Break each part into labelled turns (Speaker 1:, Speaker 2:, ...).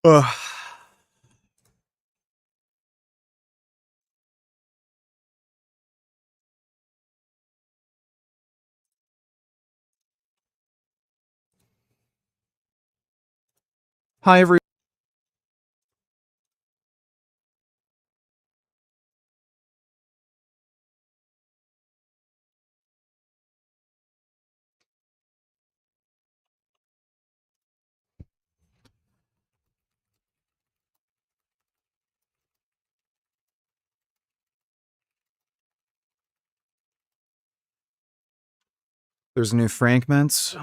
Speaker 1: Ugh. Hi, everyone. There's new Frankments.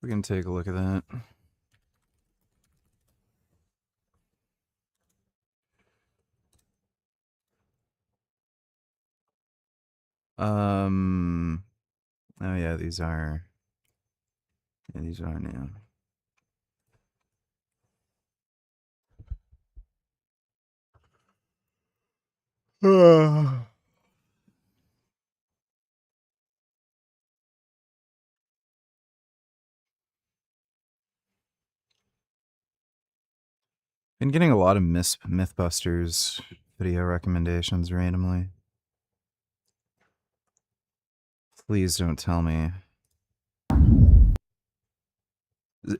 Speaker 1: We can take a look at that. Oh yeah, these are new. Been getting a lot of Mythbusters video recommendations randomly. Please don't tell me.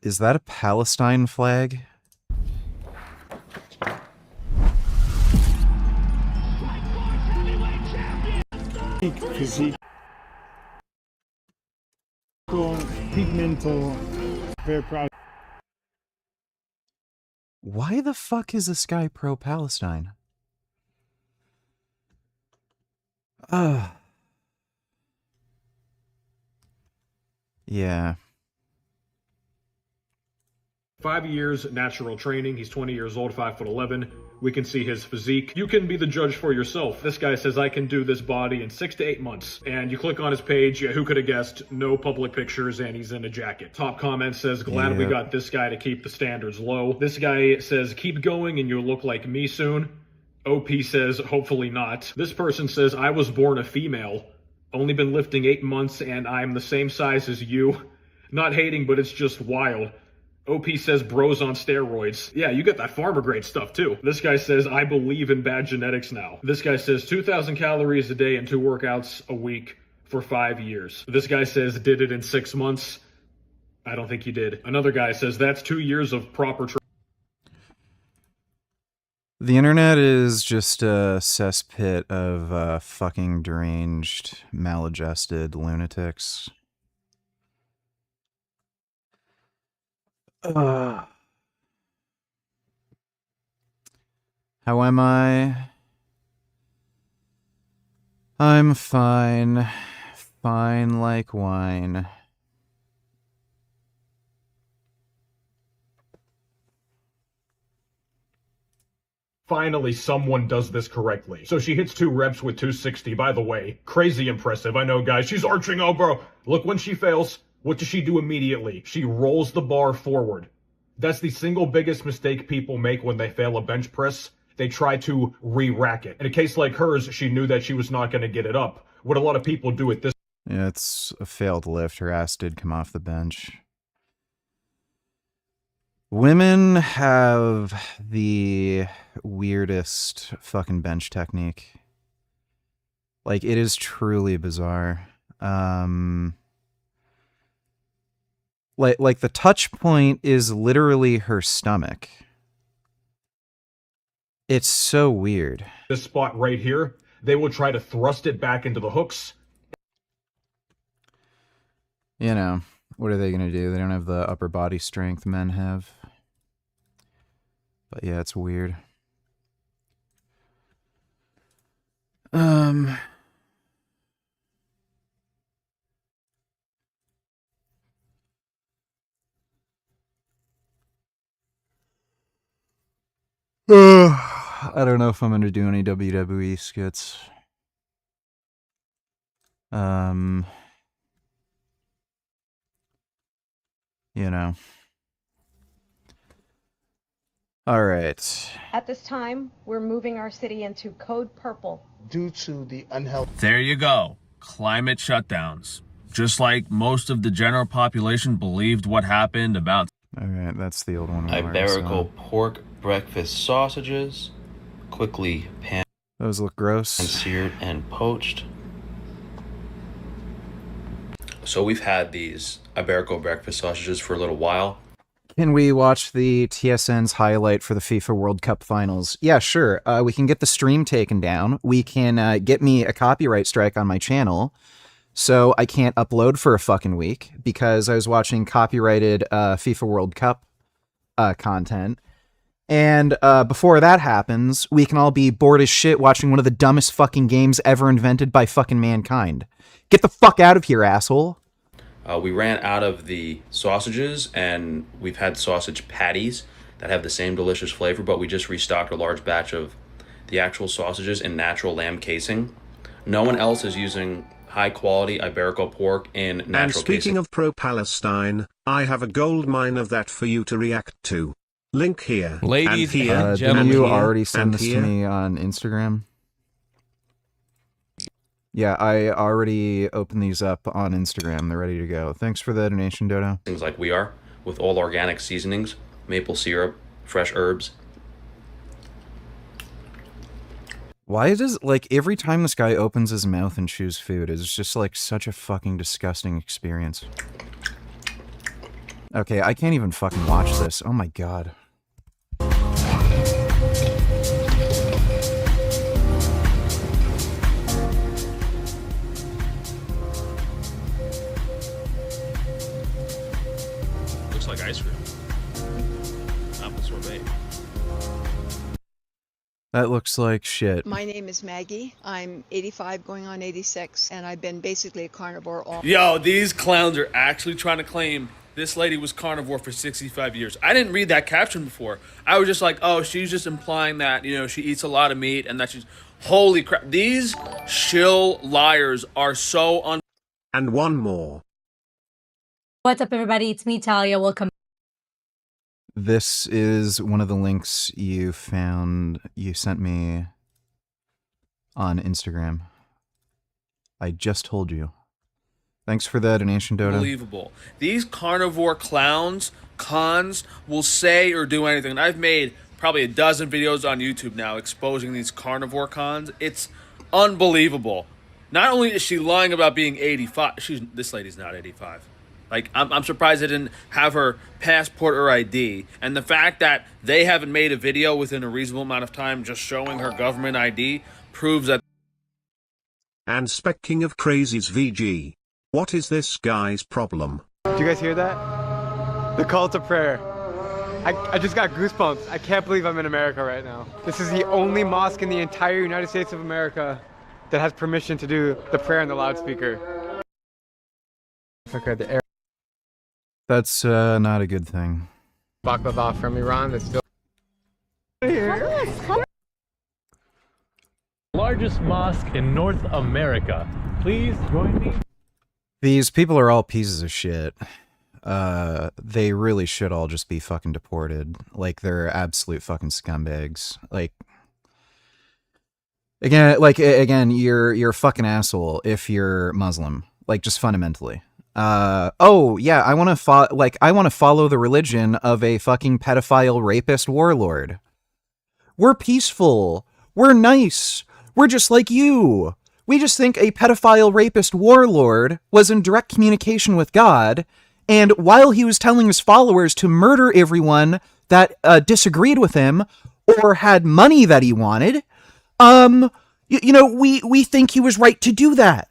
Speaker 1: Is that a Palestine flag?
Speaker 2: Physique, pigmental, very proud.
Speaker 1: Why the fuck is this guy pro-Palestine? Yeah.
Speaker 3: 5 years natural training. He's 20 years old, 5'11". We can see his physique. You can be the judge for yourself. This guy says I can do this body in 6 to 8 months. And you click on his page. Yeah, who could have guessed? No public pictures, and he's in a jacket. Top comment says, glad we got this guy to keep the standards low. This guy says, keep going and you'll look like me soon. OP says, hopefully not. This person says, I was born a female. Only been lifting 8 months and I'm the same size as you. Not hating, but it's just wild. OP says bros on steroids. Yeah, you get that farmer grade stuff too. This guy says, I believe in bad genetics now. This guy says 2,000 calories a day and 2 workouts a week for 5 years. This guy says did it in 6 months. I don't think he did. Another guy says that's 2 years of proper training.
Speaker 1: The internet is just a cesspit of fucking deranged, maladjusted lunatics. How am I? I'm fine. Fine like wine.
Speaker 3: Finally, someone does this correctly. So she hits 2 reps with 260, by the way. Crazy impressive, I know, guys. She's arching over. Look, when she fails, what does she do immediately? She rolls the bar forward. That's the single biggest mistake people make when they fail a bench press. They try to re-rack it. In a case like hers, she knew that she was not going to get it up. What a lot of people do at this...
Speaker 1: Yeah, it's a failed lift. Her ass did come off the bench. Women have the weirdest fucking bench technique. Like, it is truly bizarre. Like the touch point is literally her stomach. It's so weird.
Speaker 3: This spot right here, they will try to thrust it back into the hooks.
Speaker 1: You know, what are they going to do? They don't have the upper body strength men have. But yeah, it's weird. I don't know if I'm going to do any WWE skits. You know. All right.
Speaker 4: At this time, we're moving our city into Code Purple.
Speaker 2: due to the unhealthy.
Speaker 4: There you go. Climate shutdowns. Just like most of the general population believed what happened about.
Speaker 1: Alright, that's the old one.
Speaker 5: Iberico pork breakfast sausages, quickly pan
Speaker 1: Those look gross.
Speaker 5: seared and poached. So we've had these Iberico breakfast sausages for a little while.
Speaker 1: Can we watch the TSN's highlight for the FIFA World Cup finals? Yeah, sure. We can get the stream taken down. We can get me a copyright strike on my channel, so I can't upload for a fucking week because I was watching copyrighted FIFA World Cup content. And before that happens, we can all be bored as shit watching one of the dumbest fucking games ever invented by fucking mankind. Get the fuck out of here, asshole.
Speaker 5: We ran out of the sausages, and we've had sausage patties that have the same delicious flavor, but we just restocked a large batch of the actual sausages in natural lamb casing. No one else is using high-quality Iberico pork in natural casing.
Speaker 6: And speaking of pro-Palestine, I have a gold mine of that for you to react to. Link here.
Speaker 7: Ladies
Speaker 6: and here,
Speaker 7: and
Speaker 1: Did
Speaker 7: gentlemen.
Speaker 1: you
Speaker 6: here,
Speaker 1: already send
Speaker 6: and
Speaker 1: this to
Speaker 6: here.
Speaker 1: me on Instagram? Yeah, I already opened these up on Instagram. They're ready to go. Thanks for the donation, Dodo.
Speaker 5: Things like we are, with all organic seasonings, maple syrup, fresh herbs.
Speaker 1: Why does, like, every time this guy opens his mouth and chews food, it's just, like, such a fucking disgusting experience. Okay, I can't even fucking watch this. Oh my god.
Speaker 4: Looks like ice cream. Apple sorbet.
Speaker 1: That looks like shit.
Speaker 8: My name is Maggie. I'm 85 going on 86, and I've been basically a carnivore all.
Speaker 4: Yo, these clowns are actually trying to claim this lady was carnivore for 65 years. I didn't read that caption before. I was just like, oh, she's just implying that, you know, she eats a lot of meat and that she's... Holy crap. These shill liars are so un...
Speaker 6: And one more.
Speaker 9: What's up, everybody? It's me, Talia. Welcome.
Speaker 1: This is one of the links you found, you sent me on Instagram. I just told you. Thanks for the donation, Dodo.
Speaker 4: Unbelievable. These carnivore clowns, cons, will say or do anything. And I've made probably a dozen videos on YouTube now exposing these carnivore cons. It's unbelievable. Not only is she lying about being 85, this lady's not 85. Like, I'm surprised they didn't have her passport or ID. And the fact that they haven't made a video within a reasonable amount of time just showing her government ID proves that...
Speaker 6: And speaking of crazies VG. What is this guy's problem?
Speaker 10: Do you guys hear that? The call to prayer. I just got goosebumps. I can't believe I'm in America right now. This is the only mosque in the entire United States of America that has permission to do the prayer in the loudspeaker. Okay, the air
Speaker 1: That's not a good thing.
Speaker 10: baklava from Iran that's still here.
Speaker 7: Largest mosque in North America. Please join me.
Speaker 1: These people are all pieces of shit. They really should all just be fucking deported. Like, they're absolute fucking scumbags. Like, again, you're a fucking asshole if you're Muslim. Like, just fundamentally. Oh, yeah, I want to follow the religion of a fucking pedophile, rapist warlord. We're peaceful. We're nice. We're just like you. We just think a pedophile, rapist warlord was in direct communication with God, and while he was telling his followers to murder everyone that disagreed with him or had money that he wanted, we think he was right to do that.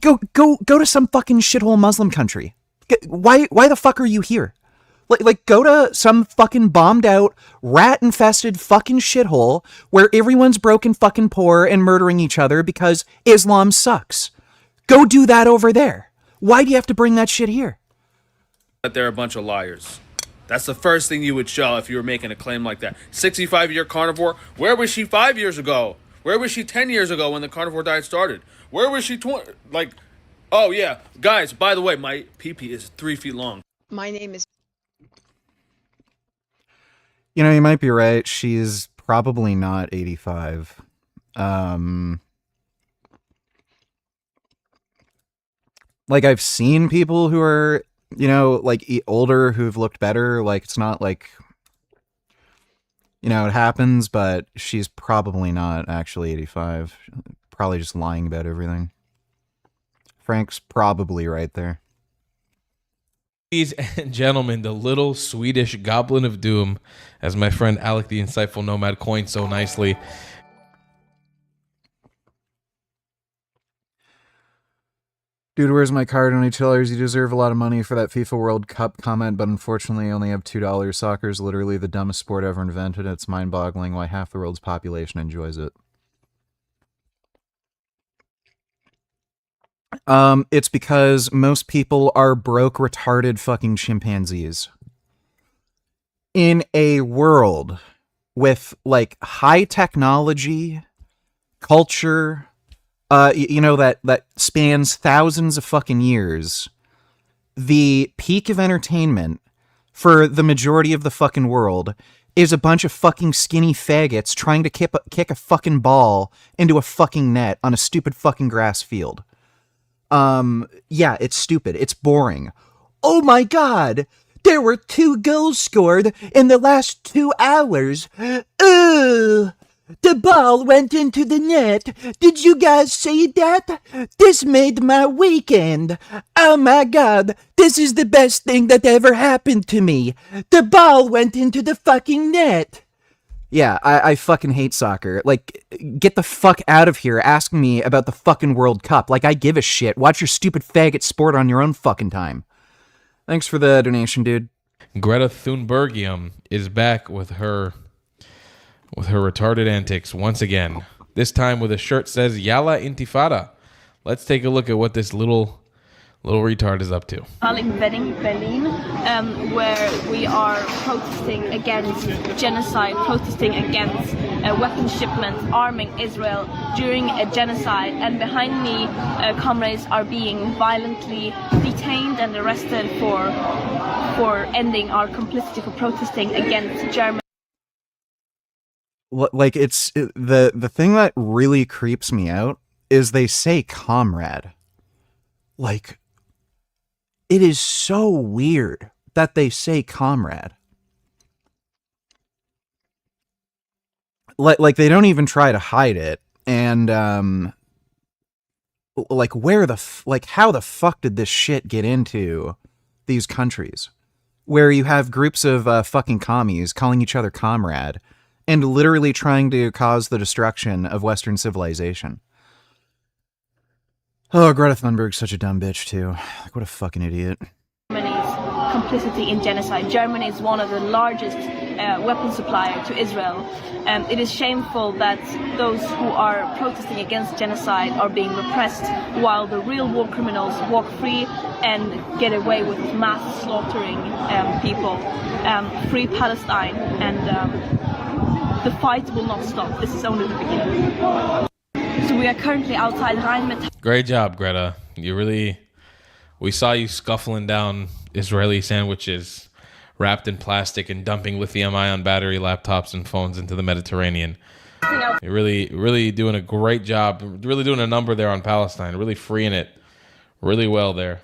Speaker 1: Go to some fucking shithole Muslim country. Why the fuck are you here? Like, go to some fucking bombed out, rat-infested fucking shithole where everyone's broken fucking poor and murdering each other because Islam sucks. Go do that over there. Why do you have to bring that shit here?
Speaker 4: That they're a bunch of liars. That's the first thing you would show if you were making a claim like that. 65-year carnivore. Where was she 5 years ago? Where was she 10 years ago when the carnivore diet started? Where was she 20? Like, oh yeah. Guys, by the way, my pee-pee is 3 feet long.
Speaker 8: My name is.
Speaker 1: You know, you might be right. She's probably not 85. Like I've seen people who are, you know, like older who've looked better. Like it's not like, you know, it happens, but she's probably not actually 85. Probably just lying about everything. Frank's probably right there.
Speaker 11: Ladies and gentlemen, the little Swedish goblin of doom, as my friend Alec the Insightful Nomad coined so nicely.
Speaker 1: Dude, where's my card? Only $2. You deserve a lot of money for that FIFA World Cup comment, but unfortunately I only have $2. Soccer's literally the dumbest sport ever invented. It's mind-boggling why half the world's population enjoys it. It's because most people are broke, retarded fucking chimpanzees. In a world with, like, high technology, culture, you know, that spans thousands of fucking years, the peak of entertainment for the majority of the fucking world is a bunch of fucking skinny faggots trying to kick a fucking ball into a fucking net on a stupid fucking grass field. Yeah, it's stupid. It's boring. Oh my god! There were 2 goals scored in the last 2 hours. Ugh! The ball went into the net. Did you guys see that? This made my weekend. Oh my god, this is the best thing that ever happened to me. The ball went into the fucking net. Yeah, I fucking hate soccer. Like, get the fuck out of here asking me about the fucking World Cup. Like, I give a shit. Watch your stupid faggot sport on your own fucking time. Thanks for the donation, dude.
Speaker 11: Greta Thunbergium is back with her retarded antics once again. This time with a shirt says Yalla Intifada. Let's take a look at what this little retard is up to.
Speaker 12: Berlin, where we are protesting against genocide, protesting against weapon shipments, arming Israel during a genocide. And behind me, comrades are being violently detained and arrested for ending our complicity for protesting against Germany.
Speaker 1: Like, it's the thing that really creeps me out is they say comrade. Like, it is so weird that they say comrade. Like they don't even try to hide it. And, like, how the fuck did this shit get into these countries? Where you have groups of fucking commies calling each other comrade and literally trying to cause the destruction of Western civilization. Oh, Greta Thunberg's such a dumb bitch, too. Like, what a fucking idiot.
Speaker 12: Germany's complicity in genocide. Germany is one of the largest weapon suppliers to Israel. It is shameful that those who are protesting against genocide are being repressed while the real war criminals walk free and get away with mass slaughtering people. Free Palestine, and the fight will not stop. This is only the beginning. So we are currently outside Rheinmetall.
Speaker 11: Great job, Greta. We saw you scuffling down Israeli sandwiches wrapped in plastic and dumping lithium-ion battery laptops and phones into the Mediterranean. You're really doing a great job. Really doing a number there on Palestine. Really freeing it really well there,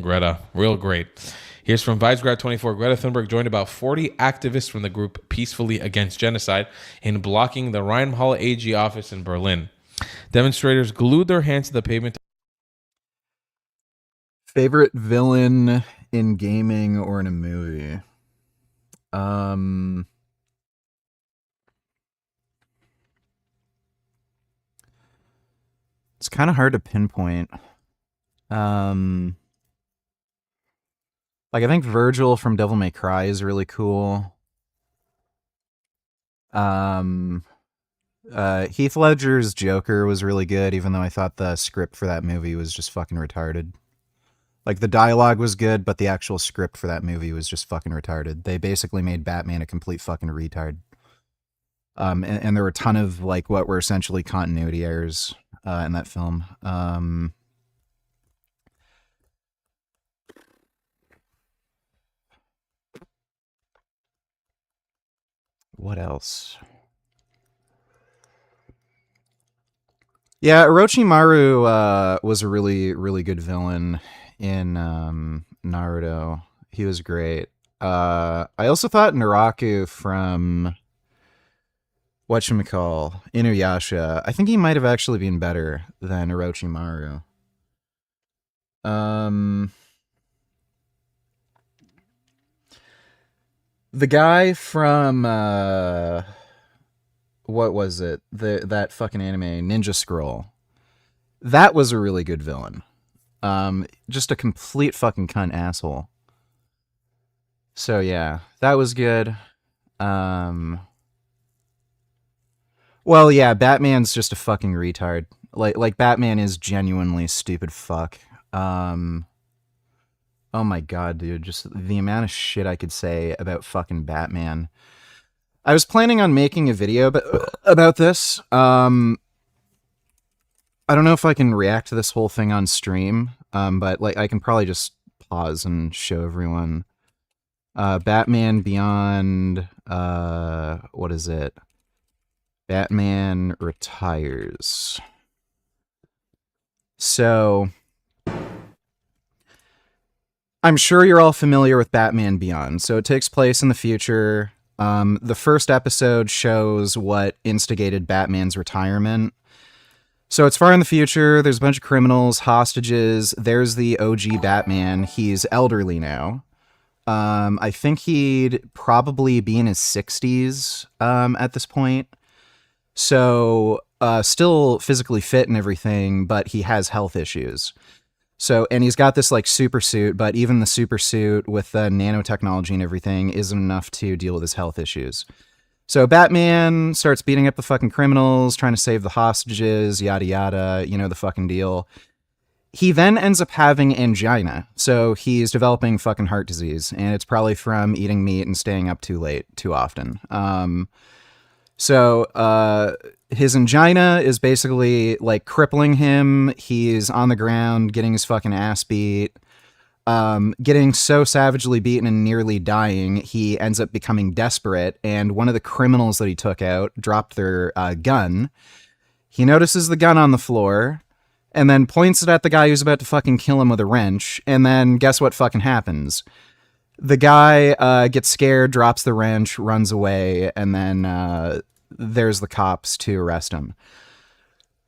Speaker 11: Greta. Real great. Here's from Weisgrad24. Greta Thunberg joined about 40 activists from the group Peacefully Against Genocide in blocking the Rheinmetall AG office in Berlin. Demonstrators glued their hands to the pavement.
Speaker 1: Favorite villain in gaming or in a movie? It's kind of hard to pinpoint. Like, I think Virgil from Devil May Cry is really cool. Heath Ledger's Joker was really good, even though I thought the script for that movie was just fucking retarded. Like, the dialogue was good, but the actual script for that movie was just fucking retarded. They basically made Batman a complete fucking retard. And there were a ton of, like, what were essentially continuity errors in that film. What else? Yeah, Orochimaru was a really, really good villain in Naruto. He was great. I also thought Naraku from whatchamacall, Inuyasha, I think he might have actually been better than Orochimaru. The guy from what was it? That fucking anime, Ninja Scroll. That was a really good villain. Just a complete fucking cunt asshole. So yeah, that was good. Well, yeah, Batman's just a fucking retard. Like Batman is genuinely stupid fuck. Oh my god, dude, just the amount of shit I could say about fucking Batman. I was planning on making a video about this. I don't know if I can react to this whole thing on stream, but like I can probably just pause and show everyone. Batman Beyond, what is it? Batman retires. So, I'm sure you're all familiar with Batman Beyond. So it takes place in the future. The first episode shows what instigated Batman's retirement. So it's far in the future. There's a bunch of criminals, hostages. There's the OG Batman. He's elderly now. I think he'd probably be in his 60s at this point. So, still physically fit and everything, but he has health issues. So, and he's got this like super suit, but even the super suit with the nanotechnology and everything isn't enough to deal with his health issues. So Batman starts beating up the fucking criminals, trying to save the hostages, yada yada, you know, the fucking deal. He then ends up having angina, so he's developing fucking heart disease, and it's probably from eating meat and staying up too late, too often. So his angina is basically like crippling him. He's on the ground, getting his fucking ass beat, getting so savagely beaten and nearly dying. He ends up becoming desperate, and one of the criminals that he took out dropped their gun. He notices the gun on the floor, and then points it at the guy who's about to fucking kill him with a wrench, and then guess what fucking happens? The guy gets scared, drops the wrench, runs away, and then there's the cops to arrest him.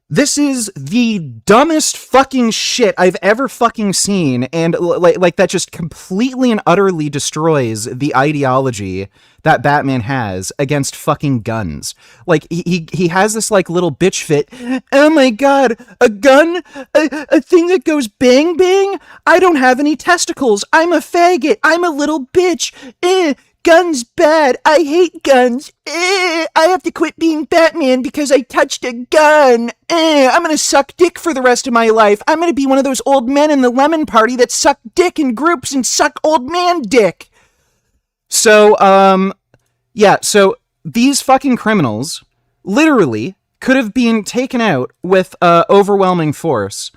Speaker 1: This is the dumbest fucking shit I've ever fucking seen, and like that just completely and utterly destroys the ideology that Batman has against fucking guns. Like, he has this like little bitch fit. Oh my god, a gun? A thing that goes bang bang? I don't have any testicles. I'm a faggot. I'm a little bitch. Guns bad. I hate guns. I have to quit being Batman because I touched a gun. I'm gonna suck dick for the rest of my life. I'm gonna be one of those old men in the lemon party that suck dick in groups and suck old man dick. So, yeah, so these fucking criminals literally could have been taken out with overwhelming force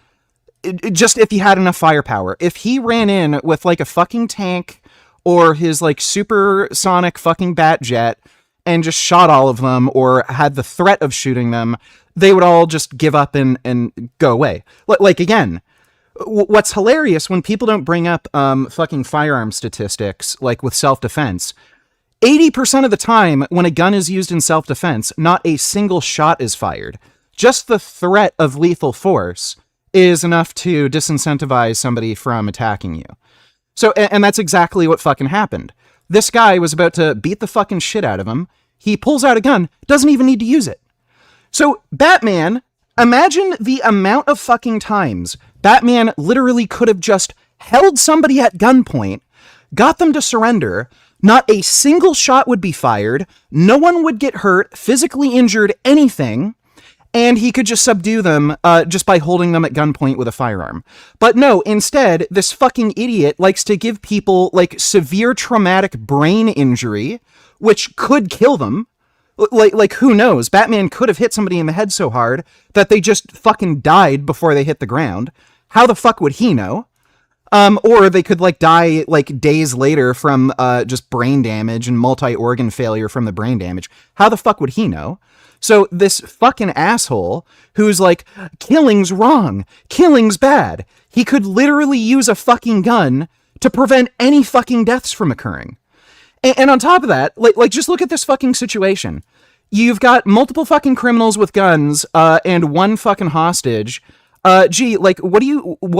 Speaker 1: just if he had enough firepower. If he ran in with like a fucking tank or his like supersonic fucking bat jet and just shot all of them or had the threat of shooting them, they would all just give up and go away. Like, again, what's hilarious when people don't bring up fucking firearm statistics, like with self-defense, 80% of the time when a gun is used in self-defense, not a single shot is fired. Just the threat of lethal force is enough to disincentivize somebody from attacking you. So, and that's exactly what fucking happened. This guy was about to beat the fucking shit out of him. He pulls out a gun, doesn't even need to use it. So, Batman, imagine the amount of fucking times Batman literally could have just held somebody at gunpoint, got them to surrender, not a single shot would be fired, no one would get hurt, physically injured, anything, and he could just subdue them just by holding them at gunpoint with a firearm. But no, instead, this fucking idiot likes to give people, like, severe traumatic brain injury, which could kill them. Like, who knows? Batman could have hit somebody in the head so hard that they just fucking died before they hit the ground. How the fuck would he know? Or they could like die like days later from just brain damage and multi-organ failure from the brain damage. How the fuck would he know? So this fucking asshole who's like, killing's wrong, killing's bad, he could literally use a fucking gun to prevent any fucking deaths from occurring. And on top of that, like just look at this fucking situation. You've got multiple fucking criminals with guns, and one fucking hostage. Like, what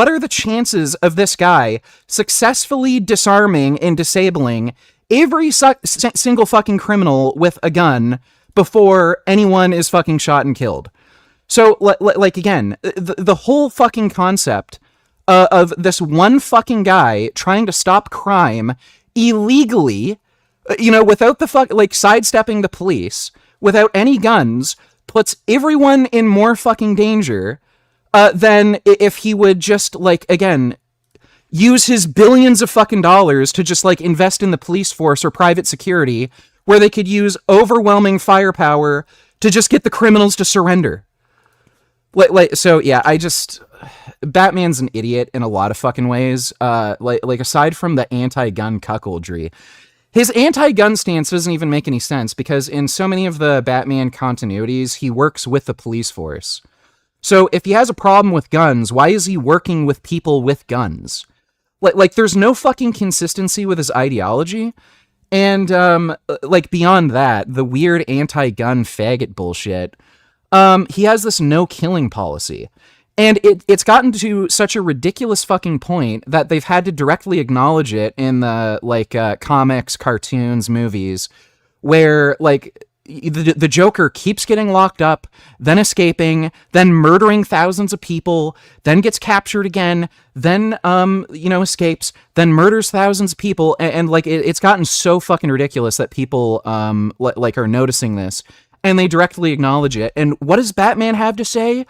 Speaker 1: are the chances of this guy successfully disarming and disabling every single fucking criminal with a gun before anyone is fucking shot and killed? So, like, again, the whole fucking concept of this one fucking guy trying to stop crime illegally, without like sidestepping the police, without any guns, puts everyone in more fucking danger than if he would just, like, again, use his billions of fucking dollars to just, like, invest in the police force or private security, where they could use overwhelming firepower to just get the criminals to surrender. So yeah, Batman's an idiot in a lot of fucking ways. Like aside from the anti-gun cuckoldry, his anti-gun stance doesn't even make any sense, because in so many of the Batman continuities, he works with the police force. So if he has a problem with guns, why is he working with people with guns? Like there's no fucking consistency with his ideology. And, like, beyond that, the weird anti-gun faggot bullshit, he has this no-killing policy. And it's gotten to such a ridiculous fucking point that they've had to directly acknowledge it in the, like, comics, cartoons, movies, where, like, the Joker keeps getting locked up, then escaping, then murdering thousands of people, then gets captured again, then, escapes, then murders thousands of people, and like, it's gotten so fucking ridiculous that people, like, are noticing this, and they directly acknowledge it. And what does Batman have to say?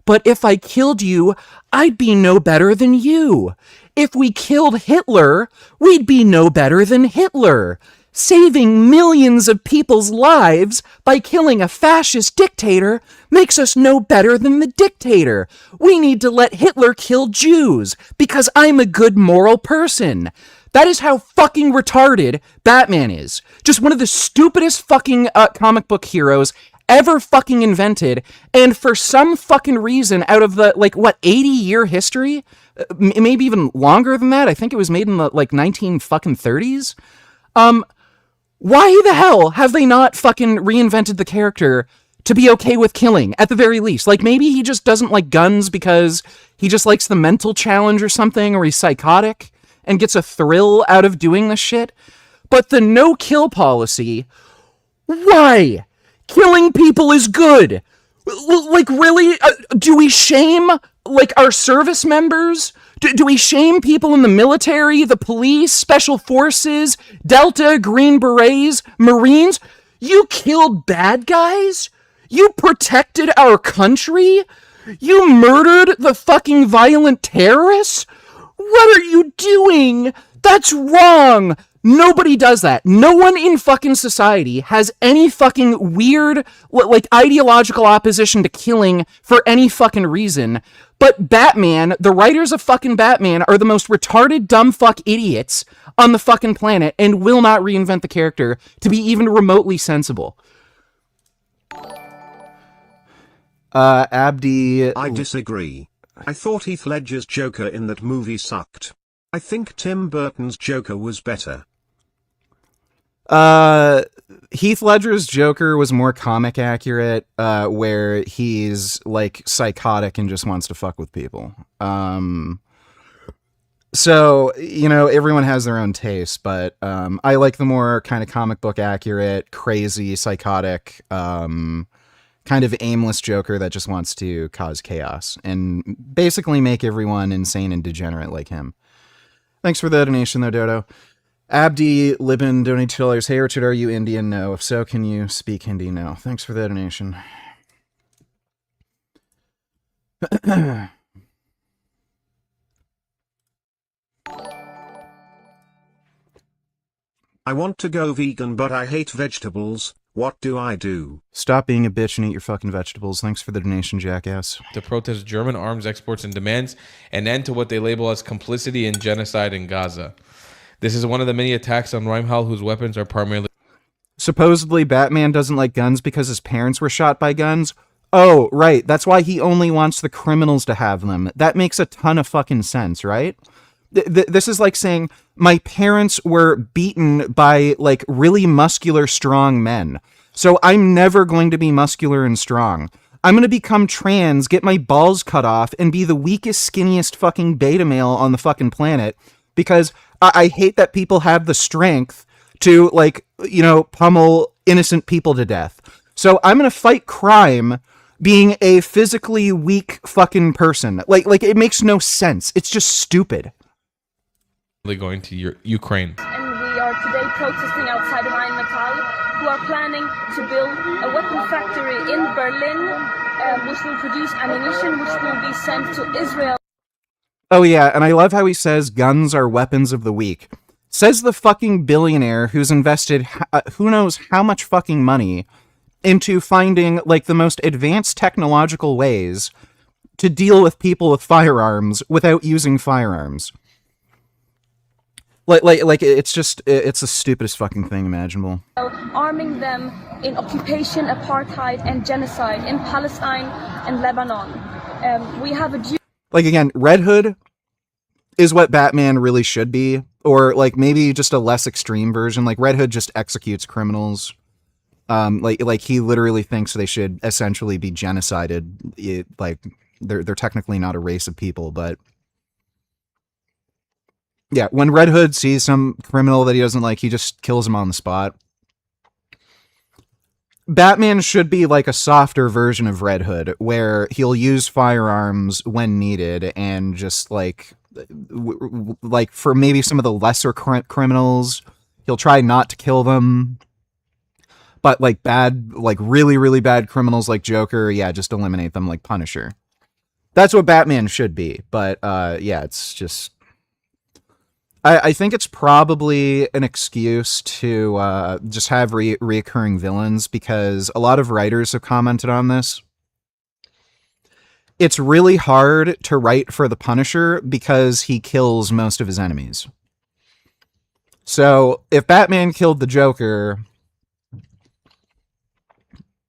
Speaker 1: But if I killed you, I'd be no better than you. If we killed Hitler, we'd be no better than Hitler. Saving millions of people's lives by killing a fascist dictator makes us no better than the dictator. We need to let Hitler kill Jews because I'm a good moral person. That is how fucking retarded Batman is. Just one of the stupidest fucking comic book heroes ever fucking invented. And for some fucking reason, out of the, 80-year history, maybe even longer than that, I think it was made in the, 1930s, why the hell have they not fucking reinvented the character to be okay with killing, at the very least? Like, maybe he just doesn't like guns because he just likes the mental challenge or something, or he's psychotic and gets a thrill out of doing this shit. But the no-kill policy, why? Killing people is good. Like, really? Do we shame, like, our service members? Do we shame people in the military, the police, special forces, Delta, Green Berets, Marines? You killed bad guys? You protected our country? You murdered the fucking violent terrorists? What are you doing? That's wrong. Nobody does that. No one in fucking society has any fucking weird, like, ideological opposition to killing for any fucking reason. But Batman, the writers of fucking Batman, are the most retarded, dumb fuck idiots on the fucking planet and will not reinvent the character to be even remotely sensible. Abdi...
Speaker 6: I disagree. I thought Heath Ledger's Joker in that movie sucked. I think Tim Burton's Joker was better.
Speaker 1: Heath Ledger's Joker was more comic accurate, where he's, like, psychotic and just wants to fuck with people. So, everyone has their own taste, but I like the more kind of comic book accurate, crazy, psychotic, kind of aimless Joker that just wants to cause chaos and basically make everyone insane and degenerate like him. Thanks for the donation, though, Dodo. Abdi Libin donated $2. Hey, Richard, are you Indian? No. If so, can you speak Hindi? No. Thanks for the donation.
Speaker 6: I want to go vegan, but I hate vegetables. What do I do?
Speaker 1: Stop being a bitch and eat your fucking vegetables. Thanks for the donation, jackass.
Speaker 11: To protest German arms exports and demands an end to what they label as complicity in genocide in Gaza. This is one of the many attacks on Reimhall whose weapons are primarily...
Speaker 1: Supposedly, Batman doesn't like guns because his parents were shot by guns. Oh, right. That's why he only wants the criminals to have them. That makes a ton of fucking sense, right? This is like saying, my parents were beaten by, like, really muscular, strong men. So I'm never going to be muscular and strong. I'm going to become trans, get my balls cut off, and be the weakest, skinniest fucking beta male on the fucking planet. Because I hate that people have the strength to, like, you know, pummel innocent people to death. So I'm going to fight crime being a physically weak fucking person. Like it makes no sense. It's just stupid.
Speaker 11: Going to Ukraine.
Speaker 12: And we are today protesting outside of Rheinmetall, who are planning to build a weapon factory in Berlin, which will produce ammunition which will be sent to Israel.
Speaker 1: Oh yeah, and I love how he says guns are weapons of the weak. Says the fucking billionaire who's invested who knows how much fucking money into finding, like, the most advanced technological ways to deal with people with firearms without using firearms. Like it's just, it's the stupidest fucking thing imaginable.
Speaker 12: Arming them in occupation, apartheid, and genocide in Palestine and Lebanon. We have a...
Speaker 1: Like, again, Red Hood is what Batman really should be, or, like, maybe just a less extreme version. Like, Red Hood just executes criminals. Like he literally thinks they should essentially be genocided. Like, they're technically not a race of people, but yeah, when Red Hood sees some criminal that he doesn't like, he just kills him on the spot. Batman should be like a softer version of Red Hood, where he'll use firearms when needed, and just like for maybe some of the lesser criminals, he'll try not to kill them. But like bad, like really, really bad criminals like Joker, yeah, just eliminate them like Punisher. That's what Batman should be. But yeah, it's just... I think it's probably an excuse to just have reoccurring villains, because a lot of writers have commented on this. It's really hard to write for the Punisher because he kills most of his enemies. So if Batman killed the Joker,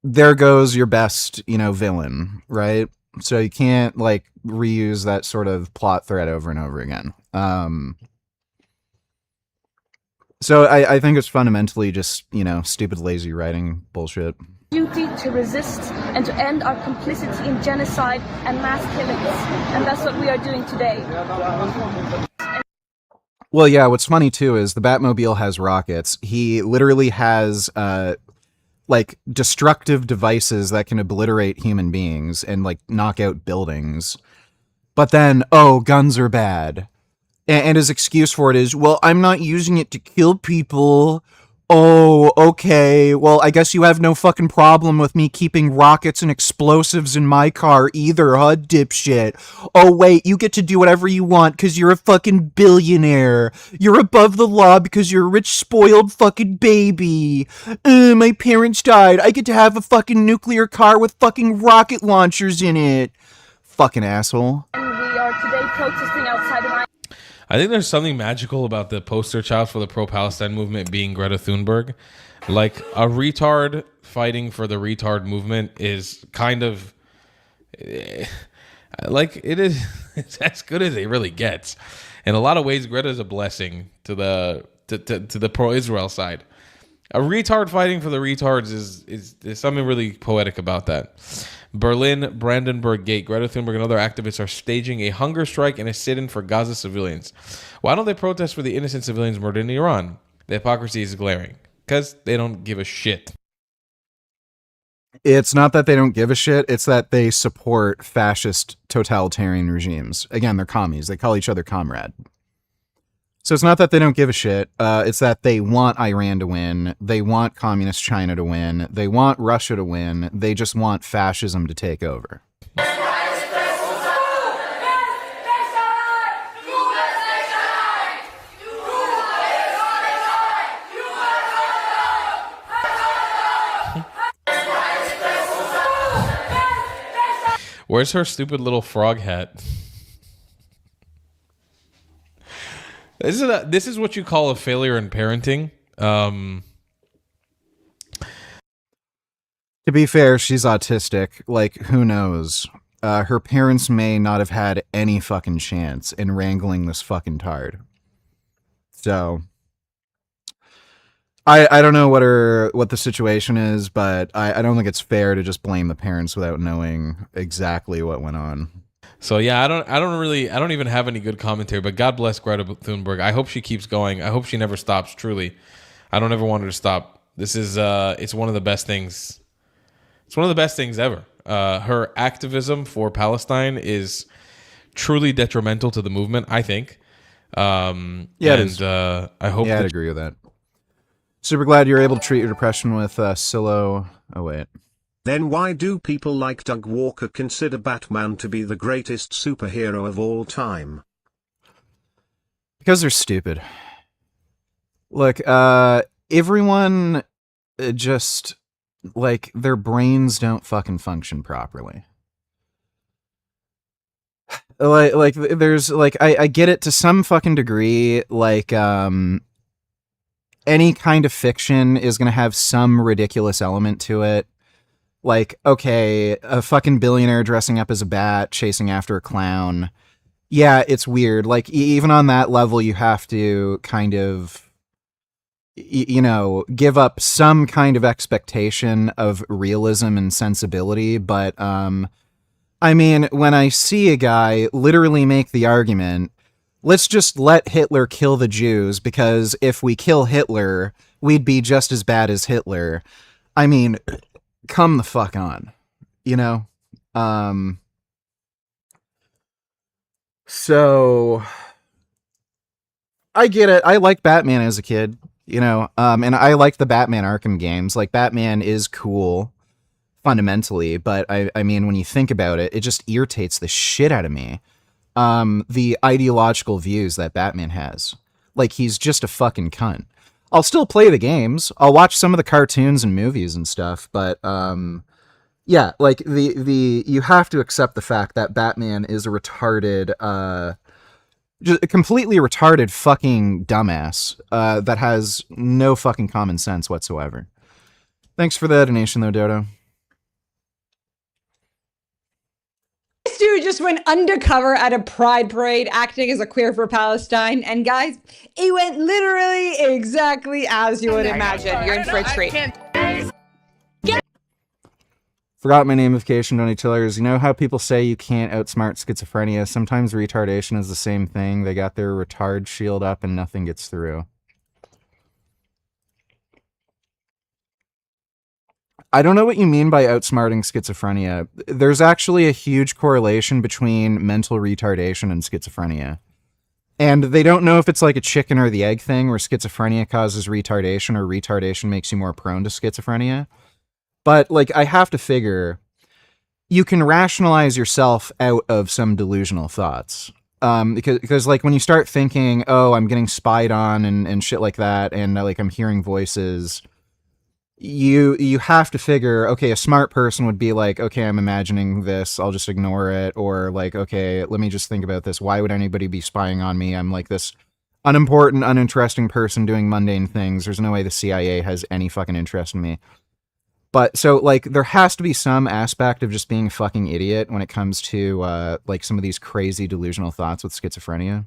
Speaker 1: there goes your best, you know, villain, right? So you can't, like, reuse that sort of plot thread over and over again. So I think it's fundamentally just, you know, stupid, lazy writing bullshit.
Speaker 12: Duty to resist and to end our complicity in genocide and mass killings. And that's what we are doing today.
Speaker 1: Well, yeah, what's funny, too, is the Batmobile has rockets. He literally has, like, destructive devices that can obliterate human beings and, like, knock out buildings. But then, oh, guns are bad. And his excuse for it is, well, I'm not using it to kill people. Oh, okay. Well, I guess you have no fucking problem with me keeping rockets and explosives in my car either, huh, dipshit? Oh, wait, you get to do whatever you want because you're a fucking billionaire. You're above the law because you're a rich, spoiled fucking baby. My parents died. I get to have a fucking nuclear car with fucking rocket launchers in it. Fucking asshole.
Speaker 12: And we are today protesting outside of...
Speaker 11: I think there's something magical about the poster child for the pro-Palestine movement being Greta Thunberg. Like, a retard fighting for the retard movement is kind of... like, it is... It's as good as it really gets. In a lot of ways, Greta is a blessing to the pro-Israel side. A retard fighting for the retards is something really poetic about that. Berlin Brandenburg Gate. Greta Thunberg and other activists are staging a hunger strike and a sit-in for Gaza civilians. Why don't they protest for the innocent civilians murdered in Iran? The hypocrisy is glaring. Because they don't give a shit.
Speaker 1: It's not that they don't give a shit, it's that they support fascist totalitarian regimes. Again, they're commies. They call each other comrade. So it's not that they don't give a shit, it's that they want Iran to win, they want communist China to win, they want Russia to win, they just want fascism to take over.
Speaker 11: Where's her stupid little frog hat? This is what you call a failure in parenting.
Speaker 1: To be fair, she's autistic. Like, who knows? Her parents may not have had any fucking chance in wrangling this fucking tard. So, I don't know what the situation is, but I don't think it's fair to just blame the parents without knowing exactly what went on.
Speaker 11: So yeah, I don't even have any good commentary, but God bless Greta Thunberg. I hope she keeps going. I hope she never stops, truly. I don't ever want her to stop. This is it's one of the best things. It's one of the best things ever. Her activism for Palestine is truly detrimental to the movement, I think.
Speaker 1: Yeah, it is.
Speaker 11: I hope
Speaker 1: I'd agree with that. Super glad you're able to treat your depression with Silo. Oh, wait.
Speaker 6: Then why do people like Doug Walker consider Batman to be the greatest superhero of all time?
Speaker 1: Because they're stupid. Look, everyone just, like, their brains don't fucking function properly. Like there's, like, I get it to some fucking degree, like, any kind of fiction is gonna have some ridiculous element to it. Like, okay, a fucking billionaire dressing up as a bat, chasing after a clown. Yeah, it's weird. Like, even on that level, you have to kind of, you know, give up some kind of expectation of realism and sensibility. But, I mean, when I see a guy literally make the argument, let's just let Hitler kill the Jews, because if we kill Hitler, we'd be just as bad as Hitler. I mean, come the fuck on, you know? So I get it. I like Batman as a kid, you know, and I like the Batman Arkham games. Like, Batman is cool fundamentally, but I mean, when you think about it, it just irritates the shit out of me. The ideological views that Batman has. Like, he's just a fucking cunt. I'll still play the games. I'll watch some of the cartoons and movies and stuff, but yeah, like the you have to accept the fact that Batman is a retarded, just a completely retarded fucking dumbass that has no fucking common sense whatsoever. Thanks for the donation, though, Dodo.
Speaker 13: This dude just went undercover at a pride parade acting as a queer for Palestine, and guys, it went literally exactly as you would imagine. You're in for a treat.
Speaker 1: Forgot my namification, Donny Tillers. You know how people say you can't outsmart schizophrenia? Sometimes retardation is the same thing. They got their retard shield up and nothing gets through. I don't know what you mean by outsmarting schizophrenia. There's actually a huge correlation between mental retardation and schizophrenia. And they don't know if it's like a chicken or the egg thing, where schizophrenia causes retardation or retardation makes you more prone to schizophrenia. But, like, I have to figure, you can rationalize yourself out of some delusional thoughts. Because like, when you start thinking, oh, I'm getting spied on and shit like that, and like, I'm hearing voices, you have to figure, okay, a smart person would be like, okay, I'm imagining this, I'll just ignore it. Or like, okay, let me just think about this. Why would anybody be spying on me? I'm like this unimportant, uninteresting person doing mundane things. There's no way the CIA has any fucking interest in me. But so, like, there has to be some aspect of just being a fucking idiot when it comes to like some of these crazy delusional thoughts with schizophrenia.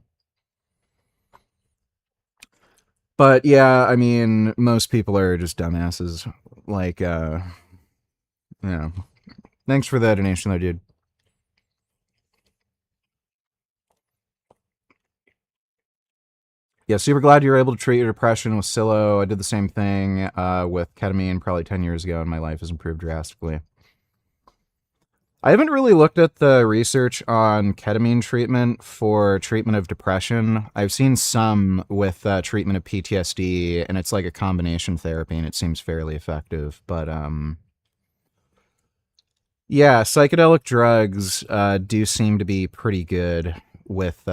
Speaker 1: But yeah, I mean, most people are just dumbasses. Like, you know. Thanks for the donation, though, dude. Yeah, super glad you were able to treat your depression with Silo. I did the same thing with ketamine probably 10 years ago, and my life has improved drastically. I haven't really looked at the research on ketamine treatment for treatment of depression. I've seen some with treatment of PTSD, and it's like a combination therapy, and it seems fairly effective. But yeah, psychedelic drugs do seem to be pretty good with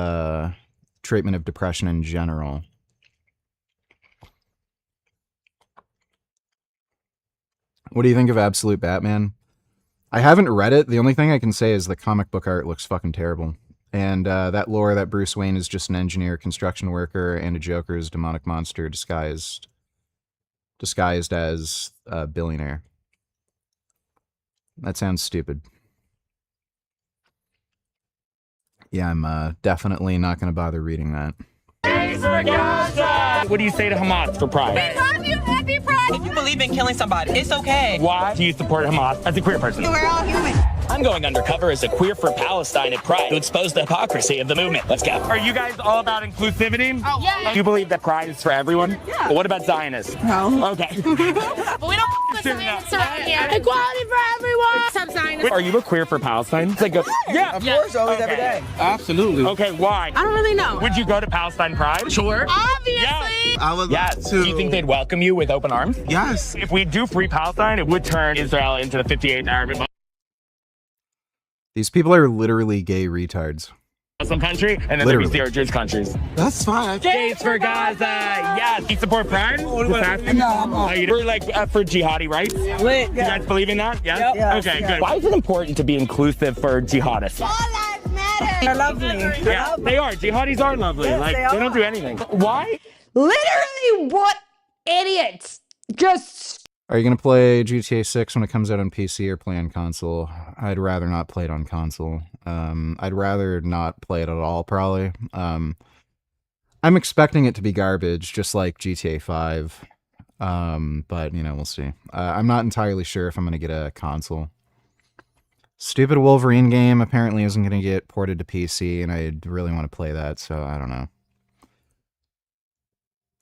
Speaker 1: treatment of depression in general. What do you think of Absolute Batman? I haven't read it. The only thing I can say is the comic book art looks fucking terrible. And that lore that Bruce Wayne is just an engineer, construction worker, and a Joker's demonic monster disguised as a billionaire. That sounds stupid. Yeah, I'm definitely not going to bother reading that.
Speaker 14: What do you say to Hamas for Pride?
Speaker 15: We love you, happy Pride!
Speaker 14: If you believe in killing somebody, it's okay. Why do you support Hamas as a queer person?
Speaker 15: We're all human.
Speaker 14: I'm going undercover as a queer for Palestine at Pride to expose the hypocrisy of the movement. Let's go. Are you guys all about inclusivity?
Speaker 15: Oh, yeah.
Speaker 14: Do you believe that Pride is for everyone?
Speaker 15: Yeah.
Speaker 14: But what about Zionists?
Speaker 15: No.
Speaker 14: Okay.
Speaker 15: But we don't with Zionists around here. Equality for everyone! Except Zionists.
Speaker 14: Are you a quear for Palestine? It's like a, yeah.
Speaker 15: Of course, always, every day.
Speaker 14: Absolutely. Okay, why?
Speaker 15: I don't really know.
Speaker 14: Would you go to Palestine Pride? Sure.
Speaker 15: Obviously!
Speaker 14: Yeah.
Speaker 16: I would
Speaker 14: Yes.
Speaker 16: love to.
Speaker 14: Do you think they'd welcome you with open arms?
Speaker 16: Yes.
Speaker 14: If we do free Palestine, it would turn Israel into the 58th Arab
Speaker 1: These people are literally gay retards.
Speaker 14: Muslim country, and then
Speaker 1: Literally.
Speaker 14: there'd be Jewish countries.
Speaker 16: That's fine.
Speaker 14: Gays for Gaza! Yes! You support Pride?
Speaker 16: No,
Speaker 14: We're like for jihadi rights?
Speaker 15: Lit,
Speaker 14: You guys believe in that? Yes?
Speaker 15: Yes.
Speaker 14: Okay, good. Why is it important to be inclusive for jihadists?
Speaker 15: All lives matter! They're lovely.
Speaker 14: Yeah, they are. Jihadis are lovely.
Speaker 15: Yes,
Speaker 14: like,
Speaker 15: they
Speaker 14: they don't do anything. Why?
Speaker 13: Literally, what idiots? Just
Speaker 1: Are you going to play GTA 6 when it comes out on PC or play on console? I'd rather not play it on console. I'd rather not play it at all, probably. I'm expecting it to be garbage, just like GTA 5. But, you know, we'll see. I'm not entirely sure if I'm going to get a console. Stupid Wolverine game apparently isn't going to get ported to PC, and I really want to play that, so I don't know.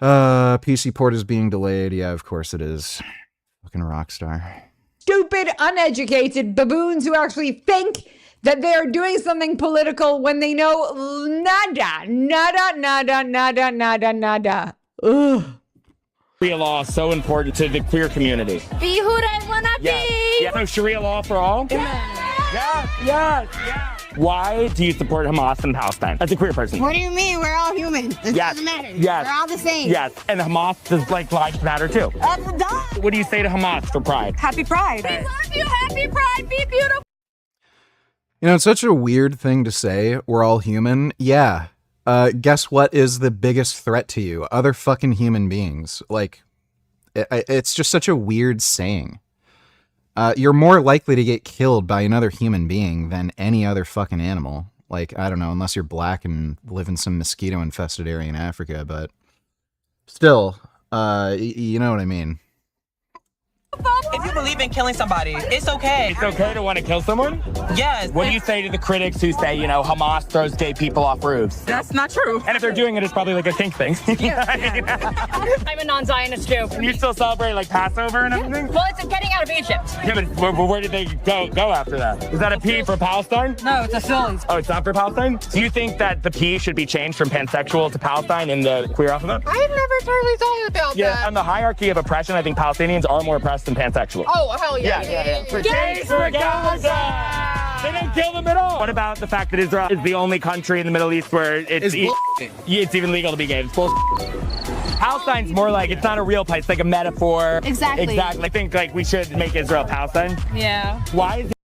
Speaker 1: PC port is being delayed. Yeah, of course it is. Fucking Rockstar.
Speaker 13: stupid, uneducated baboons who actually think that they are doing something political when they know nada, nada, nada, nada, nada, nada. Ugh.
Speaker 14: Sharia law is so important to the queer community.
Speaker 15: Be who they wanna be!
Speaker 14: Yeah, so Sharia law for all? Yes. Why do you support Hamas in Palestine as a queer person?
Speaker 15: What do you mean? We're all human. It doesn't matter.
Speaker 14: Yes.
Speaker 15: We're all the same.
Speaker 14: Yes, and Hamas does like lives matter too. What do you say to Hamas for Pride?
Speaker 15: Happy Pride. We love you. Happy Pride. Be beautiful.
Speaker 1: You know, it's such a weird thing to say. We're all human. Yeah. Guess what is the biggest threat to you? Other fucking human beings. Like, it's just such a weird saying. You're more likely to get killed by another human being than any other fucking animal. Like, I don't know, unless you're black and live in some mosquito-infested area in Africa, but still, you know what I mean.
Speaker 17: If you believe in killing somebody, it's okay.
Speaker 14: It's okay to want to kill someone?
Speaker 17: Yes.
Speaker 14: What do you say to the critics who say, you know, Hamas throws gay people off roofs?
Speaker 17: That's not true.
Speaker 14: And if they're doing it, it's probably like a kink thing.
Speaker 18: I'm a non-Zionist Jew.
Speaker 14: And you still celebrate like Passover and everything?
Speaker 18: Well, it's getting out of Egypt.
Speaker 14: Yeah, but where did they go after that? Is that a P for Palestine?
Speaker 18: No, it's a Philly.
Speaker 14: Oh, it's not for Palestine? Do you think that the P should be changed from pansexual to Palestine in the queer alphabet?
Speaker 18: I've never totally thought about
Speaker 14: Yeah, on the hierarchy of oppression, I think Palestinians are more oppressed than pansexual.
Speaker 18: Oh, hell yeah.
Speaker 14: Gays for Gaza! They don't kill them at all. What about the fact that Israel is the only country in the Middle East where it's even legal to be gay? It's bullshit. Palestine's more like, it's not a real place, it's like a metaphor.
Speaker 18: Exactly.
Speaker 14: I think like we should make Israel Palestine.
Speaker 18: Yeah.
Speaker 14: Why is it?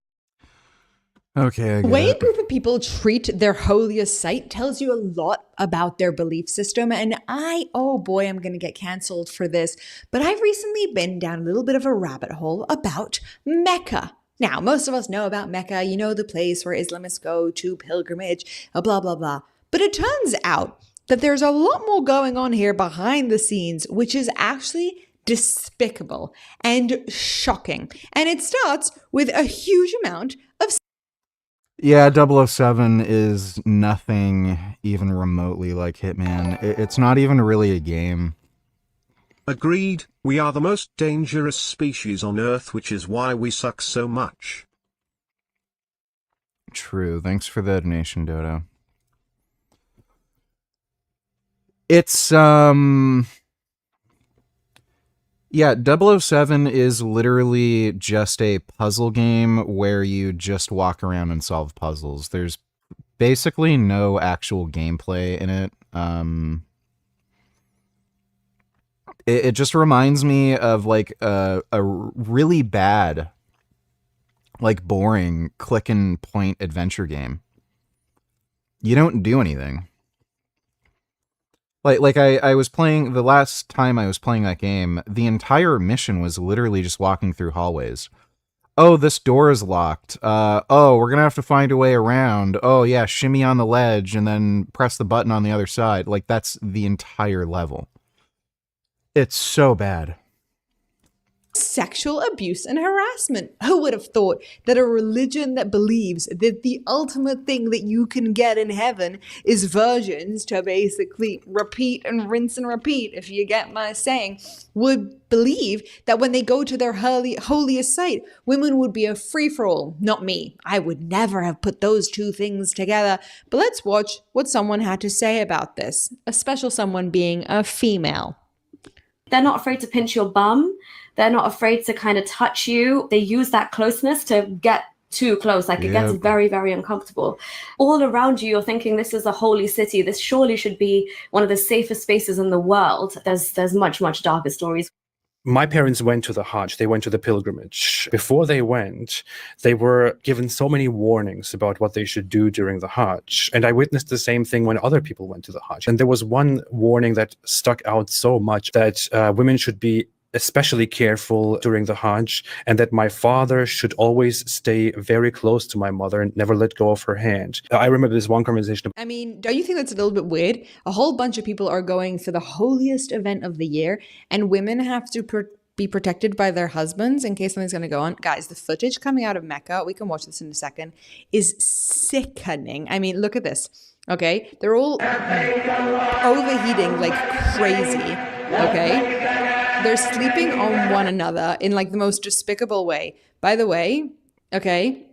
Speaker 1: Okay, I
Speaker 13: The
Speaker 1: get
Speaker 13: way
Speaker 1: it.
Speaker 13: a group of people treat their holiest site tells you a lot about their belief system. And oh boy, I'm going to get canceled for this, but I've recently been down a little bit of a rabbit hole about Mecca. Now, most of us know about Mecca, you know, the place where Islamists go to pilgrimage, blah, blah, blah. But it turns out that there's a lot more going on here behind the scenes, which is actually despicable and shocking. And it starts with a huge amount of
Speaker 1: Yeah, 007 is nothing even remotely like Hitman. It's not even really a game.
Speaker 6: Agreed, we are the most dangerous species on Earth, which is why we suck so much.
Speaker 1: True. Thanks for the donation, Dodo. It's, yeah, 007 is literally just a puzzle game where you just walk around and solve puzzles. There's basically no actual gameplay in it. It just reminds me of like a really bad like boring click and point adventure game. You don't do anything. Like I was playing, the last time I was playing that game, the entire mission was literally just walking through hallways. Oh, this door is locked. Oh, we're gonna have to find a way around. Oh yeah, shimmy on the ledge and then press the button on the other side. Like, that's the entire level. It's so bad.
Speaker 13: Sexual abuse and harassment. Who would have thought that a religion that believes that the ultimate thing that you can get in heaven is virgins to basically repeat and rinse and repeat, if you get my saying, would believe that when they go to their holiest site, women would be a free-for-all? Not me. I would never have put those two things together. But let's watch what someone had to say about this, a special someone being a female.
Speaker 16: They're not afraid to pinch your bum. They're not afraid to kind of touch you. They use that closeness to get too close. Like, it gets very, very uncomfortable. All around you, you're thinking this is a holy city. This surely should be one of the safest spaces in the world. There's much, much darker stories.
Speaker 19: My parents went to the Hajj, they went to the pilgrimage. Before they went, they were given so many warnings about what they should do during the Hajj. And I witnessed the same thing when other people went to the Hajj. And there was one warning that stuck out so much, that women should be especially careful during the Hajj, and that my father should always stay very close to my mother and never let go of her hand. I remember this one conversation.
Speaker 13: I mean, don't you think that's a little bit weird? A whole bunch of people are going for the holiest event of the year, and women have to be protected by their husbands in case something's going to go on. Guys, the footage coming out of Mecca, we can watch this in a second, is sickening. I mean, look at this. Okay, they're all overheating like crazy. Okay, they're sleeping on one another in like the most despicable way. By the way, okay,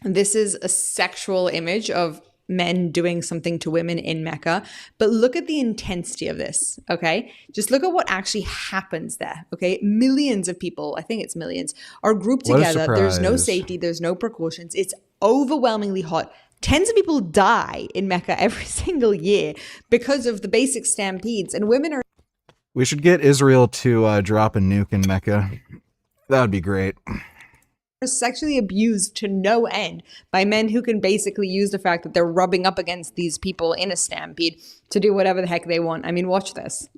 Speaker 13: this is a sexual image of men doing something to women in Mecca, but look at the intensity of this, okay? Just look at what actually happens there, okay? Millions of people, I think it's millions, are grouped together. There's no safety, there's no precautions. It's overwhelmingly hot. Tens of people die in Mecca every single year because of the basic stampedes, and women are...
Speaker 1: We should get Israel to drop a nuke in Mecca. That would be great.
Speaker 13: Sexually abused to no end by men who can basically use the fact that they're rubbing up against these people in a stampede to do whatever the heck they want. I mean, watch this.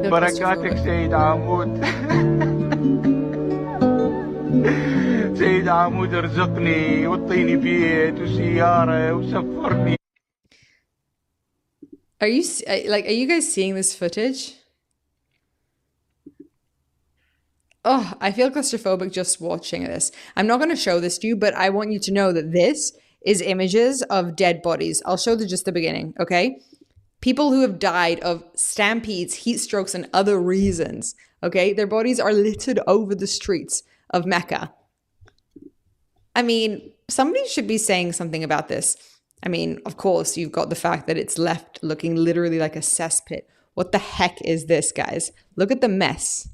Speaker 20: بركاتك سيد عمود سيد عمود ارزقني وطيني بيت وسيارة وسفرني.
Speaker 13: Are you guys seeing this footage? Oh, I feel claustrophobic just watching this. I'm not going to show this to you, but I want you to know that this is images of dead bodies. I'll show just the beginning, okay? People who have died of stampedes, heat strokes, and other reasons, okay? Their bodies are littered over the streets of Mecca. I mean, somebody should be saying something about this. I mean, of course, you've got the fact that it's left looking literally like a cesspit. What the heck is this, guys? Look at the mess.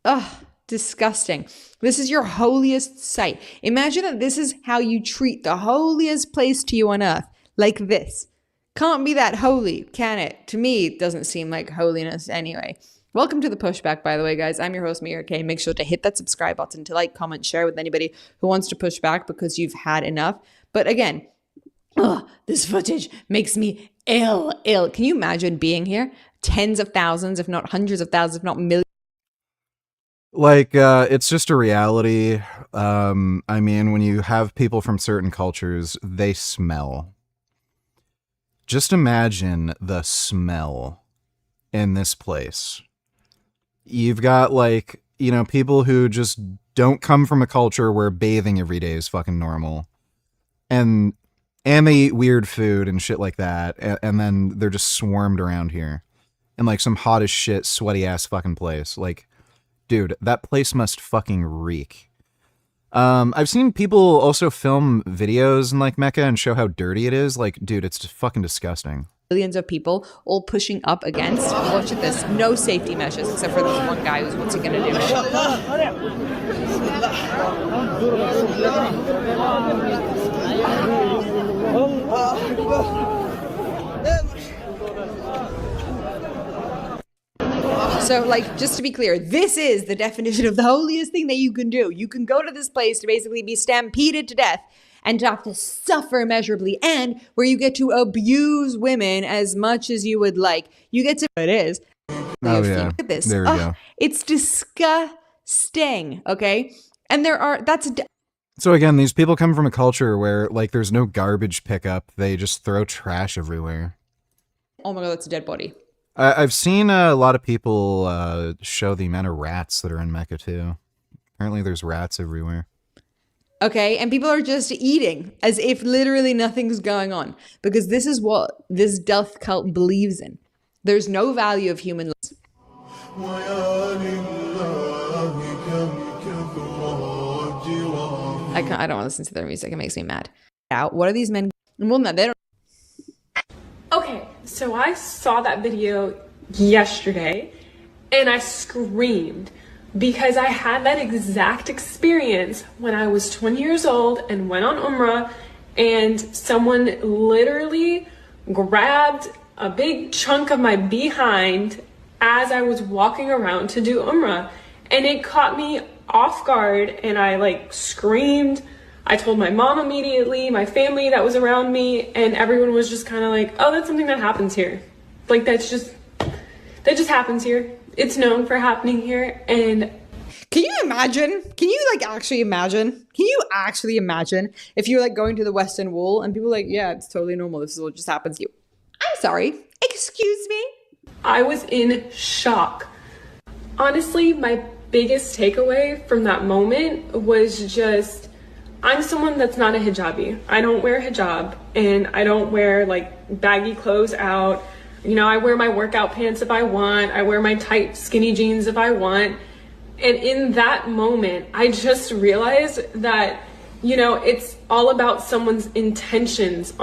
Speaker 13: Ugh, disgusting. This is your holiest site. Imagine that this is how you treat the holiest place to you on earth. Like this. Can't be that holy, can it? To me, it doesn't seem like holiness anyway. Welcome to The Pushback, by the way, guys. I'm your host, Mira K. Make sure to hit that subscribe button to like, comment, share with anybody who wants to push back because you've had enough. But again, this footage makes me ill. Can you imagine being here? Tens of thousands, if not hundreds of thousands, if not millions.
Speaker 1: Like, it's just a reality. I mean, when you have people from certain cultures, they smell. Just imagine the smell in this place. You've got, like, you know, people who just don't come from a culture where bathing every day is fucking normal. And they eat weird food and shit like that. And then they're just swarmed around here. In, like, some hot as shit, sweaty ass fucking place. Like, dude, that place must fucking reek. I've seen people also film videos in, like, Mecca and show how dirty it is. Like, dude, it's just fucking disgusting.
Speaker 13: Millions of people all pushing up against. Watch at this. No safety measures except for this one guy who's what's he gonna do? So, like, just to be clear, this is the definition of the holiest thing that you can do. You can go to this place to basically be stampeded to death and to have to suffer immeasurably, and where you get to abuse women as much as you would like. You get to, it is.
Speaker 1: Oh, yeah.
Speaker 13: Look at this.
Speaker 1: There we go.
Speaker 13: It's disgusting, okay? And
Speaker 1: So again, these people come from a culture where, like, there's no garbage pickup. They just throw trash everywhere.
Speaker 13: oh my God, that's a dead body.
Speaker 1: I've seen a lot of people show the amount of rats that are in Mecca, too. Apparently there's rats everywhere.
Speaker 13: Okay, and people are just eating as if literally nothing's going on, because this is what this death cult believes in. There's no value of human life. I don't want to listen to their music. It makes me mad. What are these men? Well, no, they don't.
Speaker 21: Okay, so I saw that video yesterday and I screamed because I had that exact experience when I was 20 years old and went on Umrah, and someone literally grabbed a big chunk of my behind as I was walking around to do Umrah, and it caught me off guard, and I like screamed. I told my mom immediately, my family that was around me, and everyone was just kind of like, oh, that's something that happens here. Like, that just happens here. It's known for happening here. And
Speaker 13: can you imagine? Can you like actually imagine? Can you actually imagine if you're like going to the Western Wall and people are like, yeah, it's totally normal. This is what just happens to you. I'm sorry. Excuse me?
Speaker 21: I was in shock. Honestly, my biggest takeaway from that moment was just, I'm someone that's not a hijabi. I don't wear hijab, and I don't wear like baggy clothes out. You know, I wear my workout pants if I want. I wear my tight skinny jeans if I want. And in that moment, I just realized that, you know, it's all about someone's intentions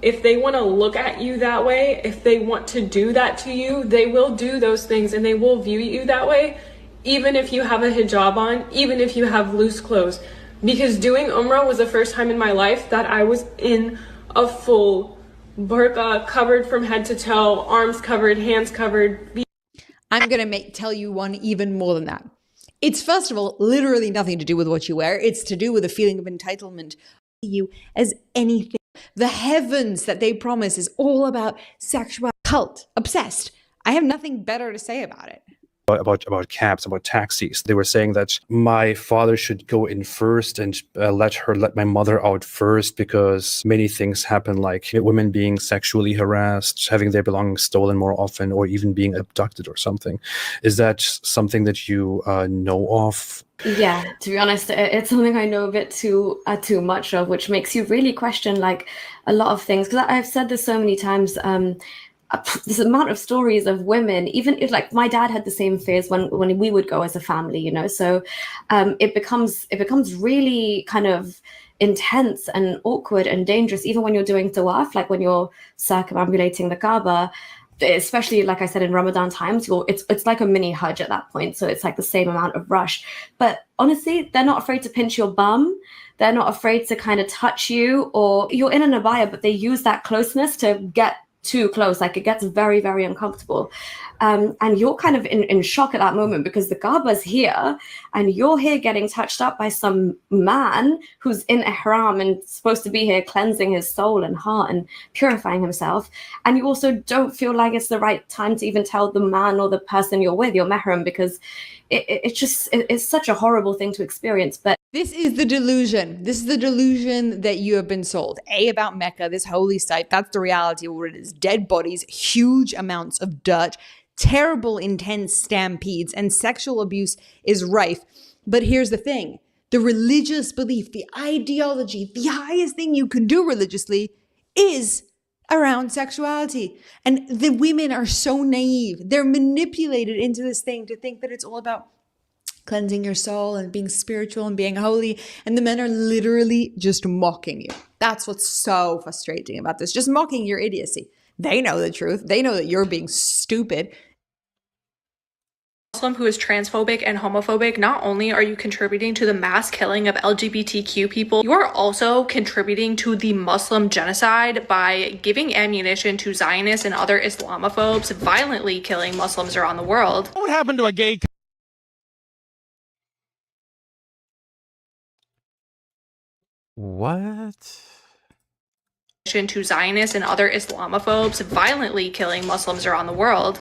Speaker 21: if they want to look at you that way, if they want to do that to you, they will do those things and they will view you that way, even if you have a hijab on, even if you have loose clothes. Because doing Umrah was the first time in my life that I was in a full burqa, covered from head to toe, arms covered, hands covered.
Speaker 13: I'm going to tell you one even more than that. It's, first of all, literally nothing to do with what you wear. It's to do with a feeling of entitlement to you as anything. The heavens that they promise is all about sexual cult, obsessed. I have nothing better to say about it.
Speaker 19: About cabs, about taxis. They were saying that my father should go in first and let my mother out first, because many things happen, like women being sexually harassed, having their belongings stolen more often, or even being abducted or something. Is that something that you know of?
Speaker 16: Yeah, to be honest, it's something I know a bit too much of, which makes you really question like a lot of things. Because I've said this so many times. This amount of stories of women, even if like my dad had the same fears when we would go as a family, you know, so it becomes really kind of intense and awkward and dangerous, even when you're doing tawaf, like when you're circumambulating the Kaaba, especially like I said in Ramadan times, it's like a mini Hajj at that point, so it's like the same amount of rush. But honestly, they're not afraid to pinch your bum. They're not afraid to kind of touch you, or you're in an abaya, but they use that closeness to get too close. Like, it gets very, very uncomfortable. And you're kind of in shock at that moment, because the Kaaba's here and you're here getting touched up by some man who's in ihram and supposed to be here cleansing his soul and heart and purifying himself. And you also don't feel like it's the right time to even tell the man or the person you're with, your mahram, because it's such a horrible thing to experience. But
Speaker 13: this is the delusion. This is the delusion that you have been sold. About Mecca, this holy site. That's the reality of what it is. Dead bodies, huge amounts of dirt, terrible, intense stampedes, and sexual abuse is rife. But here's the thing. The religious belief, the ideology, the highest thing you can do religiously is around sexuality. And the women are so naive. They're manipulated into this thing to think that it's all about cleansing your soul and being spiritual and being holy. And the men are literally just mocking you. That's what's so frustrating about this. Just mocking your idiocy. They know the truth. They know that you're being stupid.
Speaker 21: Muslim who is transphobic and homophobic, not only are you contributing to the mass killing of LGBTQ people, you are also contributing to the Muslim genocide by giving ammunition to Zionists and other Islamophobes, violently killing Muslims around the world.
Speaker 14: What happened to a gay
Speaker 1: What?
Speaker 21: To Zionists and other Islamophobes, violently killing Muslims around the world.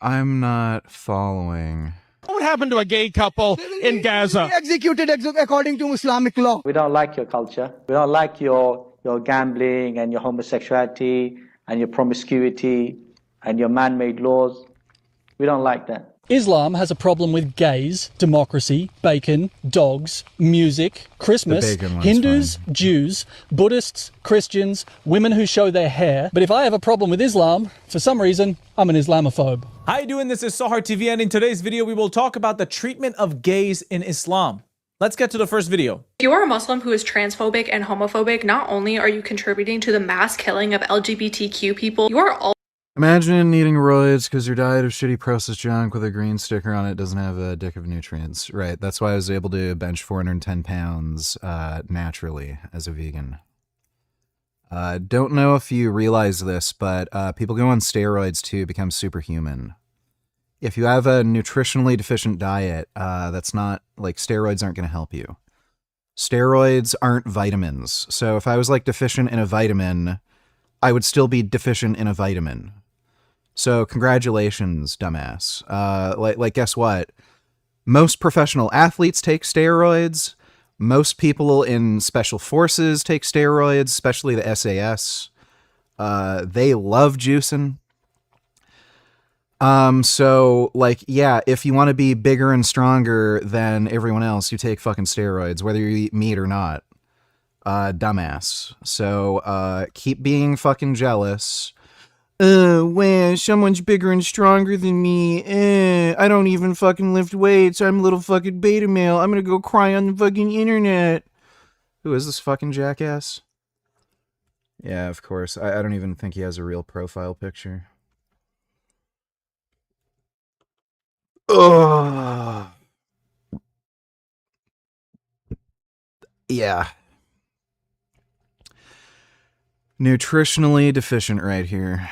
Speaker 1: I'm not following.
Speaker 14: What happened to a gay couple in Gaza?
Speaker 3: Executed according to Islamic law. We don't like your culture. We don't like your gambling and your homosexuality and your promiscuity and your man-made laws. We don't like that.
Speaker 22: Islam has a problem with gays, democracy, bacon, dogs, music, Christmas, Hindus, Jews, Buddhists, Christians, women who show their hair. But if I have a problem with Islam, for some reason, I'm an Islamophobe.
Speaker 23: How you doing? This is Sahar TV, and in today's video, we will talk about the treatment of gays in Islam. Let's get to the first video.
Speaker 21: If you are a Muslim who is transphobic and homophobic, not only are you contributing to the mass killing of LGBTQ people, you are also
Speaker 1: Imagine eating roids because your diet of shitty processed junk with a green sticker on it doesn't have a dick of nutrients. Right, that's why I was able to bench 410 pounds naturally as a vegan. Don't know if you realize this, but people go on steroids to become superhuman. If you have a nutritionally deficient diet, that's not, like, steroids aren't going to help you. Steroids aren't vitamins. So if I was, like, deficient in a vitamin, I would still be deficient in a vitamin. So congratulations, dumbass. Like, guess what? Most professional athletes take steroids. Most people in special forces take steroids, especially the SAS. They love juicing. So, like, yeah, if you want to be bigger and stronger than everyone else, you take fucking steroids, whether you eat meat or not. Dumbass. So, keep being fucking jealous. When someone's bigger and stronger than me, I don't even fucking lift weights. I'm a little fucking beta male. I'm gonna go cry on the fucking internet. Who is this fucking jackass? Yeah, of course. I don't even think he has a real profile picture. Ugh. Yeah. Nutritionally deficient right here.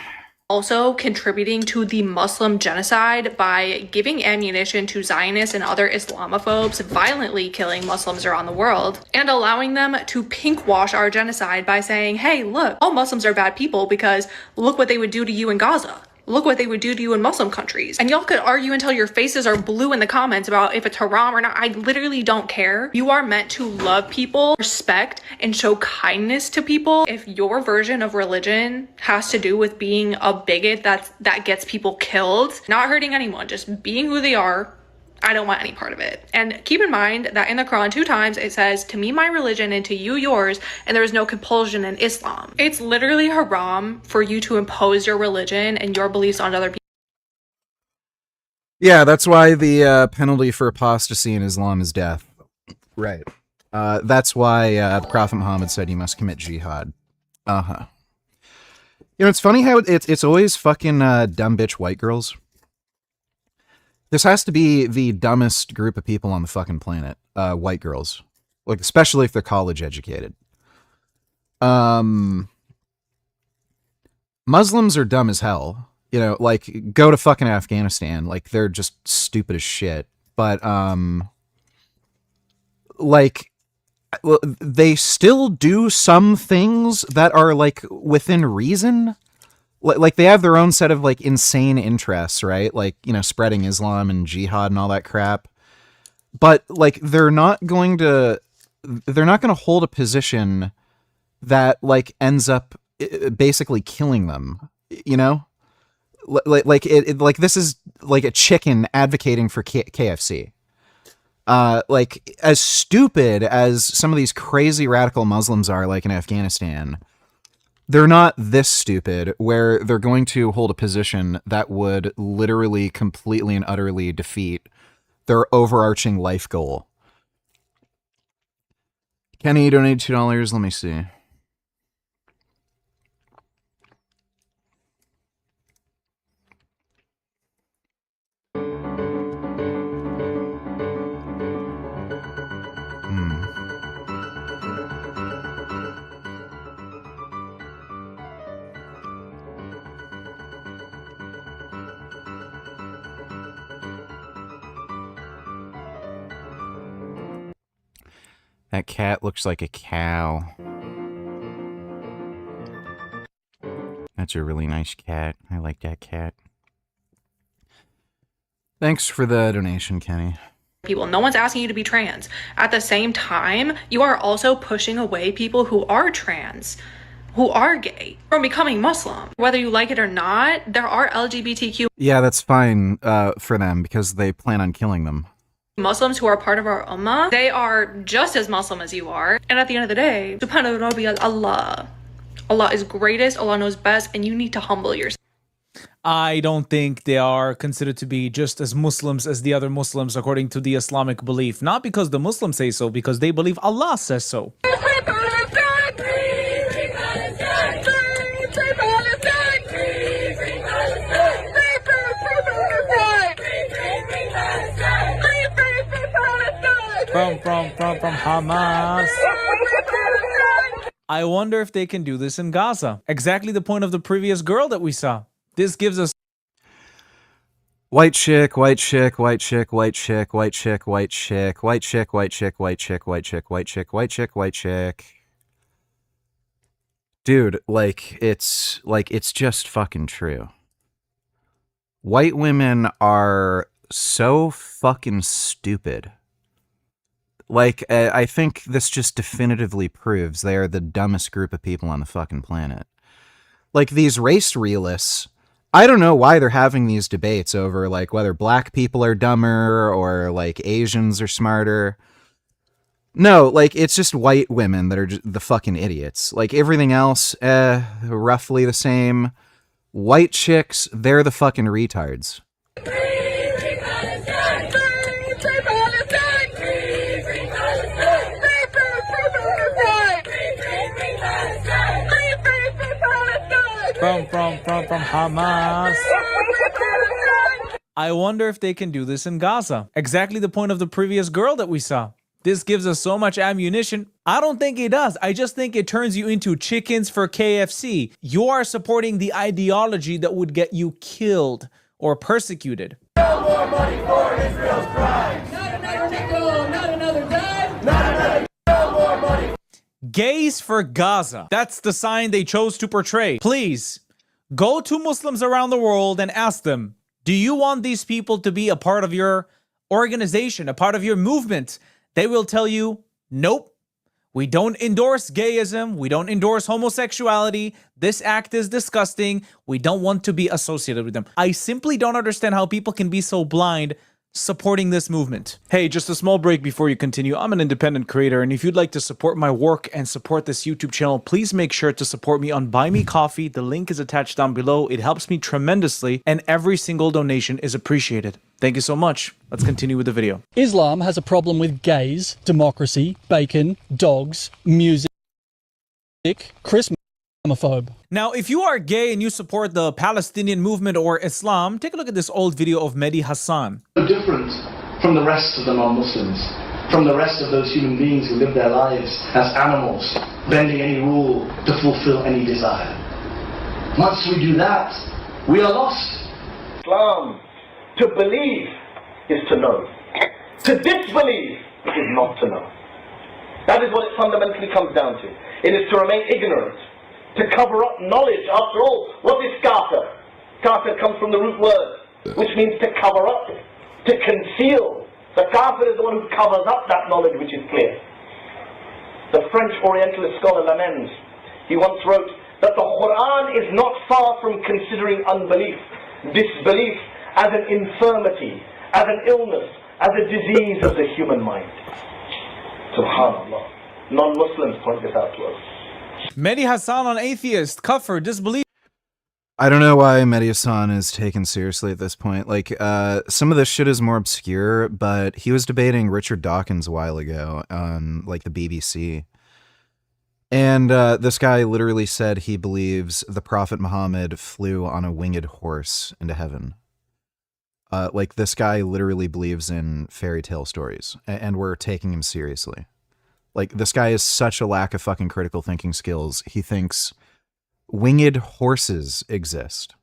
Speaker 21: Also contributing to the Muslim genocide by giving ammunition to Zionists and other Islamophobes, violently killing Muslims around the world, and allowing them to pinkwash our genocide by saying, hey, look, all Muslims are bad people because look what they would do to you in Gaza. Look what they would do to you in Muslim countries. And y'all could argue until your faces are blue in the comments about if it's haram or not. I literally don't care. You are meant to love people, respect, and show kindness to people. If your version of religion has to do with being a bigot that gets people killed, not hurting anyone, just being who they are, I don't want any part of it. And keep in mind that in the Quran 2 times it says, to me my religion and to you yours, and there is no compulsion in Islam. It's literally haram for you to impose your religion and your beliefs on other people.
Speaker 1: Yeah, that's why the penalty for apostasy in Islam is death. Right. That's why the Prophet Muhammad said you must commit jihad. Uh-huh. You know, it's funny how it's always fucking dumb bitch white girls. This has to be the dumbest group of people on the fucking planet. White girls. Like, especially if they're college educated. Muslims are dumb as hell. You know, like, go to fucking Afghanistan. Like, they're just stupid as shit. But, like, they still do some things that are, like, within reason. Like, they have their own set of, like, insane interests, right? Like, you know, spreading Islam and jihad and all that crap. But, like, they're not going to hold a position that, like, ends up basically killing them, you know? Like this is, like, a chicken advocating for KFC. Like, as stupid as some of these crazy radical Muslims are, like, in Afghanistan, they're not this stupid where they're going to hold a position that would literally, completely, and utterly defeat their overarching life goal. Kenny donated $2. Let me see. That cat looks like a cow. That's a really nice cat. I like that cat. Thanks for the donation, Kenny.
Speaker 2: People. No one's asking you to be trans. At the same time, you are also pushing away people who are trans, who are gay, from becoming Muslim. Whether you like it or not, there are LGBTQ
Speaker 1: Yeah, that's fine for them because they plan on killing them.
Speaker 2: Muslims who are part of our ummah. They are just as Muslim as you are. And at the end of the day, Subhanahu wa ta'ala, Allah. Allah is greatest, Allah knows best, and you need to humble yourself.
Speaker 23: I don't think they are considered to be just as Muslims as the other Muslims according to the Islamic belief. Not because the Muslims say so, because they believe Allah says so. From Hamas. I wonder if they can do this in Gaza. Exactly the point of the previous girl that we saw. This gives us
Speaker 1: white chick, white chick, white chick, white chick, white chick, white chick, white chick, white chick, white chick, white chick, white chick, white chick, white chick. Dude, it's just fucking true. White women are so fucking stupid. I think this just definitively proves they are the dumbest group of people on the fucking planet. Like, these race realists, I don't know why they're having these debates over, whether black people are dumber or, Asians are smarter. No, it's just white women that are just the fucking idiots. Everything else, roughly the same. White chicks, they're the fucking retards.
Speaker 23: From Hamas. I wonder if they can do this in Gaza. Exactly the point of the previous girl that we saw. This gives us so much ammunition. I don't think it does. I just think it turns you into chickens for KFC. You are supporting the ideology that would get you killed or persecuted.
Speaker 15: No more money for Israel's crimes. Not another nickel, not another dime. Not another. No more money.
Speaker 23: Gays for Gaza. That's the sign they chose to portray. Please, go to Muslims around the world and ask them, do you want these people to be a part of your organization, a part of your movement? They will tell you, nope. We don't endorse gayism. We don't endorse homosexuality. This act is disgusting. We don't want to be associated with them. I simply don't understand how people can be so blind supporting this movement. Hey, just a small break before you continue. I'm an independent creator, and if you'd like to support my work and support this YouTube channel, please make sure to support me on Buy Me Coffee. The link is attached down below. It helps me tremendously, and every single donation is appreciated. Thank you so much. Let's continue with the video.
Speaker 22: Islam has a problem with gays, democracy, bacon, dogs, music, Christmas, homophobe.
Speaker 23: Now, if you are gay and you support the Palestinian movement or Islam, take a look at this old video of Mehdi Hassan.
Speaker 5: Different from the rest of the non-Muslims, from the rest of those human beings who live their lives as animals, bending any rule to fulfill any desire. Once we do that, we are lost.
Speaker 9: Islam, to believe is to know. To disbelieve is not to know. That is what it fundamentally comes down to. It is to remain ignorant, to cover up knowledge. After all, what is kafir? Kafir comes from the root word, which means to cover up, to conceal. The kafir is the one who covers up that knowledge which is clear. The French Orientalist scholar Lamens, he once wrote that the Quran is not far from considering unbelief, disbelief, as an infirmity, as an illness, as a disease of the human mind. Subhanallah. Non-Muslims point this out to us.
Speaker 23: Mehdi Hassan on atheist, kafir, disbelief.
Speaker 1: I don't know why Mehdi Hassan is taken seriously at this point. Some of this shit is more obscure, but he was debating Richard Dawkins a while ago on, the BBC. And this guy literally said he believes the Prophet Muhammad flew on a winged horse into heaven. This guy literally believes in fairy tale stories, and we're taking him seriously. Like, this guy has such a lack of fucking critical thinking skills. He thinks winged horses exist.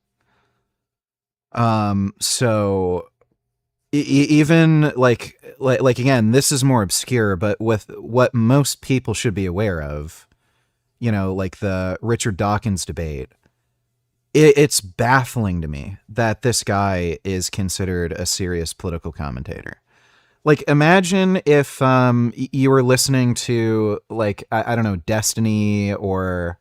Speaker 1: So even like again, this is more obscure, but with what most people should be aware of, you know, like the Richard Dawkins debate, it's baffling to me that this guy is considered a serious political commentator. Like, imagine if you were listening to, like, I don't know, Destiny, or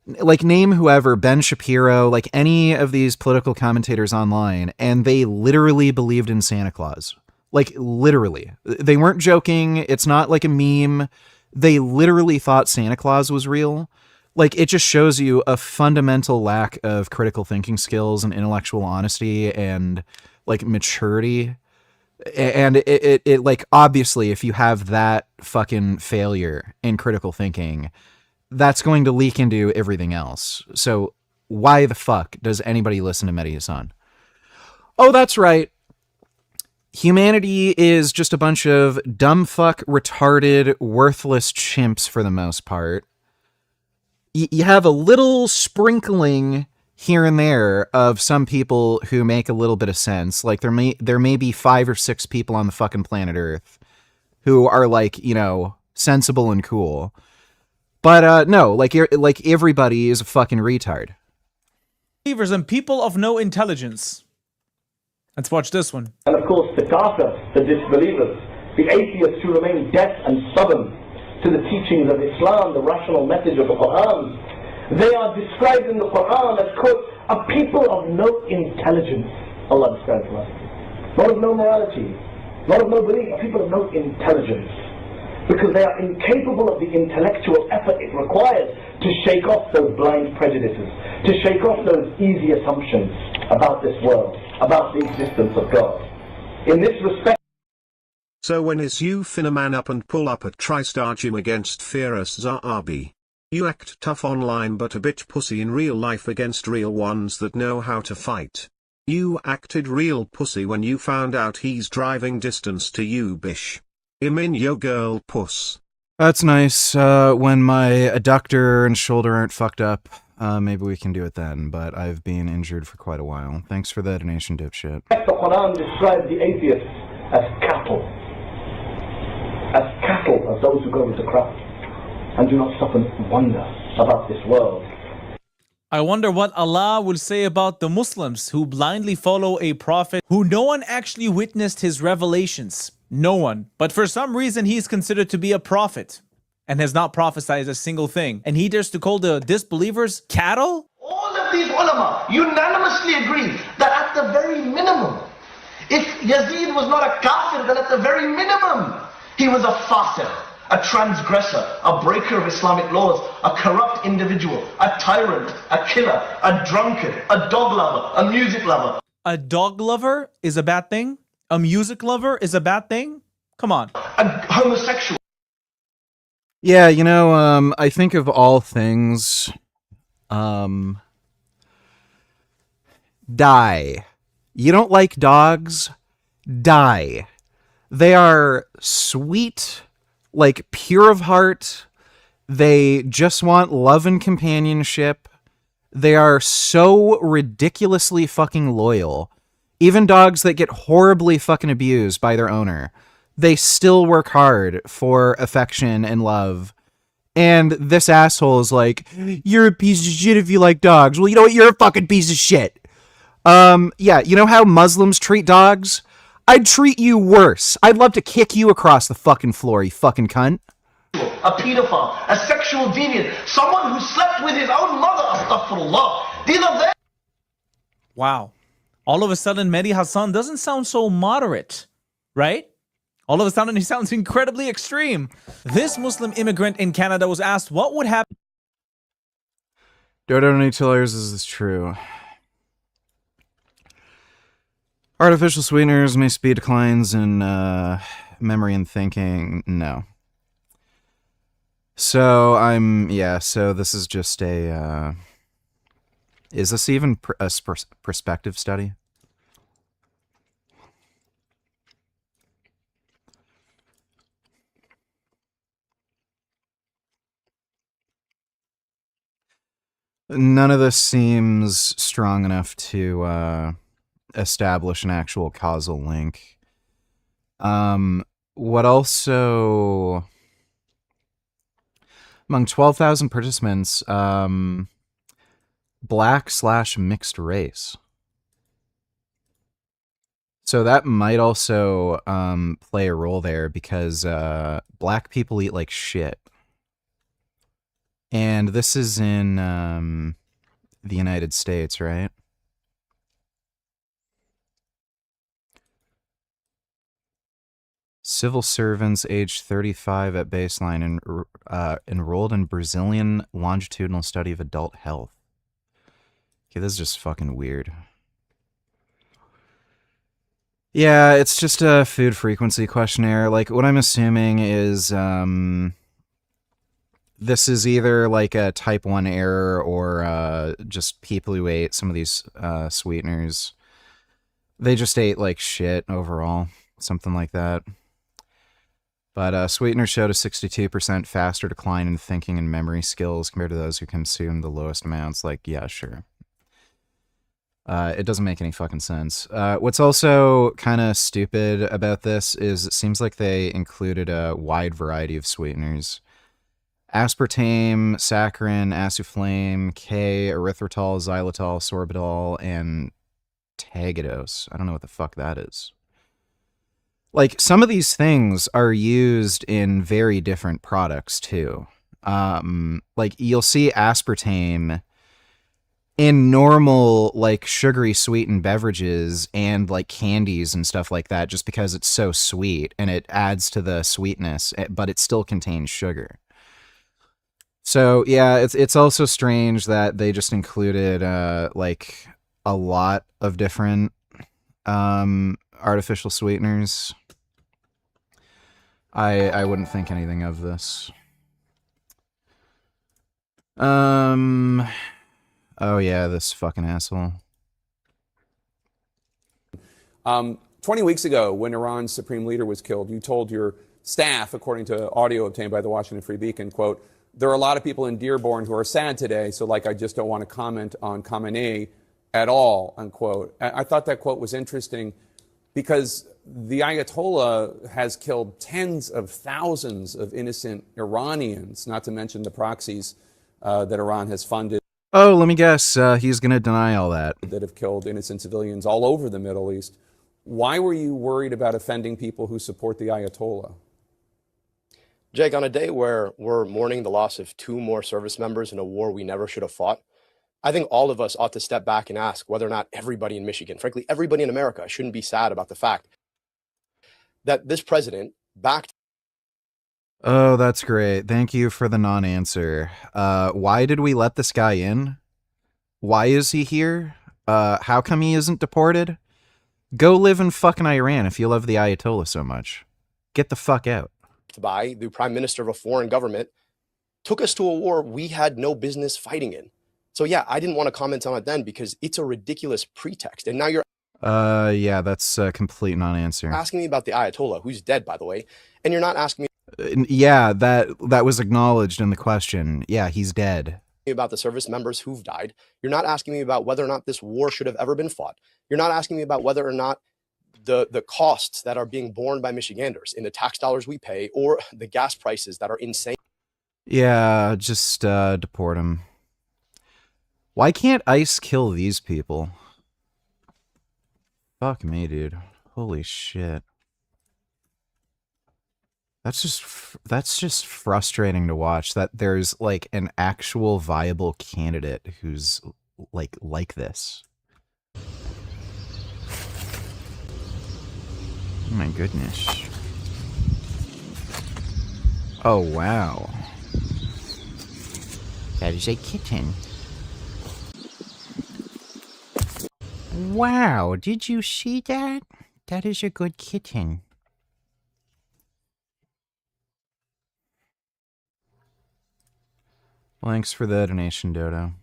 Speaker 1: like, name whoever, Ben Shapiro, like any of these political commentators online, and they literally believed in Santa Claus. Like, literally. They weren't joking. It's not like a meme. They literally thought Santa Claus was real. Like, it just shows you a fundamental lack of critical thinking skills and intellectual honesty and, like, maturity. And it like, obviously, if you have that fucking failure in critical thinking, that's going to leak into everything else. So why the fuck does anybody listen to Mehdi Hasan? Oh, that's right. Humanity is just a bunch of dumb fuck, retarded, worthless chimps for the most part. You have a little sprinkling here and there of some people who make a little bit of sense. Like, there may be 5 or 6 people on the fucking planet Earth who are, like, you know, sensible and cool. But no, like everybody is a fucking retard.
Speaker 23: Believers and people of no intelligence. Let's watch this one.
Speaker 9: And of course, the kafirs, the disbelievers, the atheists who remain deaf and stubborn to the teachings of Islam, the rational message of the Quran. They are described in the Quran as, quote, a people of no intelligence. Allah describes them. Not of no morality, not of no belief, a people of no intelligence. Because they are incapable of the intellectual effort it requires to shake off those blind prejudices, to shake off those easy assumptions about this world, about the existence of God. In this respect...
Speaker 6: So when is you finna man up and pull up a TriStar gym against Firas Zahabi? You act tough online but a bit pussy in real life against real ones that know how to fight. You acted real pussy when you found out he's driving distance to you, bish. I'm in yo girl puss.
Speaker 1: That's nice. When my adductor and shoulder aren't fucked up, maybe we can do it then, but I've been injured for quite a while. Thanks for the donation, dipshit.
Speaker 9: The Quran describes the atheists as cattle. As those who go with the crowd and do not stop and wonder about this world.
Speaker 23: I wonder what Allah will say about the Muslims who blindly follow a prophet who no one actually witnessed his revelations. No one. But for some reason, he's considered to be a prophet and has not prophesied a single thing. And he dares to call the disbelievers cattle?
Speaker 5: All of these ulama unanimously agree that at the very minimum, if Yazid was not a kafir, then at the very minimum, he was a fasir, a transgressor, a breaker of Islamic laws, a corrupt individual, a tyrant, a killer, a drunkard, a dog lover, a music lover.
Speaker 23: A dog lover is a bad thing? A music lover is a bad thing? Come on.
Speaker 5: A homosexual.
Speaker 1: Yeah, you know, I think of all things, die. You don't like dogs? Die. They are sweet, like pure of heart. They just want love and companionship. They are so ridiculously fucking loyal. Even dogs that get horribly fucking abused by their owner, they still work hard for affection and love. And this asshole is like, you're a piece of shit if you like dogs. Well, you know what? You're a fucking piece of shit. Yeah, you know how Muslims treat dogs? I'd treat you worse. I'd love to kick you across the fucking floor, you fucking cunt.
Speaker 5: A pedophile, a sexual deviant, someone who slept with his own mother, astaghfirullah. These are their...
Speaker 23: Wow. All of a sudden, Mehdi Hasan doesn't sound so moderate, right? All of a sudden, he sounds incredibly extreme. This Muslim immigrant in Canada was asked what would happen.
Speaker 1: Dodo Nutilers, is this true? Artificial sweeteners may speed declines in memory and thinking. No. So so this is just a, is this even a perspective study? None of this seems strong enough to establish an actual causal link. What also... Among 12,000 participants, black/mixed race. So that might also play a role there because black people eat like shit. And this is in the United States, right? Civil servants aged 35 at baseline and enrolled in Brazilian longitudinal study of adult health. Okay, this is just fucking weird. Yeah, it's just a food frequency questionnaire. Like, what I'm assuming is this is either like a type 1 error or just people who ate some of these sweeteners. They just ate like shit overall. Something like that. But sweeteners showed a 62% faster decline in thinking and memory skills compared to those who consumed the lowest amounts. Like, yeah, sure. It doesn't make any fucking sense. What's also kind of stupid about this is it seems like they included a wide variety of sweeteners. Aspartame, saccharin, asuflame, K, erythritol, xylitol, sorbitol, and tagadose. I don't know what the fuck that is. Like, some of these things are used in very different products, too. Like, you'll see aspartame in normal, like, sugary sweetened beverages and, like, candies and stuff like that just because it's so sweet and it adds to the sweetness, but it still contains sugar. So, yeah, it's also strange that they just included, like, a lot of different artificial sweeteners. I wouldn't think anything of this. Oh yeah, this fucking asshole.
Speaker 4: 20 weeks ago, when Iran's supreme leader was killed, you told your staff, according to audio obtained by the Washington Free Beacon, quote, "There are a lot of people in Dearborn who are sad today, so like I just don't want to comment on Khamenei at all," unquote. I thought that quote was interesting because the Ayatollah has killed tens of thousands of innocent Iranians, not to mention the proxies that Iran has funded.
Speaker 1: Oh, let me guess. He's going to deny all that.
Speaker 4: That have killed innocent civilians all over the Middle East. Why were you worried about offending people who support the Ayatollah?
Speaker 7: Jake, on a day where we're mourning the loss of 2 more service members in a war we never should have fought, I think all of us ought to step back and ask whether or not everybody in Michigan, frankly, everybody in America, shouldn't be sad about the fact that this president backed.
Speaker 1: Oh, that's great. Thank you for the non-answer. Why did we let this guy in? Why is he here? How come he isn't deported? Go live in fucking Iran if you love the Ayatollah so much. Get the fuck out.
Speaker 7: By the prime minister of a foreign government took us to a war we had no business fighting in. So yeah, I didn't want to comment on it then because it's a ridiculous pretext. And now you're
Speaker 1: yeah, that's a complete non-answer.
Speaker 7: asking me about the Ayatollah, who's dead, by the way, and you're not asking me
Speaker 1: yeah, that was acknowledged in the question. Yeah, he's dead.
Speaker 7: About the service members who've died. You're not asking me about whether or not this war should have ever been fought. You're not asking me about whether or not the costs that are being borne by Michiganders in the tax dollars we pay or the gas prices that are insane.
Speaker 1: Yeah, just deport him. Why can't ICE kill these people? Fuck me, dude. Holy shit. That's just frustrating to watch that there's like an actual viable candidate who's like this. Oh my goodness. Oh wow. That is a kitten. Wow, did you see that? That is a good kitten. Thanks for the donation, Dodo.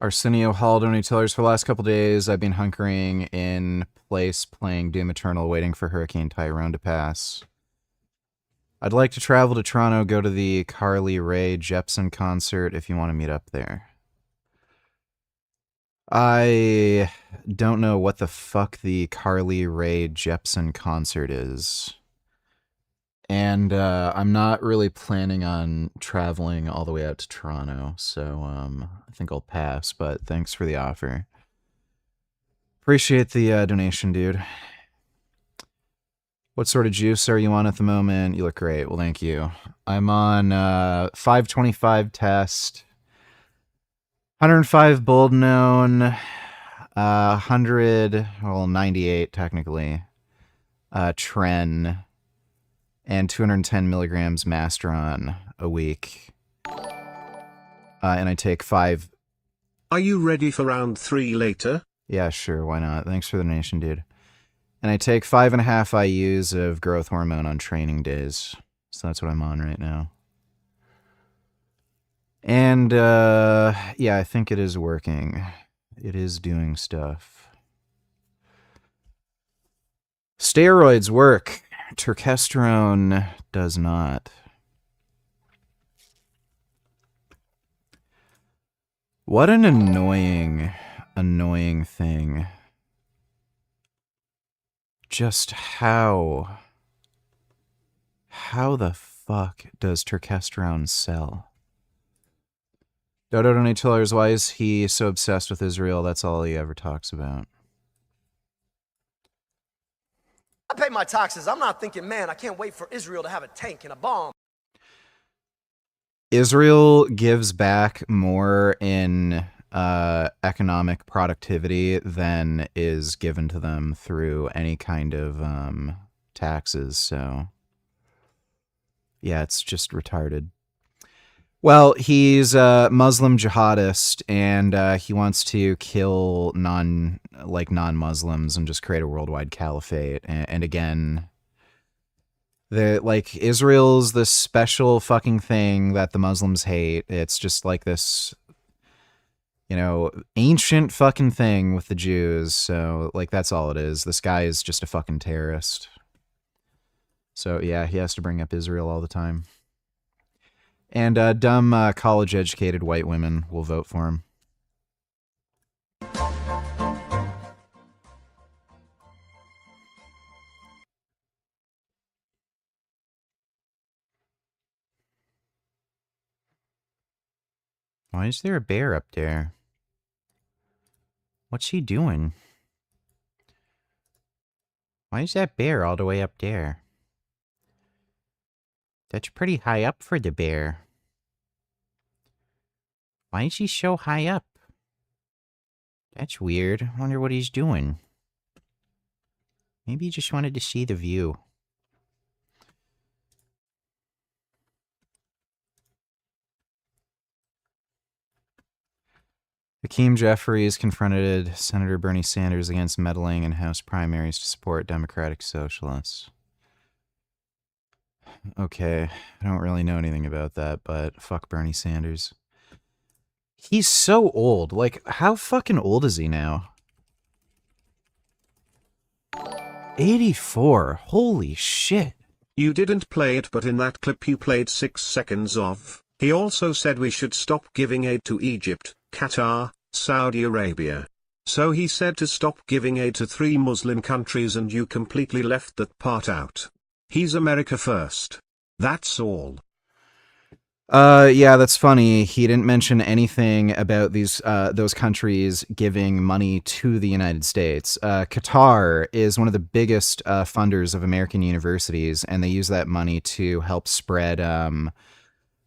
Speaker 1: Arsenio Hall donate tellers for the last couple days. I've been hunkering in place playing Doom Eternal, waiting for Hurricane Tyrone to pass. I'd like to travel to Toronto, go to the Carly Rae Jepsen concert if you want to meet up there. I don't know what the fuck the Carly Rae Jepsen concert is. And I'm not really planning on traveling all the way out to Toronto, so I think I'll pass, but thanks for the offer. Appreciate the donation, dude. What sort of juice are you on at the moment? You look great. Well, thank you. I'm on 525 test, 105 bold known, 98 technically, Tren, and 210 milligrams Masteron a week. And I take 5.
Speaker 6: Are you ready for round 3 later?
Speaker 1: Yeah, sure. Why not? Thanks for the donation, dude. And I take 5.5 IUs of growth hormone on training days. So that's what I'm on right now. And, yeah, I think it is working. It is doing stuff. Steroids work. Turkesterone does not. What an annoying thing. Just how the fuck does turkesterone sell? Dodo donate tellers, why is he so obsessed with Israel? That's all he ever talks about.
Speaker 8: I pay my taxes. I'm not thinking, man, I can't wait for Israel to have a tank and a bomb.
Speaker 1: Israel gives back more in economic productivity than is given to them through any kind of taxes. So, yeah, it's just retarded. Well, he's a Muslim jihadist, and he wants to kill non-Muslims and just create a worldwide caliphate. And again, Israel's this special fucking thing that the Muslims hate. It's just like this, ancient fucking thing with the Jews. So, that's all it is. This guy is just a fucking terrorist. So, yeah, he has to bring up Israel all the time. And dumb college-educated white women will vote for him. Why is there a bear up there? What's he doing? Why is that bear all the way up there? That's pretty high up for the bear. Why is he so high up? That's weird. I wonder what he's doing. Maybe he just wanted to see the view. Hakeem Jeffries confronted Senator Bernie Sanders against meddling in House primaries to support Democratic Socialists. Okay, I don't really know anything about that, but fuck Bernie Sanders. He's so old. How fucking old is he now? 84. Holy shit.
Speaker 6: You didn't play it, but in that clip you played 6 seconds of, he also said we should stop giving aid to Egypt, Qatar, Saudi Arabia. So he said to stop giving aid to 3 Muslim countries and you completely left that part out. He's America first. That's all.
Speaker 1: Yeah, that's funny. He didn't mention anything about those countries giving money to the United States. Qatar is one of the biggest funders of American universities, and they use that money to help spread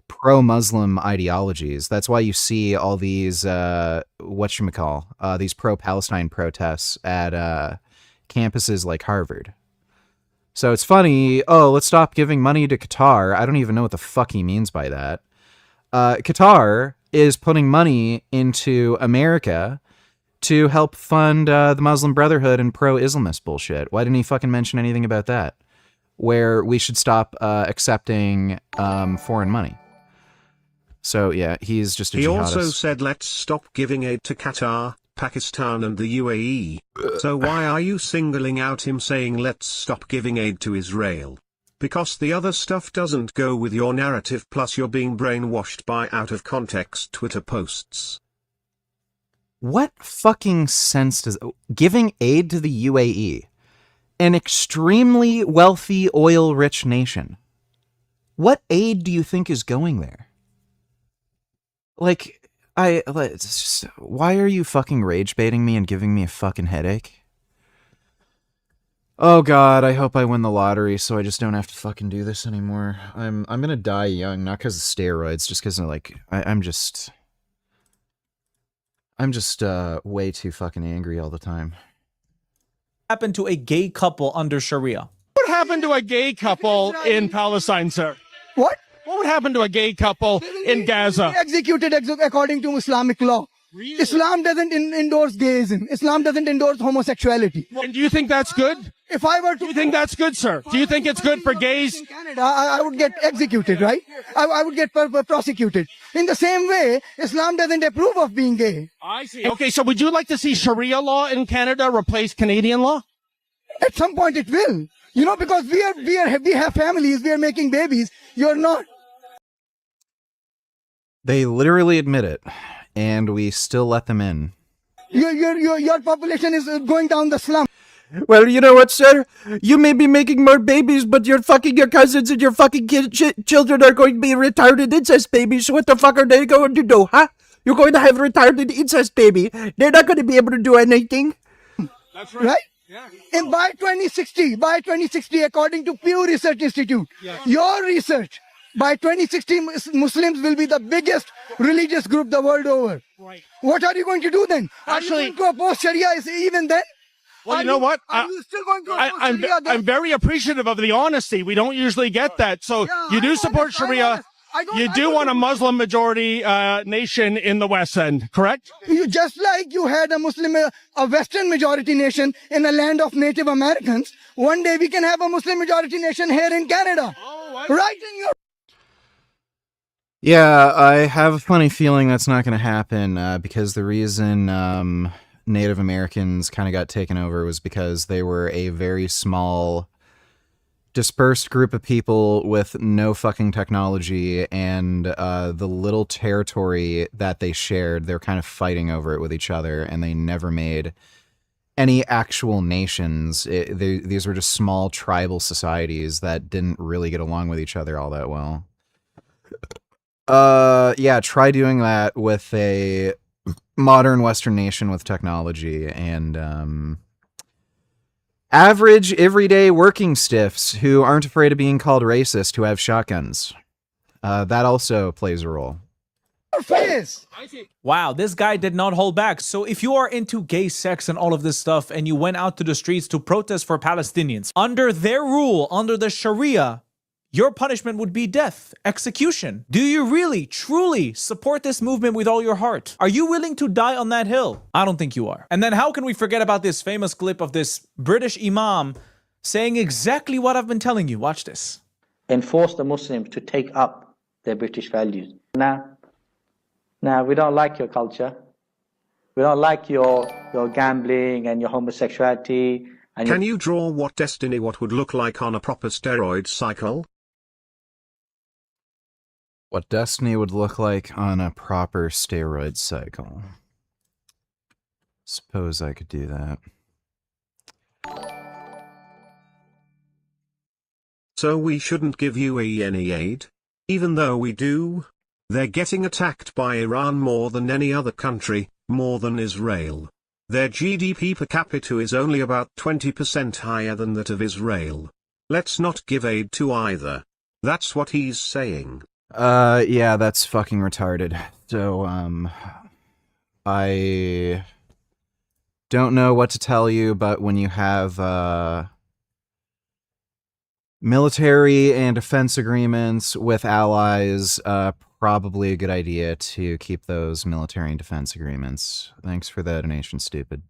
Speaker 1: pro-Muslim ideologies. That's why you see all these these pro-Palestine protests at campuses like Harvard. So it's funny, let's stop giving money to Qatar. I don't even know what the fuck he means by that. Qatar is putting money into America to help fund the Muslim Brotherhood and pro-Islamist bullshit. Why didn't he fucking mention anything about that? Where we should stop accepting foreign money. So yeah, he's just a
Speaker 6: He
Speaker 1: jihadist.
Speaker 6: also said let's stop giving aid to Qatar, Pakistan and the UAE. So why are you singling out him saying let's stop giving aid to Israel? Because the other stuff doesn't go with your narrative, plus you're being brainwashed by out-of-context Twitter posts.
Speaker 1: What fucking sense does giving aid to the UAE, an extremely wealthy oil-rich nation? What aid do you think is going there? Like, why are you fucking rage baiting me and giving me a fucking headache? Oh god, I hope I win the lottery so I just don't have to fucking do this anymore. I'm gonna die young, not because of steroids, just because like I'm just way too fucking angry all the time.
Speaker 23: Happened to a gay couple under Sharia?
Speaker 10: What happened to a gay couple in Palestine, sir?
Speaker 11: What?
Speaker 10: What would happen to a gay couple in Gaza?
Speaker 11: Executed according to Islamic law. Really? Islam doesn't endorse gayism. Islam doesn't endorse homosexuality.
Speaker 10: And do you think that's good?
Speaker 11: If I were to...
Speaker 10: Do you think that's good, sir? Do you think it's good for gays?
Speaker 11: In Canada, I would get executed, right? I would get prosecuted. In the same way, Islam doesn't approve of being gay.
Speaker 10: I see. Okay, so would you like to see Sharia law in Canada replace Canadian law?
Speaker 11: At some point it will. You know, because we have families, we are making babies. You're not.
Speaker 1: They literally admit it, and we still let them in.
Speaker 11: Your population is going down the slum.
Speaker 1: Well, you know what, sir? You may be making more babies, but your cousins and your fucking children are going to be retarded incest babies. So what the fuck are they going to do, huh? You're going to have a retarded incest baby. They're not going to be able to do anything.
Speaker 11: That's right. Yeah. And by 2060, according to Pew Research Institute, your research, by 2060, Muslims will be the biggest religious group the world over. Right. What are you going to do then? Actually, are you going to oppose Sharia even then?
Speaker 10: Well, you know what?
Speaker 11: Are you still going to oppose Sharia then?
Speaker 10: I'm very appreciative of the honesty. We don't usually get that. So you do support Sharia. You do want a Muslim majority nation in the West End, correct?
Speaker 11: You just like you had a Western majority nation in a land of Native Americans. One day we can have a Muslim majority nation here in Canada. Right in your...
Speaker 1: Yeah, I have a funny feeling that's not going to happen because the reason Native Americans kind of got taken over was because they were a very small, dispersed group of people with no fucking technology, and the little territory that they shared, they're kind of fighting over it with each other, and they never made any actual nations. These were just small tribal societies that didn't really get along with each other all that well. Yeah, try doing that with a modern Western nation with technology and average, everyday working stiffs who aren't afraid of being called racist, who have shotguns. That also plays a role.
Speaker 23: Wow, this guy did not hold back. So if you are into gay sex and all of this stuff and you went out to the streets to protest for Palestinians, under their rule, under the Sharia, your punishment would be death, execution. Do you really, truly support this movement with all your heart? Are you willing to die on that hill? I don't think you are. And then how can we forget about this famous clip of this British imam saying exactly what I've been telling you? Watch this.
Speaker 3: Enforce the Muslims to take up their British values. Now, we don't like your culture. We don't like your gambling and your homosexuality. And
Speaker 6: Can you draw what would look like on a proper steroid cycle?
Speaker 1: What destiny would look like on a proper steroid cycle. Suppose I could do that.
Speaker 6: So we shouldn't give UAE any aid? Even though we do? They're getting attacked by Iran more than any other country, more than Israel. Their GDP per capita is only about 20% higher than that of Israel. Let's not give aid to either. That's what he's saying.
Speaker 1: Yeah, that's fucking retarded. So, I don't know what to tell you, but when you have, military and defense agreements with allies, probably a good idea to keep those military and defense agreements. Thanks for the donation, stupid.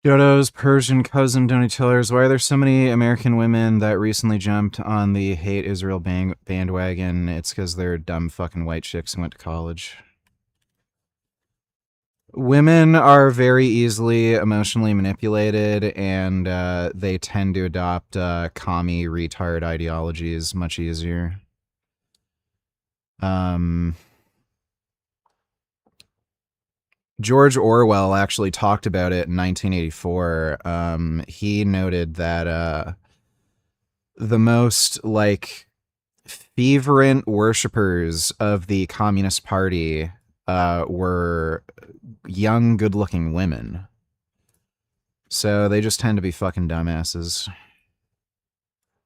Speaker 1: Dodo's Persian cousin Donatillers. Why are there so many American women that recently jumped on the hate Israel bandwagon? It's because they're dumb fucking white chicks who went to college. Women are very easily emotionally manipulated, and they tend to adopt commie retard ideologies much easier. George Orwell actually talked about it in 1984. He noted that the most, like, fervent worshippers of the Communist Party were young, good-looking women. So they just tend to be fucking dumbasses.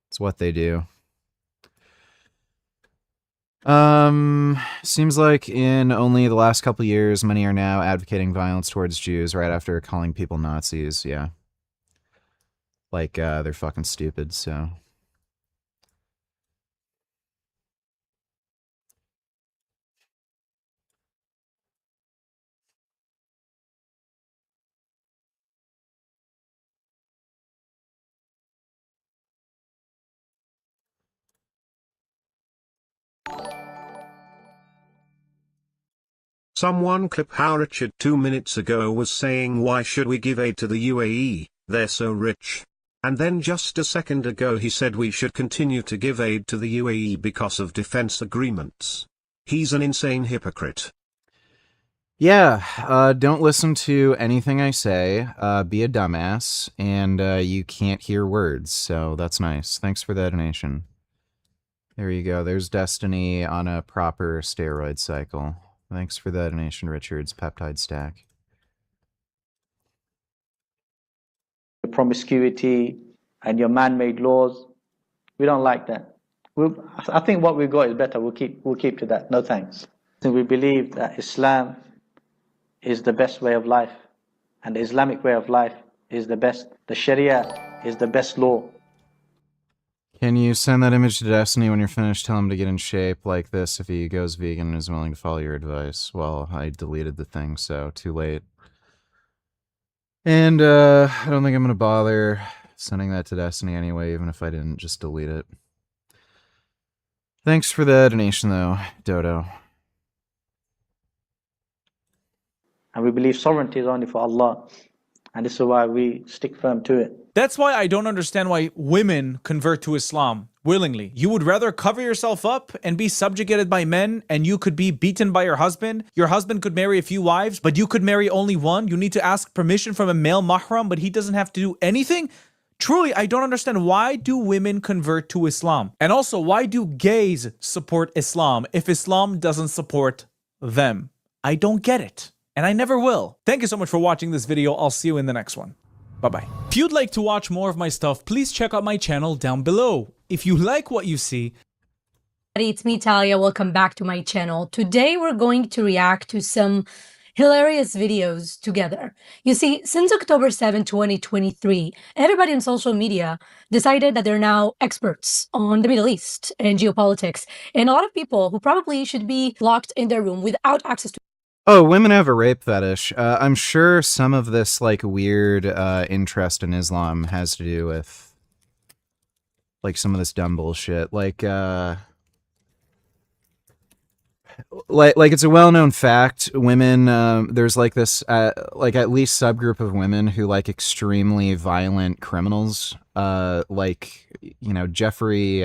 Speaker 1: It's what they do. Seems like in only the last couple years, many are now advocating violence towards Jews right after calling people Nazis. Yeah. Like, they're fucking stupid, so.
Speaker 6: Someone clip how Richard 2 minutes ago was saying why should we give aid to the UAE, they're so rich. And then just a second ago he said we should continue to give aid to the UAE because of defense agreements. He's an insane hypocrite.
Speaker 1: Yeah, don't listen to anything I say, be a dumbass, and you can't hear words, so that's nice. Thanks for that donation. There you go, there's Destiny on a proper steroid cycle. Thanks for that donation, Richard's peptide stack.
Speaker 3: Your promiscuity and your man-made laws, we don't like that. I think what we've got is better. We'll keep to that. No thanks. So we believe that Islam is the best way of life, and the Islamic way of life is the best. The Sharia is the best law.
Speaker 1: Can you send that image to Destiny when you're finished? Tell him to get in shape like this if he goes vegan and is willing to follow your advice. Well, I deleted the thing, so too late. And I don't think I'm going to bother sending that to Destiny anyway, even if I didn't just delete it. Thanks for the donation, though, Dodo.
Speaker 3: And we believe sovereignty is only for Allah. And this is why we stick firm to it.
Speaker 23: That's why I don't understand why women convert to Islam willingly. You would rather cover yourself up and be subjugated by men, and you could be beaten by your husband. Your husband could marry a few wives, but you could marry only one. You need to ask permission from a male mahram, but he doesn't have to do anything. Truly, I don't understand, why do women convert to Islam? And also, why do gays support Islam if Islam doesn't support them? I don't get it. And I never will. Thank you so much for watching this video. I'll see you in the next one. Bye-bye. If you'd like to watch more of my stuff, please check out my channel down below. If you like what you see,
Speaker 12: it's me, Talia. Welcome back to my channel. Today we're going to react to some hilarious videos together. You see, since October 7, 2023, everybody on social media decided that they're now experts on the Middle East and geopolitics. And a lot of people who probably should be locked in their room without access to
Speaker 1: Oh, women have a rape fetish. I'm sure some of this, like, weird interest in Islam has to do with, like, some of this dumb bullshit. Like it's a well-known fact, women, there's, like, this, like, at least subgroup of women who like extremely violent criminals. Like, you know, Jeffrey,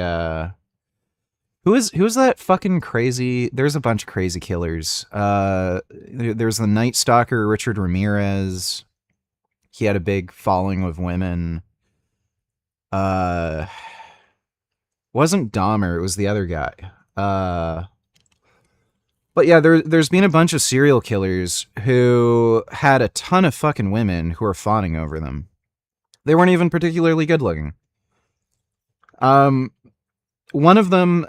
Speaker 1: Who is that fucking crazy? There's a bunch of crazy killers. There's the Night Stalker, Richard Ramirez. He had a big following of women. Wasn't Dahmer, it was the other guy. But yeah, there's been a bunch of serial killers who had a ton of fucking women who were fawning over them. They weren't even particularly good looking. One of them,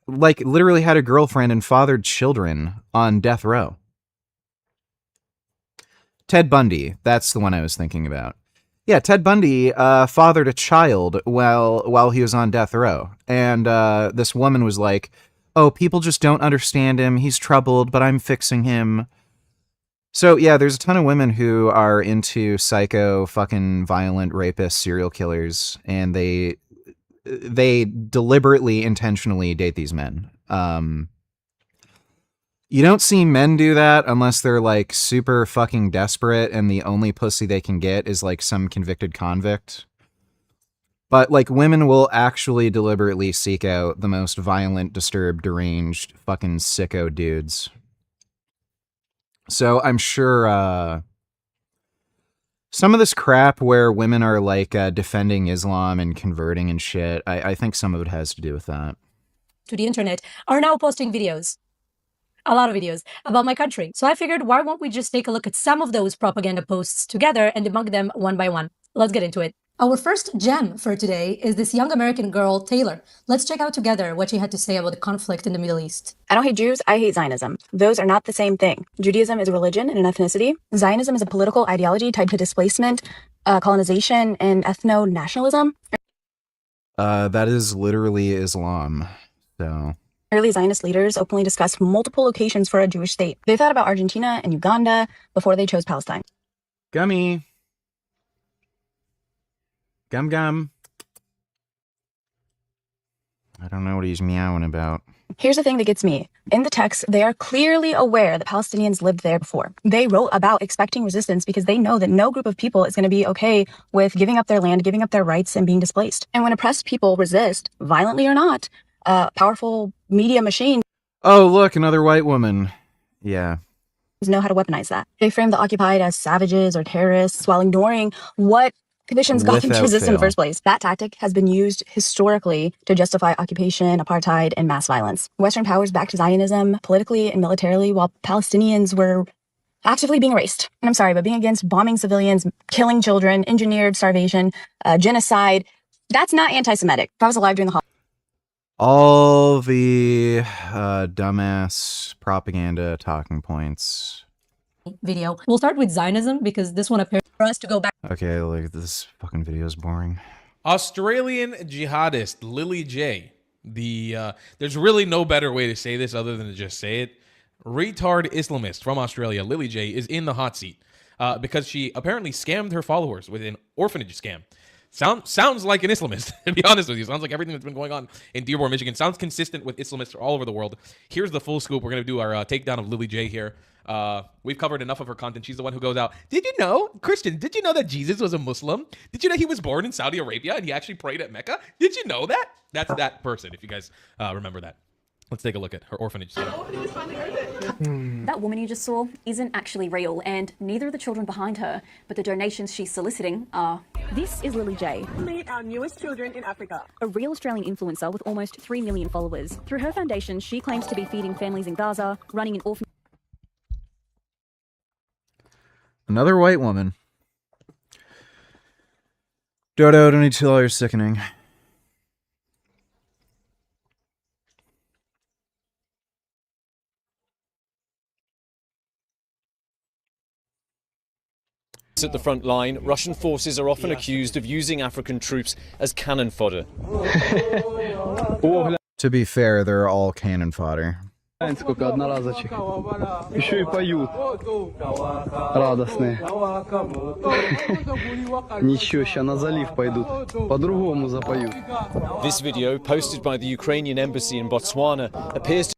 Speaker 1: like, literally had a girlfriend and fathered children on death row. Ted Bundy, that's the one I was thinking about. Yeah, Ted Bundy fathered a child while he was on death row. And this woman was like, oh, people just don't understand him. He's troubled, but I'm fixing him. So yeah, there's a ton of women who are into psycho, fucking violent rapists, serial killers, and they deliberately, intentionally date these men. You don't see men do that unless they're like super fucking desperate and the only pussy they can get is like some convicted convict. But like women will actually deliberately seek out the most violent, disturbed, deranged, fucking sicko dudes. So I'm sure some of this crap where women are like defending Islam and converting and shit, I think some of it has to do with that.
Speaker 12: To the internet are now posting videos. A lot of videos about my country. So I figured, why won't we just take a look at some of those propaganda posts together and debunk them one by one? Let's get into it. Our first gem for today is this young American girl, Taylor. Let's check out together what she had to say about the conflict in the Middle East.
Speaker 17: I don't hate Jews, I hate Zionism. Those are not the same thing. Judaism is a religion and an ethnicity. Zionism is a political ideology tied to displacement, colonization, and ethno-nationalism.
Speaker 1: That is literally Islam, so...
Speaker 17: Early Zionist leaders openly discussed multiple locations for a Jewish state. They thought about Argentina and Uganda before they chose Palestine.
Speaker 1: Gummy. Gum gum. I don't know what he's meowing about.
Speaker 17: Here's the thing that gets me. In the text, they are clearly aware that Palestinians lived there before. They wrote about expecting resistance because they know that no group of people is going to be okay with giving up their land, giving up their rights, and being displaced. And when oppressed people resist, violently or not, powerful media machines
Speaker 1: Oh, look, another white woman. Yeah.
Speaker 17: know how to weaponize that. They frame the occupied as savages or terrorists while ignoring what conditions got them to
Speaker 1: Without
Speaker 17: resist in the
Speaker 1: fail.
Speaker 17: first place. That tactic has been used historically to justify occupation, apartheid, and mass violence. Western powers backed Zionism politically and militarily while Palestinians were actively being erased. And I'm sorry, but being against bombing civilians, killing children, engineered starvation, genocide, that's not anti-Semitic. If I was alive during the Holocaust,
Speaker 1: All the dumbass propaganda talking points.
Speaker 12: Video. We'll start with Zionism because this one appears for us to go back.
Speaker 1: Okay, like this fucking video is boring.
Speaker 18: Australian jihadist Lily J. There's really no better way to say this other than to just say it. Retard Islamist from Australia, Lily J, is in the hot seat because she apparently scammed her followers with an orphanage scam. Sounds like an Islamist, to be honest with you. Sounds like everything that's been going on in Dearborn, Michigan. Sounds consistent with Islamists all over the world. Here's the full scoop. We're going to do our takedown of Lily J here. We've covered enough of her content. She's the one who goes out, did you know, Christian, did you know that Jesus was a Muslim? Did you know he was born in Saudi Arabia and he actually prayed at Mecca? Did you know that? That's that person, if you guys remember that. Let's take a look at her orphanage.
Speaker 20: That woman you just saw isn't actually real, and neither are the children behind her, but the donations she's soliciting are. This is Lily J.
Speaker 24: Meet our newest children in Africa.
Speaker 20: A real Australian influencer with almost 3 million followers. Through her foundation, she claims to be feeding families in Gaza, running an orphanage.
Speaker 1: Another white woman. Dodo, don't need $2 sickening.
Speaker 25: At the front line, Russian forces are often accused of using African troops as cannon fodder.
Speaker 1: To be fair, they're all cannon fodder.
Speaker 26: Сколько одноразочек. Еще и поют. Радостные. Ничего, сейчас на залив пойдут. По-другому запоют.
Speaker 25: This video, posted by the Ukrainian embassy in Botswana, appears to...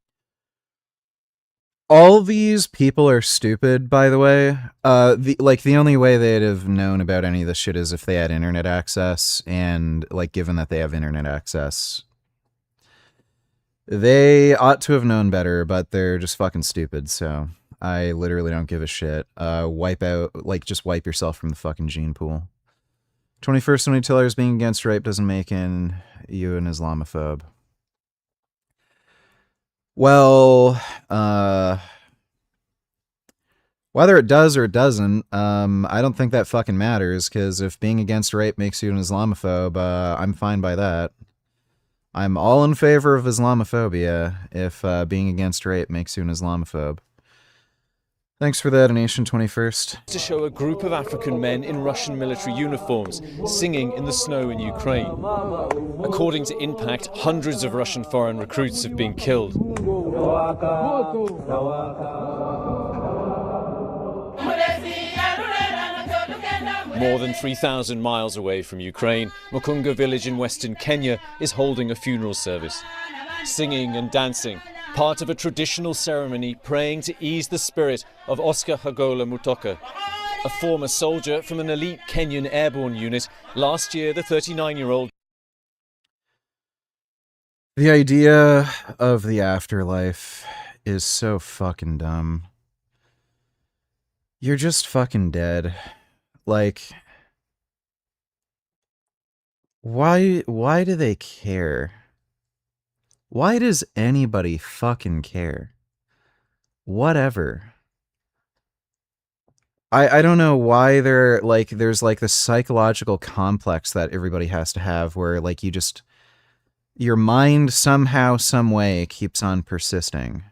Speaker 1: All these people are stupid, by the way. The only way they'd have known about any of this shit is if they had internet access, and like given that they have internet access, they ought to have known better, but they're just fucking stupid, so I literally don't give a shit. Just wipe yourself from the fucking gene pool. 21st century tellers being against rape doesn't make you an Islamophobe. Well, whether it does or it doesn't, I don't think that fucking matters, because if being against rape makes you an Islamophobe, I'm fine by that. I'm all in favor of Islamophobia if being against rape makes you an Islamophobe. Thanks for that, Nation 21st.
Speaker 25: to show a group of African men in Russian military uniforms singing in the snow in Ukraine. According to Impact, hundreds of Russian foreign recruits have been killed. More than 3,000 miles away from Ukraine, Mukunga village in western Kenya is holding a funeral service. Singing and dancing, part of a traditional ceremony praying to ease the spirit of Oscar Hagola Mutoka, a former soldier from an elite Kenyan airborne unit. Last year, the 39-year-old...
Speaker 1: The idea of the afterlife is so fucking dumb. You're just fucking dead. Like, why do they care? Why does anybody fucking care? Whatever. I don't know why there's like this psychological complex that everybody has to have where like your mind somehow, some way keeps on persisting.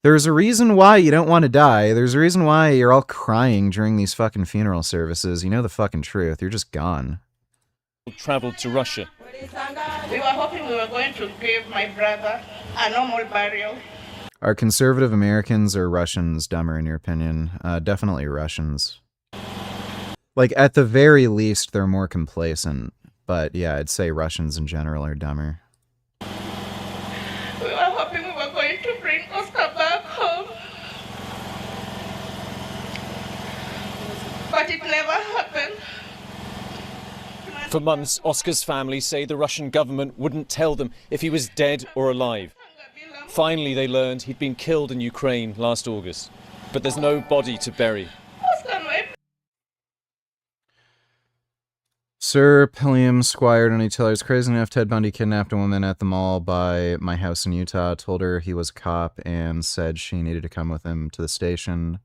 Speaker 1: There's a reason why you don't want to die. There's a reason why you're all crying during these fucking funeral services. You know the fucking truth. You're just gone.
Speaker 25: ...travelled to Russia.
Speaker 2: We were hoping we were going to give my brother a normal burial.
Speaker 1: Are conservative Americans or Russians dumber in your opinion? Definitely Russians. Like, at the very least, they're more complacent. But yeah, I'd say Russians in general are dumber.
Speaker 2: We were hoping we were going to bring Oscar back home. But it never happened.
Speaker 25: For months, Oscar's family say the Russian government wouldn't tell them if he was dead or alive. Finally, they learned he'd been killed in Ukraine last August. But there's no body to bury.
Speaker 1: Sir Pilliam Squire Donny Taylor is crazy enough. Ted Bundy kidnapped a woman at the mall by my house in Utah, told her he was a cop, and said she needed to come with him to the station.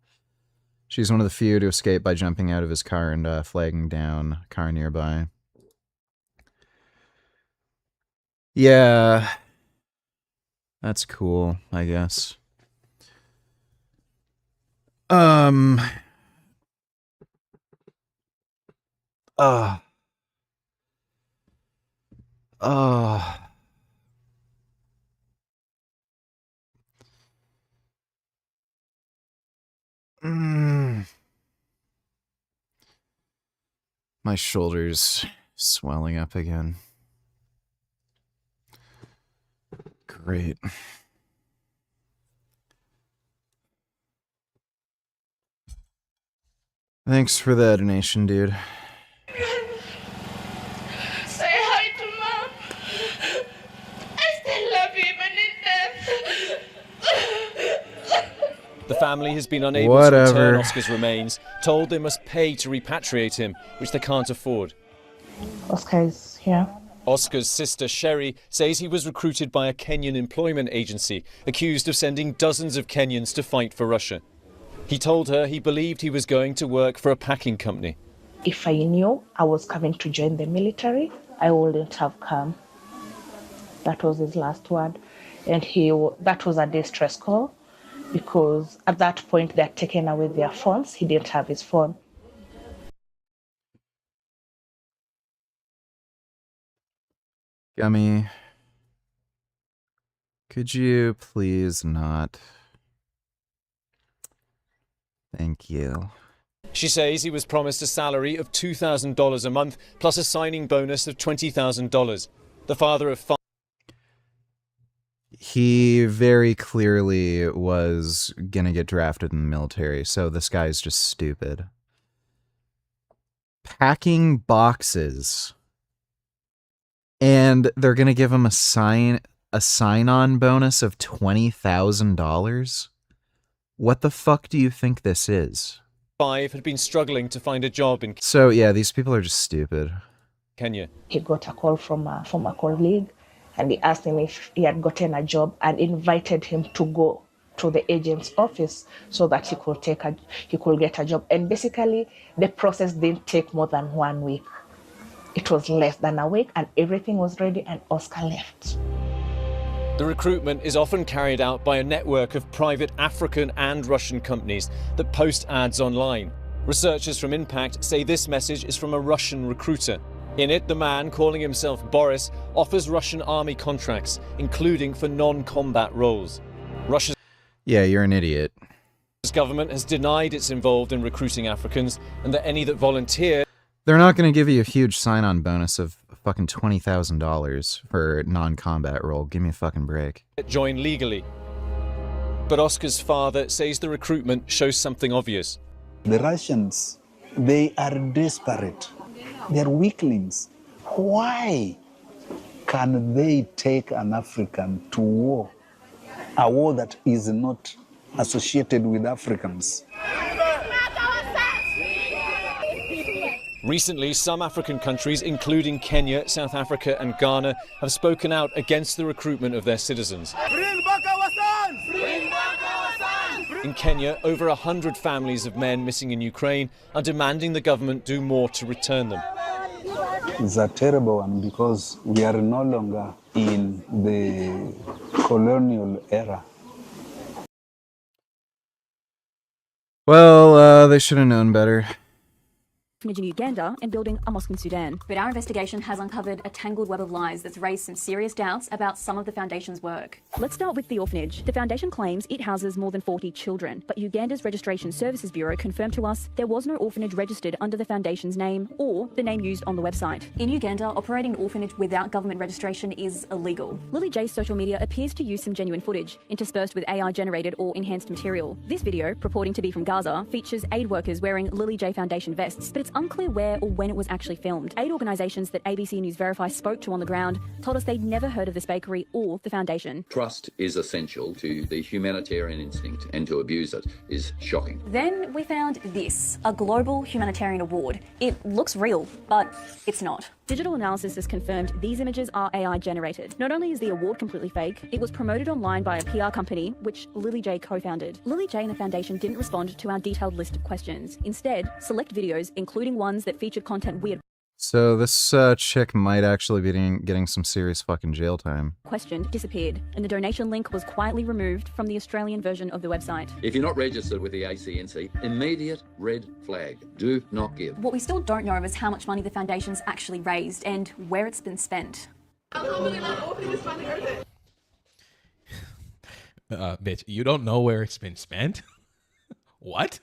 Speaker 1: She's one of the few to escape by jumping out of his car and flagging down a car nearby. Yeah. That's cool, I guess. My shoulder's swelling up again. Great. Thanks for the donation, dude.
Speaker 2: Say hi to Mom. I still love you even in death.
Speaker 25: The family has been unable to return Oscar's remains, told they must pay to repatriate him, which they can't afford.
Speaker 2: Oscar is here.
Speaker 25: Oscar's sister, Sherry, says he was recruited by a Kenyan employment agency, accused of sending dozens of Kenyans to fight for Russia. He told her he believed he was going to work for a packing company.
Speaker 2: If I knew I was coming to join the military, I wouldn't have come. That was his last word. And that was a distress call, because at that point they had taken away their phones. He didn't have his phone.
Speaker 1: Gummy, could you please not? Thank you.
Speaker 25: She says he was promised a salary of $2,000 a month, plus a signing bonus of $20,000. The father of 5...
Speaker 1: He very clearly was gonna get drafted in the military, so this guy's just stupid. Packing boxes. And they're gonna give him a sign-on bonus of $20,000? What the fuck do you think this is?
Speaker 25: 5 had been struggling to find a job in...
Speaker 1: So yeah, these people are just stupid.
Speaker 25: Kenya.
Speaker 2: He got a call from a colleague, and he asked him if he had gotten a job and invited him to go to the agent's office so that he could get a job. And basically, the process didn't take more than 1 week. It was less than a week, and everything was ready, and Oscar left.
Speaker 25: The recruitment is often carried out by a network of private African and Russian companies that post ads online. Researchers from Impact say this message is from a Russian recruiter. In it, the man, calling himself Boris, offers Russian army contracts, including for non-combat roles.
Speaker 1: Yeah, you're an idiot.
Speaker 25: government has denied it's involved in recruiting Africans and that any that volunteer...
Speaker 1: They're not going to give you a huge sign-on bonus of fucking $20,000 for a non-combat role. Give me a fucking break.
Speaker 25: ...join legally. But Oscar's father says the recruitment shows something obvious.
Speaker 13: The Russians, they are desperate. They're weaklings. Why can they take an African to war? A war that is not associated with Africans.
Speaker 25: Recently, some African countries, including Kenya, South Africa and Ghana, have spoken out against the recruitment of their citizens. In Kenya, over 100 families of men missing in Ukraine are demanding the government do more to return them.
Speaker 13: It's a terrible one because we are no longer in the colonial era.
Speaker 1: Well, they should have known better.
Speaker 20: In Uganda and building a mosque in Sudan. But our investigation has uncovered a tangled web of lies that's raised some serious doubts about some of the foundation's work. Let's start with the orphanage. The foundation claims it houses more than 40 children, but Uganda's Registration Services Bureau confirmed to us there was no orphanage registered under the foundation's name or the name used on the website. In Uganda, operating an orphanage without government registration is illegal. Lily J's social media appears to use some genuine footage, interspersed with AI-generated or enhanced material. This video, purporting to be from Gaza, features aid workers wearing Lily J Foundation vests, but it's unclear where or when it was actually filmed. Aid organisations that ABC News Verify spoke to on the ground told us they'd never heard of this bakery or the foundation.
Speaker 14: Trust is essential to the humanitarian instinct, and to abuse it is shocking.
Speaker 20: Then we found this, a global humanitarian award. It looks real, but it's not. Digital analysis has confirmed these images are AI generated. Not only is the award completely fake, it was promoted online by a PR company, which Lily J co-founded. Lily J and the foundation didn't respond to our detailed list of questions. Instead, select videos, including ones that featured content we had
Speaker 1: So this chick might actually be getting some serious fucking jail time.
Speaker 20: questioned, disappeared, and the donation link was quietly removed from the Australian version of the website.
Speaker 14: If you're not registered with the ACNC, immediate red flag. Do not give.
Speaker 20: What we still don't know is how much money the foundation's actually raised and where it's been spent.
Speaker 18: Bitch, you don't know where it's been spent? What?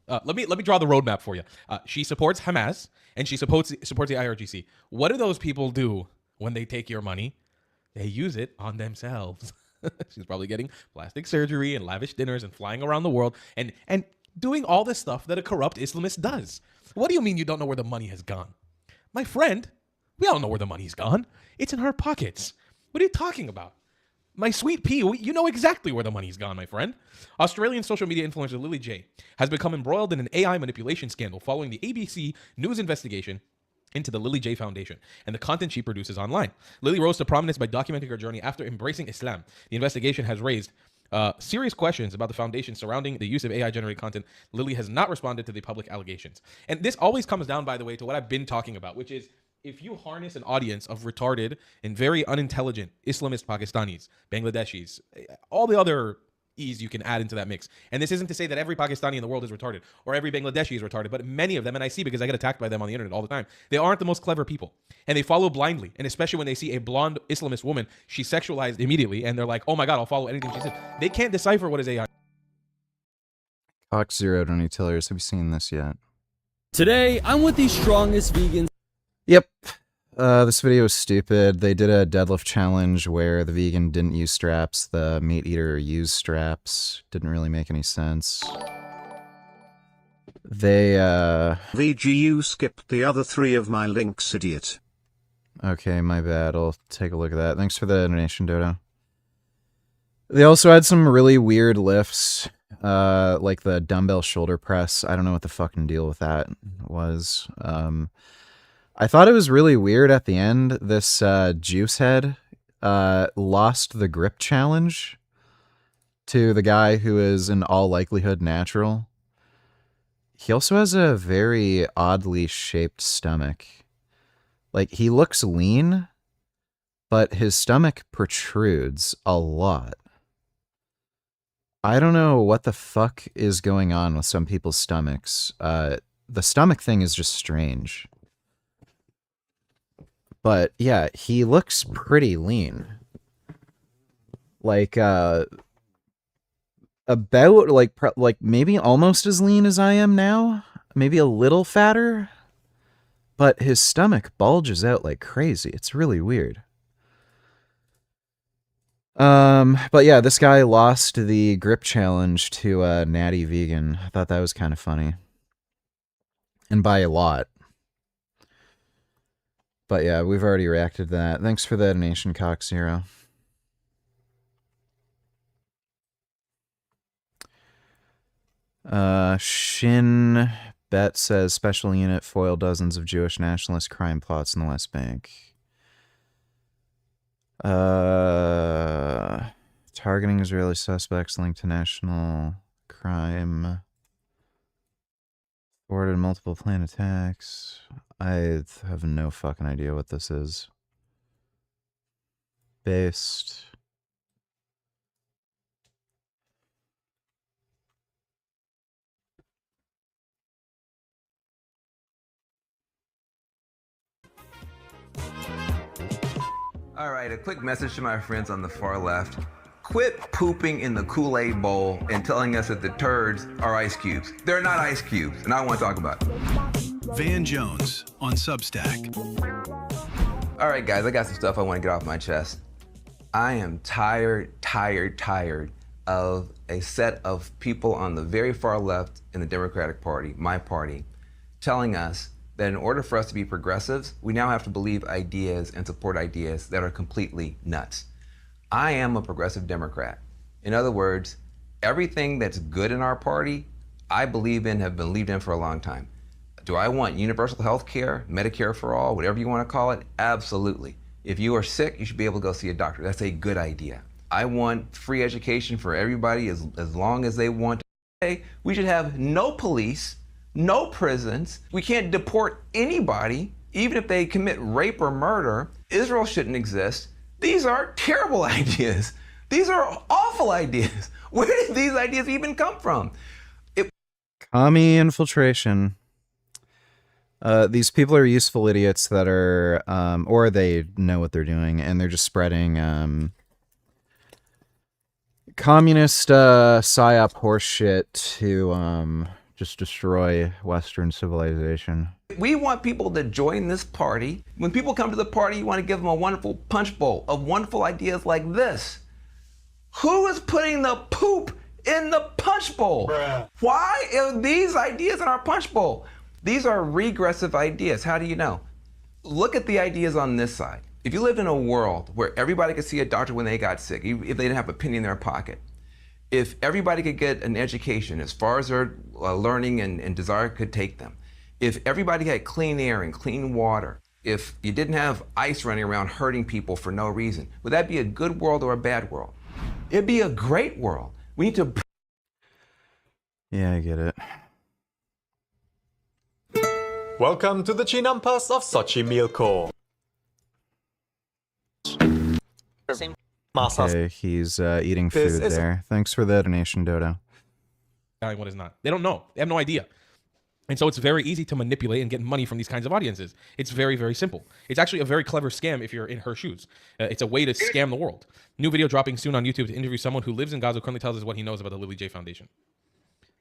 Speaker 18: Let me draw the roadmap for you. She supports Hamas and she supports the IRGC. What do those people do when they take your money? They use it on themselves. She's probably getting plastic surgery and lavish dinners and flying around the world and doing all this stuff that a corrupt Islamist does. What do you mean you don't know where the money has gone? My friend, we all know where the money's gone. It's in her pockets. What are you talking about? My sweet pea, you know exactly where the money's gone, my friend. Australian social media influencer Lily J has become embroiled in an AI manipulation scandal following the ABC News investigation into the Lily J Foundation and the content she produces online. Lily rose to prominence by documenting her journey after embracing Islam. The investigation has raised serious questions about the foundation surrounding the use of AI-generated content. Lily has not responded to the public allegations. And this always comes down, by the way, to what I've been talking about, which is if you harness an audience of retarded and very unintelligent Islamist Pakistanis, Bangladeshis, all the other E's you can add into that mix. And this isn't to say that every Pakistani in the world is retarded or every Bangladeshi is retarded, but many of them, and I see because I get attacked by them on the internet all the time, they aren't the most clever people. And they follow blindly. And especially when they see a blonde Islamist woman, she's sexualized immediately. And they're like, oh my God, I'll follow anything she says. They can't decipher what is AI.
Speaker 1: Cox zeroed on e-tailers. Have you seen this yet?
Speaker 15: Today, I'm with the strongest vegans.
Speaker 1: Yep. This video is stupid. They did a deadlift challenge where the vegan didn't use straps, the meat eater used straps. Didn't really make any sense. They,
Speaker 6: VGU skipped the other 3 of my links, idiot.
Speaker 1: Okay, my bad. I'll take a look at that. Thanks for the donation, Dodo. They also had some really weird lifts, like the dumbbell shoulder press. I don't know what the fucking deal with that was. I thought it was really weird at the end. This juice head lost the grip challenge to the guy who is in all likelihood natural. He also has a very oddly shaped stomach. Like, he looks lean, but his stomach protrudes a lot. I don't know what the fuck is going on with some people's stomachs. The stomach thing is just strange. But yeah, he looks pretty lean. Like, about like maybe almost as lean as I am now, maybe a little fatter, but his stomach bulges out like crazy. It's really weird. But yeah, this guy lost the grip challenge to Natty Vegan. I thought that was kind of funny. And by a lot. But yeah, we've already reacted to that. Thanks for the donation, Cox Zero. Shin Bet says special unit foil dozens of Jewish nationalist crime plots in the West Bank. Targeting Israeli suspects linked to national crime. Thwarted multiple plane attacks. I have no fucking idea what this is. Based.
Speaker 5: All right, a quick message to my friends on the far left. Quit pooping in the Kool-Aid bowl and telling us that the turds are ice cubes. They're not ice cubes, and I want to talk about it.
Speaker 9: Van Jones on Substack.
Speaker 5: All right, guys, I got some stuff I want to get off my chest. I am tired of a set of people on the very far left in the Democratic Party, my party, telling us that in order for us to be progressives, we now have to believe ideas and support ideas that are completely nuts. I am a progressive Democrat. In other words, everything that's good in our party, I believe in, have believed in for a long time. Do I want universal health care, Medicare for all, whatever you want to call it? Absolutely. If you are sick, you should be able to go see a doctor. That's a good idea. I want free education for everybody as long as they want to. We should have no police, no prisons. We can't deport anybody, even if they commit rape or murder. Israel shouldn't exist. These are terrible ideas. These are awful ideas. Where did these ideas even come from?
Speaker 1: Commie infiltration. These people are useful idiots that are, or they know what they're doing, and they're just spreading communist psyop horseshit to just destroy Western civilization.
Speaker 5: We want people to join this party. When people come to the party, you want to give them a wonderful punch bowl of wonderful ideas like this. Who is putting the poop in the punch bowl? Bruh. Why are these ideas in our punch bowl? These are regressive ideas. How do you know? Look at the ideas on this side. If you lived in a world where everybody could see a doctor when they got sick, if they didn't have a penny in their pocket, if everybody could get an education as far as their learning and desire could take them, if everybody had clean air and clean water, if you didn't have ice running around hurting people for no reason, would that be a good world or a bad world? It'd be a great world. We need to...
Speaker 1: Yeah, I get it.
Speaker 16: Welcome to the Chinampas of Xochimilco.
Speaker 1: Okay, he's eating food there. Thanks for the donation, Dodo.
Speaker 18: What is not? They don't know. They have no idea. And so it's very easy to manipulate and get money from these kinds of audiences. It's very, very simple. It's actually a very clever scam if you're in her shoes. It's a way to scam the world. New video dropping soon on YouTube to interview someone who lives in Gaza, who currently tells us what he knows about the Lily J Foundation.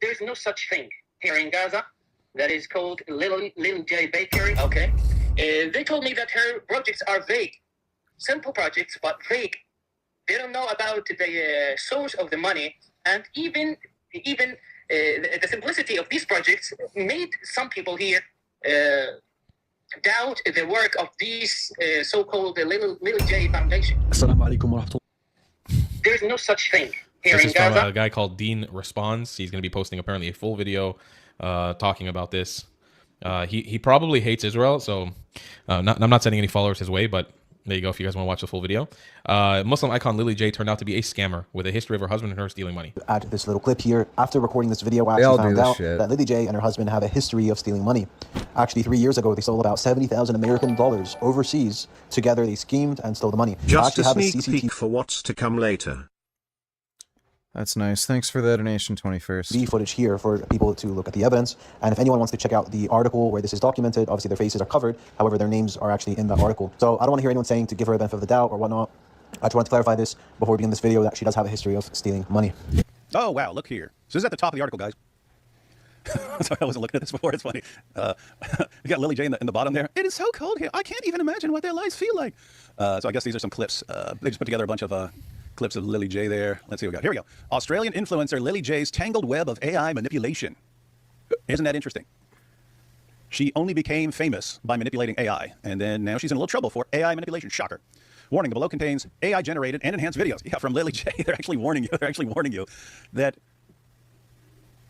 Speaker 19: There's no such thing here in Gaza that is called Lil J Bakery. Okay. They told me that her projects are vague. Simple projects, but vague. They don't know about the source of the money, and even the simplicity of these projects made some people here doubt the work of these so-called Little J Foundation.
Speaker 16: Assalamu alaikum wa rahmatullah.
Speaker 19: There's no such thing here
Speaker 18: This
Speaker 19: in
Speaker 18: is from
Speaker 19: Gaza.
Speaker 18: a guy called Dean Responds. He's going to be posting apparently a full video talking about this. He probably hates Israel, so I'm not sending any followers his way, but there you go if you guys want to watch the full video. Muslim icon Lily J turned out to be a scammer with a history of her husband and her stealing money.
Speaker 21: Add this little clip here. After recording this video, I actually found out that Lily J and her husband have a history of stealing money. Actually, 3 years ago, they stole about 70,000 American dollars overseas. Together, they schemed and stole the money.
Speaker 6: Just a sneak peek for what's to come later.
Speaker 1: That's nice. Thanks for the donation, 21st.
Speaker 21: The footage here for people to look at the evidence. And if anyone wants to check out the article where this is documented, obviously their faces are covered. However, their names are actually in the article. So I don't want to hear anyone saying to give her the benefit of the doubt or whatnot. I just want to clarify this before we begin this video that she does have a history of stealing money.
Speaker 4: Oh, wow, look here. So this is at the top of the article, guys. Sorry, I wasn't looking at this before. It's funny. You got Lily J in the bottom there. It is so cold here. I can't even imagine what their lives feel like. So I guess these are some clips. They just put together a bunch of clips of Lily J there. Let's see what we got. Here we go. Australian influencer Lily J's tangled web of AI manipulation. Isn't that interesting? She only became famous by manipulating AI, and then now she's in a little trouble for AI manipulation. Shocker. Warning, the below contains AI-generated and enhanced videos. Yeah, from Lily J. They're actually warning you. They're actually warning you that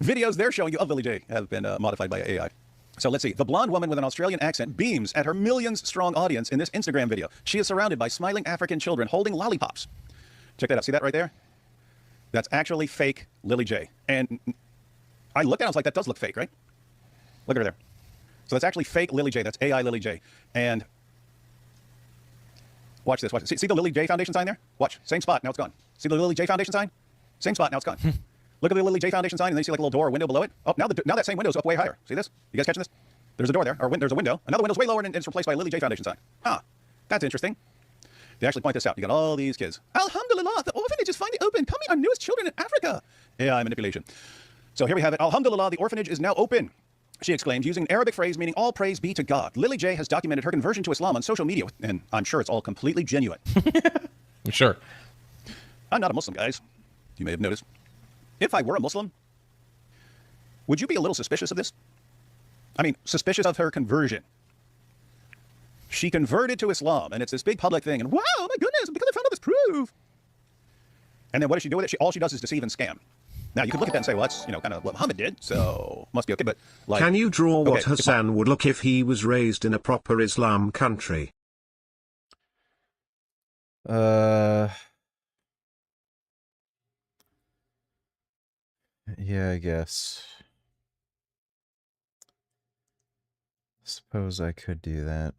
Speaker 4: videos they're showing you of Lily J have been modified by AI. So let's see. The blonde woman with an Australian accent beams at her millions-strong audience in this Instagram video. She is surrounded by smiling African children holding lollipops. Check that out. See that right there? That's actually fake Lily J. And I looked at it, I was like, that does look fake, right? Look at her there. So that's actually fake Lily J. That's AI Lily J. And watch this. Watch this. See the Lily J Foundation sign there? Watch. Same spot. Now it's gone. See the Lily J Foundation sign? Same spot. Now it's gone. Look at the Lily J Foundation sign, and then you see like a little door or window below it. Oh, now that same window's up way higher. See this? You guys catching this? There's a door there, or there's a window. Another window's way lower, and it's replaced by a Lily J Foundation sign. Huh. That's interesting. They actually point this out. You got all these kids. Alhamdulillah, the orphanage is finally open. Coming our newest children in Africa. AI manipulation. So here we have it. Alhamdulillah, the orphanage is now open. She exclaimed, using an Arabic phrase meaning all praise be to God. Lily J has documented her conversion to Islam on social media, and I'm sure it's all completely genuine.
Speaker 18: I'm sure.
Speaker 4: I'm not a Muslim, guys. You may have noticed. If I were a Muslim, would you be a little suspicious of this? I mean, suspicious of her conversion. She converted to Islam, and it's this big public thing, and wow, my goodness, because I found all this proof. And then what does she do with it? All she does is deceive and scam. Now, you could look at that and say, well, that's, kind of what Muhammad did, so must be okay, but like...
Speaker 6: Can you draw what Hassan would look if he was raised in a proper Islam country?
Speaker 1: Yeah, I guess. Suppose I could do that.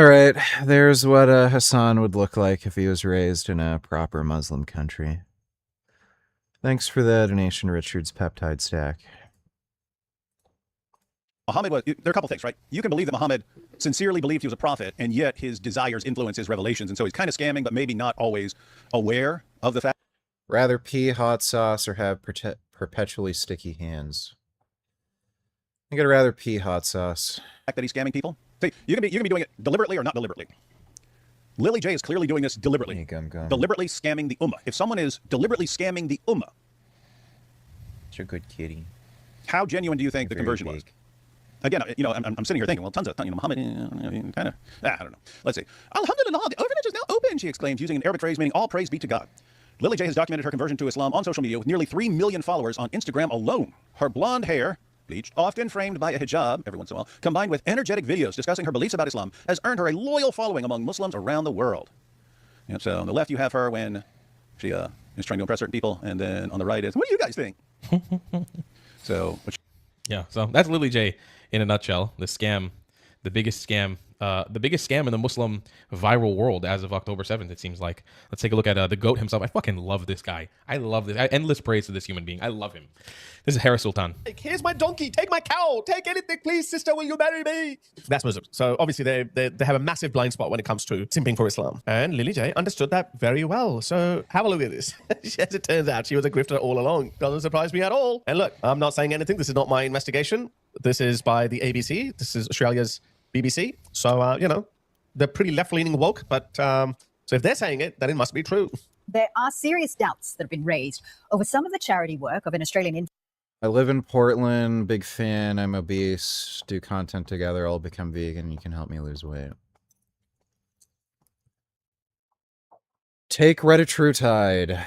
Speaker 1: All right, there's what Hassan would look like if he was raised in a proper Muslim country. Thanks for the donation, Richard's peptide stack.
Speaker 4: Muhammad was, there are a couple things, right? You can believe that Muhammad sincerely believed he was a prophet, and yet his desires influence his revelations, and so he's kind of scamming, but maybe not always aware of the fact.
Speaker 1: Rather pee hot sauce or have perpetually sticky hands? I think I'd rather pee hot sauce.
Speaker 4: That he's scamming people. See, you can be doing it deliberately or not deliberately. Lily J is clearly doing this deliberately. Deliberately scamming the Ummah. If someone is deliberately scamming the Ummah,
Speaker 1: it's a good kitty.
Speaker 4: How genuine do you think the conversion was? Again, you know, I'm sitting here thinking, well, tons of, Muhammad, kind of, I don't know. Let's see. Alhamdulillah, the orphanage is now open, she exclaims, using an Arabic phrase meaning all praise be to God. Lily J has documented her conversion to Islam on social media with nearly 3 million followers on Instagram alone. Her blonde hair, bleached, often framed by a hijab every once in a while, combined with energetic videos discussing her beliefs about Islam, has earned her a loyal following among Muslims around the world. And so on the left, you have her when she is trying to impress certain people, and then on the right is, what do you guys think?
Speaker 18: Yeah, so that's Lily J in a nutshell. The scam, the biggest scam in the Muslim viral world as of October 7th, it seems like. Let's take a look at the GOAT himself. I fucking love this guy. I love this. Endless praise to this human being. I love him. This is Harris Sultan.
Speaker 3: Here's my donkey. Take my cow. Take anything, please, sister. Will you marry me? That's Muslims. So obviously they have a massive blind spot when it comes to simping for Islam. And Lily J understood that very well. So have a look at this. As it turns out, she was a grifter all along. Doesn't surprise me at all. And look, I'm not saying anything. This is not my investigation. This is by the ABC. This is Australia's BBC. So, you know, they're pretty left-leaning woke. But so if they're saying it, then it must be true.
Speaker 7: There are serious doubts that have been raised over some of the charity work of an Australian.
Speaker 1: I live in Portland, big fan, I'm obese, do content together, I'll become vegan, you can help me lose weight. Take retatrutide.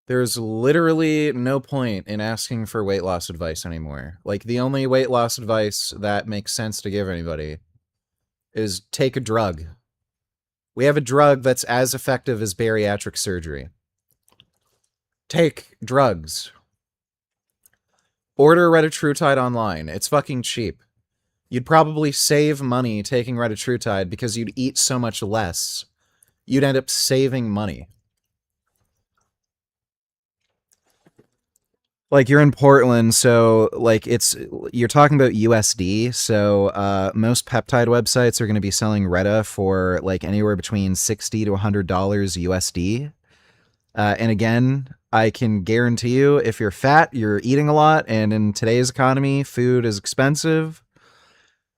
Speaker 1: There's literally no point in asking for weight loss advice anymore. Like, the only weight loss advice that makes sense to give anybody is take a drug. We have a drug that's as effective as bariatric surgery. Take drugs. Order retatrutide online. It's fucking cheap. You'd probably save money taking retatrutide because you'd eat so much less. You'd end up saving money. Like, you're in Portland, so, like, you're talking about USD, so most peptide websites are going to be selling Reta for, like, anywhere between $60 to $100 USD. And again, I can guarantee you, if you're fat, you're eating a lot, and in today's economy, food is expensive.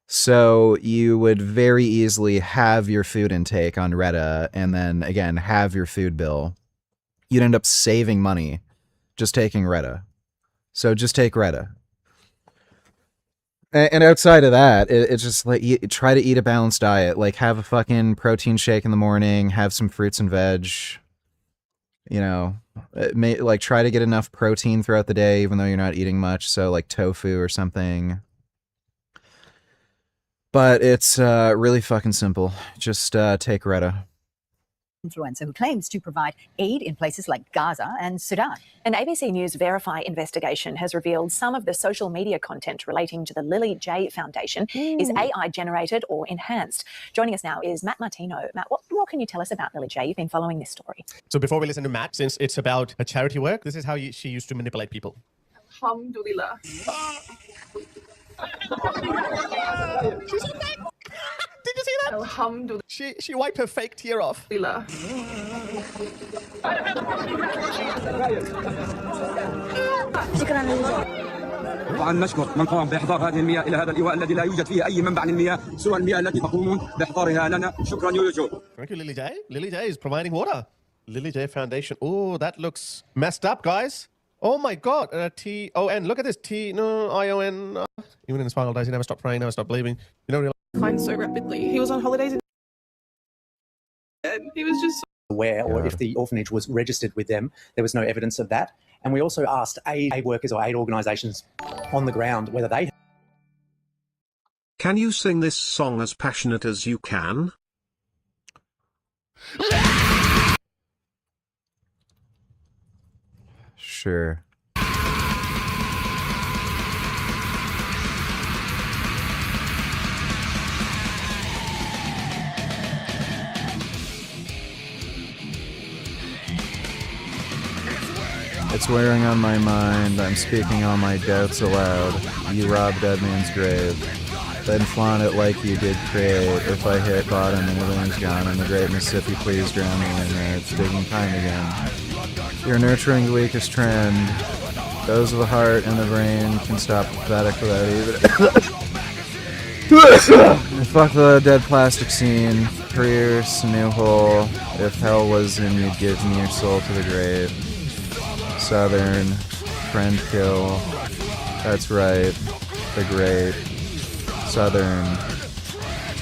Speaker 1: So you would very easily have your food intake on Reta, and then, again, have your food bill. You'd end up saving money just taking Reta. So just take Reta. And outside of that, it's just like, try to eat a balanced diet. Like, have a fucking protein shake in the morning, have some fruits and veg. You know, like, try to get enough protein throughout the day, even though you're not eating much. So, like, tofu or something. But it's really fucking simple. Just take Reta.
Speaker 7: Influencer who claims to provide aid in places like Gaza and Sudan.
Speaker 8: An ABC News Verify investigation has revealed some of the social media content relating to the Lily J Foundation is AI generated or enhanced. Joining us now is Matt Martino. Matt, what more can you tell us about Lily J? You've been following this story.
Speaker 3: So before we listen to Matt, since it's about a charity work, this is how she used to manipulate people.
Speaker 24: Alhamdulillah.
Speaker 3: Did you see that?
Speaker 24: Alhamdulillah.
Speaker 3: She wiped her fake tear off.
Speaker 10: طبعا نشكر من قام باحضار هذه المياه الى هذا اللواء الذي لا يوجد فيه اي منبع للمياه سوى المياه التي تقومون باحضارها لنا. شكرا يوجو.
Speaker 3: Thank you, Lily J. Lily J is providing water. Lily J Foundation. Oh, that looks messed up, guys. Oh my God. T-O-N. Look at this. I-O-N. Even in his final days, he never stopped praying, never stopped believing. You don't realize.
Speaker 24: Declined so rapidly. He was on holidays and he was just
Speaker 11: aware, or if the orphanage was registered with them. There was no evidence of that. And we also asked aid workers or aid organisations on the ground whether they...
Speaker 6: Can you sing this song as passionate as you can?
Speaker 1: Sure. What's wearing on my mind? I'm speaking all my doubts aloud. You rob dead man's grave. Then flaunt it like you did create. If I hit bottom and everything's gone, and the great Mississippi please drown me in there. It's digging time again. You're nurturing the weakest trend. Those of the heart and the brain can stop pathetic without even... Fuck the dead plastic scene. Pierce a new hole. If hell was in, you'd give me your soul to the grave. Southern. Friend kill. That's right. The great. Southern.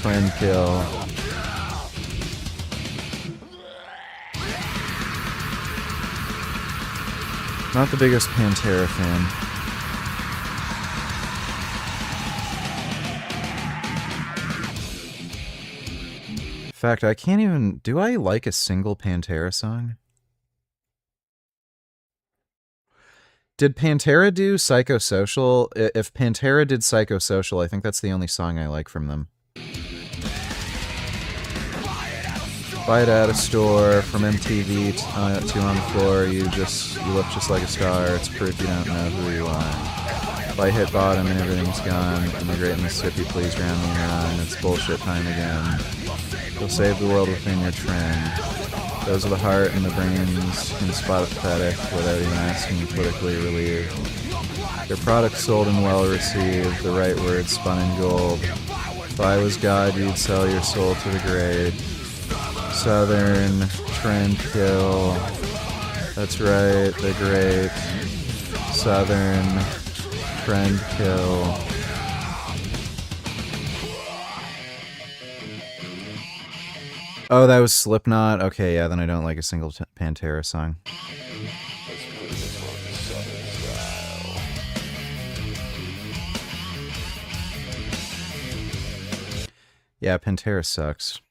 Speaker 1: Friend kill. Not the biggest Pantera fan. In fact, I can't even... Do I like a single Pantera song? Did Pantera do Psychosocial? If Pantera did Psychosocial, I think that's the only song I like from them. Buy it at a store, from MTV to on the floor, you look just like a star, it's proof you don't know who you are. If I hit bottom and everything's gone, and the great Mississippi please drown me in your eye, it's bullshit time again. You'll save the world within your trend. Those of the heart and the brains can spot a pathetic without even asking, politically relieved. Your product sold and well received, the right words spun in gold. If I was God, you'd sell your soul to the grave. Southern trend kill. That's right, the great Southern trend kill. Oh, that was Slipknot? Okay, yeah, then I don't like a single Pantera song. Yeah, Pantera sucks.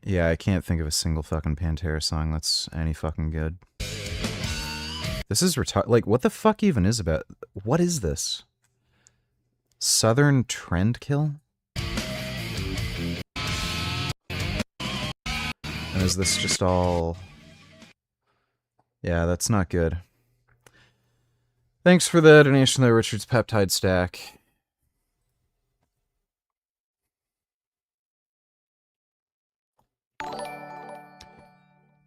Speaker 1: Yeah, I can't think of a single fucking Pantera song that's any fucking good. This is like, what the fuck even is about? What is this? Southern trend kill? And is this just all... Yeah, that's not good. Thanks for the donation there, Richard's Peptide Stack.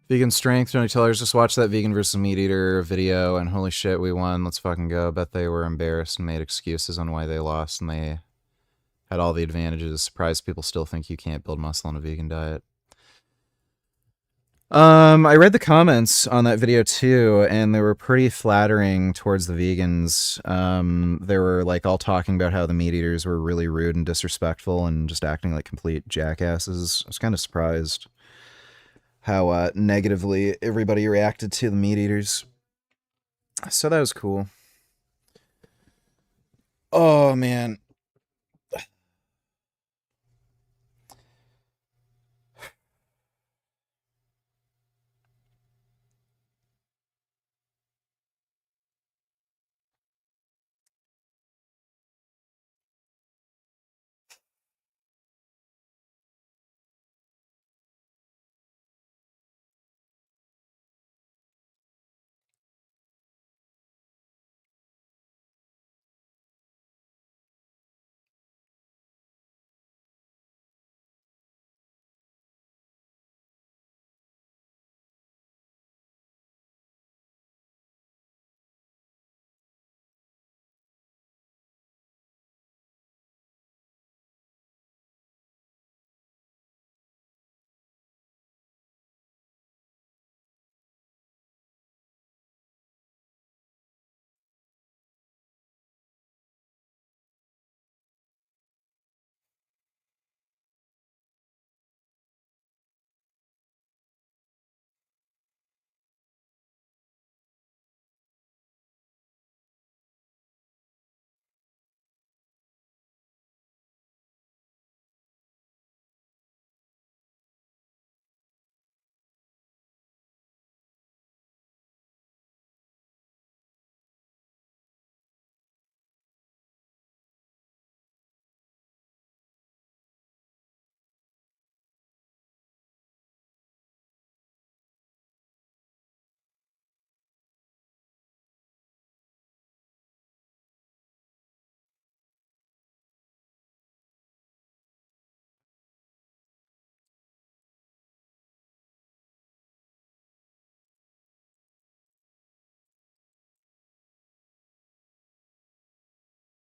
Speaker 1: Vegan Strength, Tony Tellers, just watched that Vegan versus Meat Eater video, and holy shit, we won. Let's fucking go. Bet they were embarrassed and made excuses on why they lost, and they had all the advantages. Surprised people still think you can't build muscle on a vegan diet. I read the comments on that video too, and they were pretty flattering towards the vegans. They were like all talking about how the meat eaters were really rude and disrespectful and just acting like complete jackasses. I was kind of surprised how negatively everybody reacted to the meat eaters. So that was cool. Oh, man.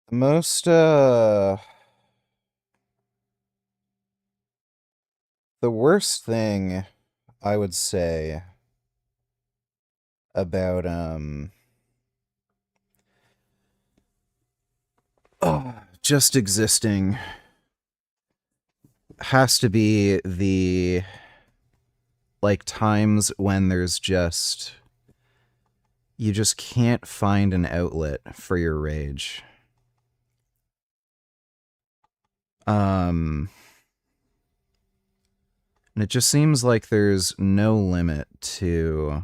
Speaker 1: Most, the worst thing I would say about, just existing has to be the, like, times when there's just, you just can't find an outlet for your rage. And it just seems like there's no limit to,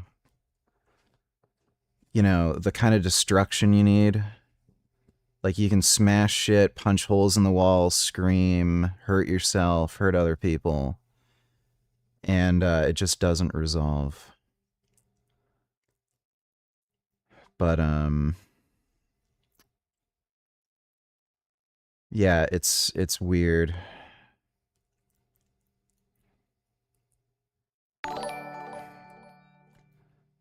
Speaker 1: you know, the kind of destruction you need. Like, you can smash shit, punch holes in the wall, scream, hurt yourself, hurt other people, and it just doesn't resolve. But, yeah, it's weird.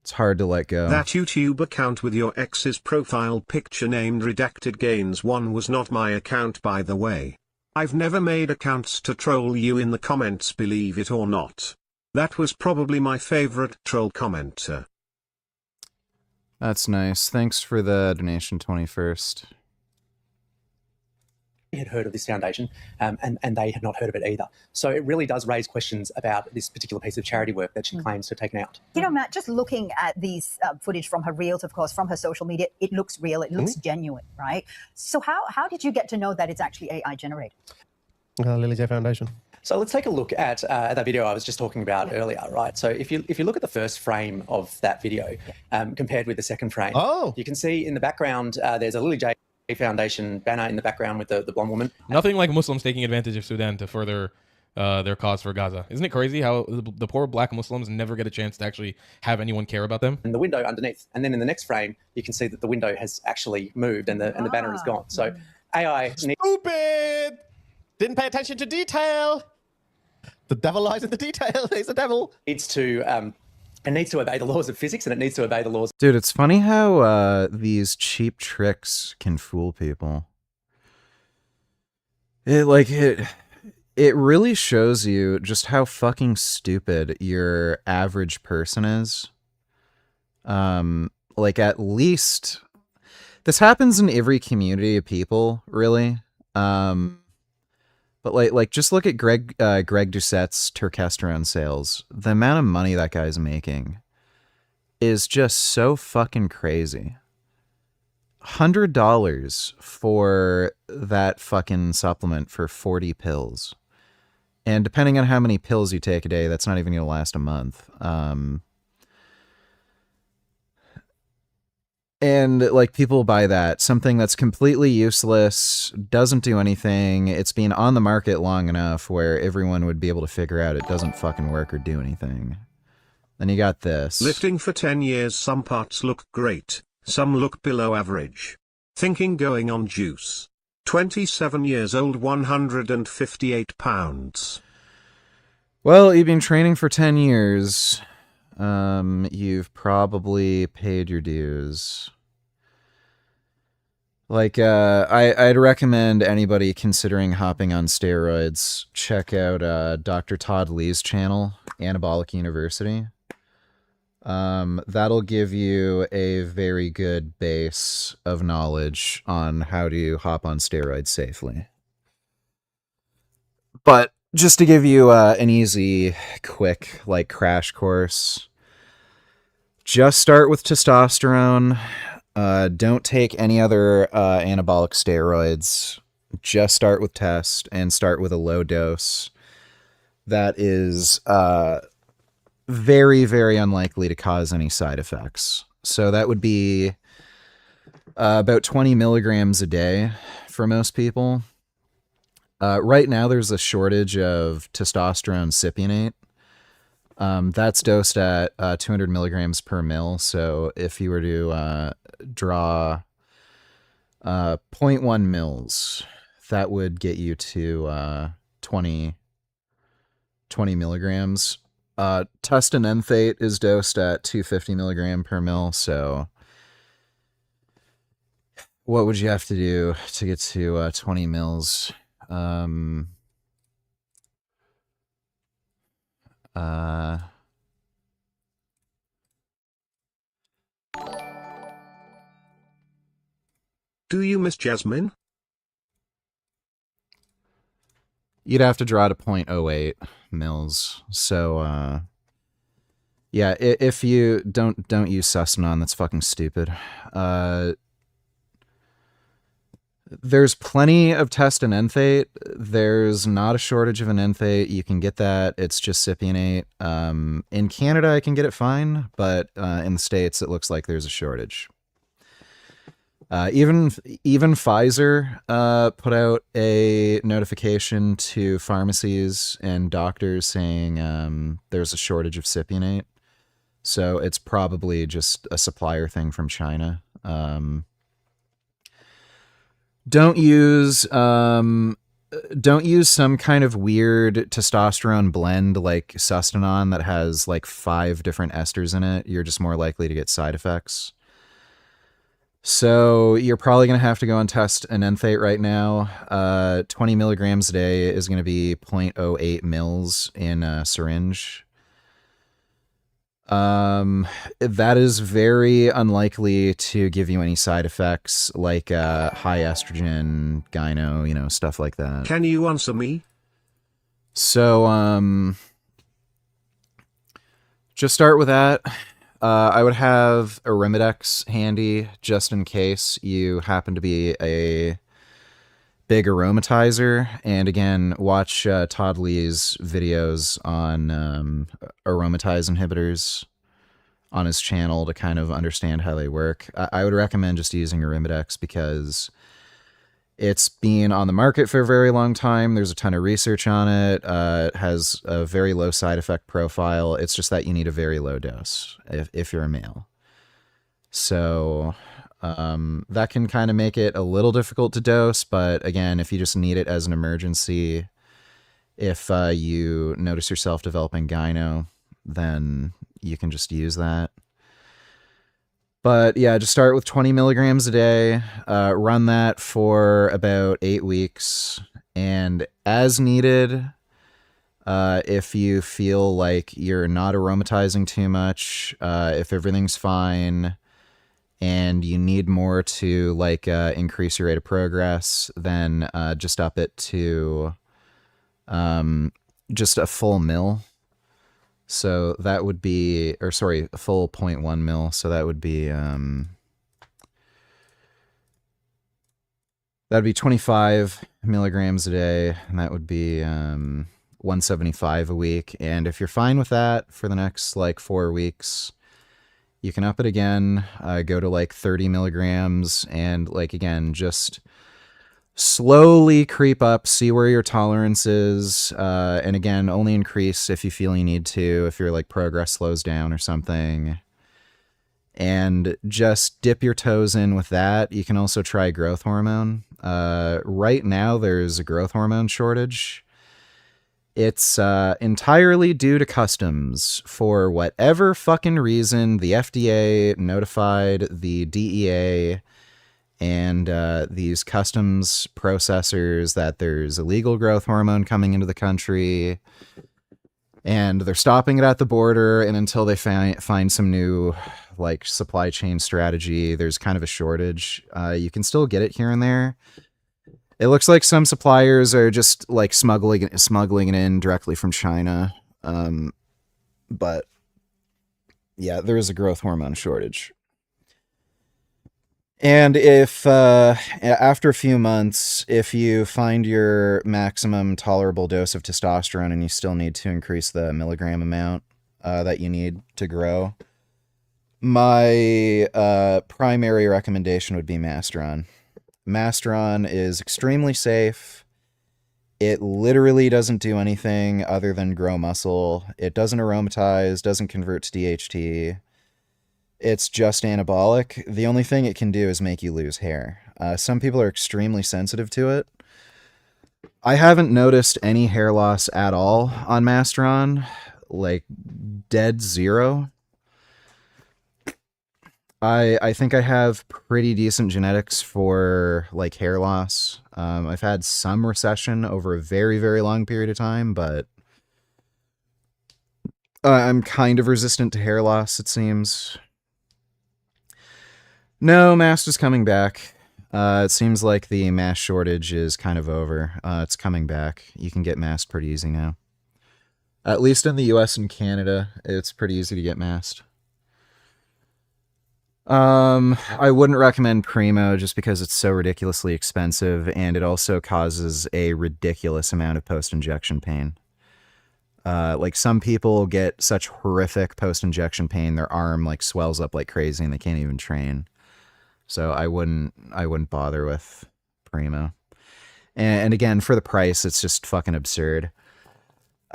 Speaker 1: It's hard to let go.
Speaker 6: That YouTube account with your ex's profile picture named Redacted Gains 1 was not my account, by the way. I've never made accounts to troll you in the comments, believe it or not. That was probably my favorite troll commenter.
Speaker 1: That's nice. Thanks for the donation, 21st.
Speaker 11: Had heard of this foundation, and they had not heard of it either. So it really does raise questions about this particular piece of charity work that she claims to have taken out.
Speaker 7: You know, Matt, just looking at these footage from her reels, of course, from her social media, it looks real, it looks genuine, right? So how did you get to know that it's actually AI generated?
Speaker 3: Lily J Foundation.
Speaker 11: So let's take a look at that video I was just talking about earlier, right? So if you look at the first frame of that video compared with the second frame, you can see in the background there's a Lily J Foundation banner in the background with the blonde woman.
Speaker 18: Nothing like Muslims taking advantage of Sudan to further their cause for Gaza. Isn't it crazy how the poor black Muslims never get a chance to actually have anyone care about them?
Speaker 11: And the window underneath. And then in the next frame, you can see that the window has actually moved and the banner is gone. So AI...
Speaker 3: Stupid! Didn't pay attention to detail. The devil lies in the detail. He's the devil.
Speaker 11: It needs to obey the laws of physics, and it needs to obey the laws.
Speaker 1: Dude, it's funny how these cheap tricks can fool people. It really shows you just how fucking stupid your average person is. Like, at least this happens in every community of people, really. But like just look at Greg Doucette's Turkesterone sales. The amount of money that guy's making is just so fucking crazy. $100 for that fucking supplement for 40 pills. And depending on how many pills you take a day, that's not even going to last a month. And like, people buy that, something that's completely useless, doesn't do anything. It's been on the market long enough where everyone would be able to figure out it doesn't fucking work or do anything. Then you got this.
Speaker 6: Lifting for 10 years, some parts look great, some look below average. Thinking going on juice. 27 years old, 158 pounds.
Speaker 1: Well, you've been training for 10 years. You've probably paid your dues. Like, I'd recommend anybody considering hopping on steroids check out Dr. Todd Lee's channel, Anabolic University. That'll give you a very good base of knowledge on how to hop on steroids safely. But just to give you an easy, quick, like, crash course, just start with testosterone. Don't take any other anabolic steroids. Just start with test and start with a low dose. That is very, very unlikely to cause any side effects. So that would be about 20 milligrams a day for most people. Right now, there's a shortage of testosterone cypionate. That's dosed at 200 milligrams per mil. So if you were to draw 0.1 mils, that would get you to 20 milligrams. Testanenthate is dosed at 250 milligram per mil. So What would you have to do to get to 20 mils?
Speaker 6: Do you miss Jasmine?
Speaker 1: You'd have to draw to 0.08 mils. So, yeah, if you don't use Sustanon, that's fucking stupid. There's plenty of test and enthate. There's not a shortage of an enthate. You can get that. It's just cypionate. In Canada, I can get it fine, but in the States, it looks like there's a shortage. Even Pfizer put out a notification to pharmacies and doctors saying there's a shortage of cypionate. So it's probably just a supplier thing from China. Don't use some kind of weird testosterone blend like Sustanon that has like 5 different esters in it. You're just more likely to get side effects. So you're probably going to have to go and test an enthate right now. 20 milligrams a day is going to be 0.08 mils in a syringe. That is very unlikely to give you any side effects like high estrogen, gyno, stuff like that.
Speaker 6: Can you answer me?
Speaker 1: So, just start with that. I would have a Arimidex handy just in case you happen to be a big aromatizer. And again, watch Todd Lee's videos on aromatase inhibitors on his channel to kind of understand how they work. I would recommend just using Arimidex because it's been on the market for a very long time. There's a ton of research on it. It has a very low side effect profile. It's just that you need a very low dose if you're a male. So that can kind of make it a little difficult to dose. But again, if you just need it as an emergency, if you notice yourself developing gyno, then you can just use that. But yeah, just start with 20 milligrams a day, run that for about 8 weeks, and as needed, if you feel like you're not aromatizing too much, if everything's fine, and you need more to increase your rate of progress, then just up it to just a full mil. So that would be, a full 0.1 mil. So that would be, that'd be 25 milligrams a day, and that would be 175 a week. And if you're fine with that for the next 4 weeks, you can up it again, go to 30 milligrams, and again, just slowly creep up, see where your tolerance is, and again, only increase if you feel you need to, if your progress slows down or something. And just dip your toes in with that. You can also try growth hormone. Right now, there's a growth hormone shortage. It's entirely due to customs. For whatever fucking reason, the FDA notified the DEA and these customs processors that there's illegal growth hormone coming into the country, and they're stopping it at the border, and until they find some new supply chain strategy, there's kind of a shortage. You can still get it here and there. It looks like some suppliers are just smuggling it in directly from China. But yeah, there is a growth hormone shortage. And if after a few months, if you find your maximum tolerable dose of testosterone and you still need to increase the milligram amount that you need to grow, my primary recommendation would be Masteron. Masteron is extremely safe. It literally doesn't do anything other than grow muscle. It doesn't aromatize, doesn't convert to DHT. It's just anabolic. The only thing it can do is make you lose hair. Some people are extremely sensitive to it. I haven't noticed any hair loss at all on Masteron, dead zero. I think I have pretty decent genetics for like hair loss. I've had some recession over a very, very long period of time, but I'm kind of resistant to hair loss, it seems. No, mast is coming back. It seems like the mast shortage is kind of over. It's coming back. You can get mast pretty easy now. At least in the US and Canada, it's pretty easy to get mast. I wouldn't recommend Primo just because it's so ridiculously expensive, and it also causes a ridiculous amount of post-injection pain. Like some people get such horrific post-injection pain, their arm like swells up like crazy and they can't even train. So I wouldn't bother with Primo. And again, for the price, it's just fucking absurd.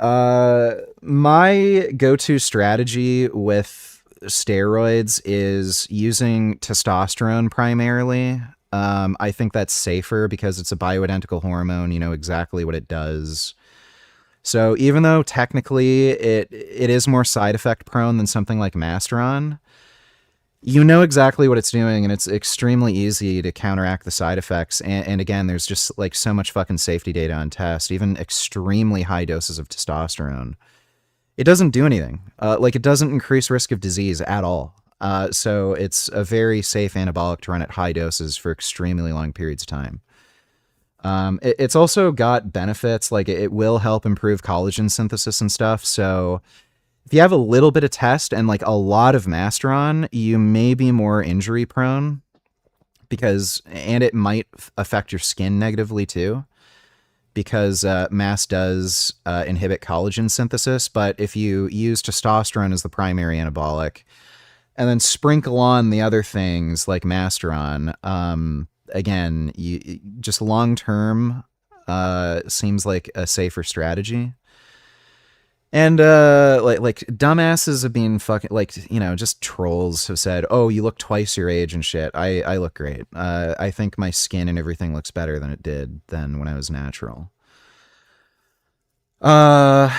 Speaker 1: My go-to strategy with steroids is using testosterone primarily. I think that's safer because it's a bioidentical hormone. You know exactly what it does. So even though technically it is more side effect prone than something like Masteron, you know exactly what it's doing, and it's extremely easy to counteract the side effects. And again, there's just like so much fucking safety data on test. Even extremely high doses of testosterone, it doesn't do anything. Like it doesn't increase risk of disease at all. So it's a very safe anabolic to run at high doses for extremely long periods of time. It's also got benefits, like it will help improve collagen synthesis and stuff. So if you have a little bit of test and like a lot of Masteron, you may be more injury prone and it might affect your skin negatively too, because mast does inhibit collagen synthesis. But if you use testosterone as the primary anabolic and then sprinkle on the other things like Masteron, again, you just long term seems like a safer strategy. And like dumbasses have been fucking, like, you know, just trolls have said, oh, you look twice your age and shit. I look great. I think my skin and everything looks better than it did than when I was natural. But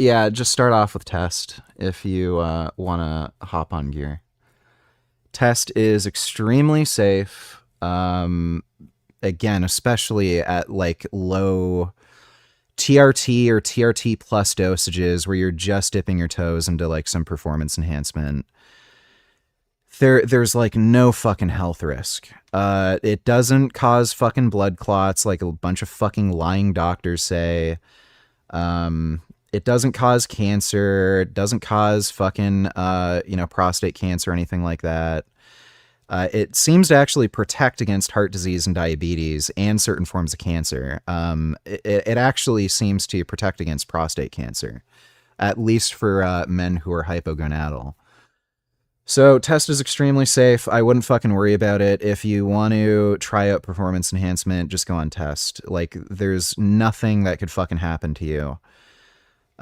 Speaker 1: yeah, just start off with test if you want to hop on gear. Test is extremely safe. Again, especially at like low TRT or TRT plus dosages where you're just dipping your toes into like some performance enhancement. There's like no fucking health risk. It doesn't cause fucking blood clots like a bunch of fucking lying doctors say. It doesn't cause cancer. It doesn't cause fucking, prostate cancer or anything like that. It seems to actually protect against heart disease and diabetes and certain forms of cancer. It actually seems to protect against prostate cancer, at least for men who are hypogonadal. So test is extremely safe. I wouldn't fucking worry about it. If you want to try out performance enhancement, just go on test. Like, there's nothing that could fucking happen to you.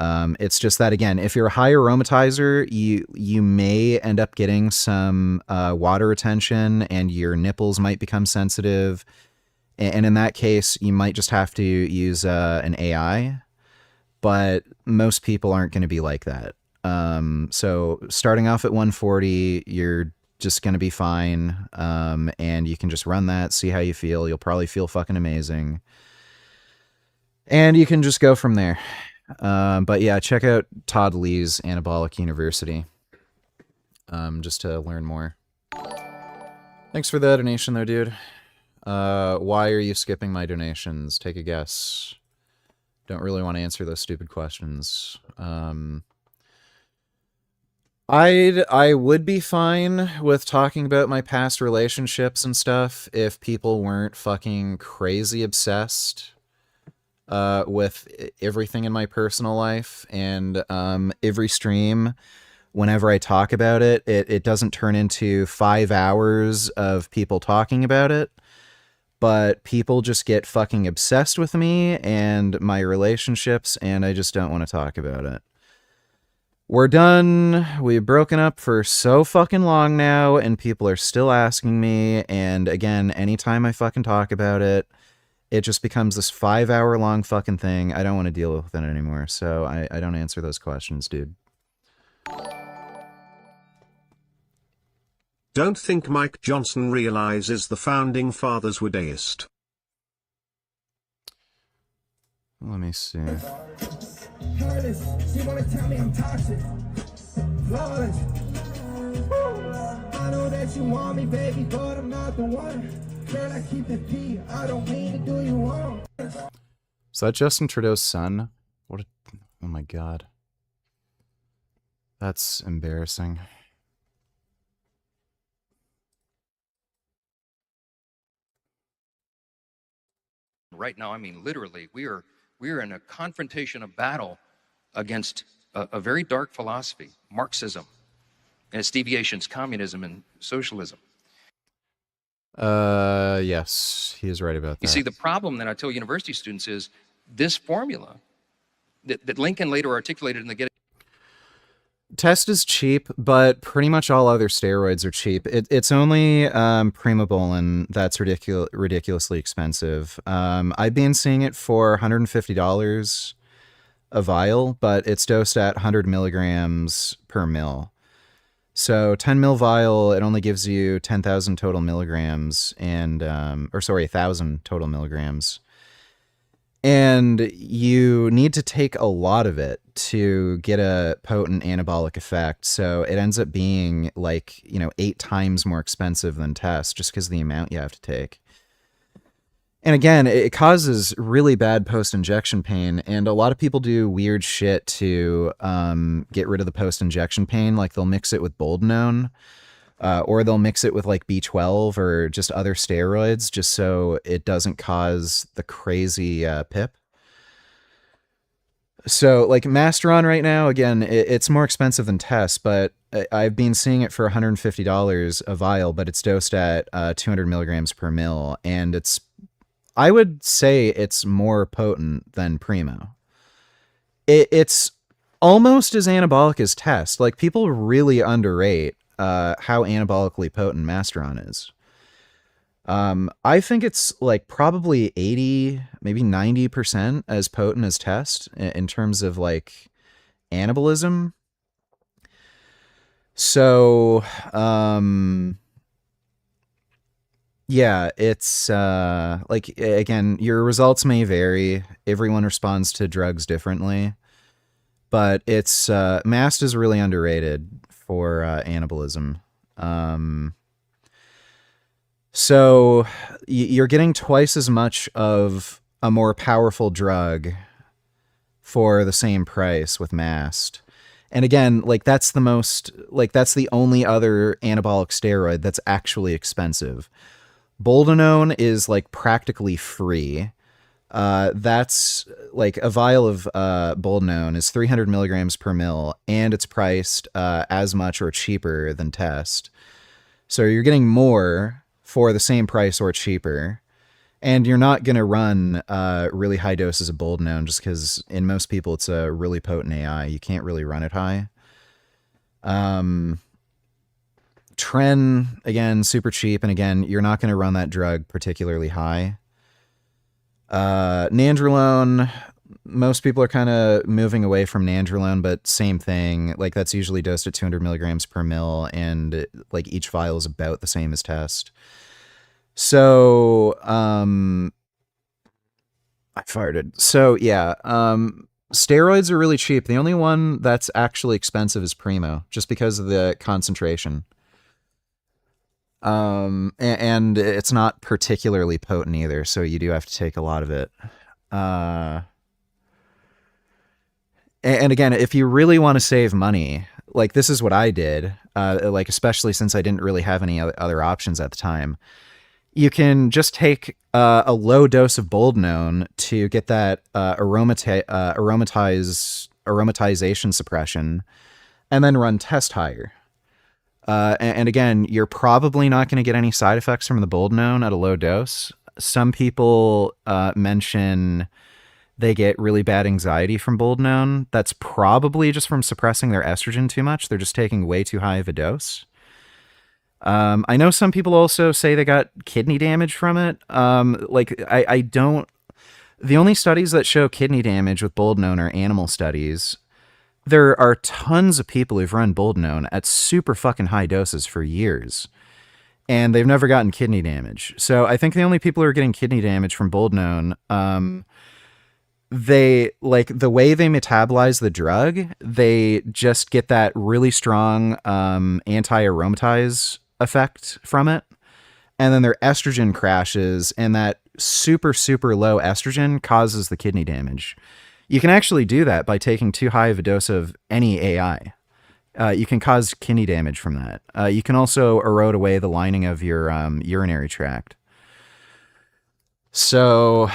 Speaker 1: It's just that, again, if you're a high aromatizer, you may end up getting some water retention and your nipples might become sensitive. And in that case, you might just have to use an AI. But most people aren't going to be like that. So starting off at 140, you're just going to be fine. And you can just run that, see how you feel. You'll probably feel fucking amazing. And you can just go from there. But yeah, check out Todd Lee's Anabolic University, just to learn more. Thanks for the donation though, dude. Why are you skipping my donations? Take a guess. Don't really want to answer those stupid questions. I would be fine with talking about my past relationships and stuff if people weren't fucking crazy obsessed with everything in my personal life, and every stream, whenever I talk about it, it doesn't turn into 5 hours of people talking about it, but people just get fucking obsessed with me and my relationships, and I just don't want to talk about it. We're done. We've broken up for so fucking long now, and people are still asking me, and again, anytime I fucking talk about it, it just becomes this 5 hour long fucking thing. I don't want to deal with it anymore, so I don't answer those questions, dude.
Speaker 6: Don't think Mike Johnson realizes the founding fathers were deist.
Speaker 1: Let me see.
Speaker 2: She wanna tell me I'm toxic. Flawless. I know that you want me, baby, but I'm not the one. Girl, I keep it P. I don't mean to do you wrong.
Speaker 1: Is that Justin Trudeau's son? What? Oh my god. That's embarrassing.
Speaker 12: Right now, I mean, literally, we are in a confrontation, a battle against a very dark philosophy, Marxism, and its deviations, communism and socialism.
Speaker 1: Yes, he is right about that.
Speaker 12: You see, the problem that I tell university students is this formula that Lincoln later articulated in the Get.
Speaker 1: Test is cheap, but pretty much all other steroids are cheap. It's only primobolan that's ridiculously expensive. I've been seeing it for $150 a vial, but it's dosed at 100 milligrams per mil. So 10 mil vial, it only gives you 10,000 total milligrams, and 1,000 total milligrams. And you need to take a lot of it to get a potent anabolic effect. So it ends up being like, 8 times more expensive than test just because of the amount you have to take. And again, it causes really bad post-injection pain. And a lot of people do weird shit to get rid of the post-injection pain. Like they'll mix it with boldenone. Or they'll mix it with like B12 or just other steroids just so it doesn't cause the crazy pip. So like Masteron right now, again, it's more expensive than test, but I've been seeing it for $150 a vial, but it's dosed at 200 milligrams per mil. And I would say it's more potent than Primo. It's almost as anabolic as test. Like people really underrate how anabolically potent Masteron is. I think it's like probably 80, maybe 90% as potent as test in terms of like anabolism. So, yeah, it's like, again, your results may vary. Everyone responds to drugs differently, but it's Mast is really underrated for anabolism. So you're getting twice as much of a more powerful drug for the same price with Mast. And again, like that's the only other anabolic steroid that's actually expensive. Boldenone is like practically free. That's like a vial of boldenone is 300 milligrams per mil, and it's priced as much or cheaper than test. So you're getting more for the same price or cheaper, and you're not going to run really high doses of boldenone just because in most people it's a really potent AI. You can't really run it high. Tren, again, super cheap, and again, you're not going to run that drug particularly high. Nandrolone, most people are kind of moving away from Nandrolone, but same thing. Like that's usually dosed at 200 milligrams per mil, and like each vial is about the same as test. So, I farted. So yeah, steroids are really cheap. The only one that's actually expensive is Primo, just because of the concentration. And it's not particularly potent either, so you do have to take a lot of it. And again, if you really want to save money, like this is what I did, like especially since I didn't really have any other options at the time, you can just take a low dose of boldenone to get that aromatization suppression, and then run test higher. And again, you're probably not going to get any side effects from the boldenone at a low dose. Some people mention they get really bad anxiety from boldenone. That's probably just from suppressing their estrogen too much. They're just taking way too high of a dose. I know some people also say they got kidney damage from it. I don't... The only studies that show kidney damage with boldenone are animal studies. There are tons of people who've run boldenone at super fucking high doses for years and they've never gotten kidney damage. So I think the only people who are getting kidney damage from Boldenone, they like the way they metabolize the drug, they just get that really strong anti-aromatase effect from it. And then their estrogen crashes, and that super, super low estrogen causes the kidney damage. You can actually do that by taking too high of a dose of any AI. You can cause kidney damage from that. You can also erode away the lining of your urinary tract. So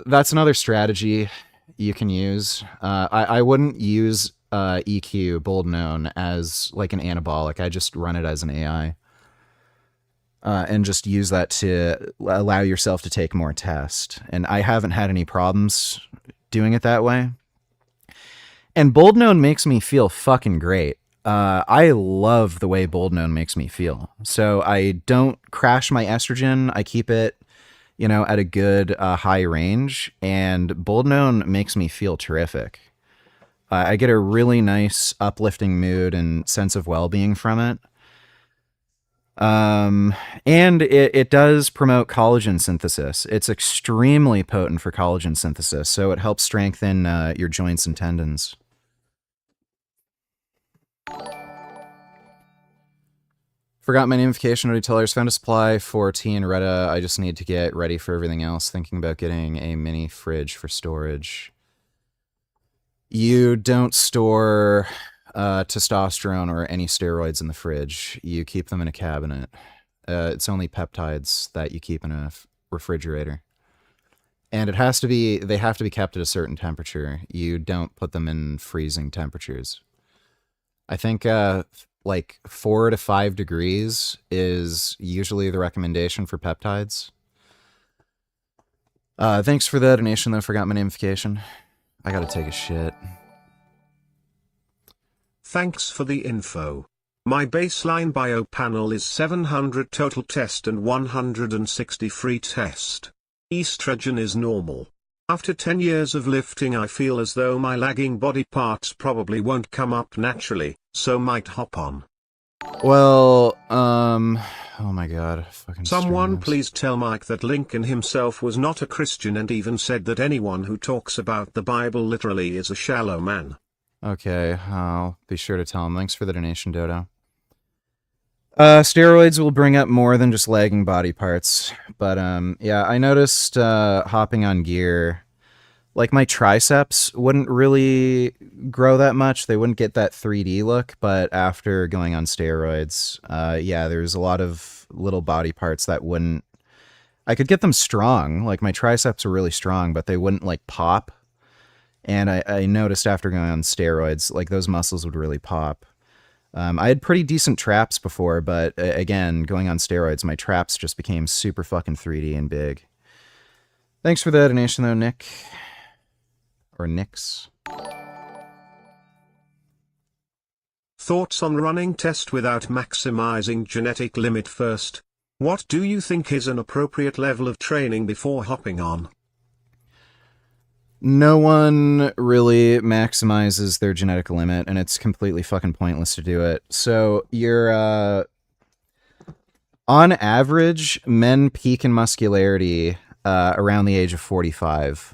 Speaker 1: that's another strategy you can use. I wouldn't use EQ, Boldenone, as like an anabolic. I just run it as an AI. And just use that to allow yourself to take more test. And I haven't had any problems doing it that way. And Boldenone makes me feel fucking great. I love the way Boldenone makes me feel. So I don't crash my estrogen. I keep it, at a good high range. And Boldenone makes me feel terrific. I get a really nice uplifting mood and sense of well-being from it. And it does promote collagen synthesis. It's extremely potent for collagen synthesis, so it helps strengthen your joints and tendons. Forgot my namification already tellers. Found a supply for tea and Greta. I just need to get ready for everything else. Thinking about getting a mini fridge for storage. You don't store testosterone or any steroids in the fridge. You keep them in a cabinet. It's only peptides that you keep in a refrigerator. And they have to be kept at a certain temperature. You don't put them in freezing temperatures. I think like 4 to 5 degrees is usually the recommendation for peptides. Thanks for the donation, though. Forgot my namification. I gotta take a shit.
Speaker 6: Thanks for the info. My baseline bio panel is 700 total test and 160 free test. Estrogen is normal. After 10 years of lifting, I feel as though my lagging body parts probably won't come up naturally, so might hop on.
Speaker 1: Well, oh my god. Fucking
Speaker 6: Someone
Speaker 1: streamers.
Speaker 6: please tell Mike that Lincoln himself was not a Christian and even said that anyone who talks about the Bible literally is a shallow man.
Speaker 1: Okay, I'll be sure to tell him. Thanks for the donation, Dodo. Steroids will bring up more than just lagging body parts. But, yeah, I noticed, hopping on gear, like my triceps wouldn't really grow that much. They wouldn't get that 3D look, but after going on steroids, yeah, there's a lot of little body parts that wouldn't, I could get them strong. Like my triceps are really strong, but they wouldn't like pop. And I noticed after going on steroids, like those muscles would really pop. I had pretty decent traps before, but again, going on steroids, my traps just became super fucking 3D and big. Thanks for the donation though, Nick. Or Nix.
Speaker 6: Thoughts on running test without maximizing genetic limit first? What do you think is an appropriate level of training before hopping on?
Speaker 1: No one really maximizes their genetic limit, and it's completely fucking pointless to do it. So you're, on average, men peak in muscularity around the age of 45.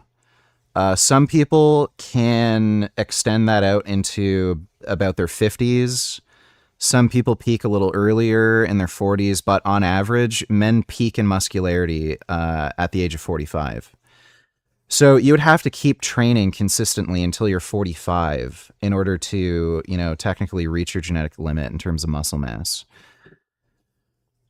Speaker 1: Some people can extend that out into about their 50s. Some people peak a little earlier in their 40s, but on average, men peak in muscularity at the age of 45. So you would have to keep training consistently until you're 45 in order to, technically reach your genetic limit in terms of muscle mass.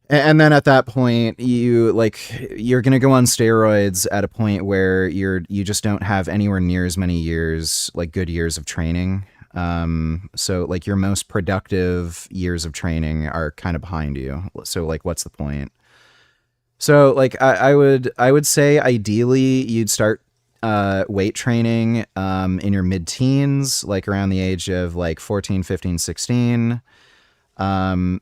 Speaker 1: And then at that point, you're going to go on steroids at a point where you just don't have anywhere near as many years, like good years of training. So like your most productive years of training are kind of behind you. So like, what's the point? So like, I would say ideally you'd start weight training in your mid-teens, like around the age of like 14, 15, 16. Some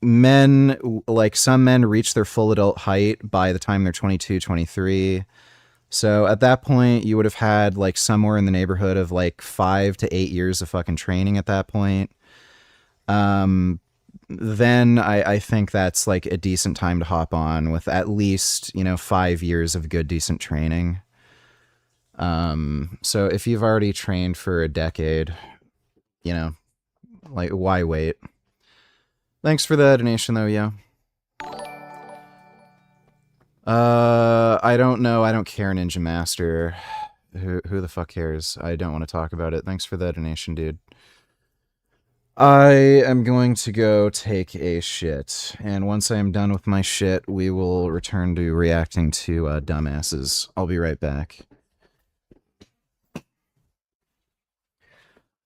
Speaker 1: men reach their full adult height by the time they're 22, 23. So at that point, you would have had like somewhere in the neighborhood of like 5 to 8 years of fucking training at that point. then I think that's like a decent time to hop on with at least, 5 years of good, decent training. So if you've already trained for a decade, like, why wait? Thanks for the donation, though, yo. I don't know. I don't care, Ninja Master. Who the fuck cares? I don't want to talk about it. Thanks for the donation, dude. I am going to go take a shit, and once I am done with my shit, we will return to reacting to dumbasses. I'll be right back.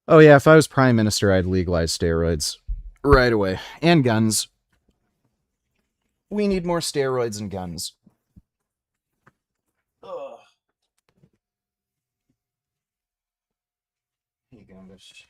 Speaker 1: Oh yeah, if I was Prime Minister, I'd legalize steroids right away. And guns. We need more steroids and guns. Ugh. Here you go, bitch.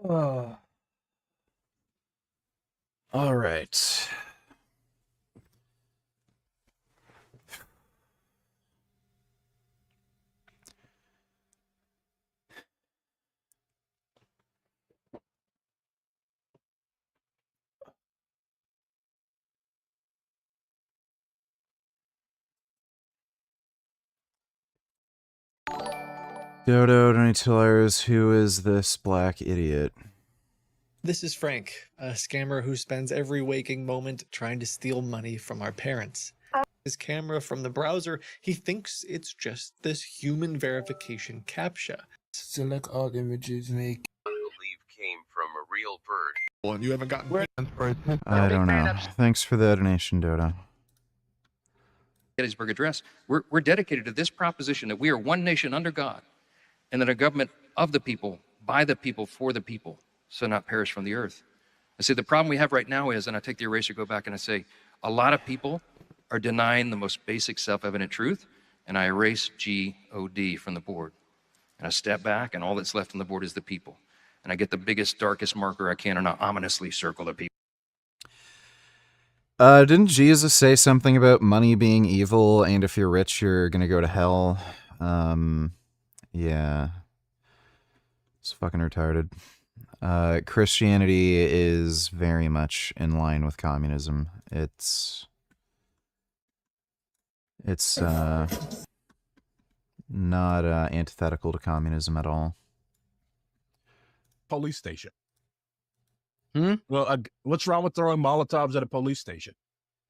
Speaker 1: All right. Dodo, don't you tell us who is this black idiot?
Speaker 13: This is Frank, a scammer who spends every waking moment trying to steal money from our parents. His camera from the browser, he thinks it's just this human verification CAPTCHA.
Speaker 17: Select all images, make.
Speaker 22: Came from a real bird.
Speaker 13: Well, you haven't gotten
Speaker 1: I don't know. Thanks for the donation, Dodo.
Speaker 12: Gettysburg Address, we're dedicated to this proposition that we are one nation under God, and that a government of the people, by the people, for the people, so not perish from the earth. I say the problem we have right now is, and I take the eraser, go back, and I say, a lot of people are denying the most basic self-evident truth, and I erase G-O-D from the board. And I step back, and all that's left on the board is the people. And I get the biggest, darkest marker I can, and I ominously circle the people.
Speaker 1: Didn't Jesus say something about money being evil, and if you're rich, you're gonna go to hell? Yeah. It's fucking retarded. Christianity is very much in line with communism. It's not antithetical to communism at all.
Speaker 23: Police station. Well, what's wrong with throwing Molotovs at a police station?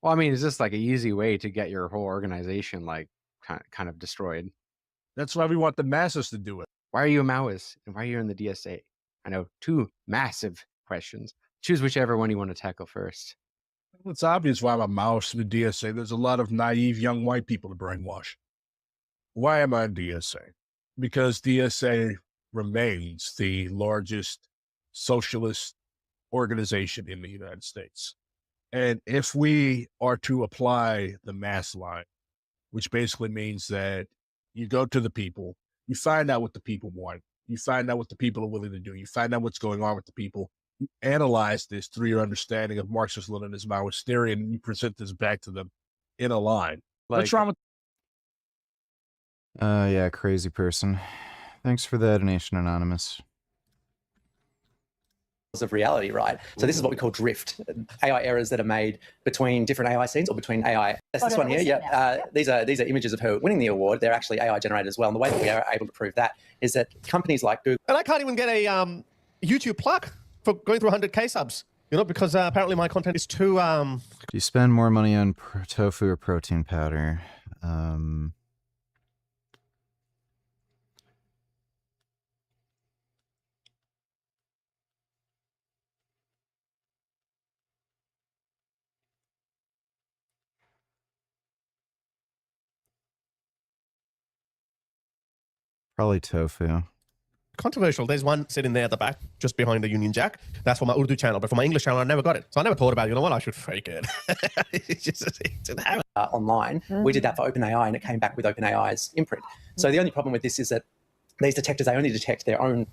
Speaker 25: Well, I mean, it's just like an easy way to get your whole organization like kind of destroyed.
Speaker 23: That's why we want the masses to do it.
Speaker 25: Why are you a Maoist and why are you in the DSA? I know, two massive questions. Choose whichever one you want to tackle first.
Speaker 23: Well, it's obvious why I'm a Maoist in the DSA. There's a lot of naive young white people to brainwash. Why am I in DSA? Because DSA remains the largest socialist organization in the United States. And if we are to apply the mass line, which basically means that you go to the people, you find out what the people want, you find out what the people are willing to do, you find out what's going on with the people, you analyze this through your understanding of Marxist Leninist Maoist theory, and you present this back to them in a line. What's wrong with
Speaker 1: yeah, crazy person. Thanks for the donation, Anonymous.
Speaker 11: Of reality, right? So this is what we call drift. AI errors that are made between different AI scenes or between AI. That's this one here. Yeah. These are images of her winning the award. They're actually AI generated as well. And the way that we are able to prove that is that companies like Google.
Speaker 3: And I can't even get a YouTube plug for going through 100K subs. You know, because apparently my content is too.
Speaker 1: Do you spend more money on tofu or protein powder? Probably tofu.
Speaker 3: Controversial. There's one sitting there at the back, just behind the Union Jack. That's for my Urdu channel, but for my English channel, I never got it. So I never thought about it. You know what? I should fake it. It's just
Speaker 11: online. We did that for OpenAI, and it came back with OpenAI's imprint. So the only problem with this is that these detectors, they only detect their own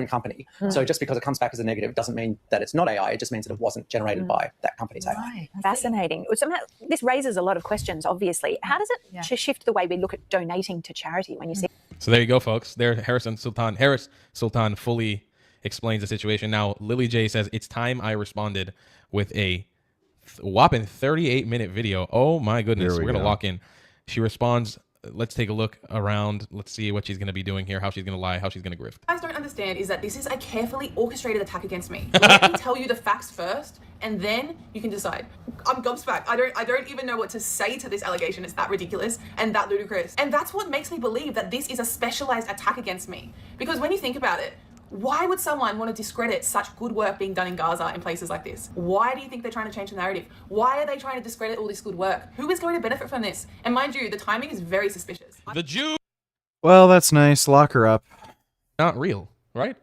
Speaker 11: company. So just because it comes back as a negative doesn't mean that it's not AI. It just means that it wasn't generated by that company's AI.
Speaker 8: Right. Fascinating. Somehow, this raises a lot of questions, obviously. How does it shift the way we look at donating to charity when you see...
Speaker 18: So there you go, folks. There, Harris Sultan fully explains the situation. Now, Lily J says, it's time I responded with a whopping 38-minute video. Oh, my goodness. We're going to lock in. She responds... Let's take a look around. Let's see what she's going to be doing here, how she's going to lie, how she's going to grift.
Speaker 24: What you guys don't understand is that this is a carefully orchestrated attack against me. Let me tell you the facts first, and then you can decide. I'm gobsmacked. I don't even know what to say to this allegation. It's that ridiculous and that ludicrous. And that's what makes me believe that this is a specialized attack against me. Because when you think about it, why would someone want to discredit such good work being done in Gaza in places like this? Why do you think they're trying to change the narrative? Why are they trying to discredit all this good work? Who is going to benefit from this? And mind you, the timing is very suspicious.
Speaker 18: The Jew.
Speaker 1: Well, that's nice. Lock her up.
Speaker 18: Not real, right?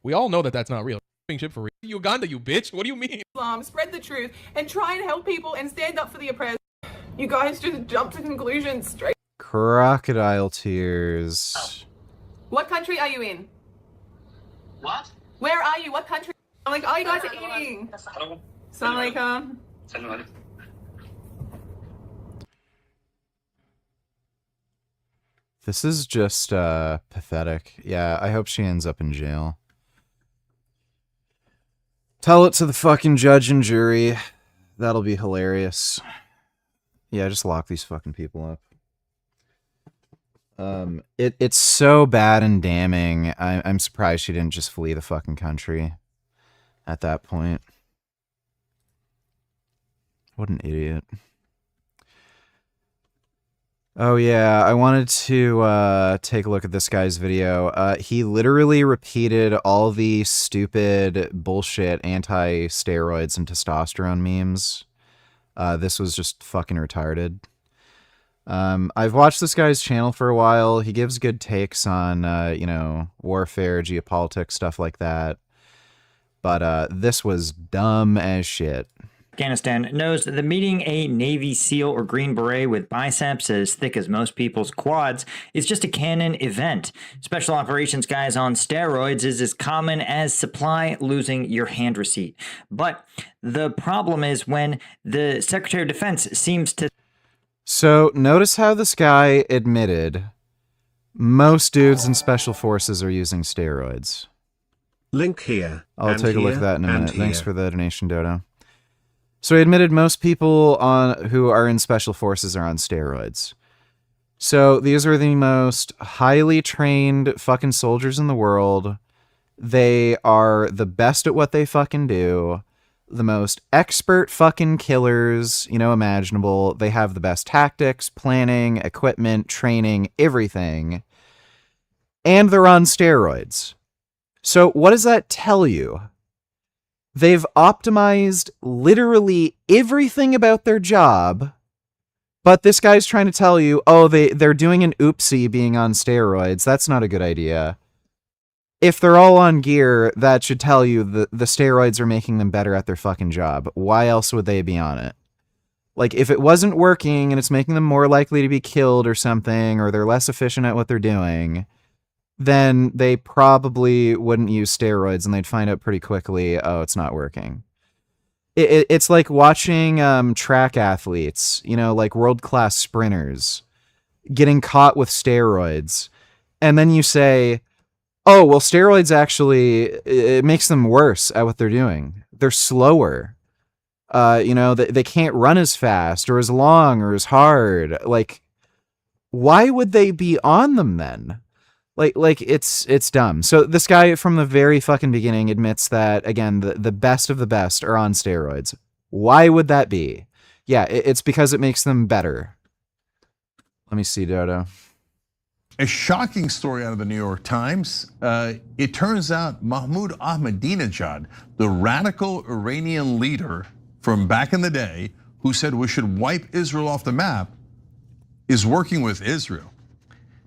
Speaker 18: We all know that that's not real. Shit for real. Uganda, you bitch. What do you mean?
Speaker 24: Spread the truth and try and help people and stand up for the oppressed. You guys just jump to conclusions straight.
Speaker 1: Crocodile tears.
Speaker 24: What country are you in?
Speaker 19: What?
Speaker 24: Where are you? What country? I'm like, oh, you guys are eating. Assalamualaikum.
Speaker 1: This is just pathetic. Yeah, I hope she ends up in jail. Tell it to the fucking judge and jury. That'll be hilarious. Yeah, just lock these fucking people up. It's so bad and damning. I'm surprised she didn't just flee the fucking country at that point. What an idiot. Oh yeah, I wanted to take a look at this guy's video. He literally repeated all the stupid bullshit anti-steroids and testosterone memes. This was just fucking retarded. I've watched this guy's channel for a while. He gives good takes on, you know, warfare, geopolitics, stuff like that. But this was dumb as shit.
Speaker 5: Afghanistan knows that meeting a Navy SEAL or Green Beret with biceps as thick as most people's quads is just a canon event. Special operations guys on steroids is as common as supply losing your hand receipt. But the problem is when the Secretary of Defense seems to...
Speaker 1: So notice how this guy admitted most dudes in special forces are using steroids.
Speaker 6: Link here.
Speaker 1: I'll take a look at that in a minute. Thanks for the donation, Dodo. So he admitted most people who are in special forces are on steroids. So these are the most highly trained fucking soldiers in the world. They are the best at what they fucking do. The most expert fucking killers, you know, imaginable. They have the best tactics, planning, equipment, training, everything. And they're on steroids. So what does that tell you? They've optimized literally everything about their job, but this guy's trying to tell you, oh, they're doing an oopsie being on steroids. That's not a good idea. If they're all on gear, that should tell you the steroids are making them better at their fucking job. Why else would they be on it? Like, if it wasn't working and it's making them more likely to be killed or something, or they're less efficient at what they're doing, then they probably wouldn't use steroids and they'd find out pretty quickly, oh, it's not working. It's like watching track athletes, you know, like world-class sprinters, getting caught with steroids. And then you say, oh, well, steroids actually, it makes them worse at what they're doing. They're slower. You know, they can't run as fast or as long or as hard. Like, why would they be on them then? Like it's dumb. So this guy from the very fucking beginning admits that, again, the best of the best are on steroids. Why would that be? Yeah, it's because it makes them better. Let me see, Dodo.
Speaker 9: A shocking story out of the New York Times. It turns out Mahmoud Ahmadinejad, the radical Iranian leader from back in the day who said we should wipe Israel off the map, is working with Israel.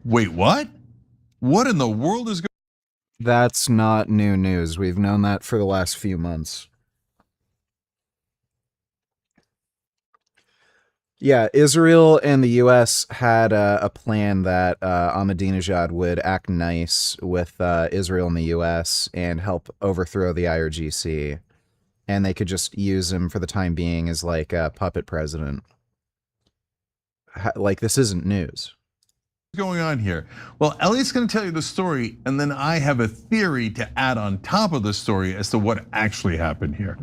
Speaker 9: Wait, what? What in the world is going on?
Speaker 1: That's not new news. We've known that for the last few months. Yeah, Israel and the U.S. had a plan that Ahmadinejad would act nice with Israel and the U.S. and help overthrow the IRGC. And they could just use him for the time being as like a puppet president. Like, this isn't news.
Speaker 9: Going on here? Well, Elliot's going to tell you the story, and then I have a theory to add on top of the story as to what actually happened here.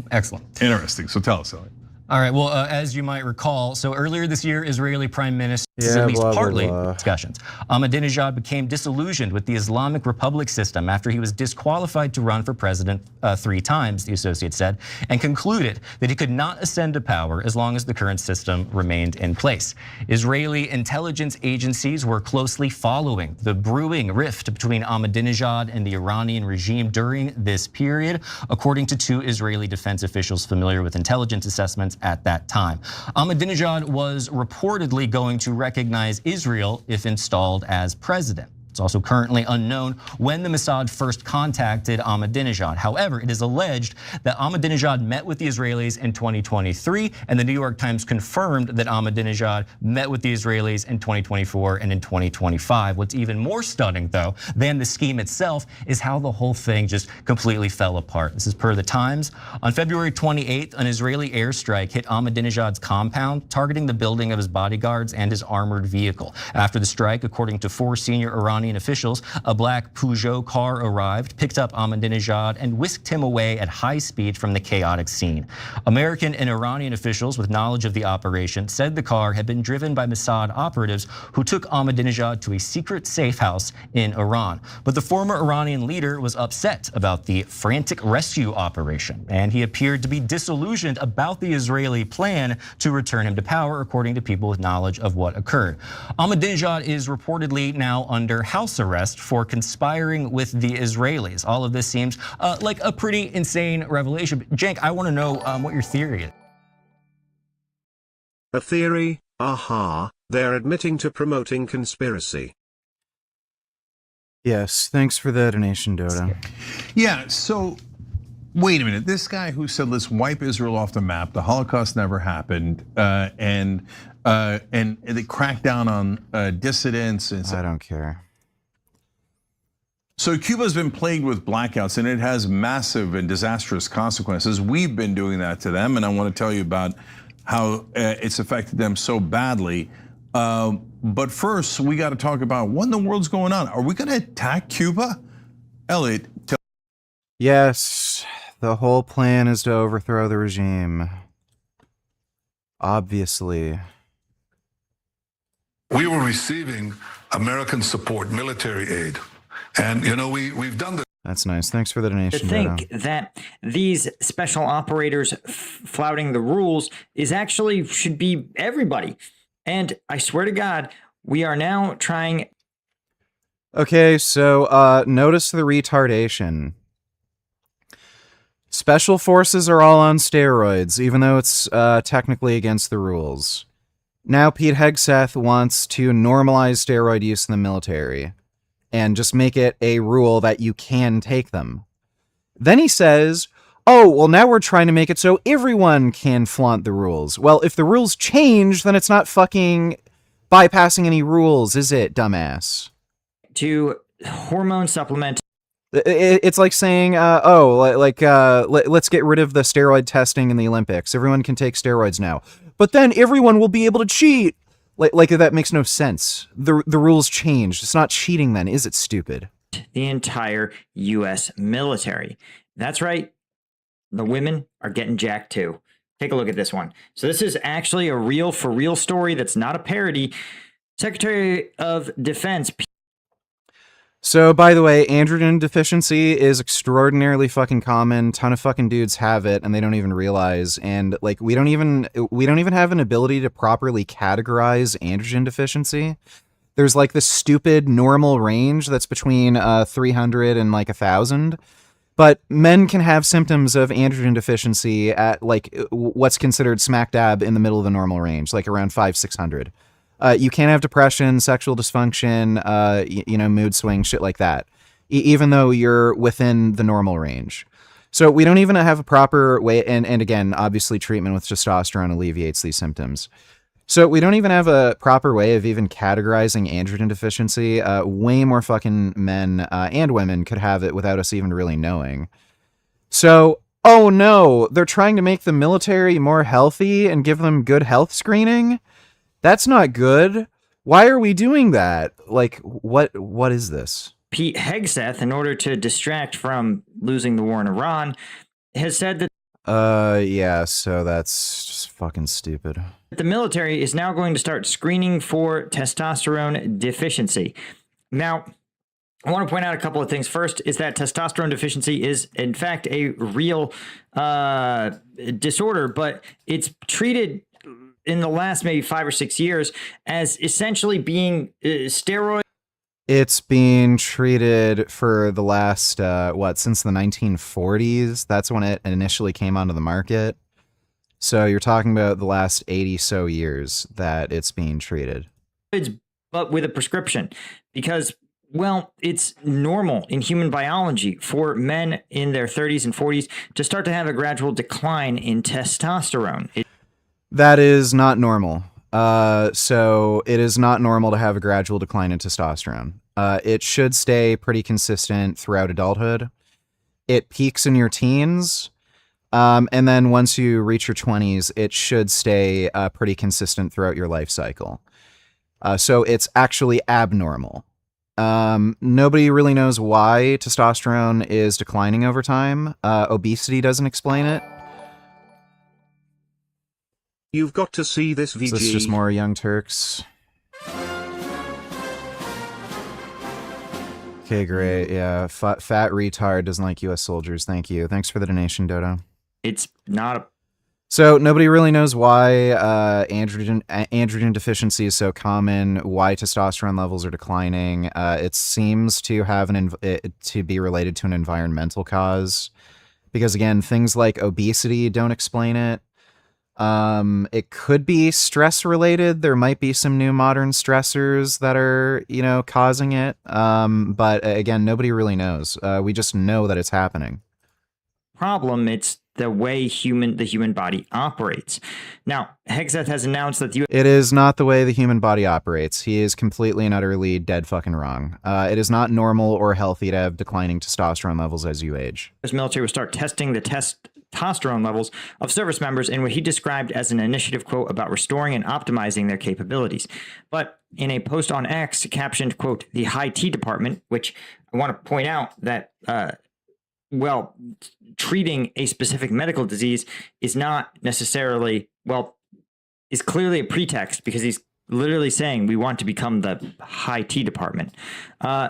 Speaker 14: Excellent.
Speaker 9: Interesting. So tell us, Elliot.
Speaker 14: All right, well, as you might recall, so earlier this year, Israeli Prime Minister, at least partly discussions. Ahmadinejad became disillusioned with the Islamic Republic system after he was disqualified to run for president 3 times, the Associate said, and concluded that he could not ascend to power as long as the current system remained in place. Israeli intelligence agencies were closely following the brewing rift between Ahmadinejad and the Iranian regime during this period, according to 2 Israeli defense officials familiar with intelligence assessments at that time. Ahmadinejad was reportedly going to recognize Israel if installed as president. It's also currently unknown when the Mossad first contacted Ahmadinejad. However, it is alleged that Ahmadinejad met with the Israelis in 2023, and the New York Times confirmed that Ahmadinejad met with the Israelis in 2024 and in 2025. What's even more stunning, though, than the scheme itself is how the whole thing just completely fell apart. This is per the Times. On February 28th, an Israeli airstrike hit Ahmadinejad's compound, targeting the building of his bodyguards and his armored vehicle. After the strike, according to 4 senior Iranian officials, a black Peugeot car arrived, picked up Ahmadinejad, and whisked him away at high speed from the chaotic scene. American and Iranian officials with knowledge of the operation said the car had been driven by Mossad operatives who took Ahmadinejad to a secret safe house in Iran. But the former Iranian leader was upset about the frantic rescue operation, and he appeared to be disillusioned about the Israeli plan to return him to power, according to people with knowledge of what occurred. Ahmadinejad is reportedly now under house arrest for conspiring with the Israelis. All of this seems like a pretty insane revelation. Cenk, I want to know what your theory is.
Speaker 6: A theory? Aha, they're admitting to promoting conspiracy.
Speaker 1: Yes, thanks for the donation, Dodo.
Speaker 9: Yeah, so wait a minute. This guy who said let's wipe Israel off the map, the Holocaust never happened, and they cracked down on dissidents. And
Speaker 1: I don't care.
Speaker 9: So Cuba's been plagued with blackouts, and it has massive and disastrous consequences. We've been doing that to them, and I want to tell you about how it's affected them so badly. But first, we got to talk about what in the world's going on. Are we going to attack Cuba? Elliot, tell.
Speaker 1: Yes, the whole plan is to overthrow the regime. Obviously.
Speaker 4: We were receiving American support, military aid. And you know, we've done this.
Speaker 1: That's nice. Thanks for the donation.
Speaker 5: To think that these special operators flouting the rules is actually should be everybody. And I swear to God, we are now trying.
Speaker 1: Okay, so notice the retardation. Special forces are all on steroids, even though it's technically against the rules. Now Pete Hegseth wants to normalize steroid use in the military and just make it a rule that you can take them. Then he says, oh, well, now we're trying to make it so everyone can flaunt the rules. Well, if the rules change, then it's not fucking bypassing any rules, is it, dumbass?
Speaker 5: To hormone supplement.
Speaker 1: It's like saying, let's get rid of the steroid testing in the Olympics. Everyone can take steroids now. But then everyone will be able to cheat. Like that makes no sense. The rules changed. It's not cheating then, is it, stupid?
Speaker 5: The entire U.S. military. That's right. The women are getting jacked too. Take a look at this one. So this is actually a real for real story that's not a parody. Secretary of Defense.
Speaker 1: So, by the way, androgen deficiency is extraordinarily fucking common. Ton of fucking dudes have it, and they don't even realize. And like, we don't even have an ability to properly categorize androgen deficiency. There's like this stupid normal range that's between 300 and like 1,000. But men can have symptoms of androgen deficiency at like what's considered smack dab in the middle of the normal range, like around 500-600. You can't have depression, sexual dysfunction, mood swings, shit like that, even though you're within the normal range. So we don't even have a proper way, and again, obviously treatment with testosterone alleviates these symptoms. So we don't even have a proper way of even categorizing androgen deficiency. Way more fucking men and women could have it without us even really knowing. So, oh no, they're trying to make the military more healthy and give them good health screening? That's not good. Why are we doing that? Like, what is this?
Speaker 5: Pete Hegseth, in order to distract from losing the war in Iran, has said that
Speaker 1: yeah, so that's just fucking stupid.
Speaker 5: The military is now going to start screening for testosterone deficiency. Now, I want to point out a couple of things. First is that testosterone deficiency is, in fact, a real disorder, but it's treated in the last maybe 5 or 6 years as essentially being steroid.
Speaker 1: It's been treated for the last, since the 1940s? That's when it initially came onto the market. So you're talking about the last 80 so years that it's being treated.
Speaker 5: But with a prescription, because Well, it's normal in human biology for men in their 30s and 40s to start to have a gradual decline in testosterone.
Speaker 1: That is not normal. So it is not normal to have a gradual decline in testosterone. It should stay pretty consistent throughout adulthood. It peaks in your teens. And then once you reach your 20s, it should stay pretty consistent throughout your life cycle. So it's actually abnormal. Nobody really knows why testosterone is declining over time. Obesity doesn't explain it.
Speaker 6: You've got to see this VG.
Speaker 1: So this is just more Young Turks. Okay, great. Yeah, fat retard doesn't like U.S. soldiers. Thank you. Thanks for the donation, Dodo.
Speaker 5: It's not a...
Speaker 1: So nobody really knows why androgen deficiency is so common, why testosterone levels are declining. It seems to have to be related to an environmental cause, because again, things like obesity don't explain it. It could be stress related. There might be some new modern stressors that are, causing it. But again, nobody really knows. We just know that it's happening.
Speaker 5: Problem, it's the way the human body operates. Now, Hegseth has announced that
Speaker 1: It is not the way the human body operates. He is completely and utterly dead fucking wrong. It is not normal or healthy to have declining testosterone levels as you age.
Speaker 5: The military will start testing the testosterone levels of service members in what he described as an initiative, quote, about restoring and optimizing their capabilities. But in a post on X captioned, quote, the high T department, which I want to point out that, treating a specific medical disease is not necessarily, is clearly a pretext, because he's literally saying we want to become the high T department.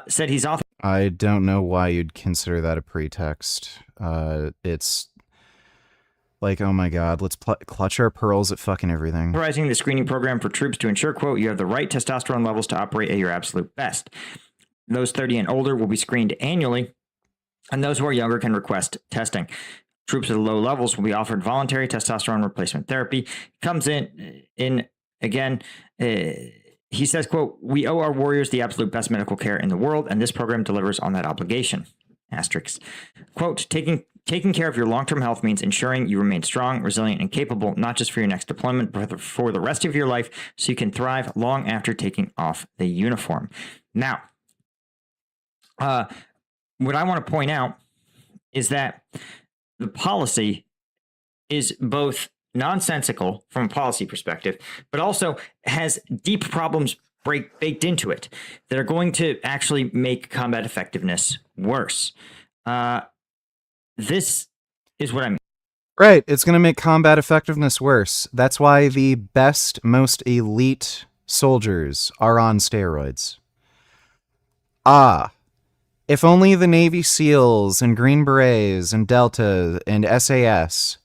Speaker 5: Said he's author.
Speaker 1: I don't know why you'd consider that a pretext. It's like, oh my God, let's clutch our pearls at fucking everything.
Speaker 5: Authorizing the screening program for troops to ensure, quote, you have the right testosterone levels to operate at your absolute best. Those 30 and older will be screened annually, and those who are younger can request testing. Troops at low levels will be offered voluntary testosterone replacement therapy. Comes in again, he says, quote, we owe our warriors the absolute best medical care in the world, and this program delivers on that obligation. Asterisk. Quote, taking care of your long-term health means ensuring you remain strong, resilient, and capable, not just for your next deployment, but for the rest of your life, so you can thrive long after taking off the uniform. Now, what I want to point out is that the policy is both nonsensical from a policy perspective, but also has deep problems baked into it that are going to actually make combat effectiveness worse. This is what I mean.
Speaker 1: Right, it's going to make combat effectiveness worse. That's why the best, most elite soldiers are on steroids. If only the Navy SEALs and Green Berets and Delta and SAS,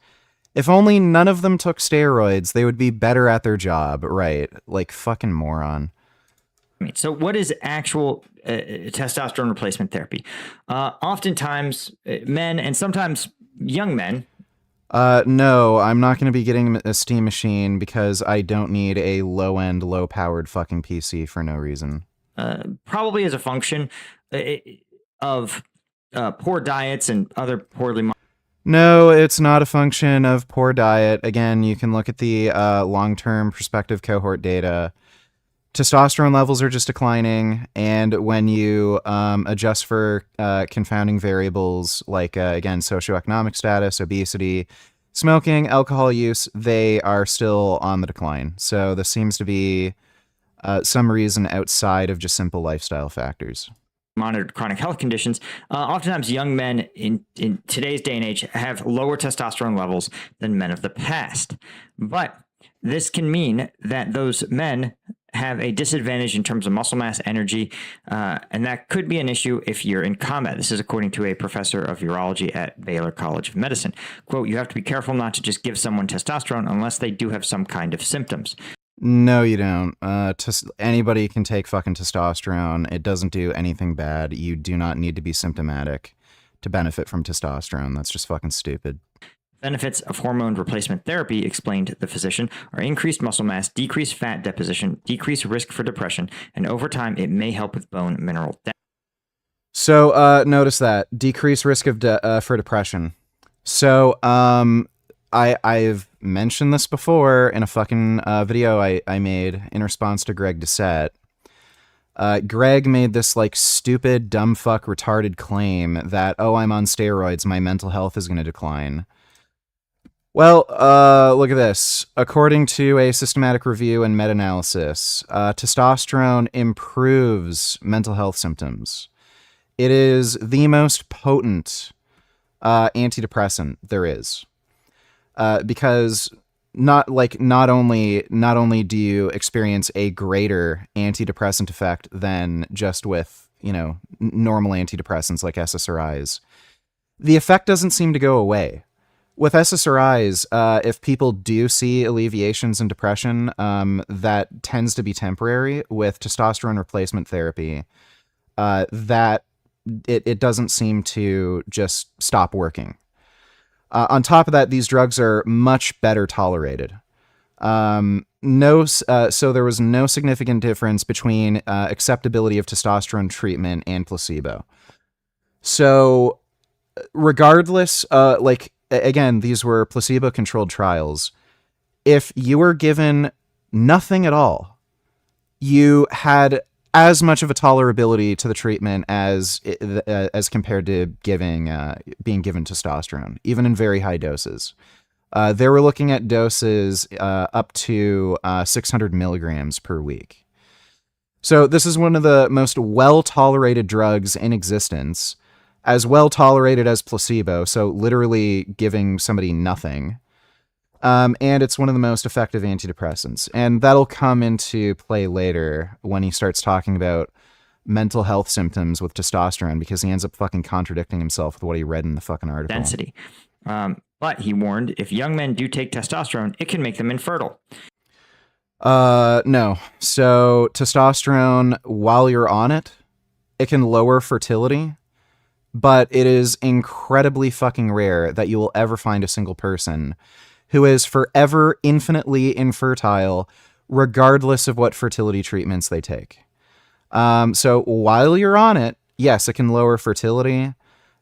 Speaker 1: if only none of them took steroids, they would be better at their job, right? Like, fucking moron.
Speaker 5: So what is actual testosterone replacement therapy? Oftentimes, men and sometimes young men.
Speaker 1: No, I'm not going to be getting a steam machine because I don't need a low-end, low-powered fucking PC for no reason.
Speaker 5: Probably as a function of poor diets and other poorly...
Speaker 1: No, it's not a function of poor diet. Again, you can look at the long-term prospective cohort data. Testosterone levels are just declining, and when you adjust for confounding variables like, again, socioeconomic status, obesity, smoking, alcohol use, they are still on the decline. So this seems to be some reason outside of just simple lifestyle factors.
Speaker 5: Monitored chronic health conditions. Oftentimes young men in today's day and age have lower testosterone levels than men of the past. But this can mean that those men have a disadvantage in terms of muscle mass, energy, and that could be an issue if you're in combat. This is according to a professor of urology at Baylor College of Medicine. Quote, you have to be careful not to just give someone testosterone unless they do have some kind of symptoms.
Speaker 1: No, you don't. Anybody can take fucking testosterone. It doesn't do anything bad. You do not need to be symptomatic to benefit from testosterone. That's just fucking stupid.
Speaker 5: Benefits of hormone replacement therapy, explained the physician, are increased muscle mass, decreased fat deposition, decreased risk for depression, and over time it may help with bone mineral
Speaker 1: So notice that decreased risk of for depression. So I've mentioned this before in a fucking video I made in response to Greg Doucette. Greg made this like stupid, dumb fuck, retarded claim that, oh, I'm on steroids, my mental health is going to decline. Well, look at this. According to a systematic review and meta-analysis, testosterone improves mental health symptoms. It is the most potent antidepressant there is, because not only do you experience a greater antidepressant effect than just with, you know, normal antidepressants like SSRIs, the effect doesn't seem to go away. With SSRIs, if people do see alleviations in depression, that tends to be temporary. With testosterone replacement therapy, that it doesn't seem to just stop working. On top of that, these drugs are much better tolerated. So there was no significant difference between acceptability of testosterone treatment and placebo. So regardless, again, these were placebo-controlled trials. If you were given nothing at all, you had as much of a tolerability to the treatment as compared to being given testosterone, even in very high doses. They were looking at doses up to 600 milligrams per week. So this is one of the most well-tolerated drugs in existence, as well-tolerated as placebo, so literally giving somebody nothing. And it's one of the most effective antidepressants. And that'll come into play later when he starts talking about mental health symptoms with testosterone, because he ends up fucking contradicting himself with what he read in the fucking article.
Speaker 5: Density. But he warned, if young men do take testosterone, it can make them infertile.
Speaker 1: No. So testosterone, while you're on it, it can lower fertility, but it is incredibly fucking rare that you will ever find a single person who is forever infinitely infertile, regardless of what fertility treatments they take. So while you're on it, yes, it can lower fertility,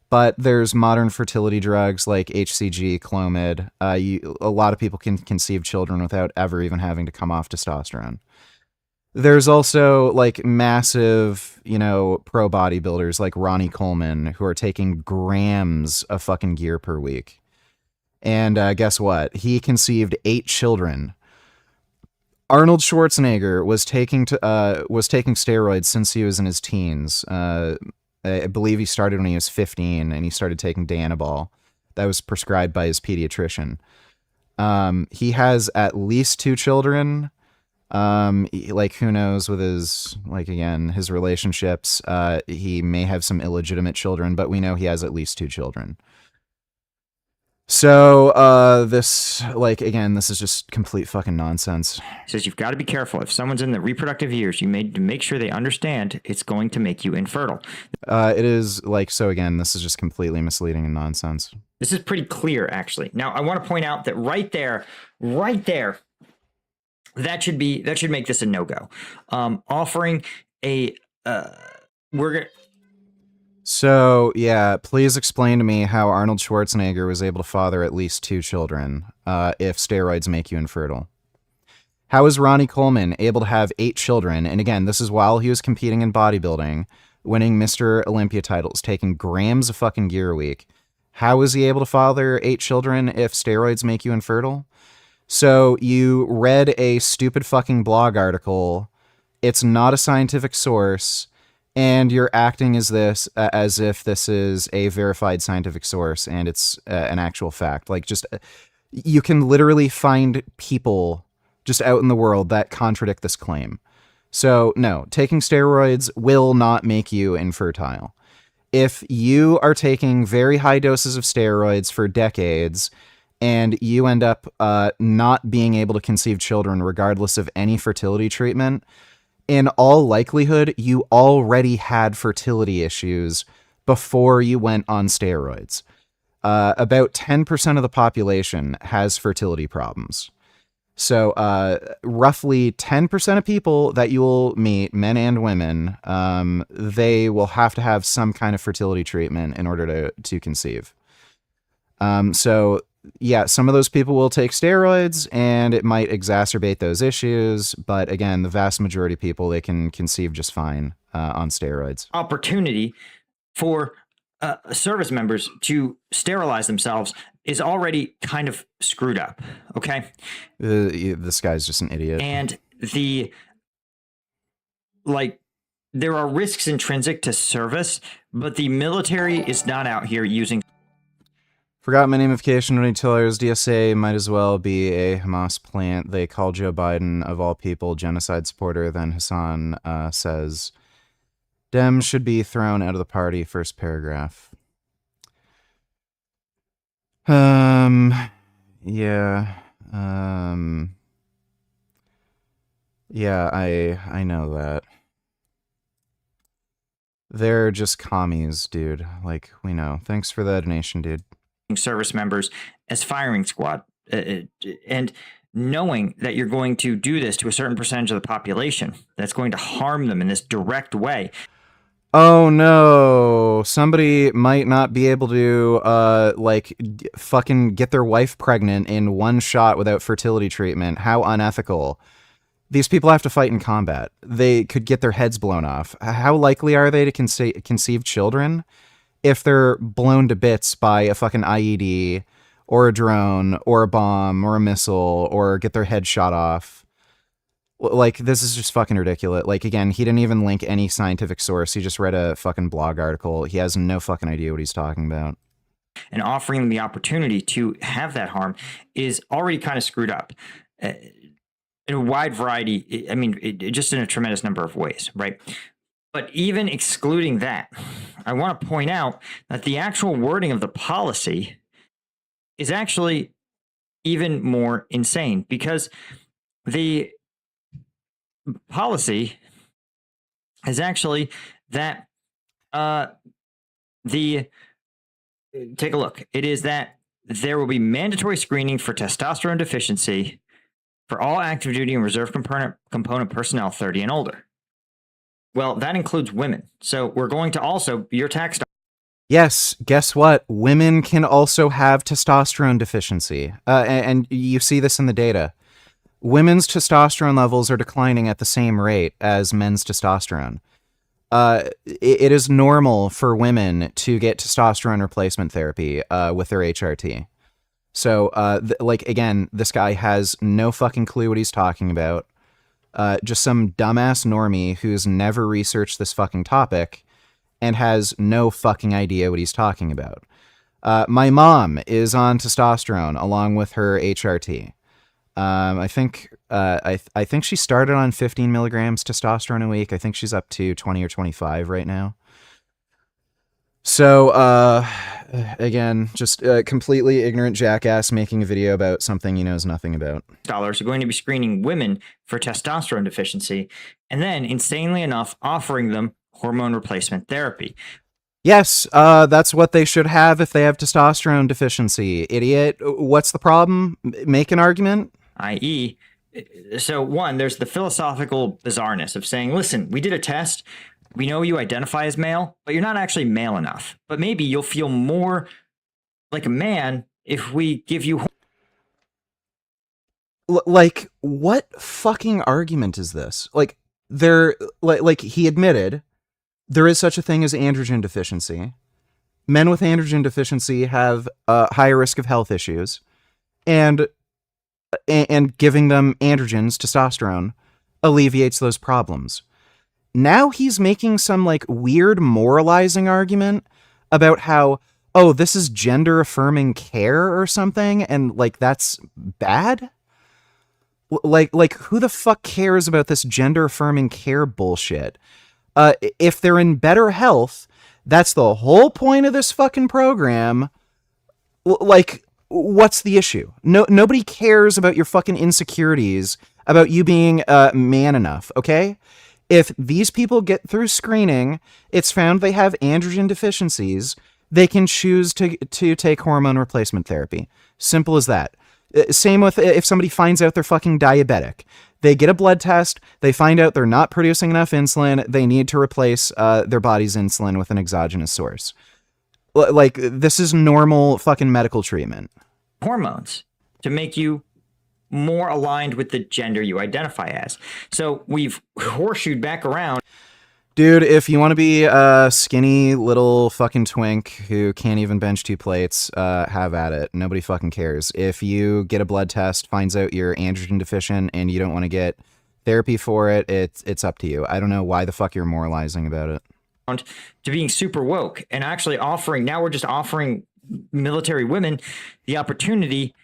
Speaker 1: but there's modern fertility drugs like HCG, Clomid. A lot of people can conceive children without ever even having to come off testosterone. There's also like massive, pro bodybuilders like Ronnie Coleman who are taking grams of fucking gear per week. And guess what? He conceived 8 children. Arnold Schwarzenegger was taking steroids since he was in his teens. I believe he started when he was 15, and he started taking Dianabol. That was prescribed by his pediatrician. He has at least 2 children. Who knows with his, his relationships. He may have some illegitimate children, but we know he has at least 2 children. So, this is just complete fucking nonsense.
Speaker 5: He says you've got to be careful. If someone's in the reproductive years, you need to make sure they understand it's going to make you infertile.
Speaker 1: It is again, this is just completely misleading and nonsense.
Speaker 5: This is pretty clear, actually. Now, I want to point out that right there, that should make this a no-go. Offering a,
Speaker 1: So, yeah, please explain to me how Arnold Schwarzenegger was able to father at least 2 children if steroids make you infertile. How is Ronnie Coleman able to have 8 children? And again, this is while he was competing in bodybuilding, winning Mr. Olympia titles, taking grams of fucking gear a week. How is he able to father 8 children if steroids make you infertile? So you read a stupid fucking blog article. It's not a scientific source. And you're acting as if this is a verified scientific source and it's an actual fact. You can literally find people just out in the world that contradict this claim. So no, taking steroids will not make you infertile. If you are taking very high doses of steroids for decades and you end up not being able to conceive children regardless of any fertility treatment, in all likelihood, you already had fertility issues before you went on steroids. About 10% of the population has fertility problems. So roughly 10% of people that you will meet, men and women, they will have to have some kind of fertility treatment in order to conceive. So yeah, some of those people will take steroids and it might exacerbate those issues. But again, the vast majority of people, they can conceive just fine on steroids.
Speaker 5: Opportunity for service members to sterilize themselves is already kind of screwed up. Okay.
Speaker 1: This guy's just an idiot.
Speaker 5: And there are risks intrinsic to service, but the military is not out here using.
Speaker 1: Forgot my namification when he tells DSA might as well be a Hamas plant. They call Joe Biden, of all people, genocide supporter. Then Hassan says, Dems should be thrown out of the party. First paragraph. Yeah. Yeah, I know that. They're just commies, dude. Like, we know. Thanks for the donation, dude.
Speaker 5: Service members as firing squad, and knowing that you're going to do this to a certain percentage of the population that's going to harm them in this direct way.
Speaker 1: Oh no, somebody might not be able to fucking get their wife pregnant in one shot without fertility treatment. How unethical. These people have to fight in combat. They could get their heads blown off. How likely are they to conceive children if they're blown to bits by a fucking IED or a drone or a bomb or a missile or get their head shot off? Like, this is just fucking ridiculous. Like, again, he didn't even link any scientific source. He just read a fucking blog article. He has no fucking idea what he's talking about.
Speaker 5: And offering them the opportunity to have that harm is already kind of screwed up in a wide variety. I mean, just in a tremendous number of ways, right? But even excluding that, I want to point out that the actual wording of the policy is actually even more insane, because the policy is actually that take a look. It is that there will be mandatory screening for testosterone deficiency for all active duty and reserve component personnel 30 and older. Well, that includes women. So we're going to also, your tax.
Speaker 1: Yes, guess what? Women can also have testosterone deficiency. And you see this in the data. Women's testosterone levels are declining at the same rate as men's testosterone. It is normal for women to get testosterone replacement therapy with their HRT. So, again, this guy has no fucking clue what he's talking about. Just some dumbass normie who's never researched this fucking topic and has no fucking idea what he's talking about. My mom is on testosterone along with her HRT. I think she started on 15 milligrams testosterone a week. I think she's up to 20 or 25 right now. So, again, just a completely ignorant jackass making a video about something he knows nothing about.
Speaker 5: Dollars are going to be screening women for testosterone deficiency, and then, insanely enough, offering them hormone replacement therapy.
Speaker 1: Yes, that's what they should have if they have testosterone deficiency. Idiot. What's the problem? Make an argument.
Speaker 5: I.e., so one, there's the philosophical bizarreness of saying, listen, we did a test. We know you identify as male, but you're not actually male enough. But maybe you'll feel more like a man if we give you...
Speaker 1: Like, what fucking argument is this? Like, he admitted there is such a thing as androgen deficiency. Men with androgen deficiency have a higher risk of health issues. And giving them androgens, testosterone, alleviates those problems. Now he's making some like weird moralizing argument about how, oh, this is gender affirming care or something, and like that's bad. Like who the fuck cares about this gender affirming care bullshit? If they're in better health, that's the whole point of this fucking program. Like, what's the issue? Nobody cares about your fucking insecurities about you being man enough, okay? If these people get through screening, it's found they have androgen deficiencies, they can choose to take hormone replacement therapy. Simple as that. Same with if somebody finds out they're fucking diabetic. They get a blood test, they find out they're not producing enough insulin, they need to replace their body's insulin with an exogenous source. Like, this is normal fucking medical treatment.
Speaker 5: Hormones to make you more aligned with the gender you identify as. So we've horseshoed back around.
Speaker 1: Dude, if you want to be a skinny little fucking twink who can't even bench 2 plates, have at it. Nobody fucking cares. If you get a blood test, finds out you're androgen deficient, and you don't want to get therapy for it, it's up to you. I don't know why the fuck you're moralizing about it.
Speaker 5: To being super woke and actually offering, now we're just offering military women the opportunity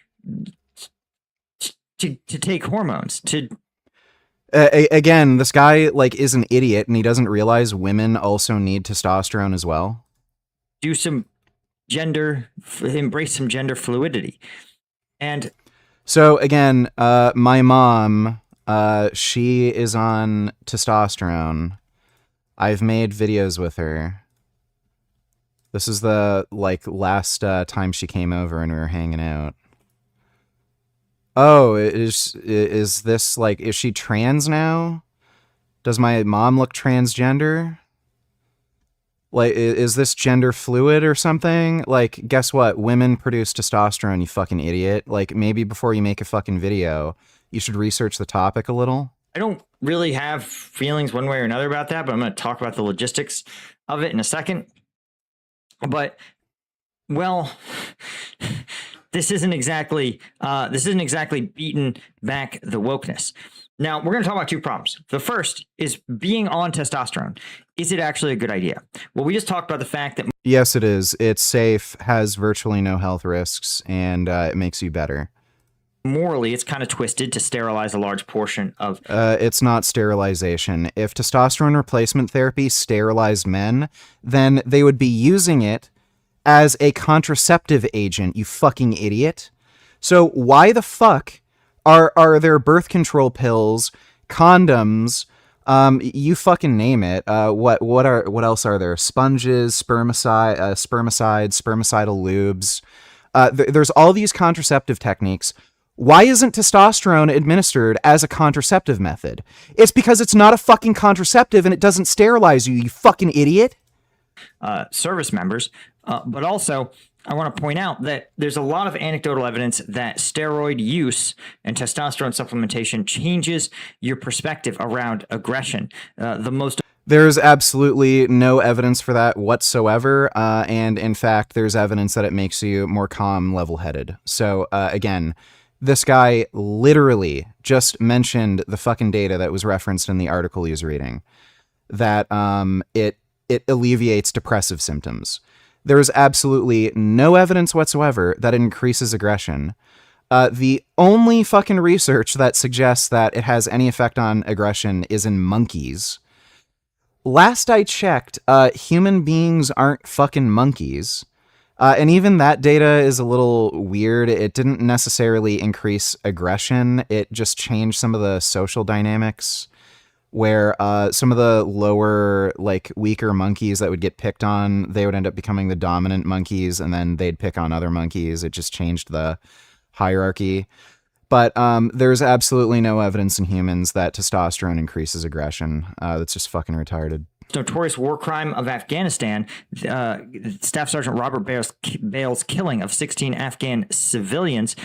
Speaker 5: to take hormones, to
Speaker 1: again, this guy like is an idiot and he doesn't realize women also need testosterone as well.
Speaker 5: do some embrace some gender fluidity. And
Speaker 1: so again, my mom, she is on testosterone. I've made videos with her. This is the last time she came over and we were hanging out. Oh, is this is she trans now? Does my mom look transgender? Like, is this gender fluid or something? Like, guess what? Women produce testosterone, you fucking idiot. Like, maybe before you make a fucking video, you should research the topic a little.
Speaker 5: I don't really have feelings one way or another about that, but I'm going to talk about the logistics of it in a second. But, well, this isn't exactly beating back the wokeness. Now, we're going to talk about two problems. The first is being on testosterone. Is it actually a good idea? Well, we just talked about the fact that...
Speaker 1: Yes, it is. It's safe, has virtually no health risks, and it makes you better.
Speaker 5: Morally, it's kind of twisted to sterilize a large portion of...
Speaker 1: It's not sterilization. If testosterone replacement therapy sterilized men, then they would be using it as a contraceptive agent, you fucking idiot. So why the fuck are there birth control pills, condoms, you fucking name it? What else are there? Sponges, spermicides, spermicidal lubes. There's all these contraceptive techniques. Why isn't testosterone administered as a contraceptive method? It's because it's not a fucking contraceptive and it doesn't sterilize you, you fucking idiot.
Speaker 5: Service members, but also I want to point out that there's a lot of anecdotal evidence that steroid use and testosterone supplementation changes your perspective around aggression.
Speaker 1: There's absolutely no evidence for that whatsoever, and in fact, there's evidence that it makes you more calm, level-headed. So again, this guy literally just mentioned the fucking data that was referenced in the article he was reading, that it alleviates depressive symptoms. There is absolutely no evidence whatsoever that it increases aggression. The only fucking research that suggests that it has any effect on aggression is in monkeys. Last I checked, human beings aren't fucking monkeys. And even that data is a little weird. It didn't necessarily increase aggression. It just changed some of the social dynamics, where some of the lower, weaker monkeys that would get picked on, they would end up becoming the dominant monkeys, and then they'd pick on other monkeys. It just changed the hierarchy. But there's absolutely no evidence in humans that testosterone increases aggression. That's just fucking retarded.
Speaker 5: Notorious war crime of Afghanistan, Staff Sergeant Robert Bale's killing of 16 Afghan civilians,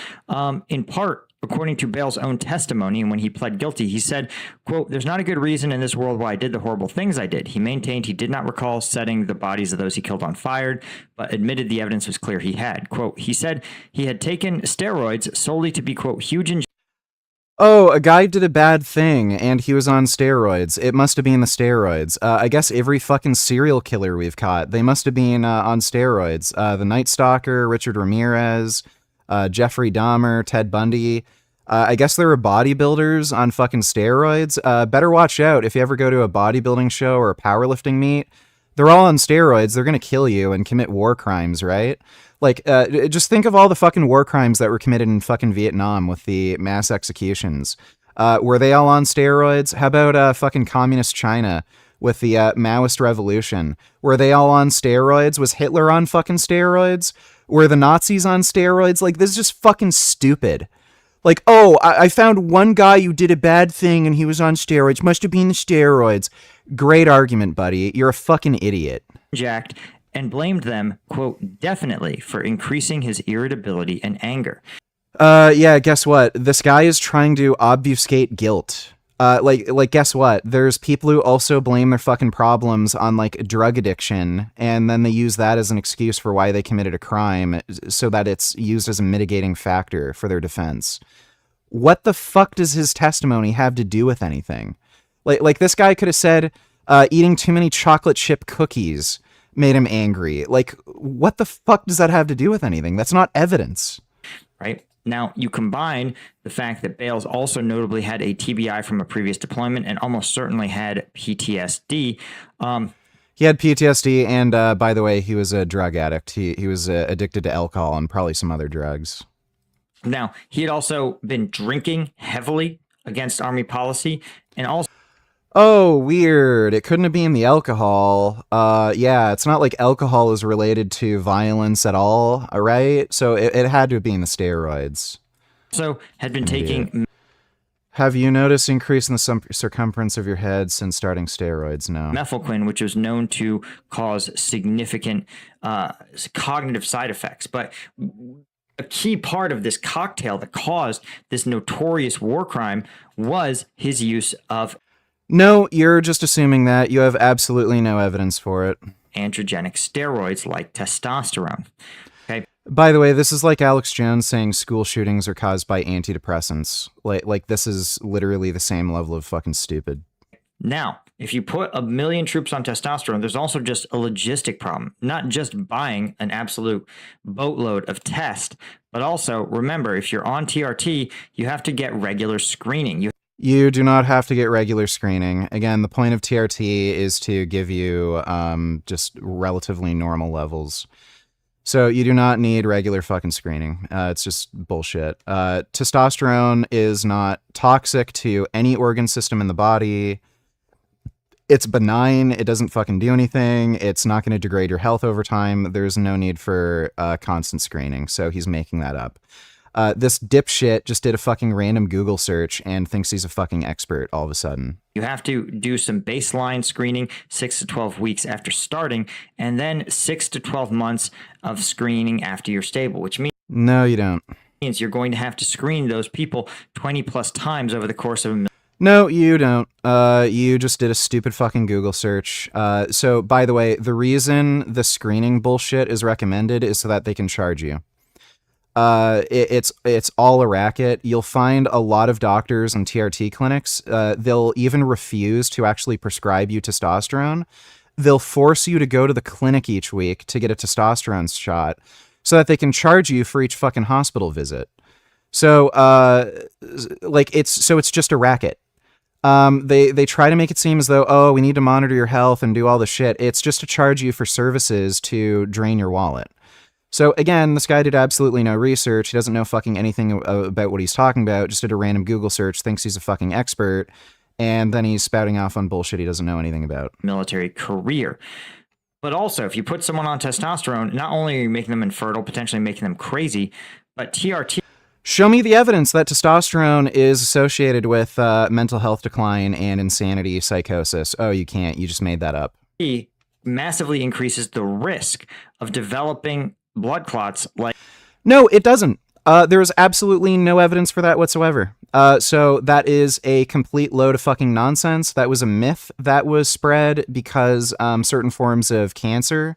Speaker 5: in part, according to Bale's own testimony, and when he pled guilty, he said, quote, "There's not a good reason in this world why I did the horrible things I did." He maintained he did not recall setting the bodies of those he killed on fire, but admitted the evidence was clear he had. Quote, he said he had taken steroids solely to be, quote, huge in...
Speaker 1: Oh, a guy did a bad thing, and he was on steroids. It must have been the steroids. I guess every fucking serial killer we've caught, they must have been on steroids. The Night Stalker, Richard Ramirez, Jeffrey Dahmer, Ted Bundy. I guess there were bodybuilders on fucking steroids. Better watch out if you ever go to a bodybuilding show or a powerlifting meet. They're all on steroids. They're going to kill you and commit war crimes, right? Just think of all the fucking war crimes that were committed in fucking Vietnam with the mass executions. Were they all on steroids? How about fucking communist China, with the Maoist revolution. Were they all on steroids? Was Hitler on fucking steroids? Were the Nazis on steroids? Like, this is just fucking stupid. Like, oh, I found one guy who did a bad thing and he was on steroids. Must have been the steroids. Great argument, buddy. You're a fucking idiot.
Speaker 5: Jacked and blamed them, quote, definitely for increasing his irritability and anger.
Speaker 1: Yeah, guess what? This guy is trying to obfuscate guilt. Like, guess what? There's people who also blame their fucking problems on, like, drug addiction, and then they use that as an excuse for why they committed a crime, so that it's used as a mitigating factor for their defense. What the fuck does his testimony have to do with anything? Like this guy could have said, eating too many chocolate chip cookies made him angry. Like, what the fuck does that have to do with anything? That's not evidence.
Speaker 5: Right? Now, you combine the fact that Bales also notably had a TBI from a previous deployment and almost certainly had PTSD.
Speaker 1: He had PTSD, and by the way, he was a drug addict. He was addicted to alcohol and probably some other drugs.
Speaker 5: Now, he had also been drinking heavily against Army policy, and also...
Speaker 1: Oh, weird. It couldn't have been the alcohol. Yeah, it's not like alcohol is related to violence at all, right? So it had to have been the steroids.
Speaker 5: Also had been taking...
Speaker 1: Have you noticed increase in the circumference of your head since starting steroids? No.
Speaker 5: Methylquin, which was known to cause significant cognitive side effects. But a key part of this cocktail that caused this notorious war crime was his use of...
Speaker 1: No, you're just assuming that. You have absolutely no evidence for it.
Speaker 5: Androgenic steroids like testosterone. Okay.
Speaker 1: By the way, this is like Alex Jones saying school shootings are caused by antidepressants. Like this is literally the same level of fucking stupid.
Speaker 5: Now, if you put 1 million troops on testosterone, there's also just a logistic problem. Not just buying an absolute boatload of test, but also remember, if you're on TRT, you have to get regular screening.
Speaker 1: You do not have to get regular screening. Again, the point of TRT is to give you just relatively normal levels. So you do not need regular fucking screening. It's just bullshit. Testosterone is not toxic to any organ system in the body. It's benign. It doesn't fucking do anything. It's not going to degrade your health over time. There's no need for constant screening. So he's making that up. This dipshit just did a fucking random Google search and thinks he's a fucking expert all of a sudden.
Speaker 5: You have to do some baseline screening 6 to 12 weeks after starting, and then 6 to 12 months of screening after you're stable, which means...
Speaker 1: No, you don't.
Speaker 5: ...means you're going to have to screen those people 20 plus times over the course of a...
Speaker 1: No, you don't. You just did a stupid fucking Google search. So, by the way, the reason the screening bullshit is recommended is so that they can charge you. It's all a racket. You'll find a lot of doctors and TRT clinics, they'll even refuse to actually prescribe you testosterone. They'll force you to go to the clinic each week to get a testosterone shot so that they can charge you for each fucking hospital visit. So, it's just a racket. They try to make it seem as though, oh, we need to monitor your health and do all this shit. It's just to charge you for services to drain your wallet. So again, this guy did absolutely no research. He doesn't know fucking anything about what he's talking about. Just did a random Google search, thinks he's a fucking expert, and then he's spouting off on bullshit he doesn't know anything about.
Speaker 5: Military career. But also, if you put someone on testosterone, not only are you making them infertile, potentially making them crazy, but TRT...
Speaker 1: Show me the evidence that testosterone is associated with mental health decline and insanity, psychosis. Oh, you can't. You just made that up.
Speaker 5: Massively increases the risk of developing blood clots like...
Speaker 1: No, it doesn't. There is absolutely no evidence for that whatsoever. So that is a complete load of fucking nonsense. That was a myth that was spread because certain forms of cancer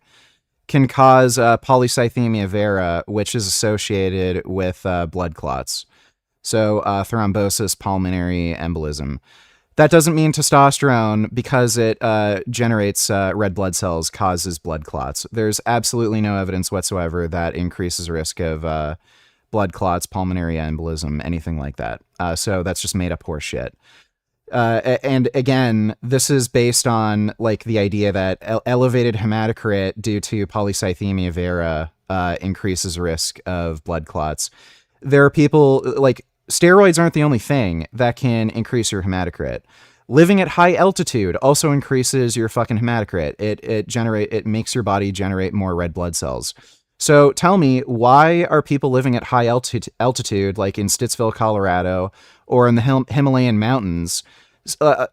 Speaker 1: can cause polycythemia vera, which is associated with blood clots. So thrombosis, pulmonary embolism. That doesn't mean testosterone, because it generates red blood cells, causes blood clots. There's absolutely no evidence whatsoever that increases risk of blood clots, pulmonary embolism, anything like that. So that's just made up horse shit. And again, this is based on like the idea that elevated hematocrit due to polycythemia vera increases risk of blood clots. There are people like... Steroids aren't the only thing that can increase your hematocrit. Living at high altitude also increases your fucking hematocrit. It makes your body generate more red blood cells. So tell me, why are people living at high altitude, like in Stittsville, Colorado, or in the Himalayan mountains?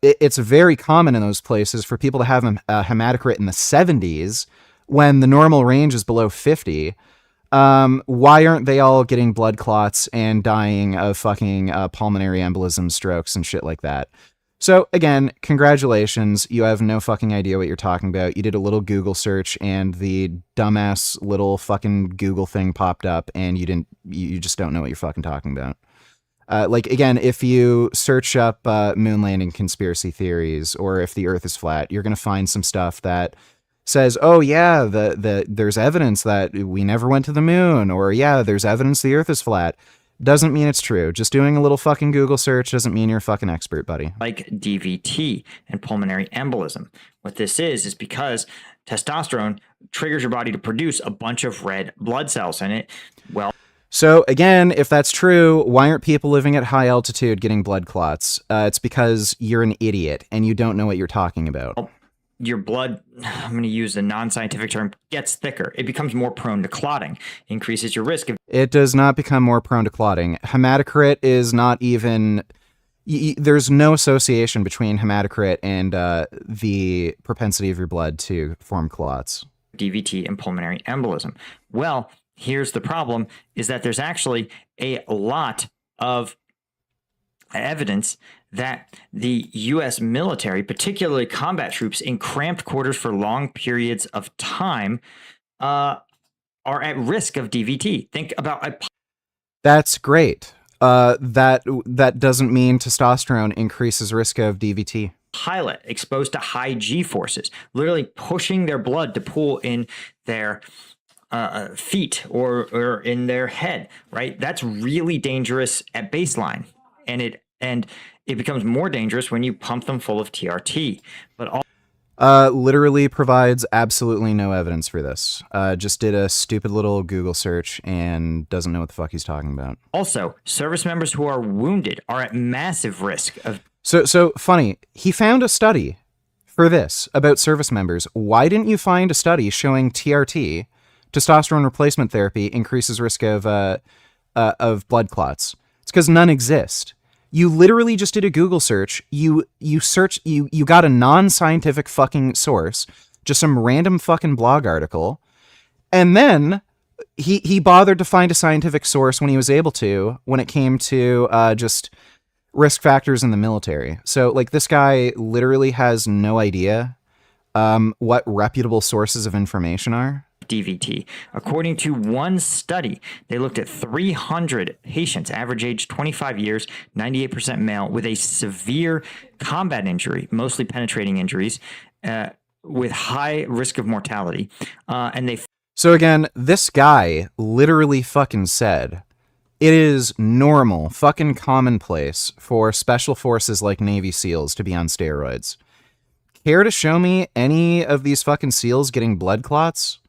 Speaker 1: It's very common in those places for people to have a hematocrit in the 70s when the normal range is below 50. Why aren't they all getting blood clots and dying of fucking pulmonary embolism, strokes, and shit like that? So again, congratulations. You have no fucking idea what you're talking about. You did a little Google search and the dumbass little fucking Google thing popped up and you just don't know what you're fucking talking about. Like, again, if you search up moon landing conspiracy theories, or if the earth is flat, you're going to find some stuff that says, oh yeah, there's evidence that we never went to the moon, or yeah, there's evidence the earth is flat. Doesn't mean it's true. Just doing a little fucking Google search doesn't mean you're a fucking expert, buddy.
Speaker 5: Like DVT and pulmonary embolism. What this is because testosterone triggers your body to produce a bunch of red blood cells in it. Well,
Speaker 1: so again, if that's true, why aren't people living at high altitude getting blood clots? It's because you're an idiot and you don't know what you're talking about.
Speaker 5: Your blood, I'm going to use the non-scientific term, gets thicker. It becomes more prone to clotting, increases your risk of...
Speaker 1: It does not become more prone to clotting. Hematocrit is not even... there's no association between hematocrit and the propensity of your blood to form clots.
Speaker 5: DVT and pulmonary embolism. Well, here's the problem, is that there's actually a lot of evidence that the U.S. military, particularly combat troops in cramped quarters for long periods of time, are at risk of DVT. Think about
Speaker 1: That's great. That doesn't mean testosterone increases risk of DVT.
Speaker 5: Pilot exposed to high G forces, literally pushing their blood to pool in their feet or in their head, right? That's really dangerous at baseline, and it becomes more dangerous when you pump them full of TRT. But
Speaker 1: literally provides absolutely no evidence for this. Just did a stupid little Google search and doesn't know what the fuck he's talking about.
Speaker 5: Also, service members who are wounded are at massive risk of...
Speaker 1: So funny, he found a study for this about service members. Why didn't you find a study showing TRT, testosterone replacement therapy, increases risk of blood clots? It's because none exist. You literally just did a Google search. You got a non-scientific fucking source, just some random fucking blog article, and then he bothered to find a scientific source when he was able to, when it came to just risk factors in the military. So like, this guy literally has no idea what reputable sources of information are.
Speaker 5: DVT. According to one study, they looked at 300 patients, average age 25 years, 98% male, with a severe combat injury, mostly penetrating injuries, with high risk of mortality.
Speaker 1: So again, this guy literally fucking said, it is normal, fucking commonplace for special forces like Navy SEALs to be on steroids. Care to show me any of these fucking SEALs getting blood clots?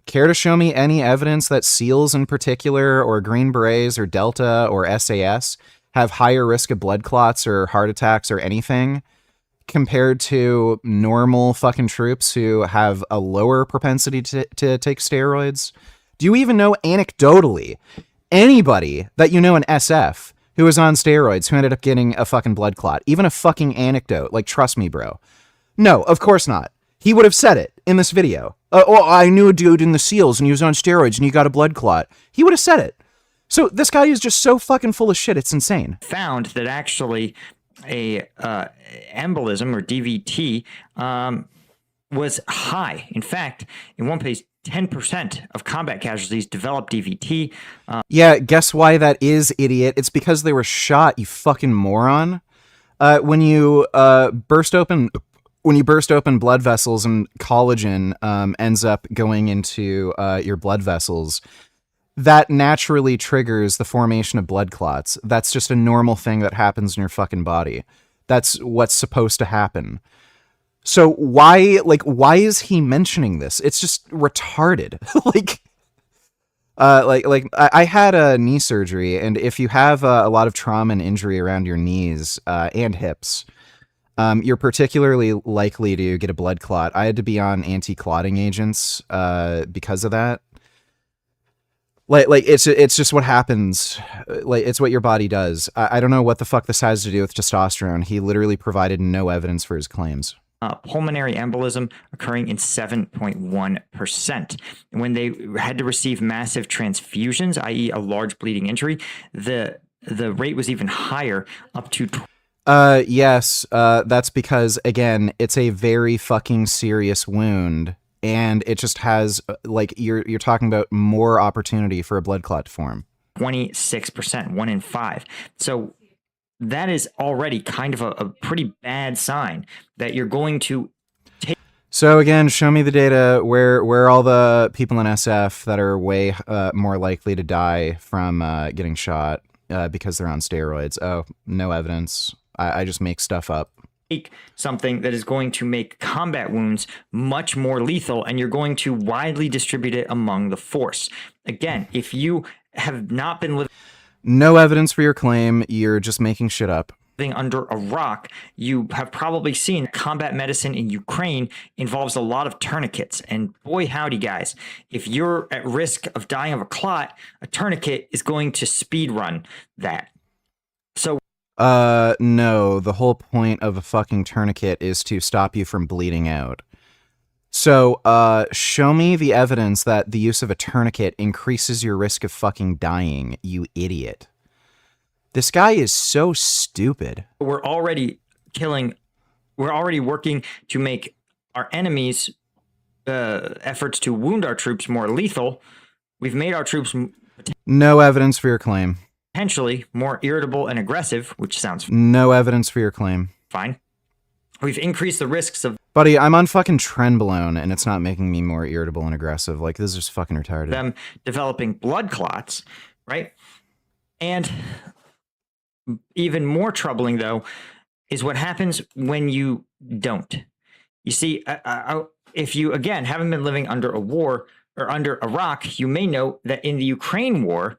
Speaker 1: Care to show me any evidence that SEALs in particular, or Green Berets, or Delta, or SAS have higher risk of blood clots or heart attacks or anything compared to normal fucking troops who have a lower propensity to take steroids? Do you even know anecdotally anybody that you know in SF who was on steroids who ended up getting a fucking blood clot? Even a fucking anecdote. Like, trust me, bro. No, of course not. He would have said it in this video. Oh, I knew a dude in the SEALs and he was on steroids and he got a blood clot. He would have said it. So this guy is just so fucking full of shit. It's insane.
Speaker 5: Found that actually a embolism, or DVT, was high. In fact, in one place, 10% of combat casualties developed DVT.
Speaker 1: Yeah, guess why that is, idiot? It's because they were shot, you fucking moron. When you burst open blood vessels and collagen ends up going into your blood vessels, that naturally triggers the formation of blood clots. That's just a normal thing that happens in your fucking body. That's what's supposed to happen. So why is he mentioning this? It's just retarded. I had a knee surgery, and if you have a lot of trauma and injury around your knees and hips, you're particularly likely to get a blood clot. I had to be on anti-clotting agents because of that. Like it's just what happens. Like it's what your body does. I don't know what the fuck this has to do with testosterone. He literally provided no evidence for his claims.
Speaker 5: Pulmonary embolism occurring in 7.1%. When they had to receive massive transfusions, i.e. a large bleeding injury, the rate was even higher, up to
Speaker 1: yes, that's because, again, it's a very fucking serious wound, and it just has, like, you're talking about more opportunity for a blood clot to form.
Speaker 5: 26%, 1 in 5. So that is already kind of a pretty bad sign that you're going to take.
Speaker 1: So again, show me the data where all the people in SF that are way more likely to die from getting shot because they're on steroids. Oh, no evidence. I just make stuff up.
Speaker 5: Take something that is going to make combat wounds much more lethal, and you're going to widely distribute it among the force. Again, if you have not been living
Speaker 1: no evidence for your claim, you're just making shit up.
Speaker 5: Under a rock, you have probably seen combat medicine in Ukraine involves a lot of tourniquets. And boy, howdy, guys, if you're at risk of dying of a clot, a tourniquet is going to speed run that. So,
Speaker 1: no, the whole point of a fucking tourniquet is to stop you from bleeding out. So, show me the evidence that the use of a tourniquet increases your risk of fucking dying, you idiot. This guy is so stupid.
Speaker 5: We're already working to make our enemies' efforts to wound our troops more lethal. We've made our troops
Speaker 1: no evidence for your claim.
Speaker 5: Potentially more irritable and aggressive, which sounds
Speaker 1: no evidence for your claim.
Speaker 5: Fine. We've increased the risks of
Speaker 1: buddy, I'm on fucking Trenbolone and it's not making me more irritable and aggressive. Like, this is just fucking retarded.
Speaker 5: Them developing blood clots, right? And even more troubling, though, is what happens when you don't. You see, if you, again, haven't been living under a war or under a rock, you may know that in the Ukraine war,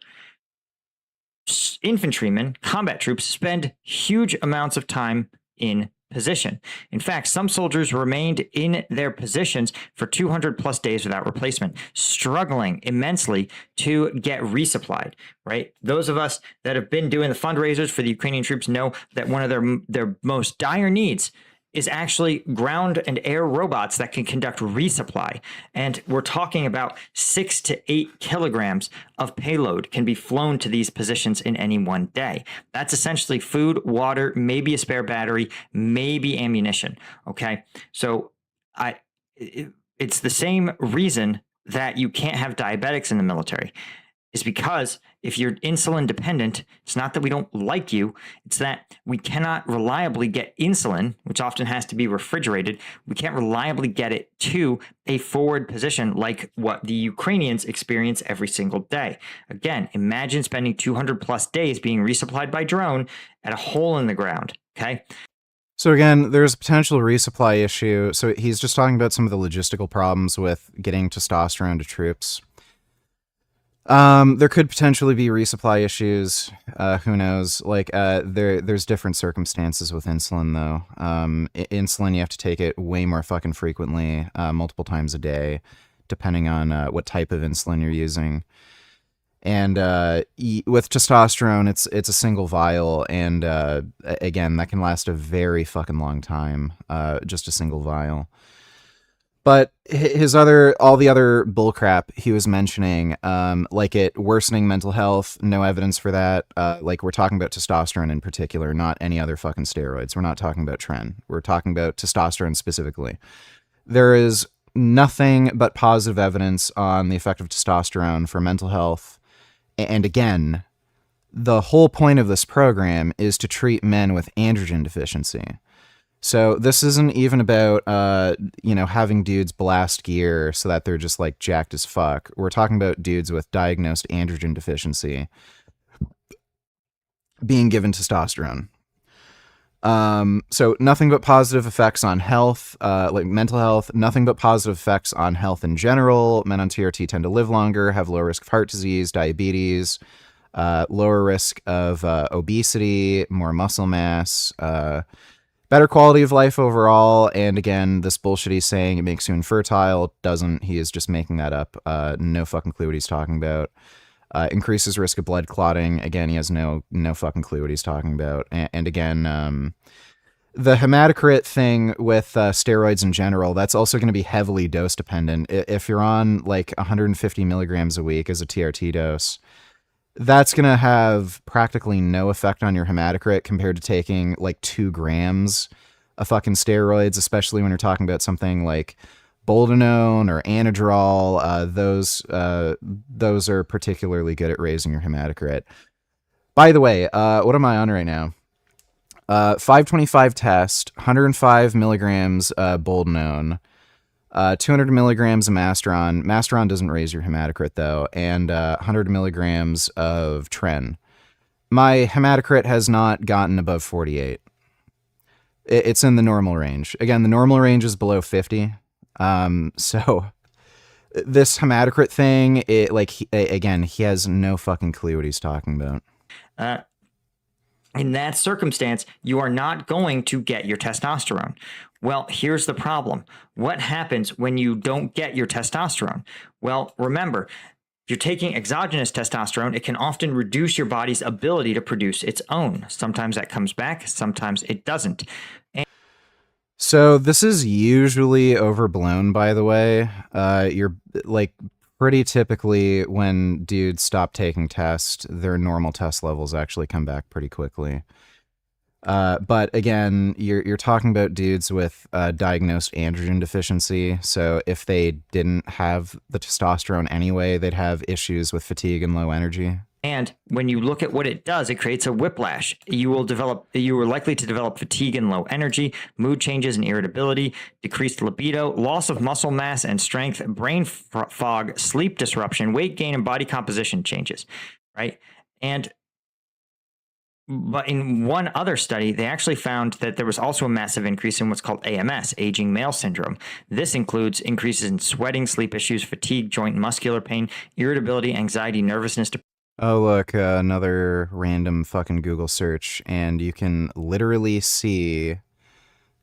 Speaker 5: infantrymen, combat troops, spend huge amounts of time in position. In fact, some soldiers remained in their positions for 200 plus days without replacement, struggling immensely to get resupplied, right? Those of us that have been doing the fundraisers for the Ukrainian troops know that one of their most dire needs is actually ground and air robots that can conduct resupply. And we're talking about 6 to 8 kilograms of payload can be flown to these positions in any one day. That's essentially food, water, maybe a spare battery, maybe ammunition. Okay. So it's the same reason that you can't have diabetics in the military. Is because if you're insulin dependent, it's not that we don't like you, it's that we cannot reliably get insulin, which often has to be refrigerated. We can't reliably get it to a forward position like what the Ukrainians experience every single day. Again, imagine spending 200 plus days being resupplied by drone at a hole in the ground, okay?
Speaker 1: So again, there's a potential resupply issue. So he's just talking about some of the logistical problems with getting testosterone to troops. There could potentially be resupply issues. Who knows? Like, there's different circumstances with insulin, though. Insulin, you have to take it way more fucking frequently, multiple times a day, depending on what type of insulin you're using. And with testosterone, it's a single vial, and again, that can last a very fucking long time. Just a single vial. But all the other bullcrap he was mentioning, like it worsening mental health, no evidence for that. Like, we're talking about testosterone in particular, not any other fucking steroids. We're not talking about tren. We're talking about testosterone specifically. There is nothing but positive evidence on the effect of testosterone for mental health. And again, the whole point of this program is to treat men with androgen deficiency. So this isn't even about, having dudes blast gear so that they're just like jacked as fuck. We're talking about dudes with diagnosed androgen deficiency being given testosterone. So nothing but positive effects on health, like mental health, nothing but positive effects on health in general. Men on TRT tend to live longer, have lower risk of heart disease, diabetes, lower risk of obesity, more muscle mass, Better quality of life overall, and again, this bullshit he's saying it makes you infertile doesn't. He is just making that up. No fucking clue what he's talking about. Increases risk of blood clotting. Again, he has no fucking clue what he's talking about. And again, the hematocrit thing with steroids in general, that's also going to be heavily dose dependent. If you're on like 150 milligrams a week as a TRT dose, that's going to have practically no effect on your hematocrit compared to taking like 2 grams of fucking steroids, especially when you're talking about something like boldenone or anadrol. Those are particularly good at raising your hematocrit. By the way, what am I on right now? 525 test, 105 milligrams boldenone, 200 milligrams of Masteron. Masteron doesn't raise your hematocrit though, and 100 milligrams of Tren. My hematocrit has not gotten above 48. It's in the normal range. Again, the normal range is below 50. So this hematocrit thing, again, he has no fucking clue what he's talking about.
Speaker 5: In that circumstance, you are not going to get your testosterone. Well, here's the problem. What happens when you don't get your testosterone? Well, remember, if you're taking exogenous testosterone, it can often reduce your body's ability to produce its own. Sometimes that comes back, sometimes it doesn't.
Speaker 1: So this is usually overblown, by the way. You're like pretty typically when dudes stop taking tests, their normal test levels actually come back pretty quickly. But again, you're talking about dudes with diagnosed androgen deficiency. So if they didn't have the testosterone anyway, they'd have issues with fatigue and low energy.
Speaker 5: And when you look at what it does, it creates a whiplash. You are likely to develop fatigue and low energy, mood changes and irritability, decreased libido, loss of muscle mass and strength, brain fog, sleep disruption, weight gain, and body composition changes, right? But in one other study, they actually found that there was also a massive increase in what's called AMS, aging male syndrome. This includes increases in sweating, sleep issues, fatigue, joint and muscular pain, irritability, anxiety, nervousness,
Speaker 1: Oh, look, another random fucking Google search, and you can literally see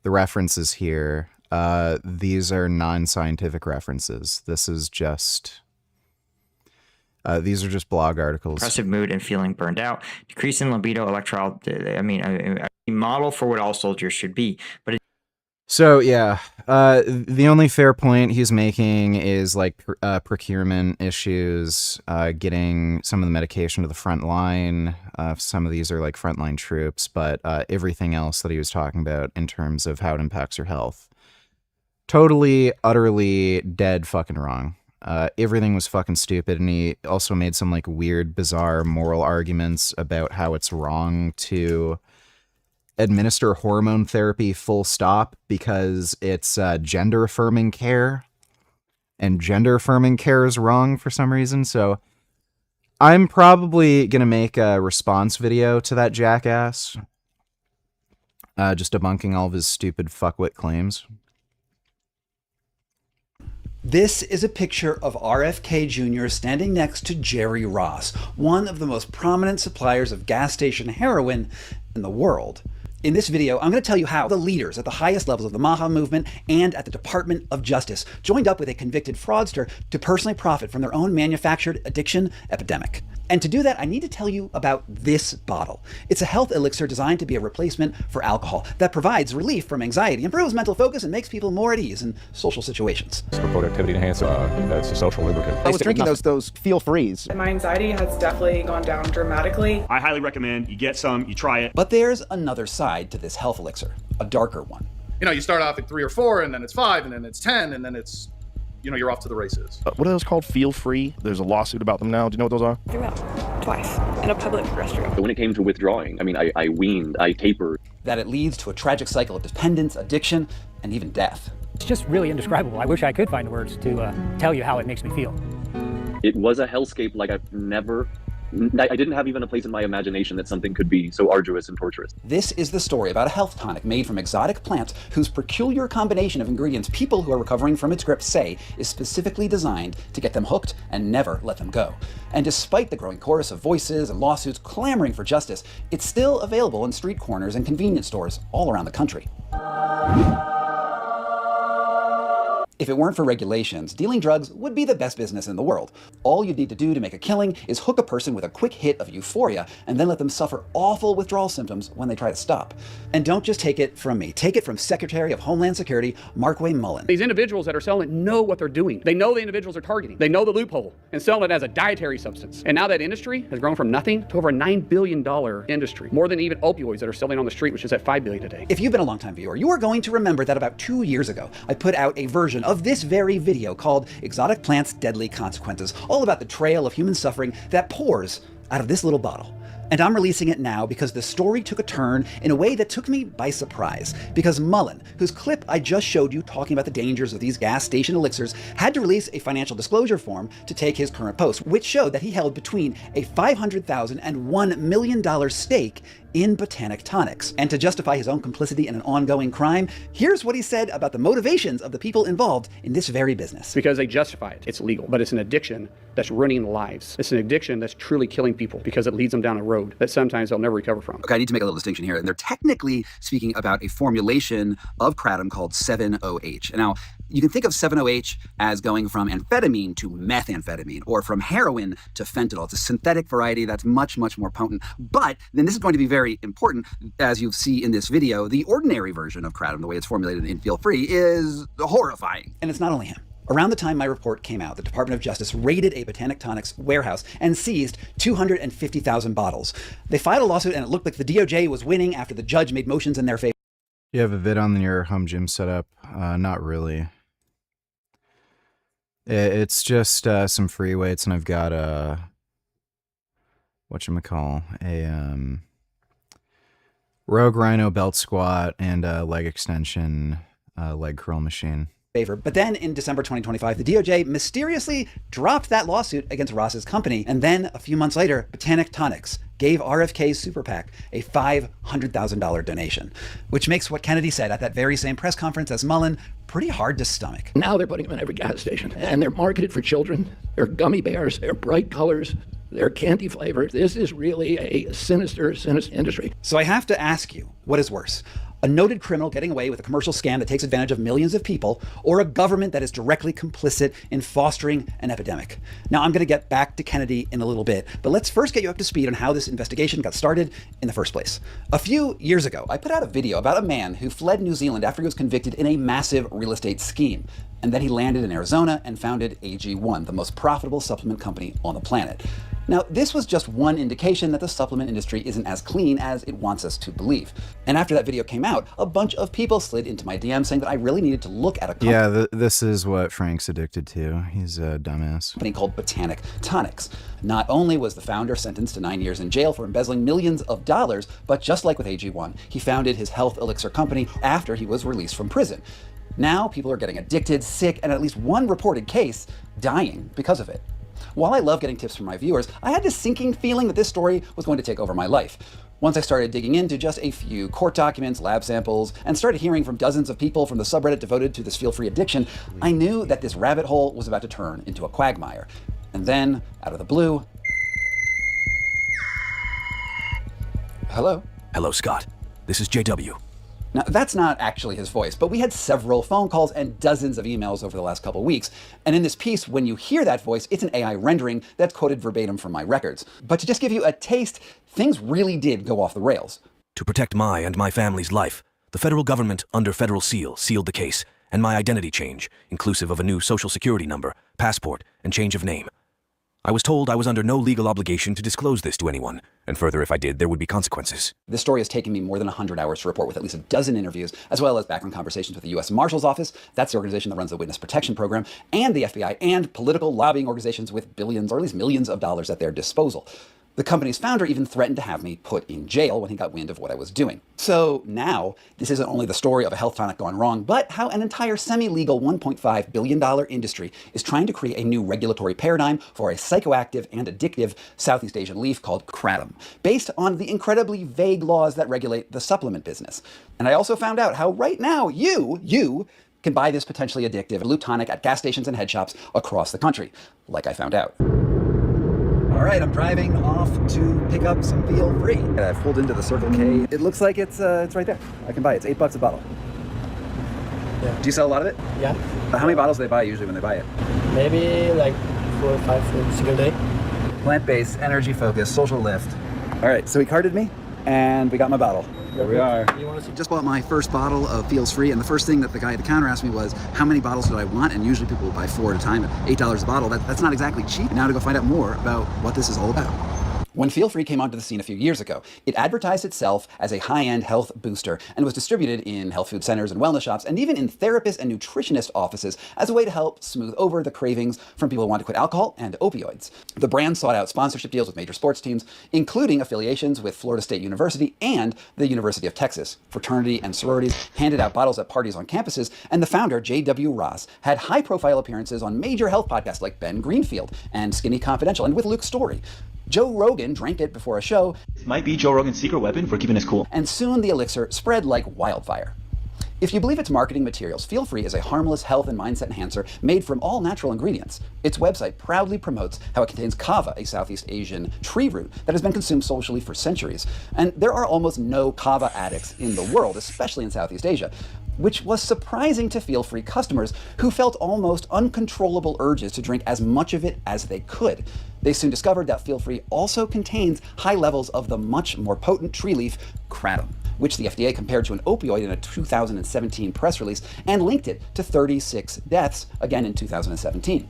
Speaker 1: the references here. These are non-scientific references. This is just... these are just blog articles.
Speaker 5: Depressive mood and feeling burned out, decrease in libido, electrile. A model for what all soldiers should be. But
Speaker 1: so yeah, the only fair point he's making is like procurement issues, getting some of the medication to the front line. Some of these are like frontline troops, but everything else that he was talking about in terms of how it impacts your health, totally, utterly dead fucking wrong. Everything was fucking stupid, and he also made some like weird, bizarre moral arguments about how it's wrong to administer hormone therapy full stop because it's gender affirming care, and gender affirming care is wrong for some reason. So I'm probably gonna make a response video to that jackass, just debunking all of his stupid fuckwit claims.
Speaker 10: This is a picture of RFK Jr. standing next to Jerry Ross, one of the most prominent suppliers of gas station heroin in the world. In this video, I'm going to tell you how the leaders at the highest levels of the MAHA movement and at the Department of Justice joined up with a convicted fraudster to personally profit from their own manufactured addiction epidemic. And to do that, I need to tell you about this bottle. It's a health elixir designed to be a replacement for alcohol that provides relief from anxiety, improves mental focus, and makes people more at ease in social situations.
Speaker 15: For productivity enhancer, it's a social lubricant.
Speaker 16: I was drinking those feel frees.
Speaker 24: My anxiety has definitely gone down dramatically.
Speaker 20: I highly recommend you get some, you try it.
Speaker 10: But there's another side to this health elixir, a darker one.
Speaker 21: You know, you start off at 3 or 4, and then it's 5, and then it's 10, and then it's, you know, you're off to the races.
Speaker 16: What are those called? Feel free? There's a lawsuit about them now. Do you know what those are?
Speaker 24: Threw up twice in a public restroom.
Speaker 26: When it came to withdrawing, I mean, I weaned, I tapered.
Speaker 10: That it leads to a tragic cycle of dependence, addiction, and even death.
Speaker 27: It's just really indescribable. I wish I could find words to tell you how it makes me feel.
Speaker 26: It was a hellscape like I've never I didn't have even a place in my imagination that something could be so arduous and torturous.
Speaker 10: This is the story about a health tonic made from exotic plants whose peculiar combination of ingredients people who are recovering from its grip say is specifically designed to get them hooked and never let them go. And despite the growing chorus of voices and lawsuits clamoring for justice, it's still available in street corners and convenience stores all around the country. If it weren't for regulations, dealing drugs would be the best business in the world. All you'd need to do to make a killing is hook a person with a quick hit of euphoria and then let them suffer awful withdrawal symptoms when they try to stop. And don't just take it from me. Take it from Secretary of Homeland Security, Markway Mullen.
Speaker 2: These individuals that are selling it know what they're doing. They know the individuals are targeting. They know the loophole and selling it as a dietary substance. And now that industry has grown from nothing to over a $9 billion industry. More than even opioids that are selling on the street, which is at $5 billion today.
Speaker 10: If you've been a longtime viewer, you are going to remember that about 2 years ago, I put out a version of this very video called Exotic Plants' Deadly Consequences, all about the trail of human suffering that pours out of this little bottle. And I'm releasing it now because the story took a turn in a way that took me by surprise. Because Mullen, whose clip I just showed you talking about the dangers of these gas station elixirs, had to release a financial disclosure form to take his current post, which showed that he held between a $500,000 and $1 million stake in Botanic Tonics. And to justify his own complicity in an ongoing crime, here's what he said about the motivations of the people involved in this very business.
Speaker 2: Because they justify it. It's legal, but it's an addiction that's ruining lives. It's an addiction that's truly killing people because it leads them down a road that sometimes they'll never recover from.
Speaker 10: Okay, I need to make a little distinction here. And they're technically speaking about a formulation of kratom called 7-OH. Now, you can think of 7-OH as going from amphetamine to methamphetamine, or from heroin to fentanyl. It's a synthetic variety that's much, much more potent. But then this is going to be very important, as you'll see in this video. The ordinary version of kratom, the way it's formulated in Feel Free, is horrifying. And it's not only him. Around the time my report came out, the Department of Justice raided a Botanic Tonics warehouse and seized 250,000 bottles. They filed a lawsuit, and it looked like the DOJ was winning after the judge made motions in their favor.
Speaker 1: You have a vid on your home gym setup? Not really. It's just some free weights, and I've got a Rogue Rhino belt squat and a leg extension leg curl machine.
Speaker 10: But then in December 2025, the DOJ mysteriously dropped that lawsuit against Ross's company. And then a few months later, Botanic Tonics gave RFK's super PAC a $500,000 donation, which makes what Kennedy said at that very same press conference as Mullen pretty hard to stomach.
Speaker 7: Now they're putting them in every gas station, and they're marketed for children. They're gummy bears, they're bright colors, they're candy flavored. This is really a sinister, sinister industry.
Speaker 10: So I have to ask you, what is worse? A noted criminal getting away with a commercial scam that takes advantage of millions of people, or a government that is directly complicit in fostering an epidemic? Now, I'm going to get back to Kennedy in a little bit, but let's first get you up to speed on how this investigation got started in the first place. A few years ago, I put out a video about a man who fled New Zealand after he was convicted in a massive real estate scheme. And then he landed in Arizona and founded AG1, the most profitable supplement company on the planet. Now, this was just one indication that the supplement industry isn't as clean as it wants us to believe. And after that video came out, a bunch of people slid into my DM saying that I really needed to look at a company.
Speaker 1: Yeah, this is what Frank's addicted to. He's a dumbass.
Speaker 10: Company called Botanic Tonics. Not only was the founder sentenced to 9 years in jail for embezzling millions of dollars, but just like with AG1, he founded his health elixir company after he was released from prison. Now people are getting addicted, sick, and at least one reported case dying because of it. While I love getting tips from my viewers, I had this sinking feeling that this story was going to take over my life. Once I started digging into just a few court documents, lab samples, and started hearing from dozens of people from the subreddit devoted to this feel-free addiction, I knew that this rabbit hole was about to turn into a quagmire. And then, out of the blue... Hello?
Speaker 12: Hello, Scott. This is JW.
Speaker 10: Now, that's not actually his voice, but we had several phone calls and dozens of emails over the last couple weeks. And in this piece, when you hear that voice, it's an AI rendering that's quoted verbatim from my records. But to just give you a taste, things really did go off the rails.
Speaker 12: To protect my and my family's life, the federal government, under federal seal, sealed the case, and my identity change, inclusive of a new social security number, passport, and change of name. I was told I was under no legal obligation to disclose this to anyone, and further, if I did, there would be consequences.
Speaker 10: This story has taken me more than 100 hours to report, with at least a dozen interviews, as well as background conversations with the U.S. Marshal's Office, that's the organization that runs the Witness Protection Program, and the FBI, and political lobbying organizations with billions, or at least millions of dollars at their disposal. The company's founder even threatened to have me put in jail when he got wind of what I was doing. So now, this isn't only the story of a health tonic gone wrong, but how an entire semi-legal $1.5 billion industry is trying to create a new regulatory paradigm for a psychoactive and addictive Southeast Asian leaf called kratom, based on the incredibly vague laws that regulate the supplement business. And I also found out how right now you can buy this potentially addictive loop tonic at gas stations and head shops across the country, like I found out. All right, I'm driving off to pick up some Feel Free. I've pulled into the Circle K. It looks like it's right there. I can buy it. It's $8 a bottle.
Speaker 3: Yeah.
Speaker 10: Do you sell a lot of it?
Speaker 3: Yeah.
Speaker 10: How many bottles do they buy usually when they buy it?
Speaker 3: Maybe like 4 or 5 for a single day.
Speaker 10: Plant-based, energy-focused, social lift. All right, so he carded me, and we got my bottle. Here we are. Just bought my first bottle of Feels Free, and the first thing that the guy at the counter asked me was, how many bottles do I want? And usually people will buy 4 at a time at $8 a bottle. That's not exactly cheap. Now to go find out more about what this is all about. When Feel Free came onto the scene a few years ago, it advertised itself as a high-end health booster and was distributed in health food centers and wellness shops and even in therapist and nutritionist offices as a way to help smooth over the cravings from people who want to quit alcohol and opioids. The brand sought out sponsorship deals with major sports teams, including affiliations with Florida State University and the University of Texas. Fraternity and sororities handed out bottles at parties on campuses, and the founder, J.W. Ross, had high-profile appearances on major health podcasts like Ben Greenfield and Skinny Confidential and with Luke Story. Joe Rogan drank it before a show.
Speaker 11: This might be Joe Rogan's secret weapon for keeping us cool.
Speaker 10: And soon the elixir spread like wildfire. If you believe its marketing materials, Feel Free is a harmless health and mindset enhancer made from all natural ingredients. Its website proudly promotes how it contains kava, a Southeast Asian tree root that has been consumed socially for centuries. And there are almost no kava addicts in the world, especially in Southeast Asia, which was surprising to Feel Free customers who felt almost uncontrollable urges to drink as much of it as they could. They soon discovered that Feel Free also contains high levels of the much more potent tree leaf, kratom, which the FDA compared to an opioid in a 2017 press release and linked it to 36 deaths, again in 2017.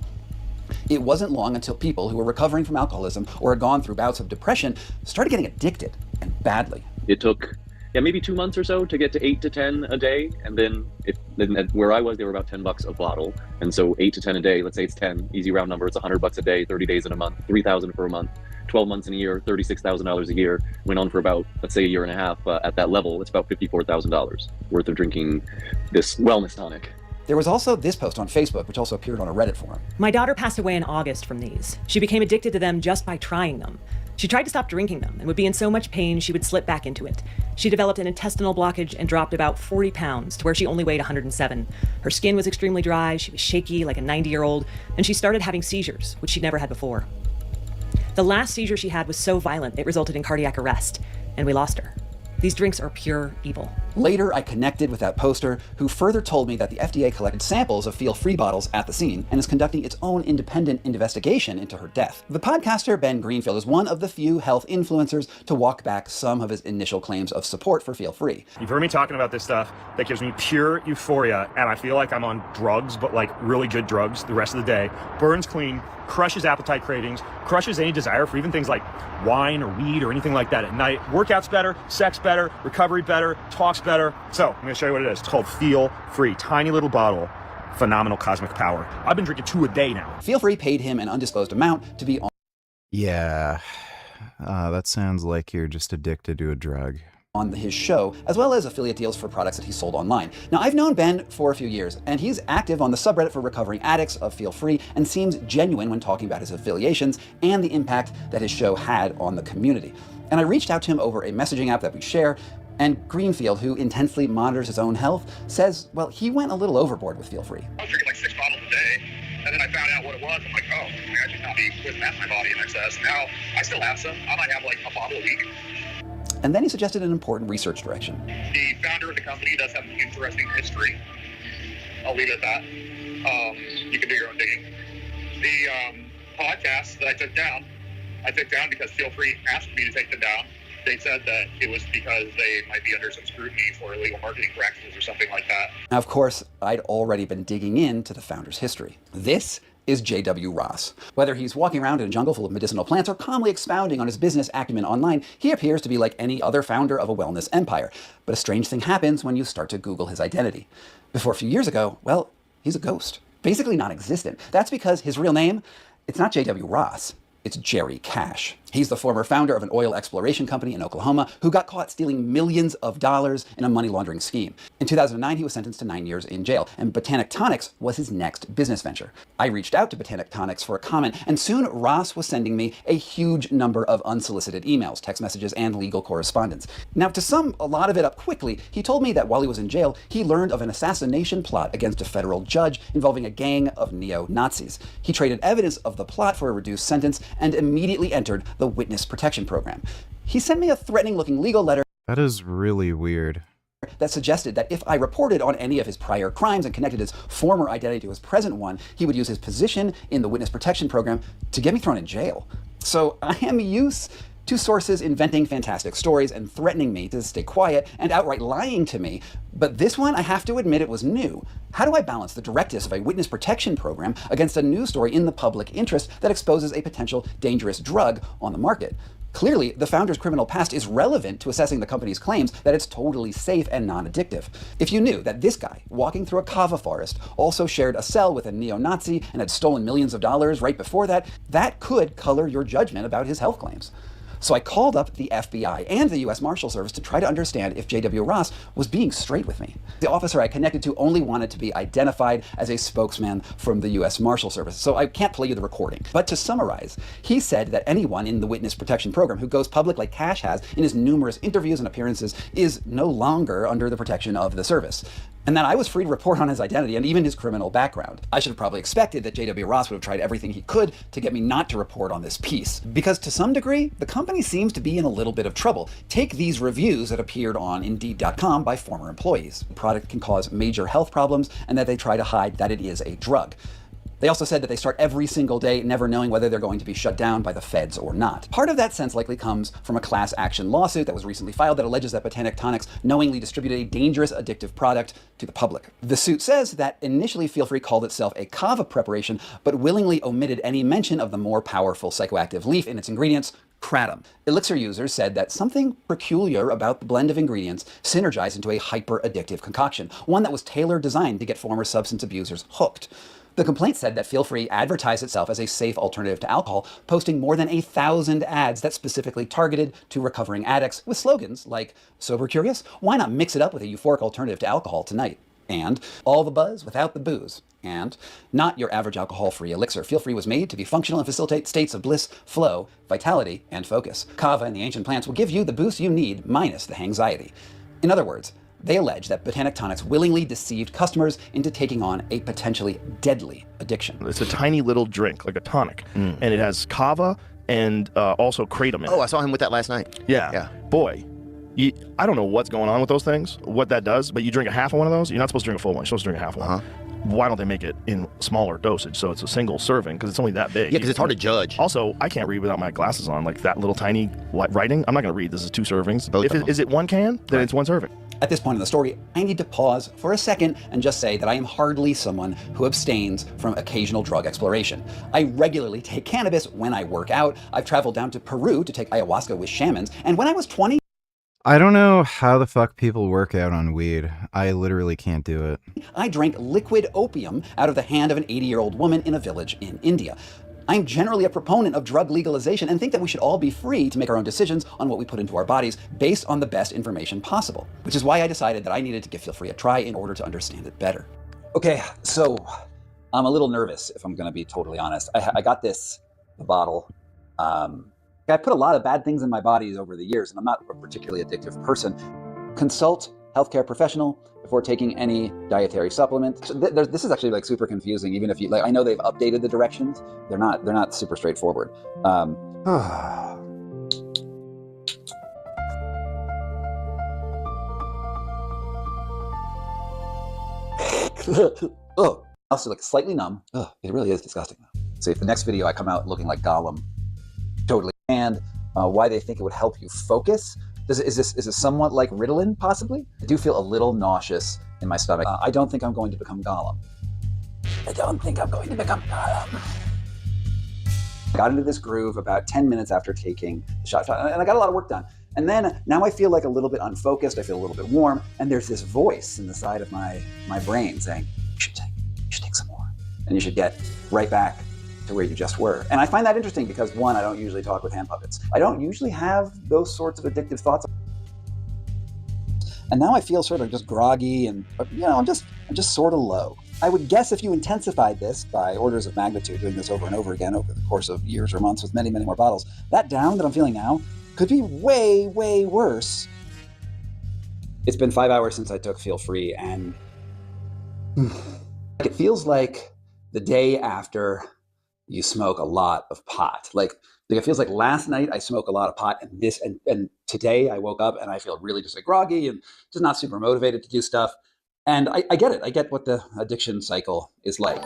Speaker 10: It wasn't long until people who were recovering from alcoholism or had gone through bouts of depression started getting addicted, and badly.
Speaker 26: It took maybe 2 months or so to get to 8 to 10 a day, and then where I was, they were about $10 a bottle, and so 8 to 10 a day. Let's say it's 10, easy round number. It's $100 a day, 30 days in a month, $3,000 for a month, 12 months in a year, $36,000 a year. Went on for about, let's say, a year and a half. At that level, it's about $54,000 worth of drinking this wellness tonic.
Speaker 10: There was also this post on Facebook, which also appeared on a Reddit forum.
Speaker 13: My daughter passed away in August from these. She became addicted to them just by trying them. She tried to stop drinking them and would be in so much pain she would slip back into it. She developed an intestinal blockage and dropped about 40 pounds to where she only weighed 107. Her skin was extremely dry, she was shaky like a 90-year-old, and she started having seizures, which she'd never had before. The last seizure she had was so violent it resulted in cardiac arrest, and we lost her. These drinks are pure evil.
Speaker 10: Later, I connected with that poster, who further told me that the FDA collected samples of Feel Free bottles at the scene and is conducting its own independent investigation into her death. The podcaster Ben Greenfield is one of the few health influencers to walk back some of his initial claims of support for Feel Free.
Speaker 20: You've heard me talking about this stuff that gives me pure euphoria, and I feel like I'm on drugs, but like really good drugs the rest of the day. Burns clean, crushes appetite cravings, crushes any desire for even things like wine or weed or anything like that at night. Workouts better, sex better, recovery better, talks better. So I'm gonna show you what it is. It's called Feel Free, tiny little bottle, phenomenal cosmic power. I've been drinking 2 a day now.
Speaker 10: Feel Free paid him an undisclosed amount to be on.
Speaker 1: Yeah, that sounds like you're just addicted to a drug.
Speaker 10: On his show, as well as affiliate deals for products that he sold online. Now, I've known Ben for a few years, and he's active on the subreddit for recovering addicts of Feel Free and seems genuine when talking about his affiliations and the impact that his show had on the community. And I reached out to him over a messaging app that we share, and Greenfield, who intensely monitors his own health, says, well, he went a little overboard with Feel Free.
Speaker 17: I was drinking like 6 bottles a day, and then I found out what it was. I'm like, oh, I should not be putting that in my body in excess. Now, I still have some. I might have like a bottle a week.
Speaker 10: And then he suggested an important research direction.
Speaker 17: The founder of the company does have an interesting history. I'll leave it at that. You can do your own digging. The podcasts that I took down because Feel Free asked me to take them down. They said that it was because they might be under some scrutiny for illegal marketing practices or something like that.
Speaker 10: Now, of course, I'd already been digging into the founder's history. This is J.W. Ross. Whether he's walking around in a jungle full of medicinal plants or calmly expounding on his business acumen online, he appears to be like any other founder of a wellness empire. But a strange thing happens when you start to Google his identity. Before a few years ago, well, he's a ghost. Basically non-existent. That's because his real name, it's not J.W. Ross. It's Jerry Cash. He's the former founder of an oil exploration company in Oklahoma who got caught stealing millions of dollars in a money laundering scheme. In 2009, he was sentenced to 9 years in jail, and Botanic Tonics was his next business venture. I reached out to Botanic Tonics for a comment, and soon Ross was sending me a huge number of unsolicited emails, text messages, and legal correspondence. Now, to sum a lot of it up quickly, he told me that while he was in jail, he learned of an assassination plot against a federal judge involving a gang of neo-Nazis. He traded evidence of the plot for a reduced sentence and immediately entered the Witness Protection Program. He sent me a threatening-looking legal letter
Speaker 1: That is really weird.
Speaker 10: that suggested that if I reported on any of his prior crimes and connected his former identity to his present one, he would use his position in the Witness Protection Program to get me thrown in jail. So I am used to sources inventing fantastic stories and threatening me to stay quiet and outright lying to me. But this one, I have to admit, it was new. How do I balance the directness of a witness protection program against a news story in the public interest that exposes a potential dangerous drug on the market? Clearly, the founder's criminal past is relevant to assessing the company's claims that it's totally safe and non-addictive. If you knew that this guy, walking through a kava forest, also shared a cell with a neo-Nazi and had stolen millions of dollars right before that, that could color your judgment about his health claims. So I called up the FBI and the US Marshal Service to try to understand if J.W. Ross was being straight with me. The officer I connected to only wanted to be identified as a spokesman from the US Marshal Service, so I can't play you the recording. But to summarize, he said that anyone in the Witness Protection Program who goes public like Cash has in his numerous interviews and appearances is no longer under the protection of the service. And that I was free to report on his identity and even his criminal background. I should have probably expected that J.W. Ross would have tried everything he could to get me not to report on this piece. Because to some degree, the company seems to be in a little bit of trouble. Take these reviews that appeared on Indeed.com by former employees. The product can cause major health problems and that they try to hide that it is a drug. They also said that they start every single day never knowing whether they're going to be shut down by the feds or not. Part of that sense likely comes from a class action lawsuit that was recently filed that alleges that Botanic Tonics knowingly distributed a dangerous addictive product to the public. The suit says that initially Feel Free called itself a kava preparation, but willingly omitted any mention of the more powerful psychoactive leaf in its ingredients, kratom. Elixir users said that something peculiar about the blend of ingredients synergized into a hyper-addictive concoction, one that was tailor-designed to get former substance abusers hooked. The complaint said that Feel Free advertised itself as a safe alternative to alcohol, posting more than 1,000 ads that specifically targeted to recovering addicts with slogans like, "Sober curious? Why not mix it up with a euphoric alternative to alcohol tonight?" And "All the buzz without the booze." And "Not your average alcohol-free elixir. Feel Free was made to be functional and facilitate states of bliss, flow, vitality, and focus. Kava and the ancient plants will give you the boost you need minus the hangxiety." In other words, they allege that Botanic Tonics willingly deceived customers into taking on a potentially deadly addiction.
Speaker 16: It's a tiny little drink, like a tonic, and it has kava and also kratom in it.
Speaker 8: Oh, I saw him with that last night.
Speaker 16: Yeah. Boy, I don't know what's going on with those things, what that does, but you drink a half of one of those, you're not supposed to drink a full one, you're supposed to drink a half one. Why don't they make it in smaller dosage so it's a single serving, because it's only that big?
Speaker 8: Yeah, because it's hard to judge.
Speaker 16: Also, I can't read without my glasses on, like that little tiny writing. I'm not going to read. This is 2 servings. Is it 1 can? Then it's 1 serving.
Speaker 10: At this point in the story, I need to pause for a second and just say that I am hardly someone who abstains from occasional drug exploration. I regularly take cannabis when I work out. I've traveled down to Peru to take ayahuasca with shamans, and when I was 20,
Speaker 1: I don't know how the fuck people work out on weed. I literally can't do it.
Speaker 10: I drank liquid opium out of the hand of an 80-year-old woman in a village in India. I'm generally a proponent of drug legalization and think that we should all be free to make our own decisions on what we put into our bodies based on the best information possible, which is why I decided that I needed to give Feel Free a try in order to understand it better. Okay, so I'm a little nervous, if I'm going to be totally honest. I got the bottle. I put a lot of bad things in my body over the years, and I'm not a particularly addictive person. Consult healthcare professional before taking any dietary supplement. So this is actually like super confusing, even if you like. I know they've updated the directions. They're not super straightforward. Oh, also like slightly numb. Oh, it really is disgusting. So if the next video I come out looking like Gollum, totally. And why they think it would help you focus. Is this somewhat like Ritalin, possibly? I do feel a little nauseous in my stomach. I don't think I'm going to become Gollum. I got into this groove about 10 minutes after taking the shot, and I got a lot of work done. And then now I feel like a little bit unfocused. I feel a little bit warm, and there's this voice in the side of my brain saying, you should take some more, and you should get right back to where you just were. And I find that interesting because, one, I don't usually talk with hand puppets. I don't usually have those sorts of addictive thoughts. And now I feel sort of just groggy and, I'm just sort of low. I would guess if you intensified this by orders of magnitude, doing this over and over again over the course of years or months with many, many more bottles, that down that I'm feeling now could be way, way worse. It's been 5 hours since I took Feel Free, and it feels like the day after you smoke a lot of pot. Like it feels like last night I smoked a lot of pot, and today I woke up and I feel really just like groggy and just not super motivated to do stuff. And I get it. I get what the addiction cycle is like.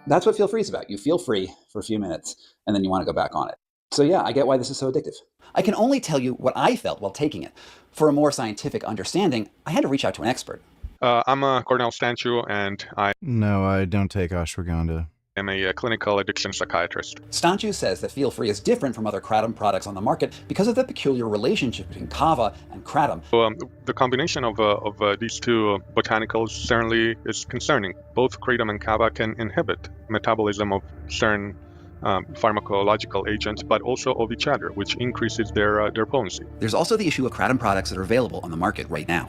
Speaker 10: That's what Feel Free is about. You feel free for a few minutes, and then you want to go back on it. So yeah, I get why this is so addictive. I can only tell you what I felt while taking it. For a more scientific understanding, I had to reach out to an expert.
Speaker 15: I'm Cornell Stanchu, and
Speaker 1: No, I don't take ashwagandha.
Speaker 15: I'm a clinical addiction psychiatrist.
Speaker 10: Stanchu says that Feel Free is different from other kratom products on the market because of the peculiar relationship between kava and kratom.
Speaker 15: The combination of these two botanicals certainly is concerning. Both kratom and kava can inhibit metabolism of certain pharmacological agents, but also of each other, which increases their potency.
Speaker 10: There's also the issue of kratom products that are available on the market right now.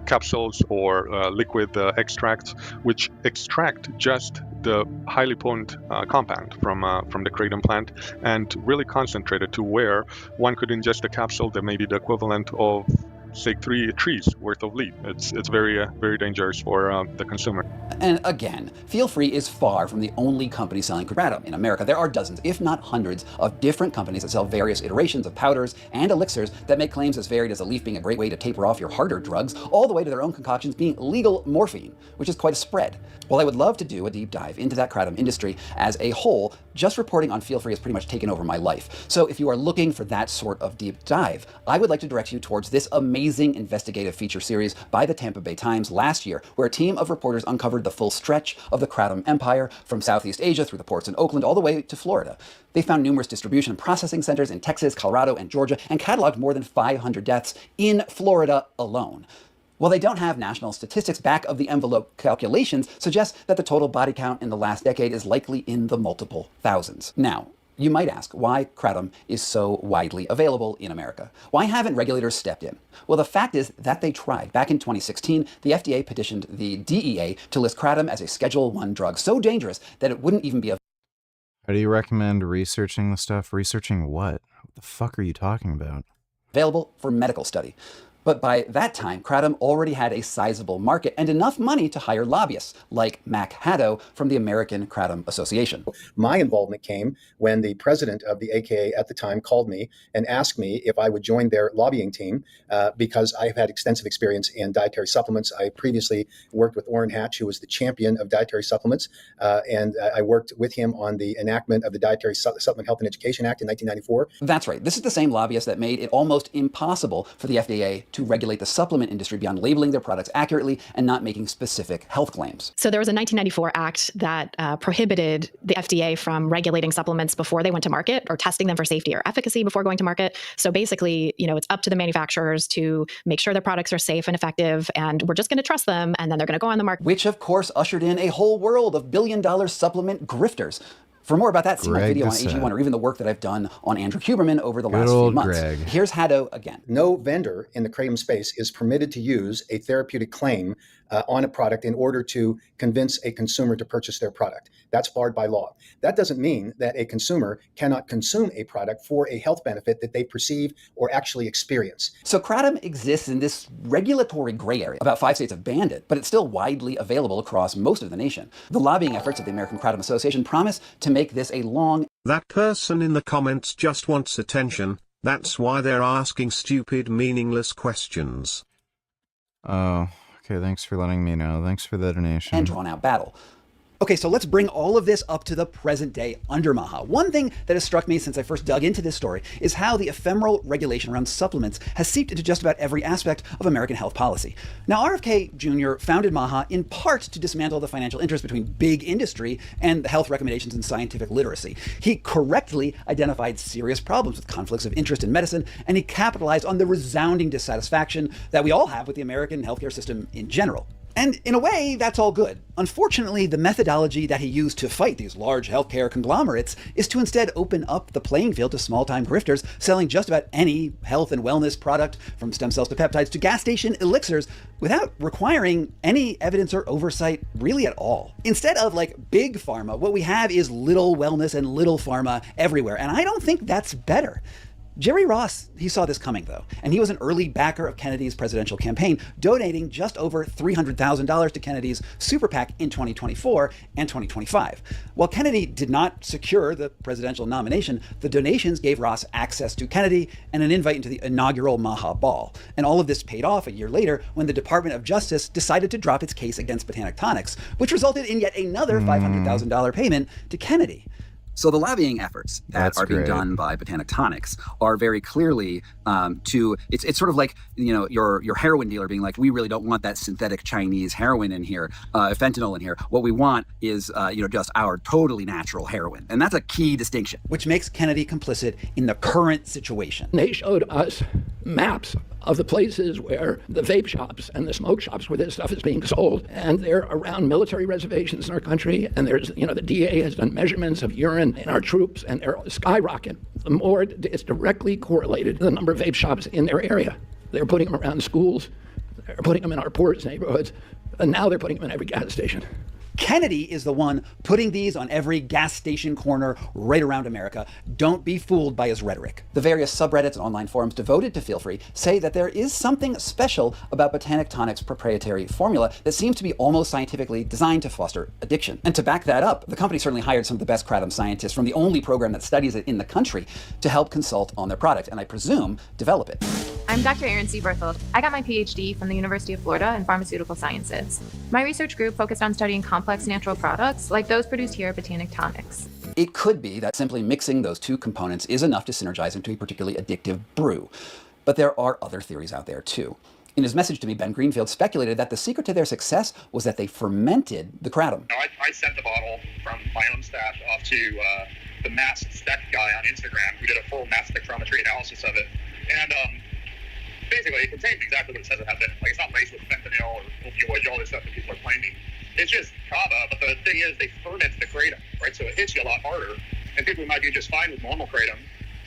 Speaker 15: Capsules or liquid extracts, which extract just the highly potent compound from the kratom plant and really concentrate it to where one could ingest a capsule that may be the equivalent of, say, 3 trees worth of leaf. It's very very dangerous for the consumer.
Speaker 10: And again, Feel Free is far from the only company selling kratom. In America, there are dozens, if not hundreds, of different companies that sell various iterations of powders and elixirs that make claims as varied as a leaf being a great way to taper off your harder drugs, all the way to their own concoctions being legal morphine, which is quite a spread. While I would love to do a deep dive into that kratom industry as a whole, just reporting on Feel Free has pretty much taken over my life. So if you are looking for that sort of deep dive, I would like to direct you towards this amazing investigative feature series by the Tampa Bay Times last year, where a team of reporters uncovered the full stretch of the kratom empire from Southeast Asia through the ports in Oakland all the way to Florida. They found numerous distribution and processing centers in Texas, Colorado, and Georgia, and cataloged more than 500 deaths in Florida alone. While they don't have national statistics, back-of-the-envelope calculations suggest that the total body count in the last decade is likely in the multiple thousands. Now, you might ask why kratom is so widely available in America. Why haven't regulators stepped in? Well, the fact is that they tried. Back in 2016, the FDA petitioned the DEA to list kratom as a Schedule I drug so dangerous that it wouldn't even be a...
Speaker 1: How do you recommend researching the stuff? Researching what? What the fuck are you talking about?
Speaker 10: ...available for medical study. But by that time, kratom already had a sizable market and enough money to hire lobbyists, like Mac Haddo from the American Kratom Association.
Speaker 9: My involvement came when the president of the AKA at the time called me and asked me if I would join their lobbying team because I've had extensive experience in dietary supplements. I previously worked with Orrin Hatch, who was the champion of dietary supplements, and I worked with him on the enactment of the Dietary Supplement Health and Education Act in 1994.
Speaker 10: That's right. This is the same lobbyist that made it almost impossible for the FDA to regulate the supplement industry beyond labeling their products accurately and not making specific health claims.
Speaker 14: So there was a 1994 act that prohibited the FDA from regulating supplements before they went to market or testing them for safety or efficacy before going to market. So basically, it's up to the manufacturers to make sure their products are safe and effective, and we're just going to trust them, and then they're going to go on the market.
Speaker 10: Which, of course, ushered in a whole world of billion-dollar supplement grifters. For more about that, see my video on AG1 or even the work that I've done on Andrew Huberman over the last few months.
Speaker 1: Greg.
Speaker 10: Here's Haddo again.
Speaker 9: No vendor in the kratom space is permitted to use a therapeutic claim on a product in order to convince a consumer to purchase their product. That's barred by law. That doesn't mean that a consumer cannot consume a product for a health benefit that they perceive or actually experience.
Speaker 10: So kratom exists in this regulatory gray area. About 5 states have banned it, but it's still widely available across most of the nation. The lobbying efforts of the American Kratom Association promise to make this a long...
Speaker 6: That person in the comments just wants attention. That's why they're asking stupid, meaningless questions.
Speaker 1: Oh, okay, thanks for letting me know. Thanks for the donation.
Speaker 10: And drawn out battle. Okay, so let's bring all of this up to the present day under Maha. One thing that has struck me since I first dug into this story is how the ephemeral regulation around supplements has seeped into just about every aspect of American health policy. Now, RFK Jr. founded Maha in part to dismantle the financial interest between big industry and the health recommendations and scientific literacy. He correctly identified serious problems with conflicts of interest in medicine, and he capitalized on the resounding dissatisfaction that we all have with the American healthcare system in general. And in a way, that's all good. Unfortunately, the methodology that he used to fight these large healthcare conglomerates is to instead open up the playing field to small-time grifters selling just about any health and wellness product, from stem cells to peptides to gas station elixirs, without requiring any evidence or oversight really at all. Instead of like big pharma, what we have is little wellness and little pharma everywhere, and I don't think that's better. Jerry Ross, he saw this coming though, and he was an early backer of Kennedy's presidential campaign, donating just over $300,000 to Kennedy's super PAC in 2024 and 2025. While Kennedy did not secure the presidential nomination, the donations gave Ross access to Kennedy and an invite into the inaugural Maha Ball. And all of this paid off a year later when the Department of Justice decided to drop its case against Botanic Tonics, which resulted in yet another $500,000 payment to Kennedy.
Speaker 4: So the lobbying efforts that are being done by Botanic Tonics are very clearly it's sort of like, you know, your heroin dealer being like, we really don't want that synthetic Chinese heroin in here, fentanyl in here. What we want is just our totally natural heroin, and that's a key distinction.
Speaker 10: Which makes Kennedy complicit in the current situation.
Speaker 7: They showed us maps of the places where the vape shops and the smoke shops where this stuff is being sold, and they're around military reservations in our country, and there's, the DA has done measurements of urine in our troops, and they're skyrocketing. The more it's directly correlated to the number of vape shops in their area. They're putting them around schools, they're putting them in our poorest neighborhoods, and now they're putting them in every gas station.
Speaker 10: Kennedy is the one putting these on every gas station corner right around America. Don't be fooled by his rhetoric. The various subreddits and online forums devoted to Feel Free say that there is something special about Botanic Tonic's proprietary formula that seems to be almost scientifically designed to foster addiction. And to back that up, the company certainly hired some of the best kratom scientists from the only program that studies it in the country to help consult on their product, and I presume develop it.
Speaker 5: I'm Dr. Erin C. Berthold. I got my PhD from the University of Florida in pharmaceutical sciences. My research group focused on studying complex natural products like those produced here at Botanic Tonics.
Speaker 10: It could be that simply mixing those two components is enough to synergize into a particularly addictive brew. But there are other theories out there too. In his message to me, Ben Greenfield speculated that the secret to their success was that they fermented the kratom.
Speaker 17: I sent the bottle from my own stash off to the mass spec guy on Instagram who did a full mass spectrometry analysis of it. And basically, it contains exactly what it says it has in it. Like, it's not laced with fentanyl or opioids, all this stuff that people are claiming. It's just kava, but the thing is, they ferment the kratom, right? So it hits you a lot harder. And people who might do just fine with normal kratom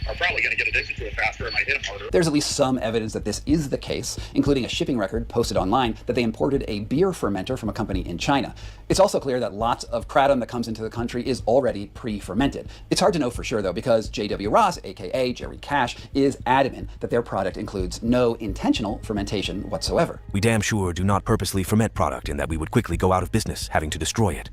Speaker 17: are probably going to get addicted to it faster and might hit them harder.
Speaker 10: There's at least some evidence that this is the case, including a shipping record posted online that they imported a beer fermenter from a company in China. It's also clear that lots of kratom that comes into the country is already pre-fermented. It's hard to know for sure though, because J.W. Ross, aka Jerry Cash, is adamant that their product includes no intentional fermentation whatsoever.
Speaker 12: We damn sure do not purposely ferment product in that we would quickly go out of business having to destroy it.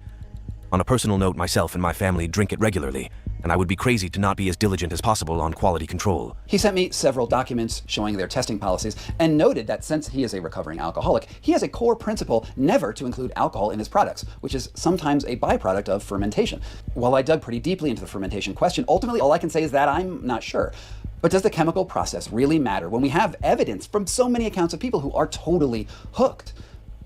Speaker 12: On a personal note, myself and my family drink it regularly, and I would be crazy to not be as diligent as possible on quality control.
Speaker 10: He sent me several documents showing their testing policies and noted that since he is a recovering alcoholic, he has a core principle never to include alcohol in his products, which is sometimes a byproduct of fermentation. While I dug pretty deeply into the fermentation question, ultimately all I can say is that I'm not sure. But does the chemical process really matter when we have evidence from so many accounts of people who are totally hooked?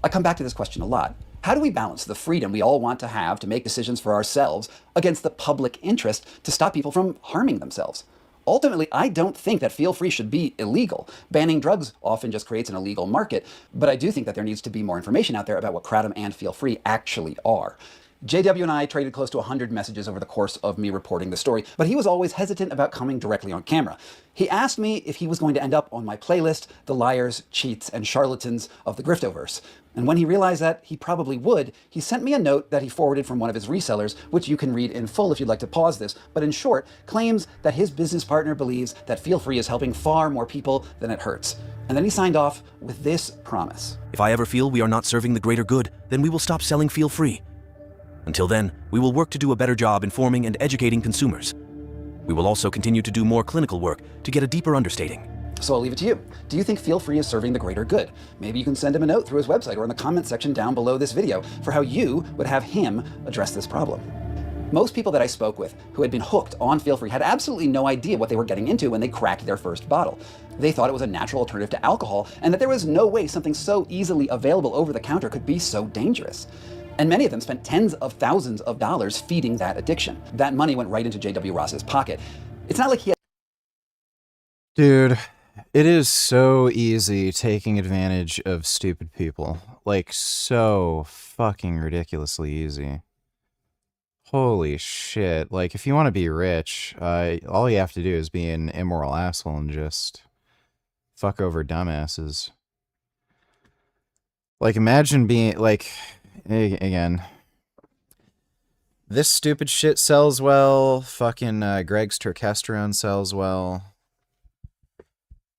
Speaker 10: I come back to this question a lot. How do we balance the freedom we all want to have to make decisions for ourselves against the public interest to stop people from harming themselves? Ultimately, I don't think that Feel Free should be illegal. Banning drugs often just creates an illegal market, but I do think that there needs to be more information out there about what kratom and Feel Free actually are. JW and I traded close to 100 messages over the course of me reporting the story, but he was always hesitant about coming directly on camera. He asked me if he was going to end up on my playlist, The Liars, Cheats, and Charlatans of the Griftoverse. And when he realized that he probably would, he sent me a note that he forwarded from one of his resellers, which you can read in full if you'd like to pause this, but in short, claims that his business partner believes that Feel Free is helping far more people than it hurts. And then he signed off with this promise.
Speaker 12: If I ever feel we are not serving the greater good, then we will stop selling Feel Free. Until then, we will work to do a better job informing and educating consumers. We will also continue to do more clinical work to get a deeper understanding.
Speaker 10: So I'll leave it to you. Do you think Feel Free is serving the greater good? Maybe you can send him a note through his website or in the comment section down below this video for how you would have him address this problem. Most people that I spoke with who had been hooked on Feel Free had absolutely no idea what they were getting into when they cracked their first bottle. They thought it was a natural alternative to alcohol and that there was no way something so easily available over the counter could be so dangerous. And many of them spent tens of thousands of dollars feeding that addiction. That money went right into J.W. Ross's pocket. It's not like he had...
Speaker 1: Dude, it is so easy taking advantage of stupid people. Like, so fucking ridiculously easy. Holy shit. Like, if you want to be rich, all you have to do is be an immoral asshole and just fuck over dumbasses. Like, imagine being, like, again, this stupid shit sells well, fucking Greg's Turkesterone sells well.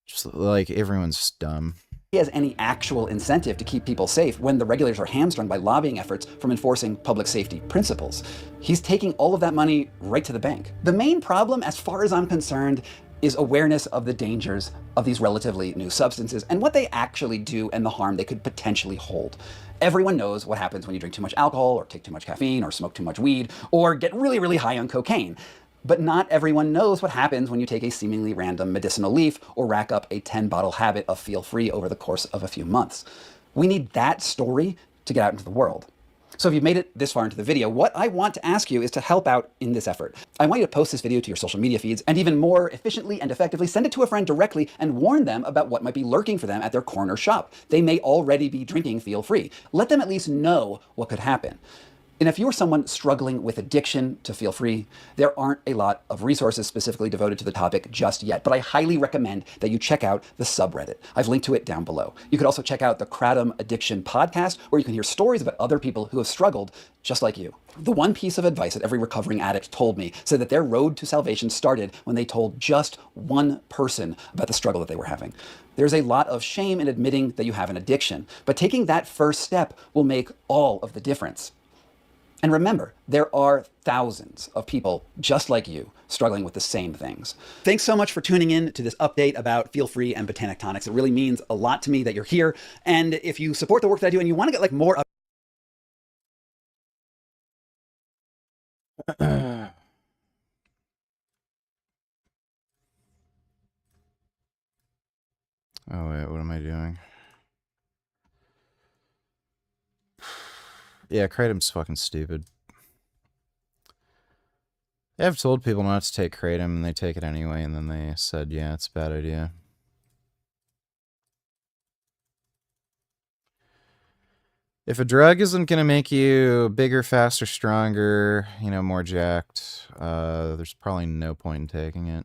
Speaker 1: Just, like, everyone's just dumb.
Speaker 10: He has any actual incentive to keep people safe when the regulators are hamstrung by lobbying efforts from enforcing public safety principles. He's taking all of that money right to the bank. The main problem, as far as I'm concerned, is awareness of the dangers of these relatively new substances and what they actually do and the harm they could potentially hold. Everyone knows what happens when you drink too much alcohol or take too much caffeine or smoke too much weed or get really, really high on cocaine. But not everyone knows what happens when you take a seemingly random medicinal leaf or rack up a 10-bottle habit of feel-free over the course of a few months. We need that story to get out into the world. So if you've made it this far into the video, what I want to ask you is to help out in this effort. I want you to post this video to your social media feeds and even more efficiently and effectively send it to a friend directly and warn them about what might be lurking for them at their corner shop. They may already be drinking feel-free. Let them at least know what could happen. And if you are someone struggling with addiction to feel free, there aren't a lot of resources specifically devoted to the topic just yet, but I highly recommend that you check out the subreddit. I've linked to it down below. You could also check out the Kratom Addiction podcast, where you can hear stories about other people who have struggled just like you. The one piece of advice that every recovering addict told me said that their road to salvation started when they told just one person about the struggle that they were having. There's a lot of shame in admitting that you have an addiction, but taking that first step will make all of the difference. And remember, there are thousands of people just like you struggling with the same things. Thanks so much for tuning in to this update about Feel Free and Botanic Tonics. It really means a lot to me that you're here. And if you support the work that I do and you want to get like more
Speaker 1: Oh wait, what am I doing? Yeah, Kratom's fucking stupid. I've told people not to take Kratom, and they take it anyway, and then they said, yeah, it's a bad idea. If a drug isn't going to make you bigger, faster, stronger, you know, more jacked, there's probably no point in taking it.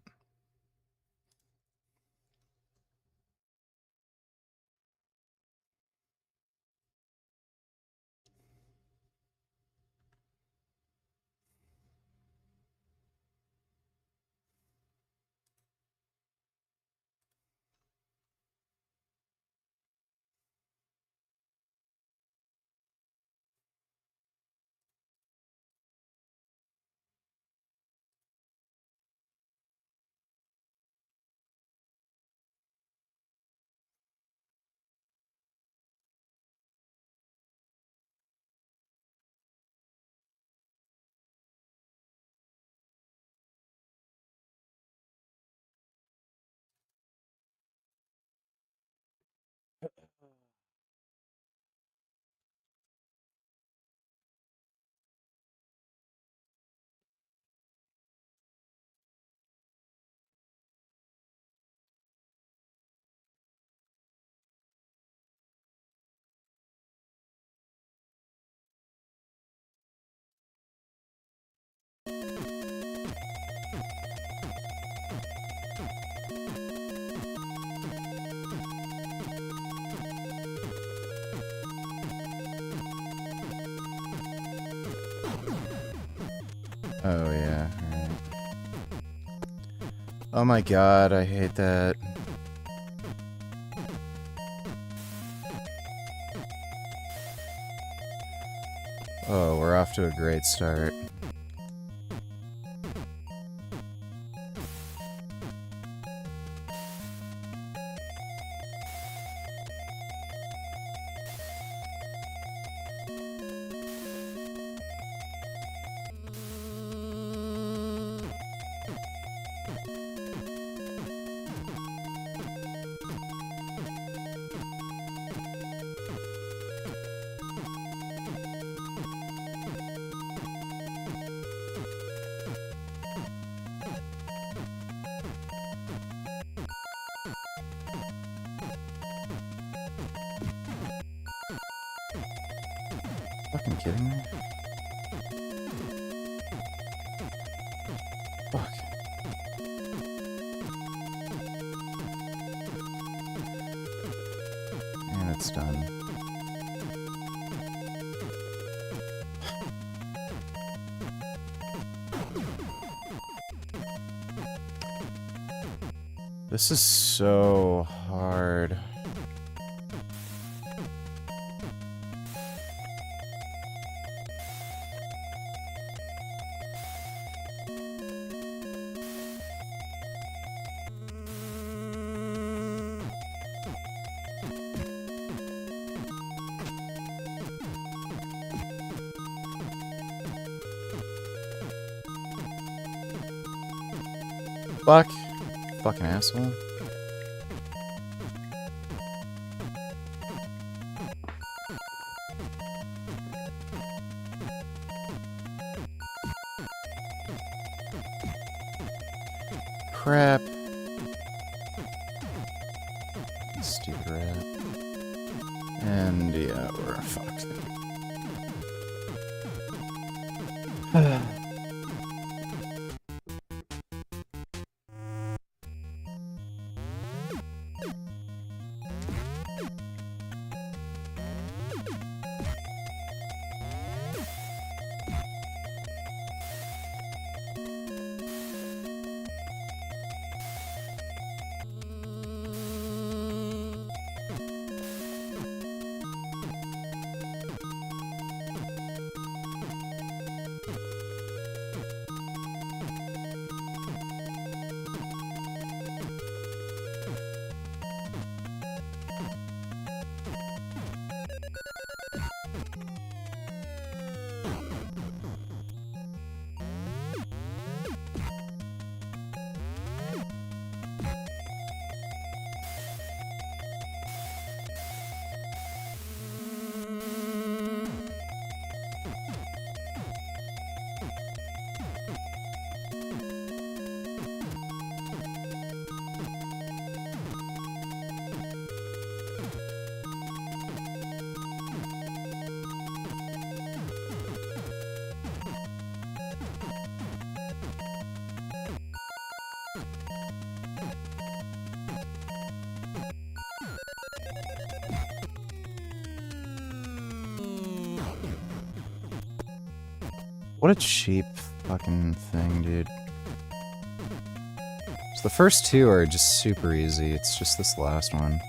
Speaker 1: Oh, yeah. Right. Oh my god, I hate that. Oh, we're off to a great start. Fucking kidding me? Fuck. And it's done. This is so hard. Fuck. Fucking asshole. Crap. Stupid rat. And yeah, we're fucked. What a cheap fucking thing, dude. So the first two are just super easy. It's just this last one.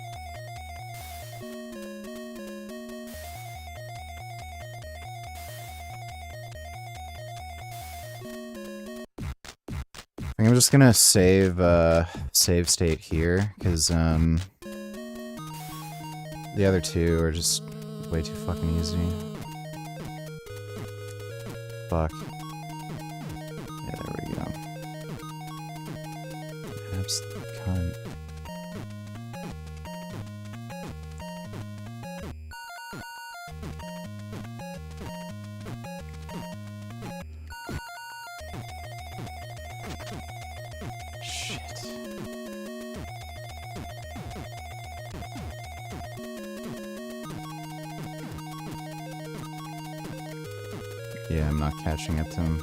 Speaker 1: I think I'm just gonna save state here, because the other two are just way too fucking easy. Fuck. Yeah, there we go. Absolute cunt. Shit. Yeah, I'm not catching up to him.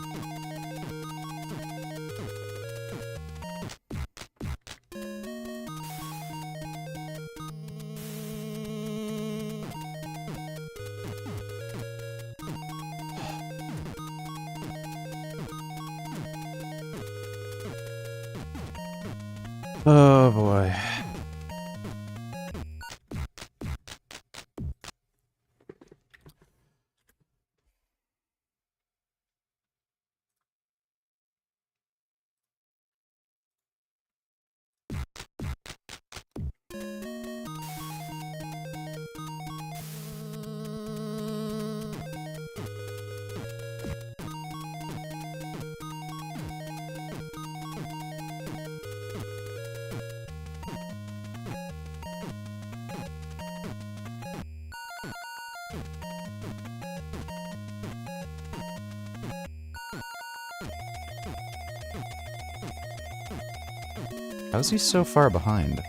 Speaker 1: Oh boy. How is he so far behind?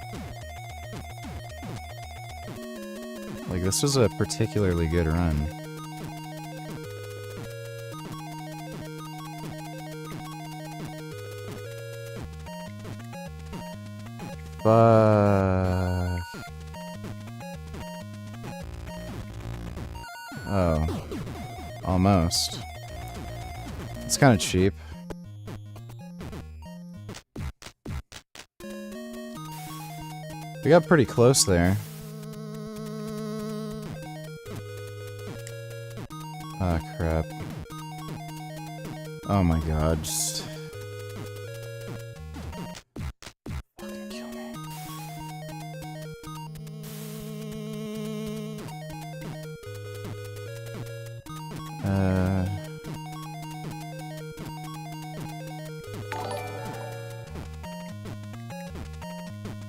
Speaker 1: Like, this was a particularly good run. Fuck. Oh. Almost. It's kind of cheap. We got pretty close there. Ah, crap. Oh my god, just... Fucking kill me.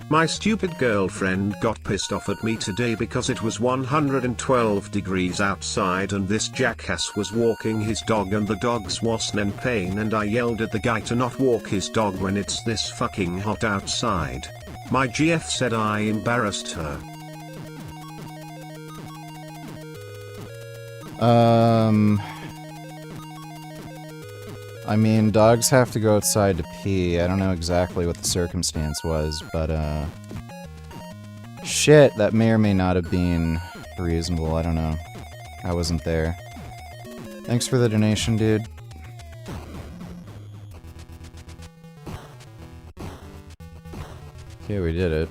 Speaker 6: My stupid girlfriend got pissed off at me today because it was 112 degrees outside and this jackass was walking his dog and the dog's wasn't in pain, and I yelled at the guy to not walk his dog when it's this fucking hot outside. My GF said I embarrassed her.
Speaker 1: I mean, dogs have to go outside to pee. I don't know exactly what the circumstance was, but, shit, that may or may not have been reasonable. I don't know. I wasn't there. Thanks for the donation, dude. Okay, we did it.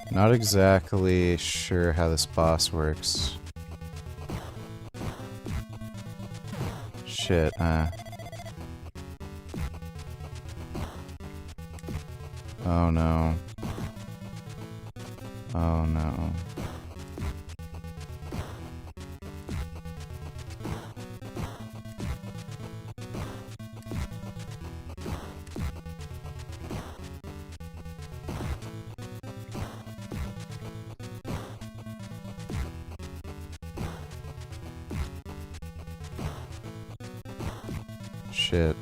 Speaker 1: Not exactly sure how this boss works. Shit, Oh no. Oh no. Shit.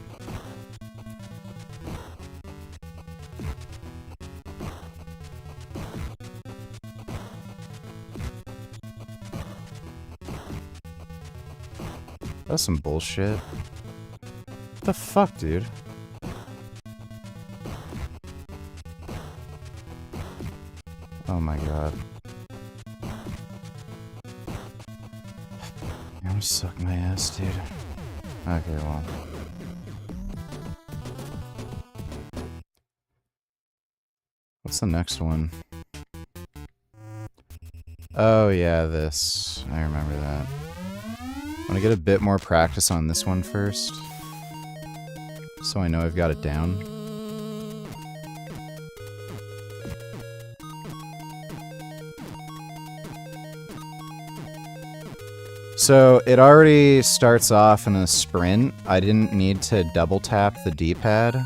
Speaker 1: That's some bullshit. What the fuck, dude? Oh my god. I'm gonna suck my ass, dude. Okay, well. What's the next one? Oh yeah, this. I remember that. I want to get a bit more practice on this one first, so I know I've got it down. So it already starts off in a sprint. I didn't need to double tap the D-pad,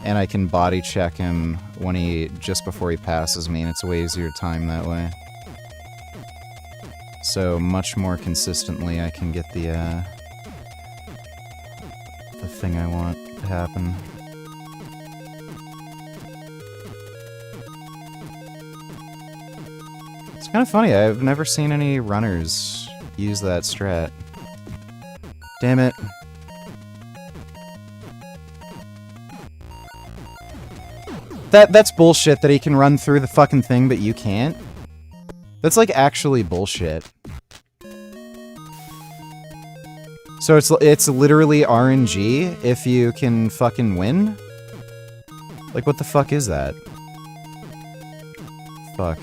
Speaker 1: and I can body check him when just before he passes me, and it's way easier to time that way. So much more consistently I can get the thing I want to happen. It's kind of funny, I've never seen any runners use that strat. Damn it. That's bullshit that he can run through the fucking thing but you can't. That's like actually bullshit. So it's literally RNG if you can fucking win? Like what the fuck is that? Fuck.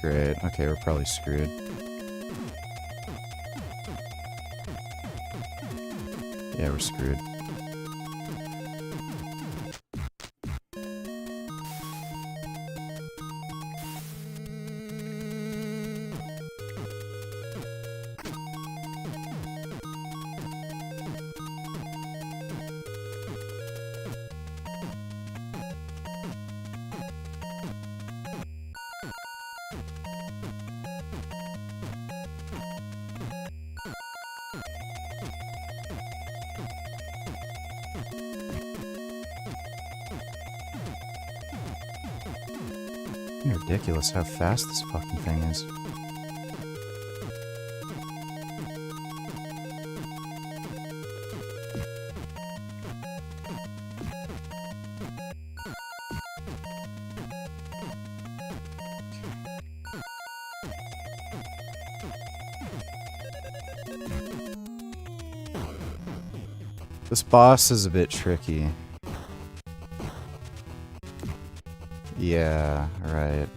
Speaker 1: Great. Okay, we're probably screwed. Yeah, we're screwed. Ridiculous how fast this fucking thing is. This boss is a bit tricky. Yeah, right.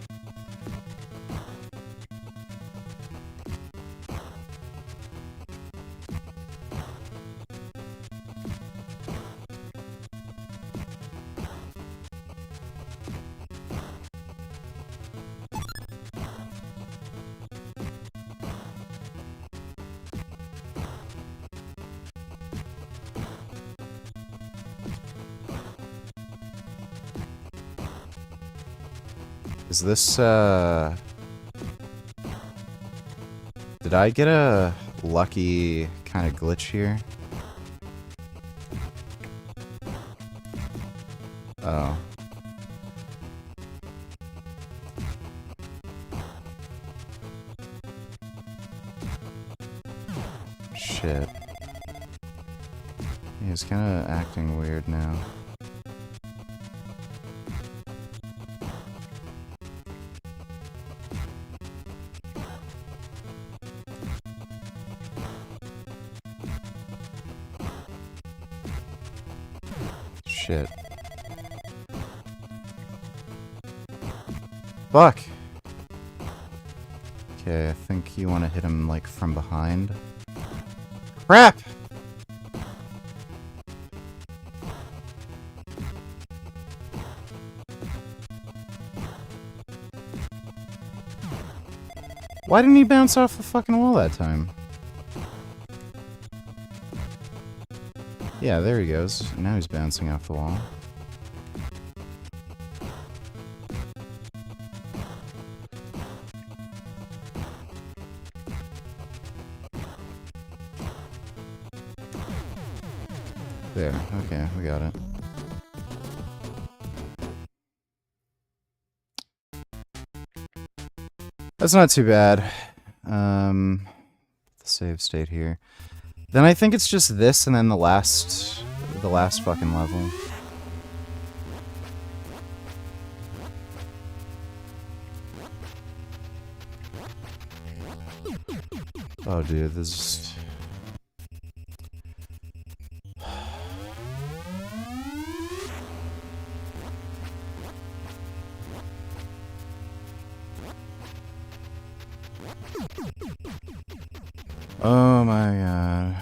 Speaker 1: Is this, did I get a lucky kind of glitch here? Oh. Shit. He's kind of acting weird now. Shit. Fuck! Okay, I think you want to hit him, like, from behind. Crap! Why didn't he bounce off the fucking wall that time? Yeah, there he goes. Now he's bouncing off the wall. There, okay, we got it. That's not too bad. The save state here. Then I think it's just this and then the last fucking level. Oh dude, this is... Oh my god.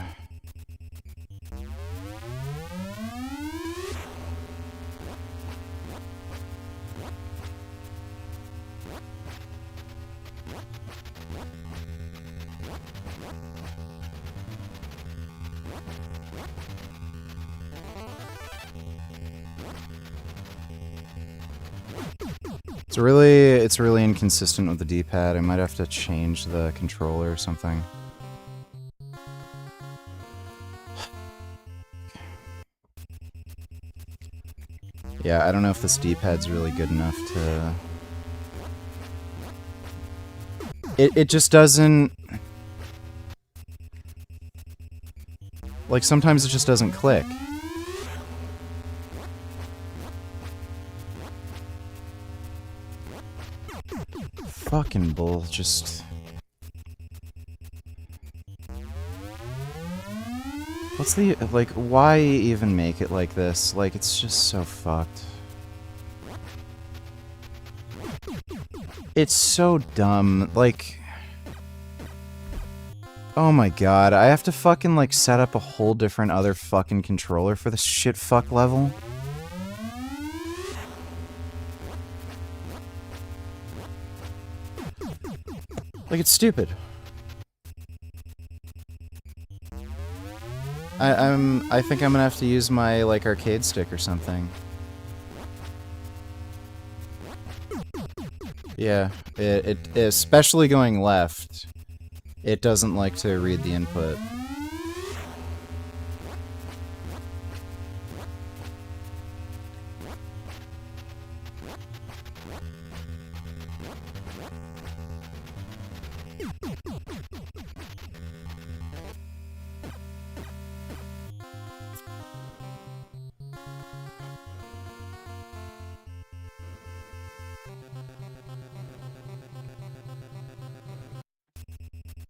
Speaker 1: It's really inconsistent with the D-pad. I might have to change the controller or something. Yeah, I don't know if this D-pad's really good enough to... It just doesn't... Like, sometimes it just doesn't click. Fucking bull, just... What's the... Like, why even make it like this? Like, it's just so fucked. It's so dumb, like... Oh my god, I have to fucking, like, set up a whole different other fucking controller for this shit fuck level? Like, it's stupid. I think I'm gonna have to use my, like, arcade stick or something. Yeah, it especially going left, it doesn't like to read the input.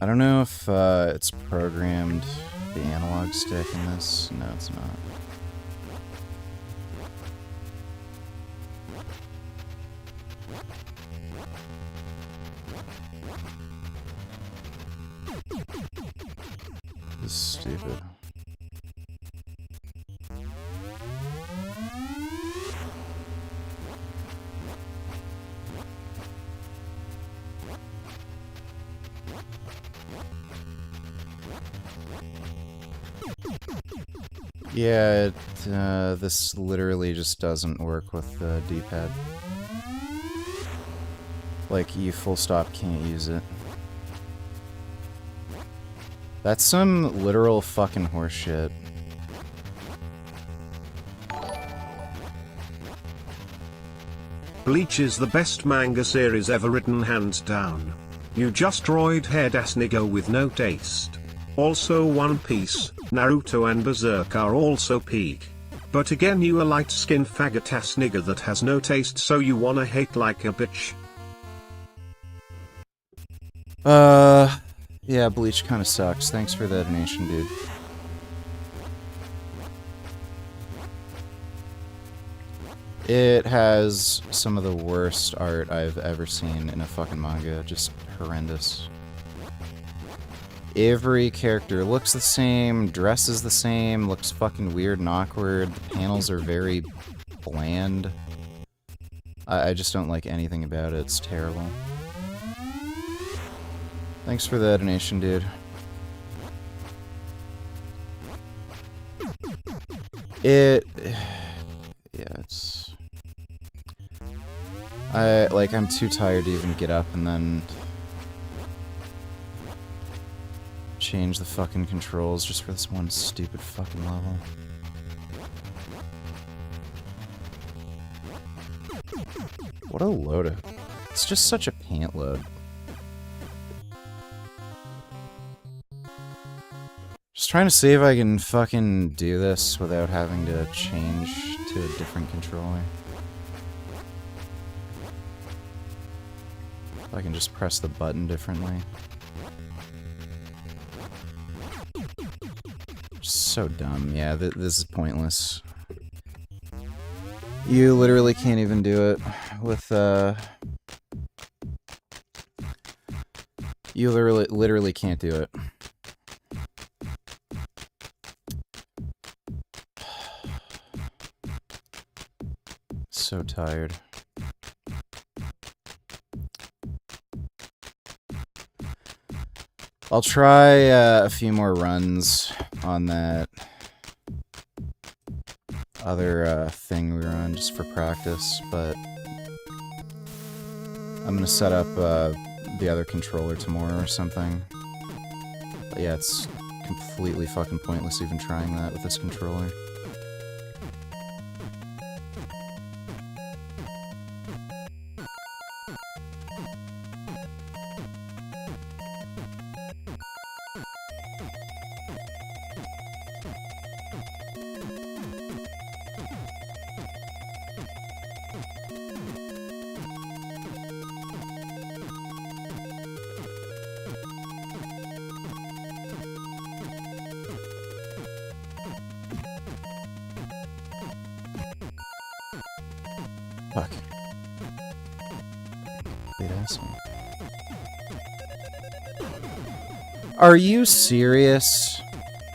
Speaker 1: I don't know if it's programmed the analog stick in this. No, it's not. This is stupid. Yeah, this literally just doesn't work with the D-pad. Like, you full stop can't use it. That's some literal fucking horseshit.
Speaker 6: Bleach is the best manga series ever written, hands down. You just roid head ass nigga with no taste. Also One Piece, Naruto and Berserk are also peak. But again you a light skin faggot ass nigga that has no taste, so you wanna hate like a bitch.
Speaker 1: Yeah, Bleach kinda sucks. Thanks for the donation, dude. It has some of the worst art I've ever seen in a fucking manga. Just horrendous. Every character looks the same, dresses the same, looks fucking weird and awkward. The panels are very bland. I just don't like anything about it. It's terrible. Thanks for the donation, dude. Yeah, it's... I'm too tired to even get up and then change the fucking controls just for this one stupid fucking level. What a load. It's just such a pant load. Just trying to see if I can fucking do this without having to change to a different controller. If I can just press the button differently. So dumb. Yeah, this is pointless. You literally can't even do it with, You literally can't do it. So tired. I'll try a few more runs on that other thing we were on just for practice, but I'm gonna set up the other controller tomorrow or something. But yeah, it's completely fucking pointless even trying that with this controller. Fuck. Complete asshole. Are you serious?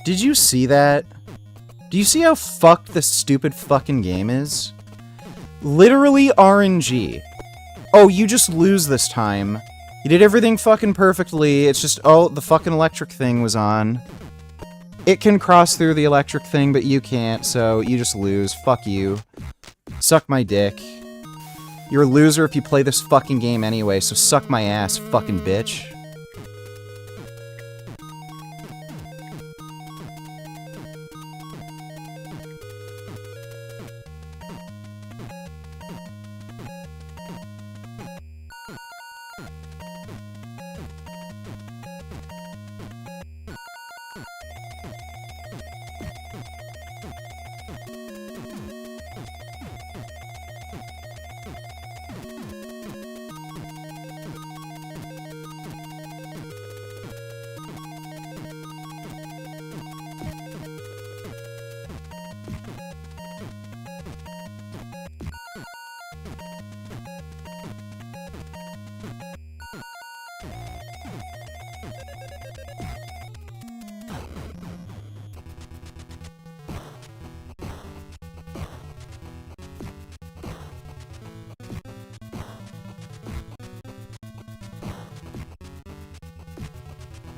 Speaker 1: Did you see that? Do you see how fucked this stupid fucking game is? Literally RNG. Oh, you just lose this time. You did everything fucking perfectly. It's just, oh, the fucking electric thing was on. It can cross through the electric thing, but you can't, so you just lose. Fuck you. Suck my dick. You're a loser if you play this fucking game anyway, so suck my ass, fucking bitch.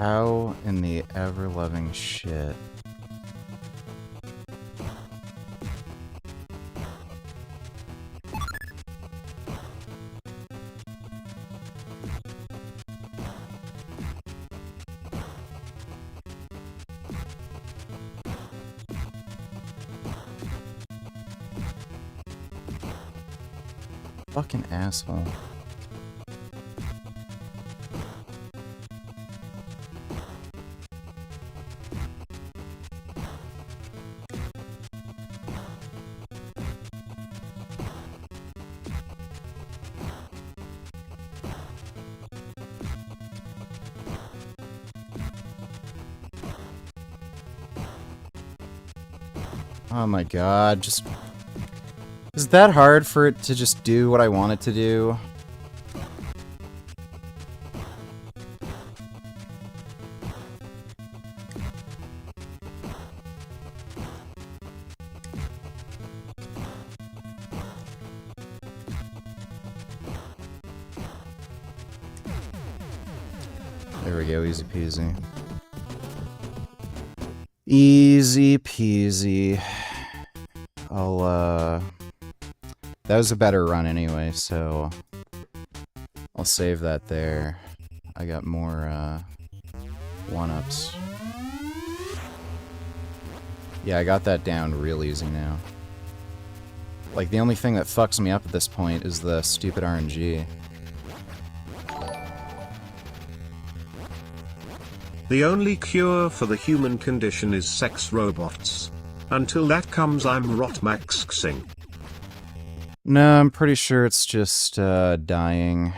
Speaker 1: How in the ever-loving shit? Fucking asshole. Oh my god, just... Is that hard for it to just do what I want it to do? There we go, easy peasy. Easy peasy. That was a better run anyway, so I'll save that there. I got more, one-ups. Yeah, I got that down real easy now. Like, the only thing that fucks me up at this point is the stupid RNG.
Speaker 6: The only cure for the human condition is sex robots. Until that comes, I'm Rotmaxing.
Speaker 1: No, I'm pretty sure it's just, dying.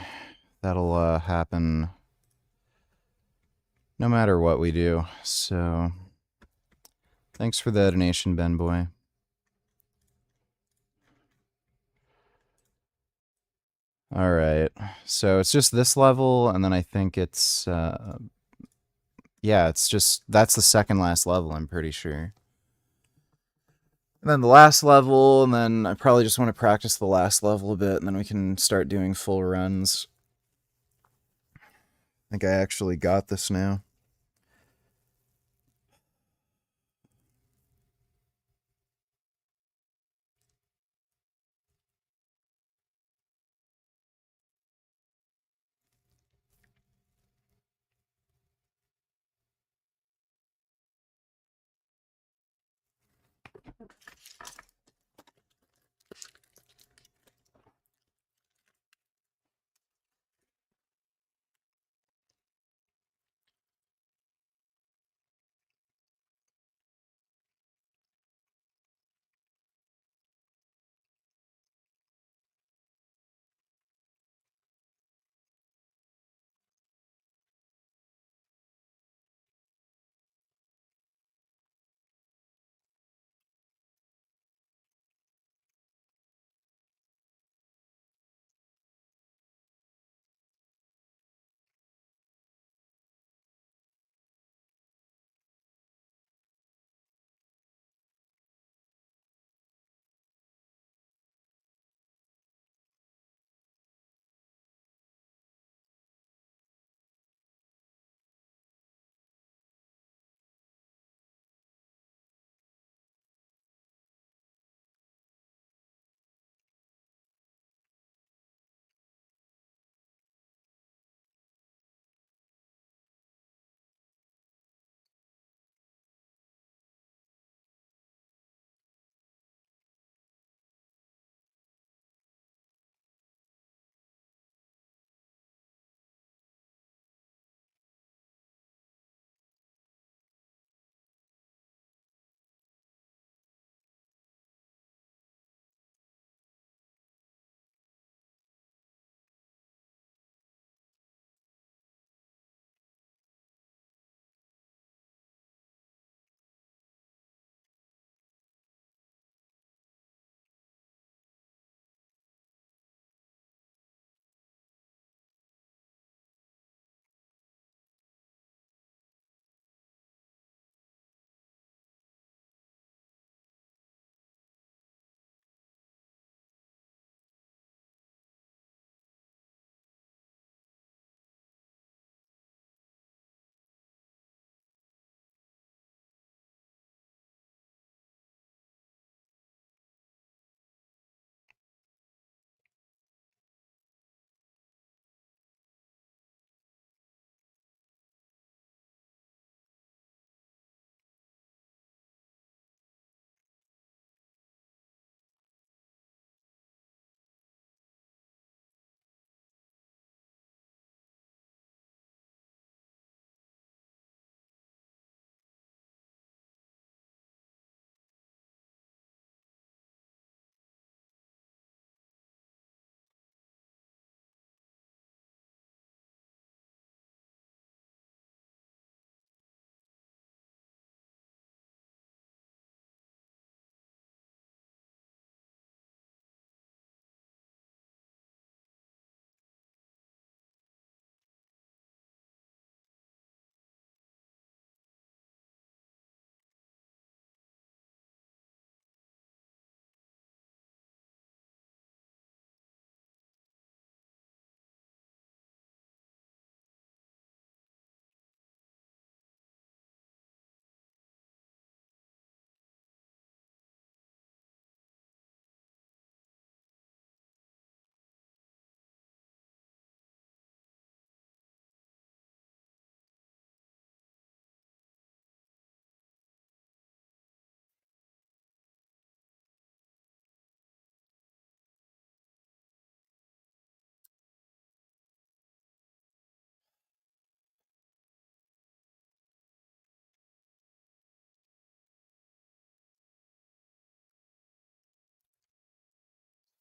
Speaker 1: That'll, happen no matter what we do, so... Thanks for the donation, Ben Boy. Alright, so it's just this level, and then I think it's, yeah, it's just... That's the second last level, I'm pretty sure. And then the last level, and then I probably just want to practice the last level a bit, and then we can start doing full runs. I think I actually got this now.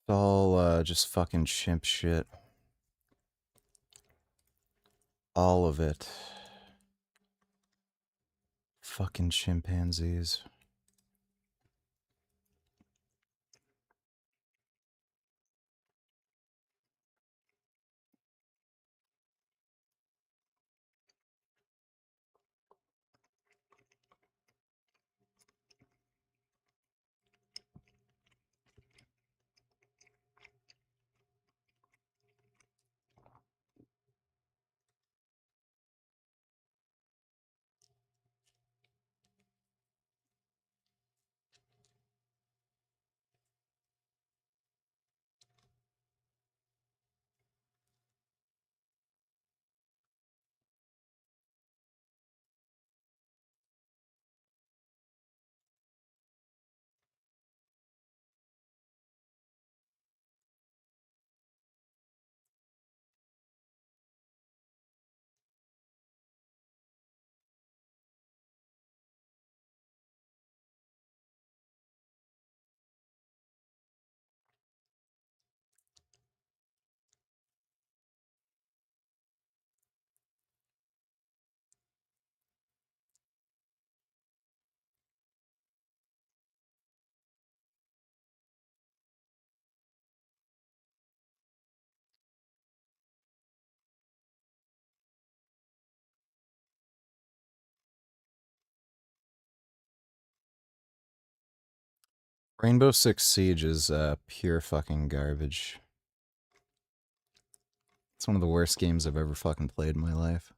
Speaker 1: It's all just fucking chimp shit. All of it. Fucking chimpanzees. Rainbow Six Siege is pure fucking garbage. It's one of the worst games I've ever fucking played in my life.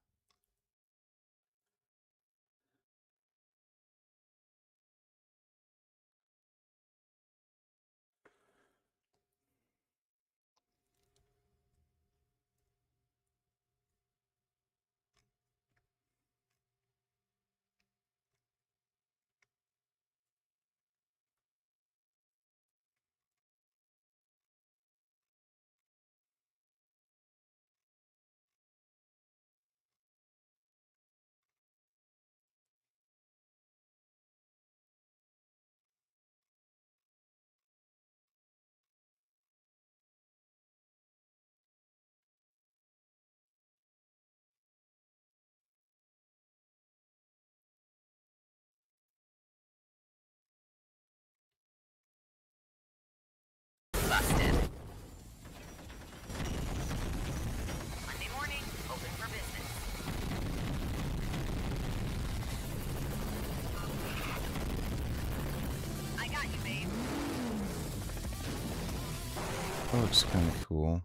Speaker 18: Busted. Monday morning, open for business. I got you, babe.
Speaker 1: That looks kind of cool.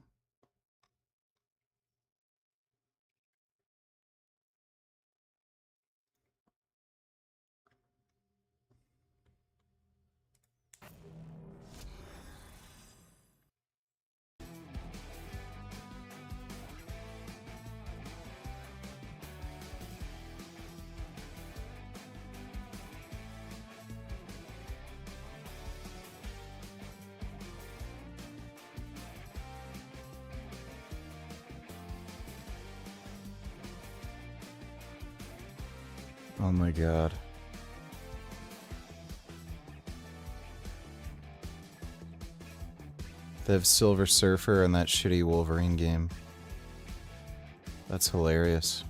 Speaker 1: Oh my god. They have Silver Surfer and that shitty Wolverine game. That's hilarious.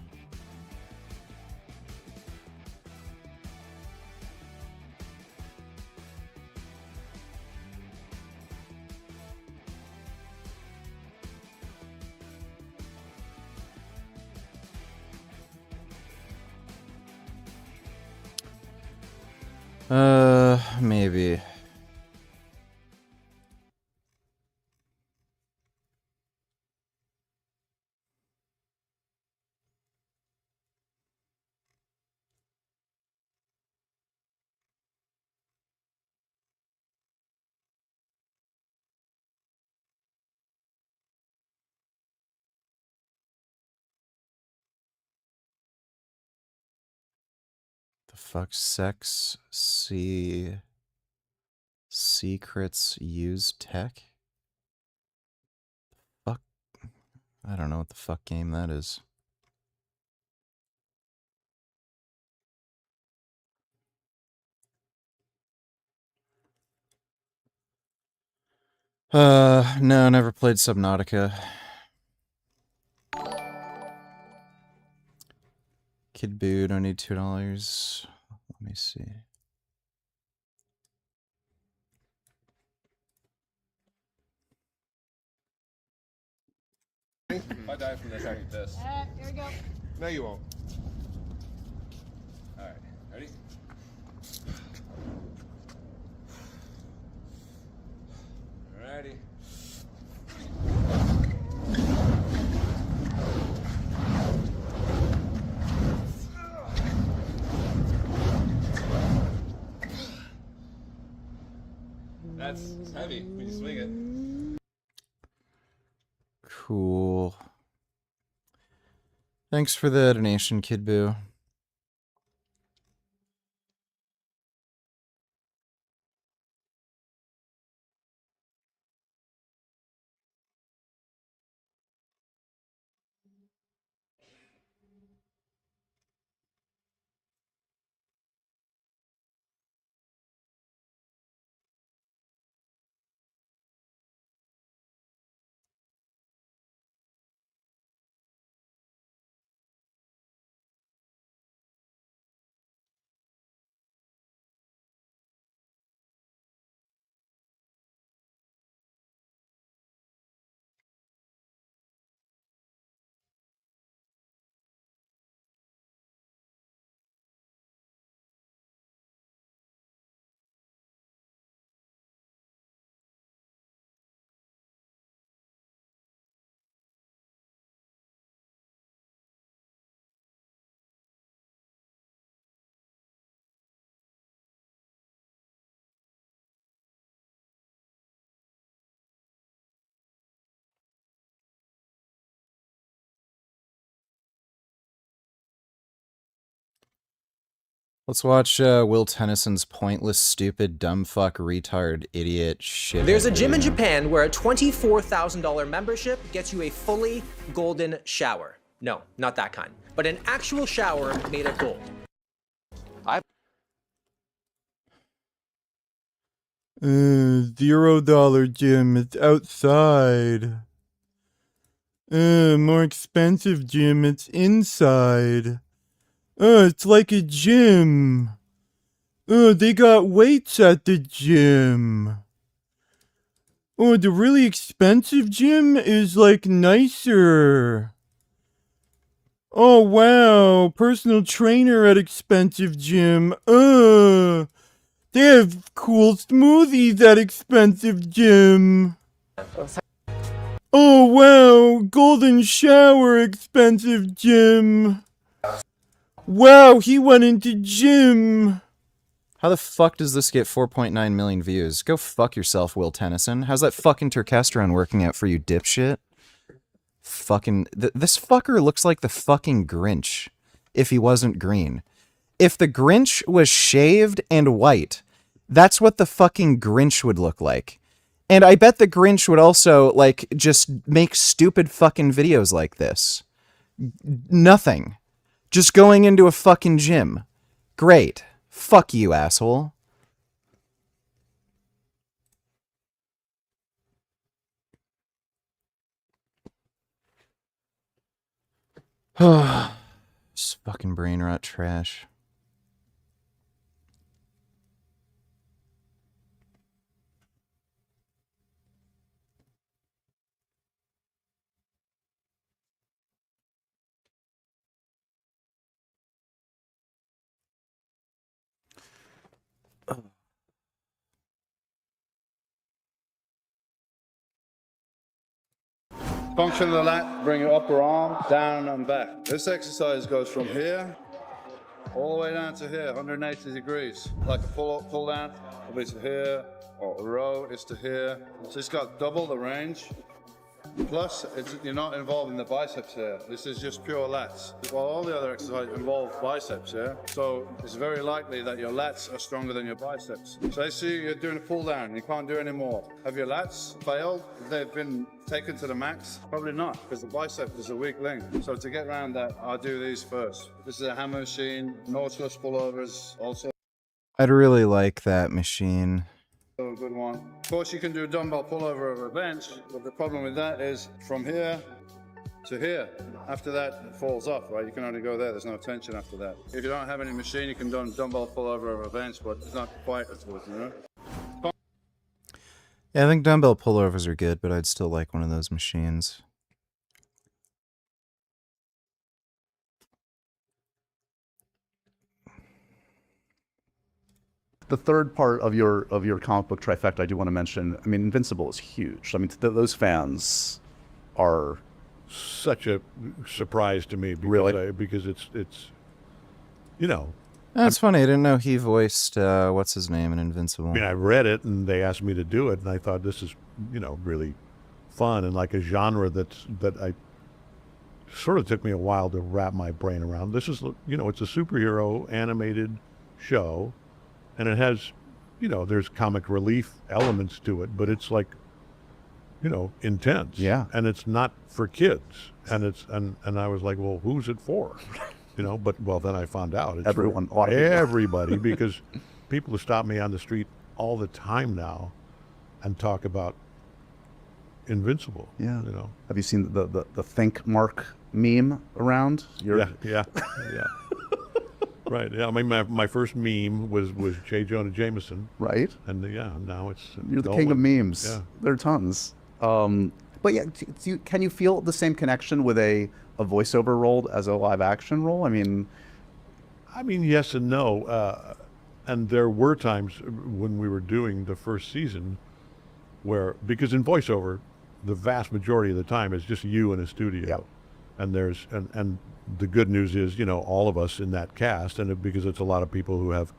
Speaker 1: Maybe. The fuck? Sex? Secrets use tech? Fuck. I don't know what the fuck game that is. No, never played Subnautica. Kid Boo, don't need $2. Let me see.
Speaker 19: If I die from this, I need this.
Speaker 21: Here we go.
Speaker 19: No, you won't. Alright, ready? Alrighty. That's heavy when you swing it.
Speaker 1: Cool. Thanks for the donation, Kid Boo. Let's watch Will Tennyson's pointless, stupid, dumb fuck, retard, idiot shit.
Speaker 22: There's a gym in Japan where a $24,000 membership gets you a fully golden shower. No, not that kind, but an actual shower made of gold.
Speaker 23: $0 gym, it's outside. More expensive gym, it's inside. It's like a gym. They got weights at the gym. The really expensive gym is like nicer. Oh wow, personal trainer at expensive gym. They have cool smoothies at expensive gym. Oh wow, golden shower, expensive gym. Wow, he went into gym.
Speaker 1: How the fuck does this get 4.9 million views? Go fuck yourself, Will Tennyson. How's that fucking Turkesterone working out for you, dipshit? Fucking... this fucker looks like the fucking Grinch, if he wasn't green. If the Grinch was shaved and white, that's what the fucking Grinch would look like. And I bet the Grinch would also, like, just make stupid fucking videos like this. Nothing. Just going into a fucking gym. Great. Fuck you, asshole. Just fucking brain rot trash.
Speaker 24: Function of the lat, bring your upper arm down and back. This exercise goes from here all the way down to here, 180 degrees. Like a pull-up, pull-down, it'll be to here, or a row is to here. So it's got double the range. Plus, you're not involving the biceps here. This is just pure lats. While all the other exercises involve biceps here, so it's very likely that your lats are stronger than your biceps. So let's see you're doing a pull down, you can't do any more. Have your lats failed? They've been taken to the max? Probably not, because the bicep is a weak link. So to get around that, I'll do these first. This is a hammer machine, Nautilus pullovers also.
Speaker 1: I'd really like that machine.
Speaker 24: A good one. Of course, you can do a dumbbell pullover over a bench, but the problem with that is from here to here. After that, it falls off, right? You can only go there. There's no tension after that. If you don't have any machine, you can do dumbbell pullover over a bench, but it's not quite as good, you know?
Speaker 1: Yeah, I think dumbbell pullovers are good, but I'd still like one of those machines.
Speaker 2: The third part of your comic book trifecta I do want to mention, I mean, Invincible is huge. I mean, those fans are
Speaker 3: such a surprise to me because,
Speaker 2: really?
Speaker 3: Because it's you know.
Speaker 1: That's funny. I didn't know he voiced what's his name in Invincible.
Speaker 3: I mean, I read it and they asked me to do it, and I thought this is, you know, really fun and like a genre that I sort of took me a while to wrap my brain around. This is, you know, it's a superhero animated show, and it has, you know, there's comic relief elements to it, but it's like, you know, intense.
Speaker 2: Yeah.
Speaker 3: And it's not for kids. And it's and I was like, well, who's it for? You know, but well, then I found out it's
Speaker 2: everyone,
Speaker 3: for everybody, because people stop me on the street all the time now and talk about Invincible.
Speaker 2: Yeah.
Speaker 3: You know.
Speaker 2: Have you seen the Think Mark meme around?
Speaker 3: Yeah. Right. Yeah. I mean, my first meme was J. Jonah Jameson.
Speaker 2: Right.
Speaker 3: And yeah, now it's
Speaker 2: you're the king of memes.
Speaker 3: Yeah.
Speaker 2: There are tons. But yeah, can you feel the same connection with a voiceover role as a live action role? I mean,
Speaker 3: yes and no. And there were times when we were doing the first season where, because in voiceover, the vast majority of the time is just you in a studio.
Speaker 2: Yep.
Speaker 3: And there's and the good news is, you know, all of us in that cast, and because it's a lot of people who have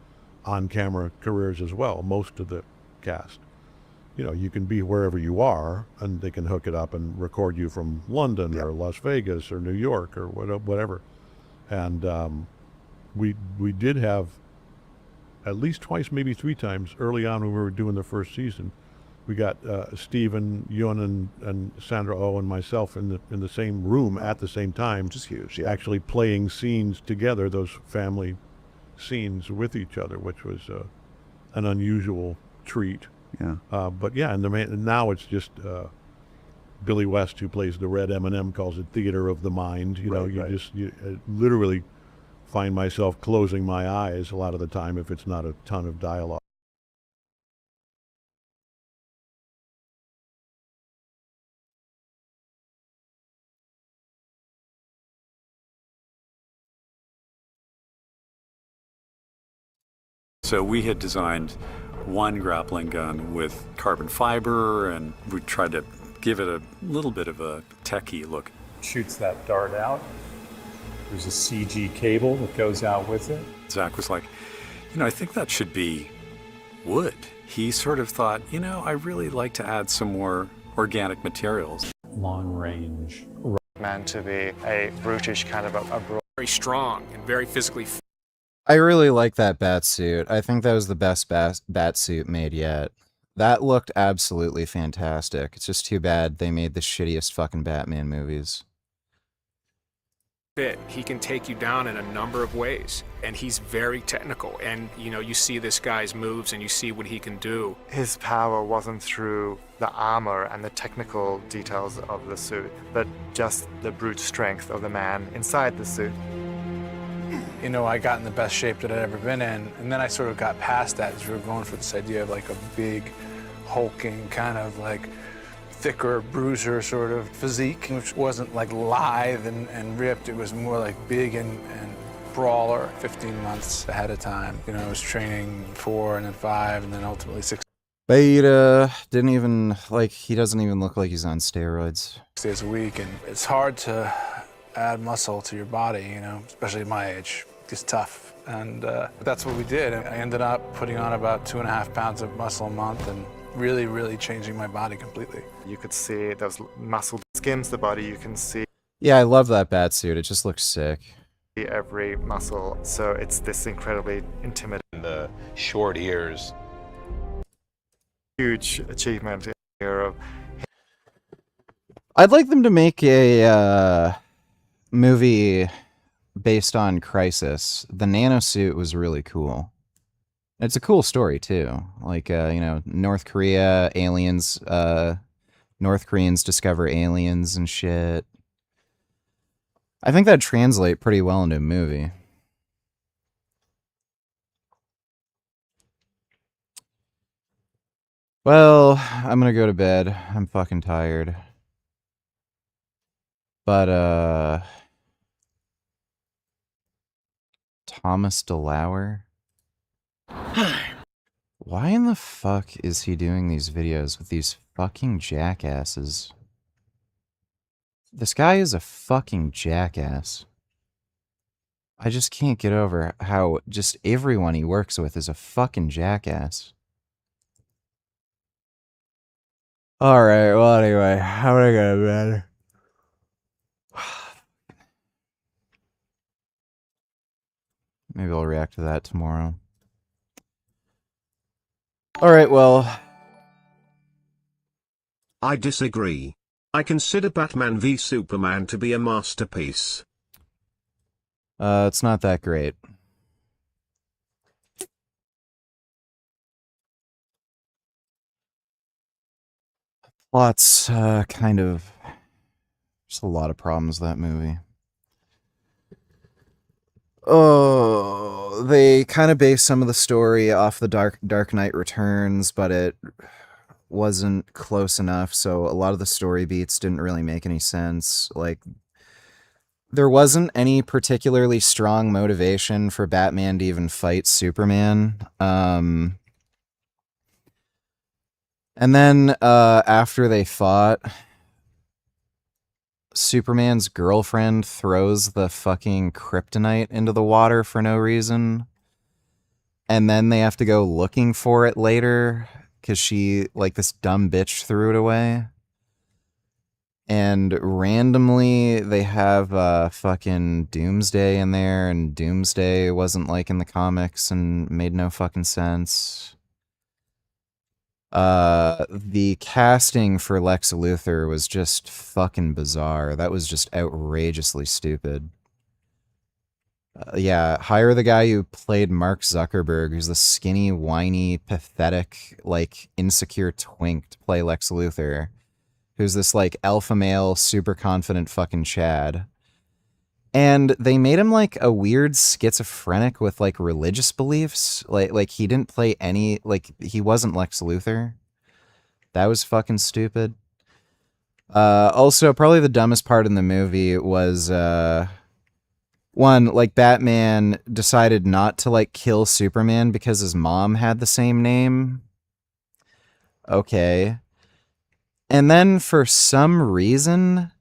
Speaker 3: on-camera careers as well, most of the cast. You know, you can be wherever you are, and they can hook it up and record you from London or Las Vegas or New York or whatever. And we did have at least twice, maybe three times early on when we were doing the first season. We got Stephen, Yun, and Sandra Oh and myself in the same room at the same time,
Speaker 2: which is huge. Yeah.
Speaker 3: Actually playing scenes together, those family scenes with each other, which was an unusual treat.
Speaker 2: Yeah.
Speaker 3: But yeah, and now it's just Billy West, who plays the Red M&M, calls it theater of the mind. You know, you literally find myself closing my eyes a lot of the time if it's not a ton of dialogue.
Speaker 11: So we had designed one grappling gun with carbon fiber, and we tried to give it a little bit of a techie look.
Speaker 21: Shoots that dart out. There's a CG cable that goes out with it.
Speaker 11: Zach was like, you know, I think that should be wood. He sort of thought, you know, I really like to add some more organic materials.
Speaker 21: Long range.
Speaker 25: Meant to be a brutish kind of a
Speaker 26: very strong and very physically fit.
Speaker 1: I really like that bat suit. I think that was the best bat suit made yet. That looked absolutely fantastic. It's just too bad they made the shittiest fucking Batman movies.
Speaker 26: He can take you down in a number of ways, and he's very technical. And you know, you see this guy's moves and you see what he can do.
Speaker 25: His power wasn't through the armor and the technical details of the suit, but just the brute strength of the man inside the suit.
Speaker 27: You know, I got in the best shape that I'd ever been in, and then I sort of got past that as we were going for this idea of like a big, hulking, kind of like thicker bruiser sort of physique, which wasn't like lithe and ripped. It was more like big and brawler. 15 months ahead of time. You know, I was training 4 and then 5 and then ultimately 6.
Speaker 1: Beta didn't even, like, he doesn't even look like he's on steroids.
Speaker 27: 6 days a week, and it's hard to add muscle to your body, you know, especially at my age. It's tough, and that's what we did. I ended up putting on about 2.5 pounds of muscle a month and really, really changing my body completely.
Speaker 25: You could see those muscle skims the body. You can see.
Speaker 1: Yeah, I love that bat suit. It just looks sick.
Speaker 25: Every muscle, so it's this incredibly intimidating.
Speaker 28: The short ears.
Speaker 25: Huge achievement here of.
Speaker 1: I'd like them to make a movie based on Crisis. The nanosuit was really cool. It's a cool story too. Like, you know, North Korea, aliens, North Koreans discover aliens and shit. I think that'd translate pretty well into a movie. Well, I'm gonna go to bed. I'm fucking tired. But, Thomas DeLauer? Why in the fuck is he doing these videos with these fucking jackasses? This guy is a fucking jackass. I just can't get over how just everyone he works with is a fucking jackass. Alright, well anyway, I'm gonna go to bed. Maybe I'll react to that tomorrow. Alright, well...
Speaker 6: I disagree. I consider Batman v Superman to be a masterpiece.
Speaker 1: It's not that great. Plot's, kind of... There's a lot of problems with that movie. Oh, they kind of based some of the story off the Dark Knight Returns, but it wasn't close enough, so a lot of the story beats didn't really make any sense. Like, there wasn't any particularly strong motivation for Batman to even fight Superman. And then, after they fought, Superman's girlfriend throws the fucking kryptonite into the water for no reason. And then they have to go looking for it later, because she, like, this dumb bitch threw it away. And randomly, they have fucking Doomsday in there, and Doomsday wasn't, like, in the comics and made no fucking sense. The casting for Lex Luthor was just fucking bizarre. That was just outrageously stupid. Yeah, hire the guy who played Mark Zuckerberg, who's the skinny, whiny, pathetic, like, insecure twink to play Lex Luthor, who's this, like, alpha male, super confident fucking Chad. And they made him, like, a weird schizophrenic with, like, religious beliefs. Like he didn't play any, like, he wasn't Lex Luthor. That was fucking stupid. Also, probably the dumbest part in the movie was, one, like, Batman decided not to, like, kill Superman because his mom had the same name. Okay. And then, for some reason,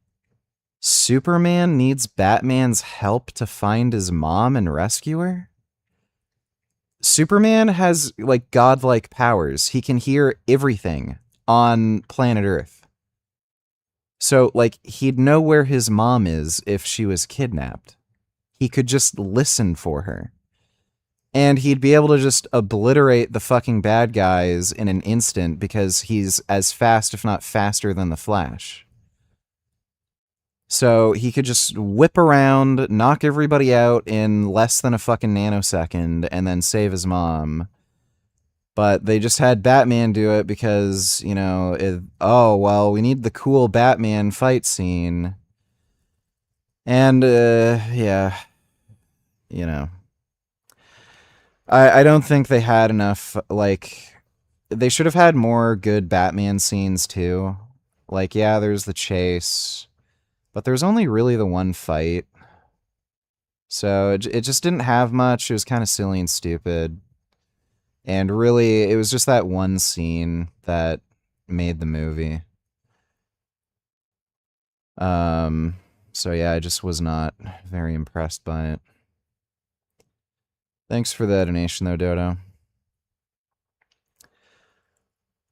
Speaker 1: Superman needs Batman's help to find his mom and rescue her? Superman has, like, godlike powers. He can hear everything on planet Earth. So, like, he'd know where his mom is if she was kidnapped. He could just listen for her. And he'd be able to just obliterate the fucking bad guys in an instant because he's as fast, if not faster, than the Flash. So he could just whip around, knock everybody out in less than a fucking nanosecond, and then save his mom. But they just had Batman do it because, you know, oh, well, we need the cool Batman fight scene. And, yeah, you know. I don't think they had enough, like, they should have had more good Batman scenes, too. Like, yeah, there's the chase, but there's only really the one fight. So it just didn't have much. It was kind of silly and stupid. And really, it was just that one scene that made the movie. So yeah, I just was not very impressed by it. Thanks for the donation, though, Dodo.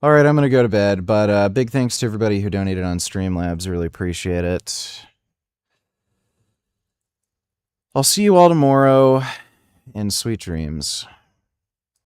Speaker 1: All right, I'm going to go to bed, but big thanks to everybody who donated on Streamlabs. Really appreciate it. I'll see you all tomorrow, and sweet dreams.